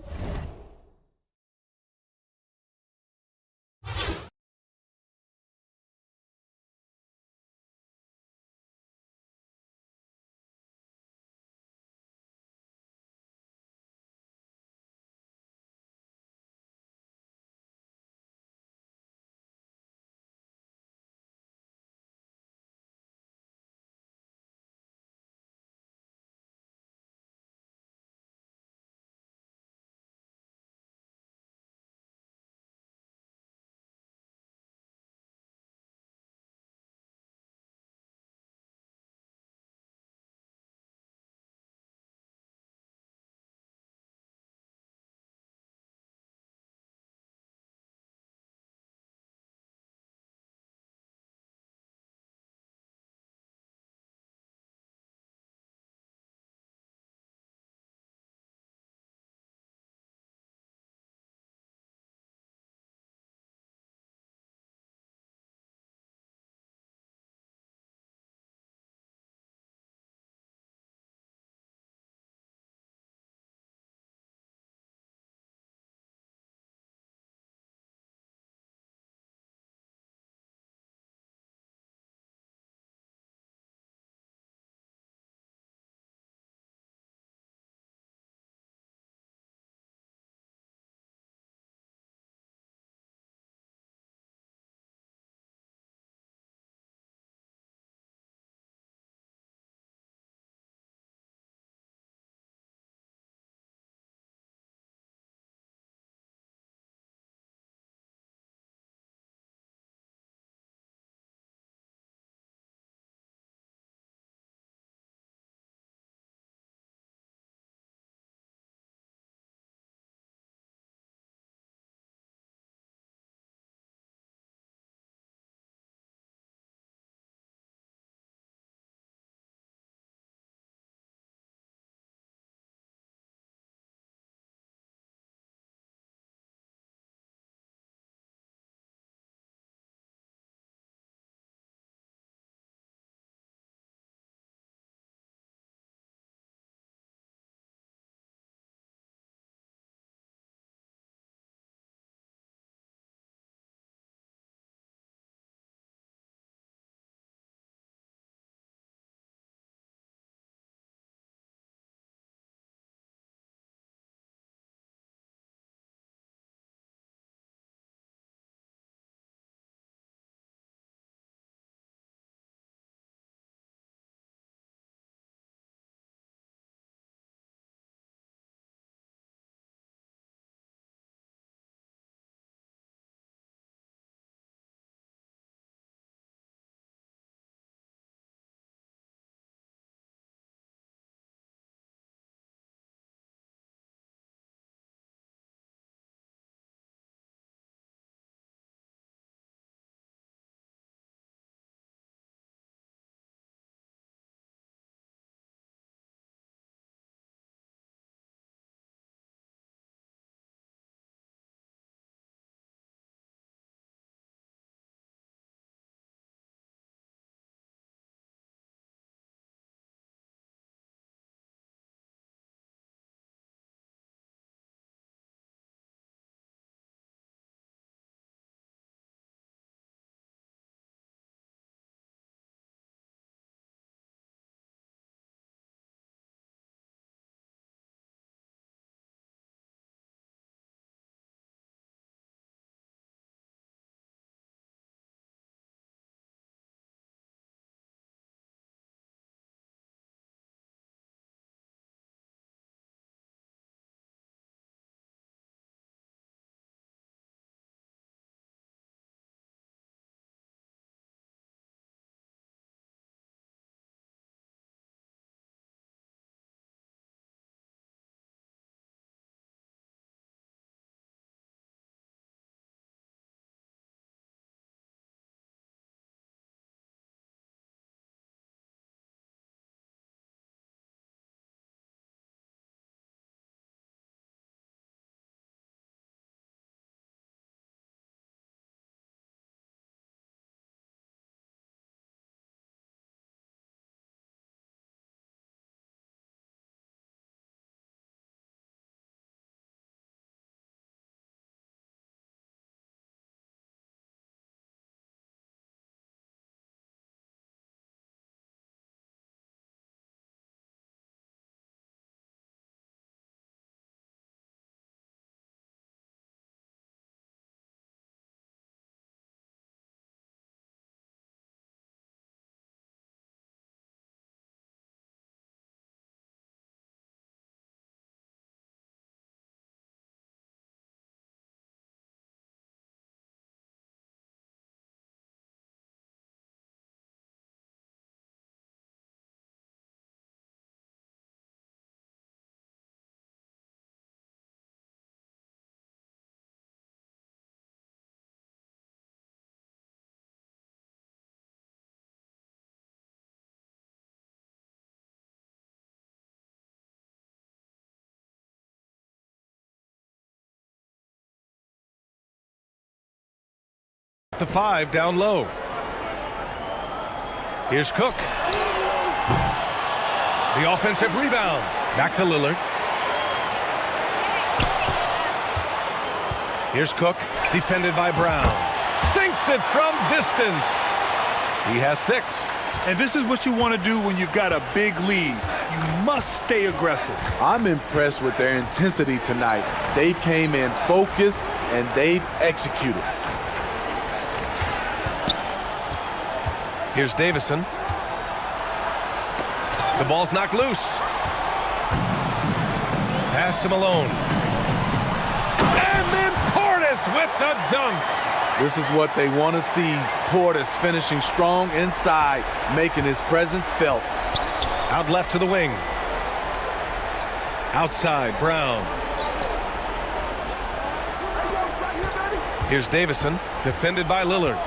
The 5 down low. Here's Cook. The offensive rebound. Back to Lillard. Here's Cook, defended by Brown. Sinks it from distance. He has 6. And this is what you want to do when you've got a big lead. You must stay aggressive. I'm impressed with their intensity tonight. They came in focused and they've executed. Here's Davison. The ball's knocked loose. Pass to Malone. And then Portis with the dunk. This is what they want to see. Portis finishing strong inside, making his presence felt. Out left to the wing. Outside, Brown. Here's Davison, defended by Lillard.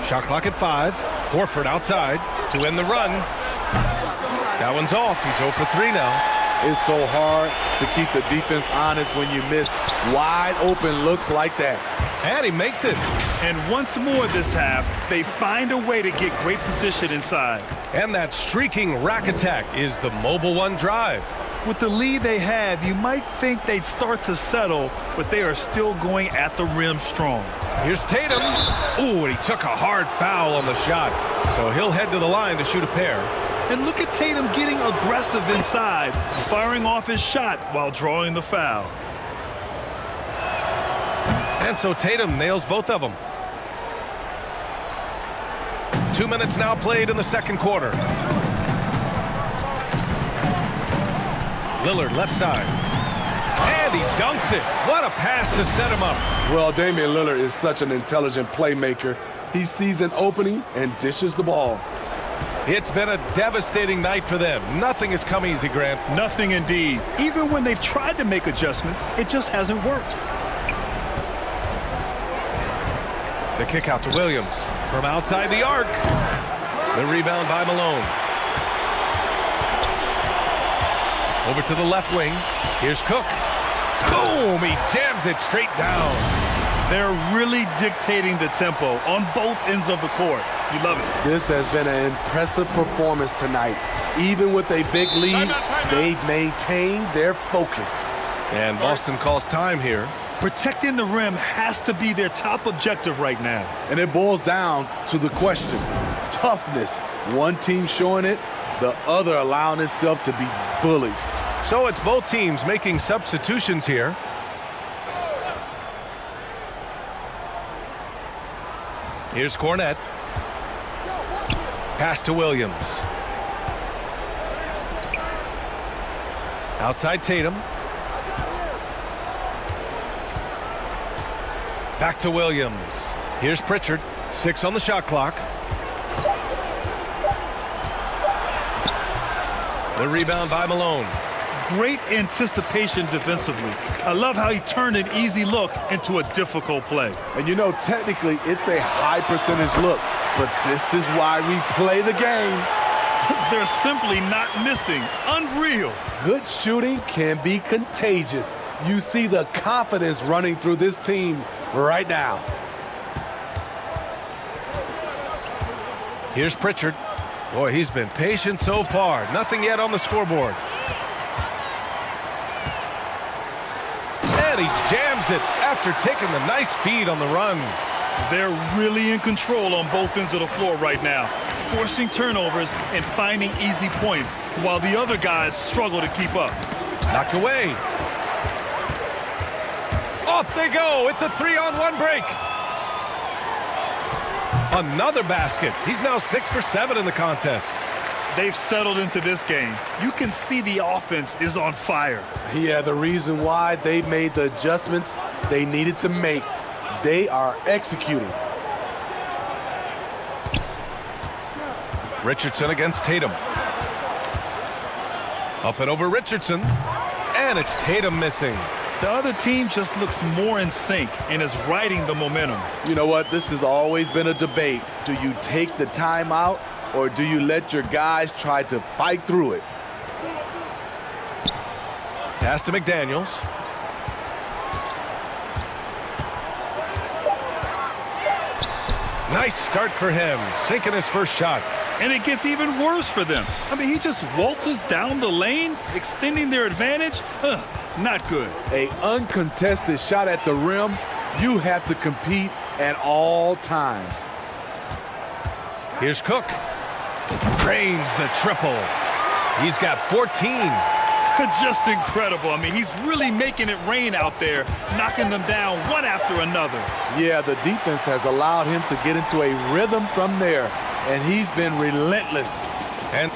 Shot clock at 5. Horford outside to end the run. That one's off. He's 0 for 3 now. It's so hard to keep the defense honest when you miss wide open looks like that. And he makes it. And once more this half, they find a way to get great position inside. And that streaking rack attack is the Mobile One drive. With the lead they have, you might think they'd start to settle, but they are still going at the rim strong. Here's Tatum. Ooh, and he took a hard foul on the shot. So he'll head to the line to shoot a pair. And look at Tatum getting aggressive inside, firing off his shot while drawing the foul. And so Tatum nails both of them. 2 minutes now played in the second quarter. Lillard left side. And he dunks it. What a pass to set him up. Well, Damian Lillard is such an intelligent playmaker. He sees an opening and dishes the ball. It's been a devastating night for them. Nothing has come easy, Grant. Nothing indeed. Even when they've tried to make adjustments, it just hasn't worked. The kick out to Williams from outside the arc. The rebound by Malone. Over to the left wing. Here's Cook. Boom! He jams it straight down. They're really dictating the tempo on both ends of the court. You love it. This has been an impressive performance tonight. Even with a big lead, they've maintained their focus. And Boston calls time here. Protecting the rim has to be their top objective right now. And it boils down to the question. Toughness. One team showing it, the other allowing itself to be bullied. So it's both teams making substitutions here. Here's Cornette. Pass to Williams. Outside Tatum. Back to Williams. Here's Pritchard. 6 on the shot clock. The rebound by Malone. Great anticipation defensively. I love how he turned an easy look into a difficult play. And you know, technically, it's a high percentage look, but this is why we play the game. They're simply not missing. Unreal. Good shooting can be contagious. You see the confidence running through this team right now. Here's Pritchard. Boy, he's been patient so far. Nothing yet on the scoreboard. And he jams it after taking the nice feed on the run. They're really in control on both ends of the floor right now, forcing turnovers and finding easy points while the other guys struggle to keep up. Knocked away. Off they go. It's a 3-on-1 break. Another basket. He's now 6 for 7 in the contest. They've settled into this game. You can see the offense is on fire. Yeah, the reason why they made the adjustments they needed to make. They are executing. Richardson against Tatum. Up and over Richardson. And it's Tatum missing. The other team just looks more in sync and is riding the momentum. You know what? This has always been a debate. Do you take the timeout or do you let your guys try to fight through it? Pass to McDaniels. Nice start for him, sinking his first shot. And it gets even worse for them. I mean, he just waltzes down the lane, extending their advantage. Not good. An uncontested shot at the rim, you have to compete at all times. Here's Cook. Drains the triple. He's got 14. Just incredible. I mean, he's really making it rain out there, knocking them down one after another. Yeah, the defense has allowed him to get into a rhythm from there, and he's been relentless. And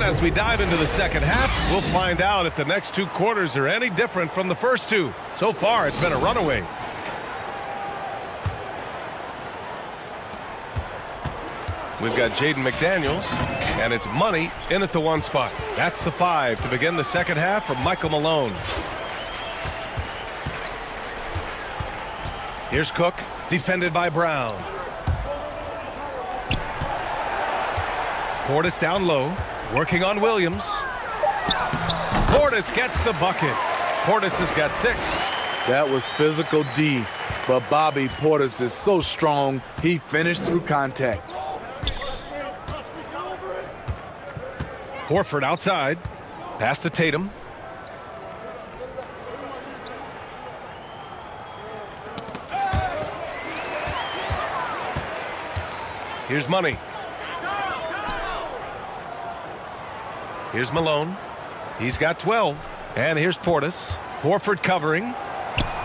as we dive into the second half, we'll find out if the next 2 quarters are any different from the first 2. So far, it's been a runaway. We've got Jaden McDaniels, and it's Money in at the 1 spot. That's the 5 to begin the second half from Michael Malone. Here's Cook, defended by Brown. Portis down low, working on Williams. Portis gets the bucket. Portis has got 6. That was physical D, but Bobby Portis is so strong, he finished through contact. Horford outside. Pass to Tatum. Here's Money. Here's Malone. He's got 12. And here's Portis. Horford covering.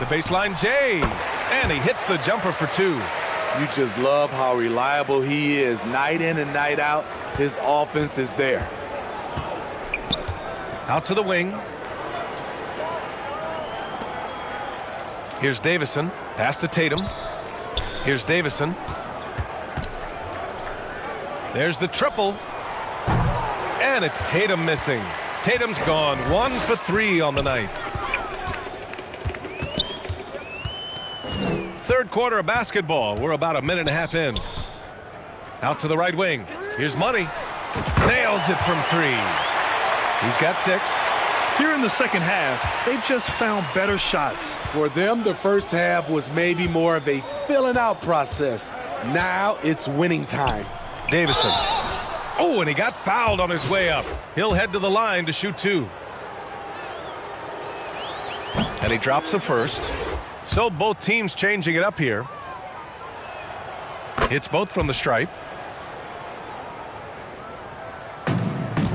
The baseline J. And he hits the jumper for 2. You just love how reliable he is. Night in and night out, his offense is there. Out to the wing. Here's Davison. Pass to Tatum. Here's Davison. There's the triple. And it's Tatum missing. Tatum's gone 1 for 3 on the night. Third quarter of basketball. We're about a minute and a half in. Out to the right wing. Here's Money. Nails it from 3. He's got 6. Here in the second half, they've just found better shots. For them, the first half was maybe more of a filling out process. Now it's winning time. Davison. Oh, and he got fouled on his way up. He'll head to the line to shoot 2. And he drops the first. So both teams changing it up here. Hits both from the stripe.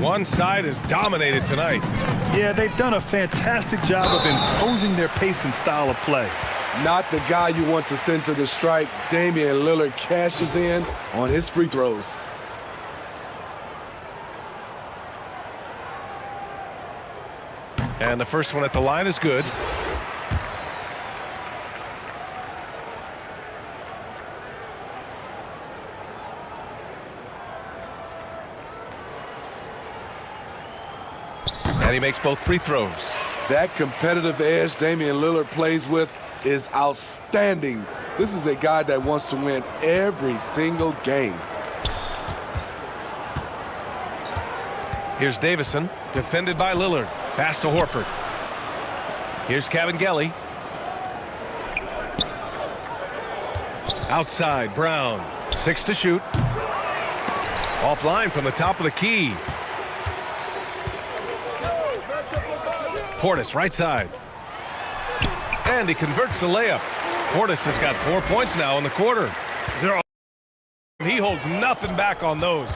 One side is dominated tonight. Yeah, they've done a fantastic job of imposing their pace and style of play. Not the guy you want to send to the stripe. Damian Lillard cashes in on his free throws. And the first one at the line is good. And he makes both free throws. That competitive edge Damian Lillard plays with is outstanding. This is a guy that wants to win every single game. Here's Davison, defended by Lillard. Pass to Horford. Here's Cavangeli. Outside, Brown. 6 to shoot. Offline from the top of the key. Portis, right side. And he converts the layup. Portis has got 4 points now in the quarter. He holds nothing back on those.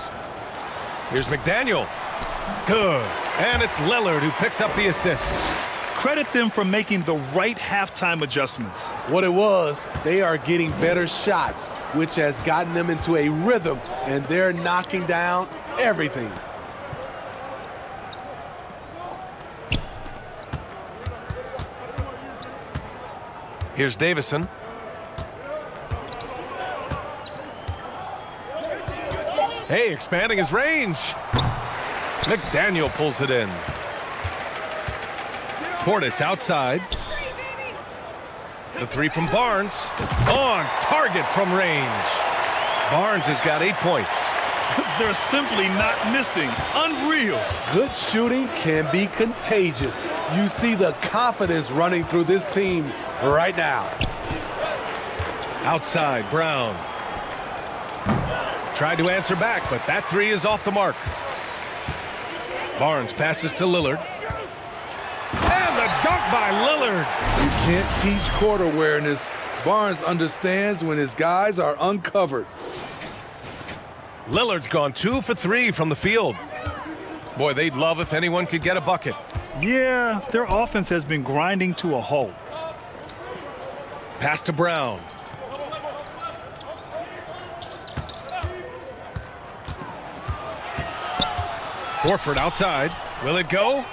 Here's McDaniel. Good. And it's Lillard who picks up the assist. Credit them for making the right halftime adjustments. What it was, they are getting better shots, which has gotten them into a rhythm, and they're knocking down everything. Here's Davison. Hey, expanding his range. McDaniel pulls it in. Portis outside. The 3 from Barnes. On target from range. Barnes has got 8 points. They're simply not missing. Unreal. Good shooting can be contagious. You see the confidence running through this team right now. Outside, Brown. Tried to answer back, but that three is off the mark. Barnes passes to Lillard. And the dunk by Lillard. You can't teach court awareness. Barnes understands when his guys are uncovered. Lillard's gone 2 for 3 from the field. Boy, they'd love if anyone could get a bucket. Yeah, their offense has been grinding to a halt. Pass to Brown. Horford outside. Will it go?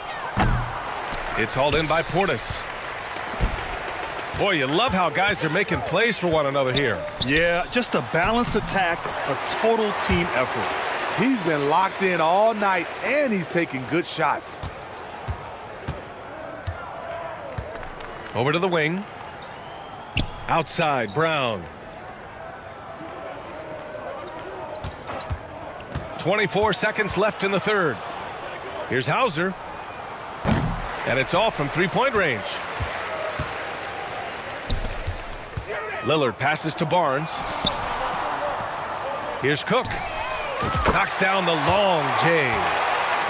It's hauled in by Portis. Boy, you love how guys are making plays for one another here. Yeah, just a balanced attack, a total team effort. He's been locked in all night, and he's taking good shots. Over to the wing. Outside, Brown. 24 seconds left in the third. Here's Hauser. And it's off from three-point range. Lillard passes to Barnes. Here's Cook. Knocks down the long J.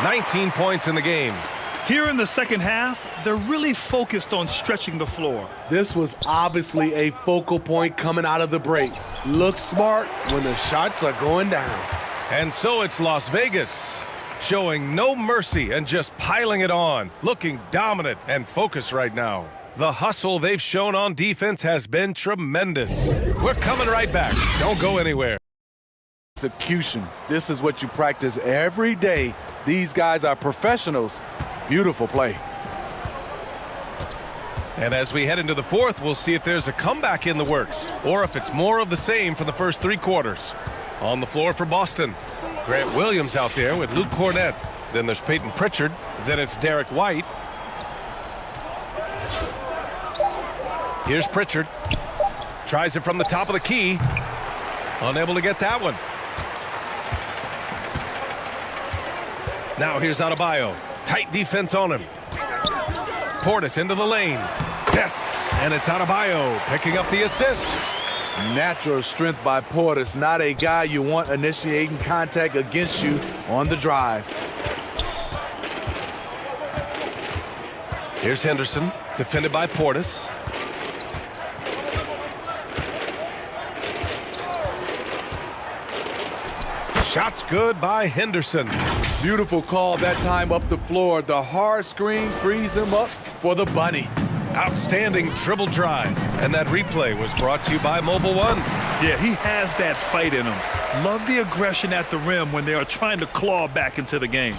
19 points in the game. Here in the second half, they're really focused on stretching the floor. This was obviously a focal point coming out of the break. Look smart when the shots are going down. And so it's Las Vegas, showing no mercy and just piling it on, looking dominant and focused right now. The hustle they've shown on defense has been tremendous. We're coming right back. Don't go anywhere. Execution. This is what you practice every day. These guys are professionals. Beautiful play. And as we head into the fourth, we'll see if there's a comeback in the works or if it's more of the same for the first three quarters. On the floor for Boston, Grant Williams out there with Luke Cornett. Then there's Peyton Pritchard. Then it's Derek White. Here's Pritchard. Tries it from the top of the key. Unable to get that one. Now here's Adebayo. Tight defense on him. Portis into the lane. Yes, and it's Adebayo picking up the assist. Natural strength by Portis, not a guy you want initiating contact against you on the drive. Here's Henderson, defended by Portis. Shot's good by Henderson. Beautiful call that time up the floor. The hard screen frees him up for the bunny. Outstanding dribble drive. And that replay was brought to you by Mobile One. Yeah, he has that fight in him. Love the aggression at the rim when they are trying to claw back into the game.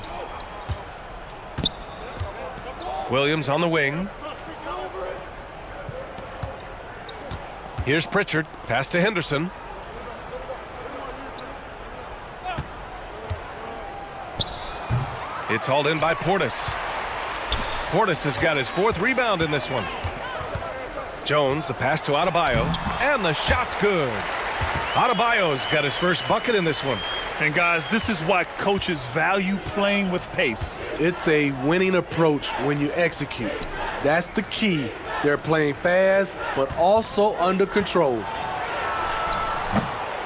Williams on the wing. Here's Pritchard. Pass to Henderson. It's hauled in by Portis. Portis has got his fourth rebound in this one. Jones, the pass to Adebayo, and the shot's good. Adebayo's got his first bucket in this one. And guys, this is why coaches value playing with pace. It's a winning approach when you execute. That's the key. They're playing fast, but also under control.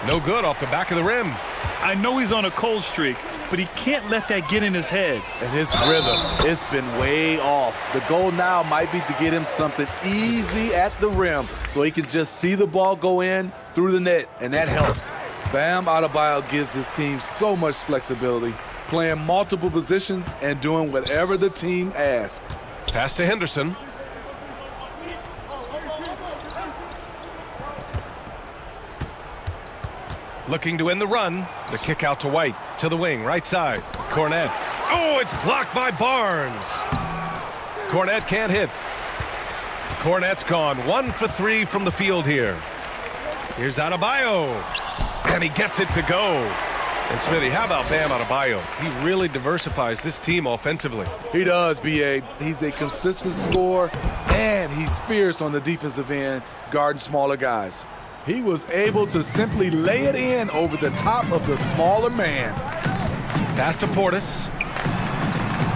No good off the back of the rim. I know he's on a cold streak, but he can't let that get in his head. And his rhythm, it's been way off. The goal now might be to get him something easy at the rim so he can just see the ball go in through the net, and that helps. Bam Adebayo gives his team so much flexibility, playing multiple positions and doing whatever the team asks. Pass to Henderson. Looking to end the run. The kick out to White. To the wing, right side. Cornett. Oh, it's blocked by Barnes. Cornett can't hit. Cornett's gone 1 for 3 from the field here. Here's Adebayo. And he gets it to go. And Smitty, how about Bam Adebayo? He really diversifies this team offensively. He does, B.A. He's a consistent scorer, and he's fierce on the defensive end, guarding smaller guys. He was able to simply lay it in over the top of the smaller man. Pass to Portis.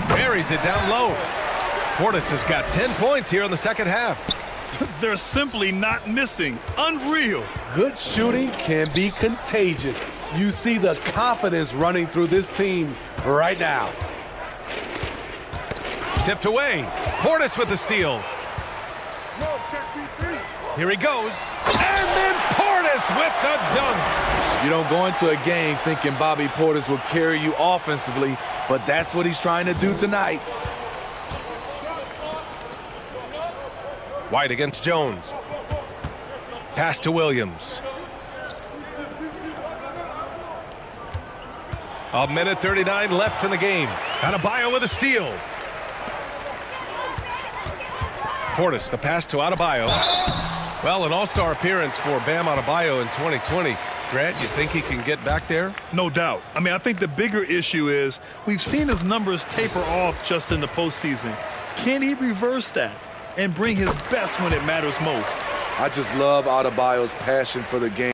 Buries it down low. Portis has got 10 points here in the second half. They're simply not missing. Unreal. Good shooting can be contagious. You see the confidence running through this team right now. Tipped away. Portis with the steal. Here he goes. And then Portis with the dunk. You don't go into a game thinking Bobby Portis will carry you offensively, but that's what he's trying to do tonight. White against Jones. Pass to Williams. A minute 39 left in the game. Adebayo with a steal. Portis, the pass to Adebayo. Well, an all-star appearance for Bam Adebayo in 2020. Grant, you think he can get back there? No doubt. I mean, I think the bigger issue is we've seen his numbers taper off just in the postseason. Can he reverse that and bring his best when it matters most? I just love Adebayo's passion for the game.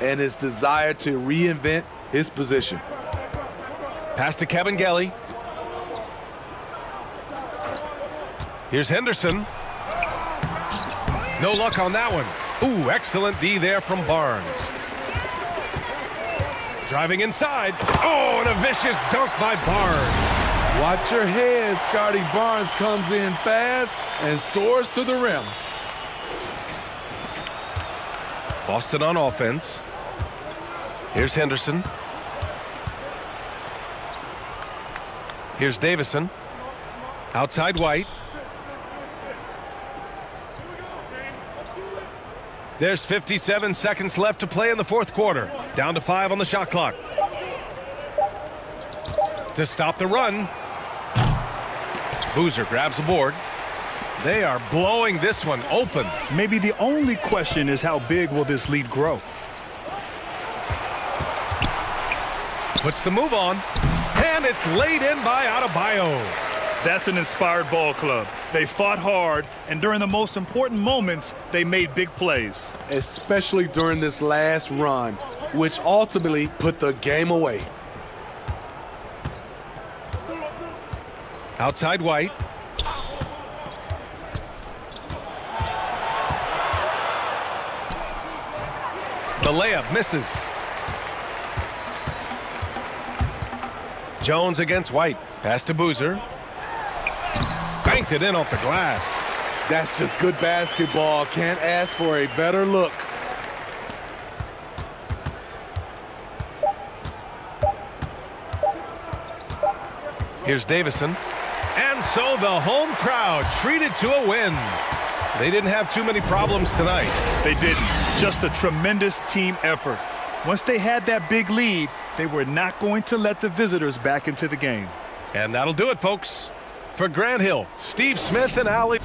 And his desire to reinvent his position. Pass to Kevin Gelly. Here's Henderson. No luck on that one. Ooh, excellent D there from Barnes. Driving inside. Oh, and a vicious dunk by Barnes. Watch your head. Scotty Barnes comes in fast and soars to the rim. Boston on offense. Here's Henderson. Here's Davison. Outside White. There's 57 seconds left to play in the fourth quarter. Down to 5 on the shot clock. To stop the run. Boozer grabs a board. They are blowing this one open. Maybe the only question is how big will this lead grow? Puts the move on. And it's laid in by Adebayo. That's an inspired ball club. They fought hard, and during the most important moments, they made big plays. Especially during this last run, which ultimately put the game away. Outside White. The layup misses. Jones against White. Pass to Boozer. Banked it in off the glass. That's just good basketball. Can't ask for a better look. Here's Davison. And so the home crowd treated to a win. They didn't have too many problems tonight. They didn't. Just a tremendous team effort. Once they had that big lead, they were not going to let the visitors back into the game. And that'll do it, folks. For Grant Hill, Steve Smith, and Ali.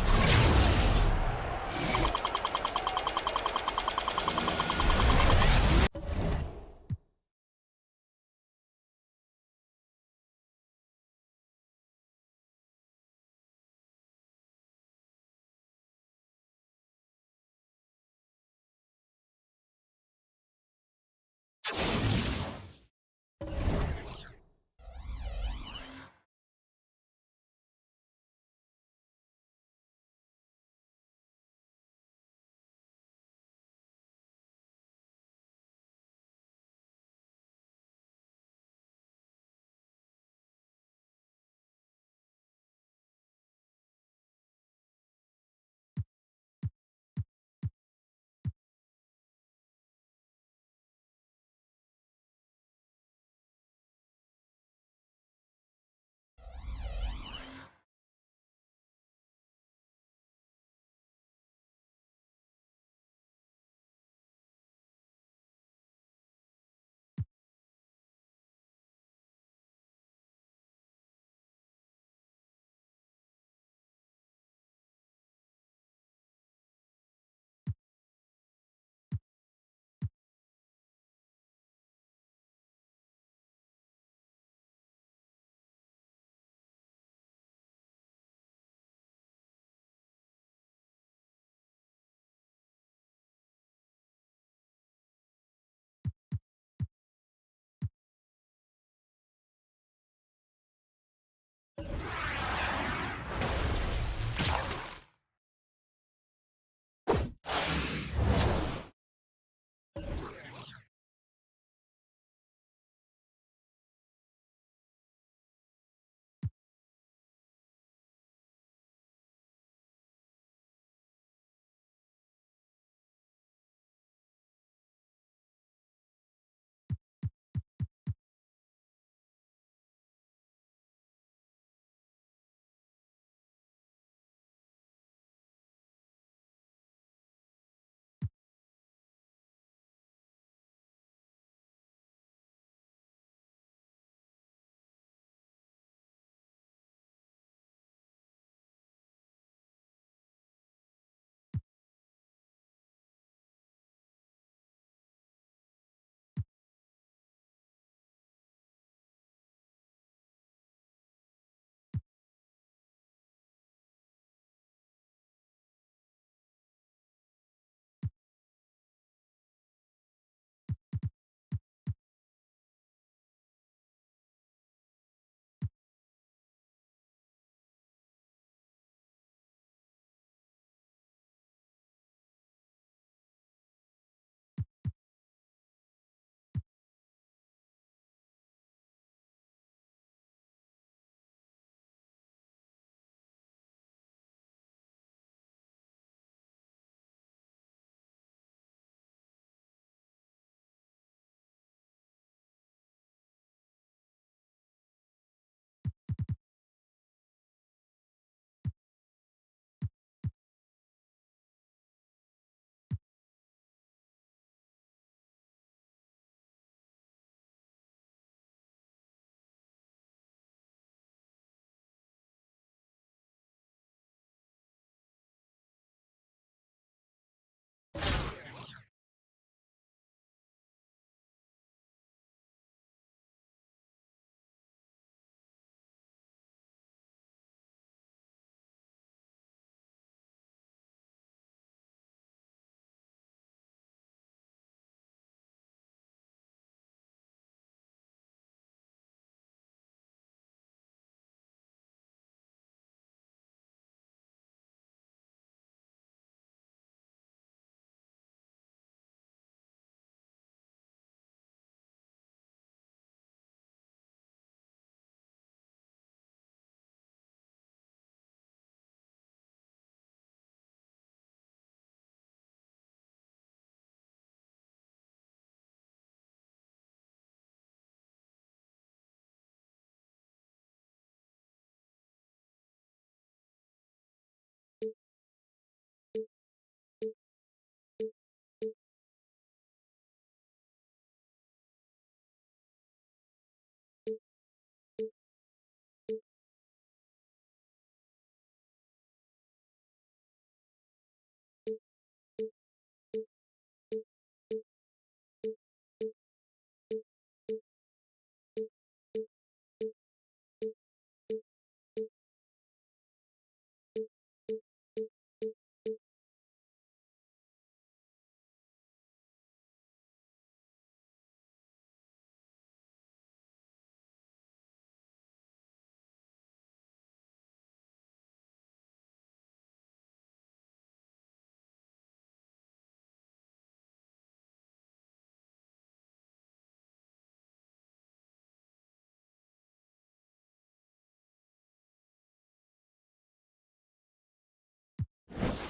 it.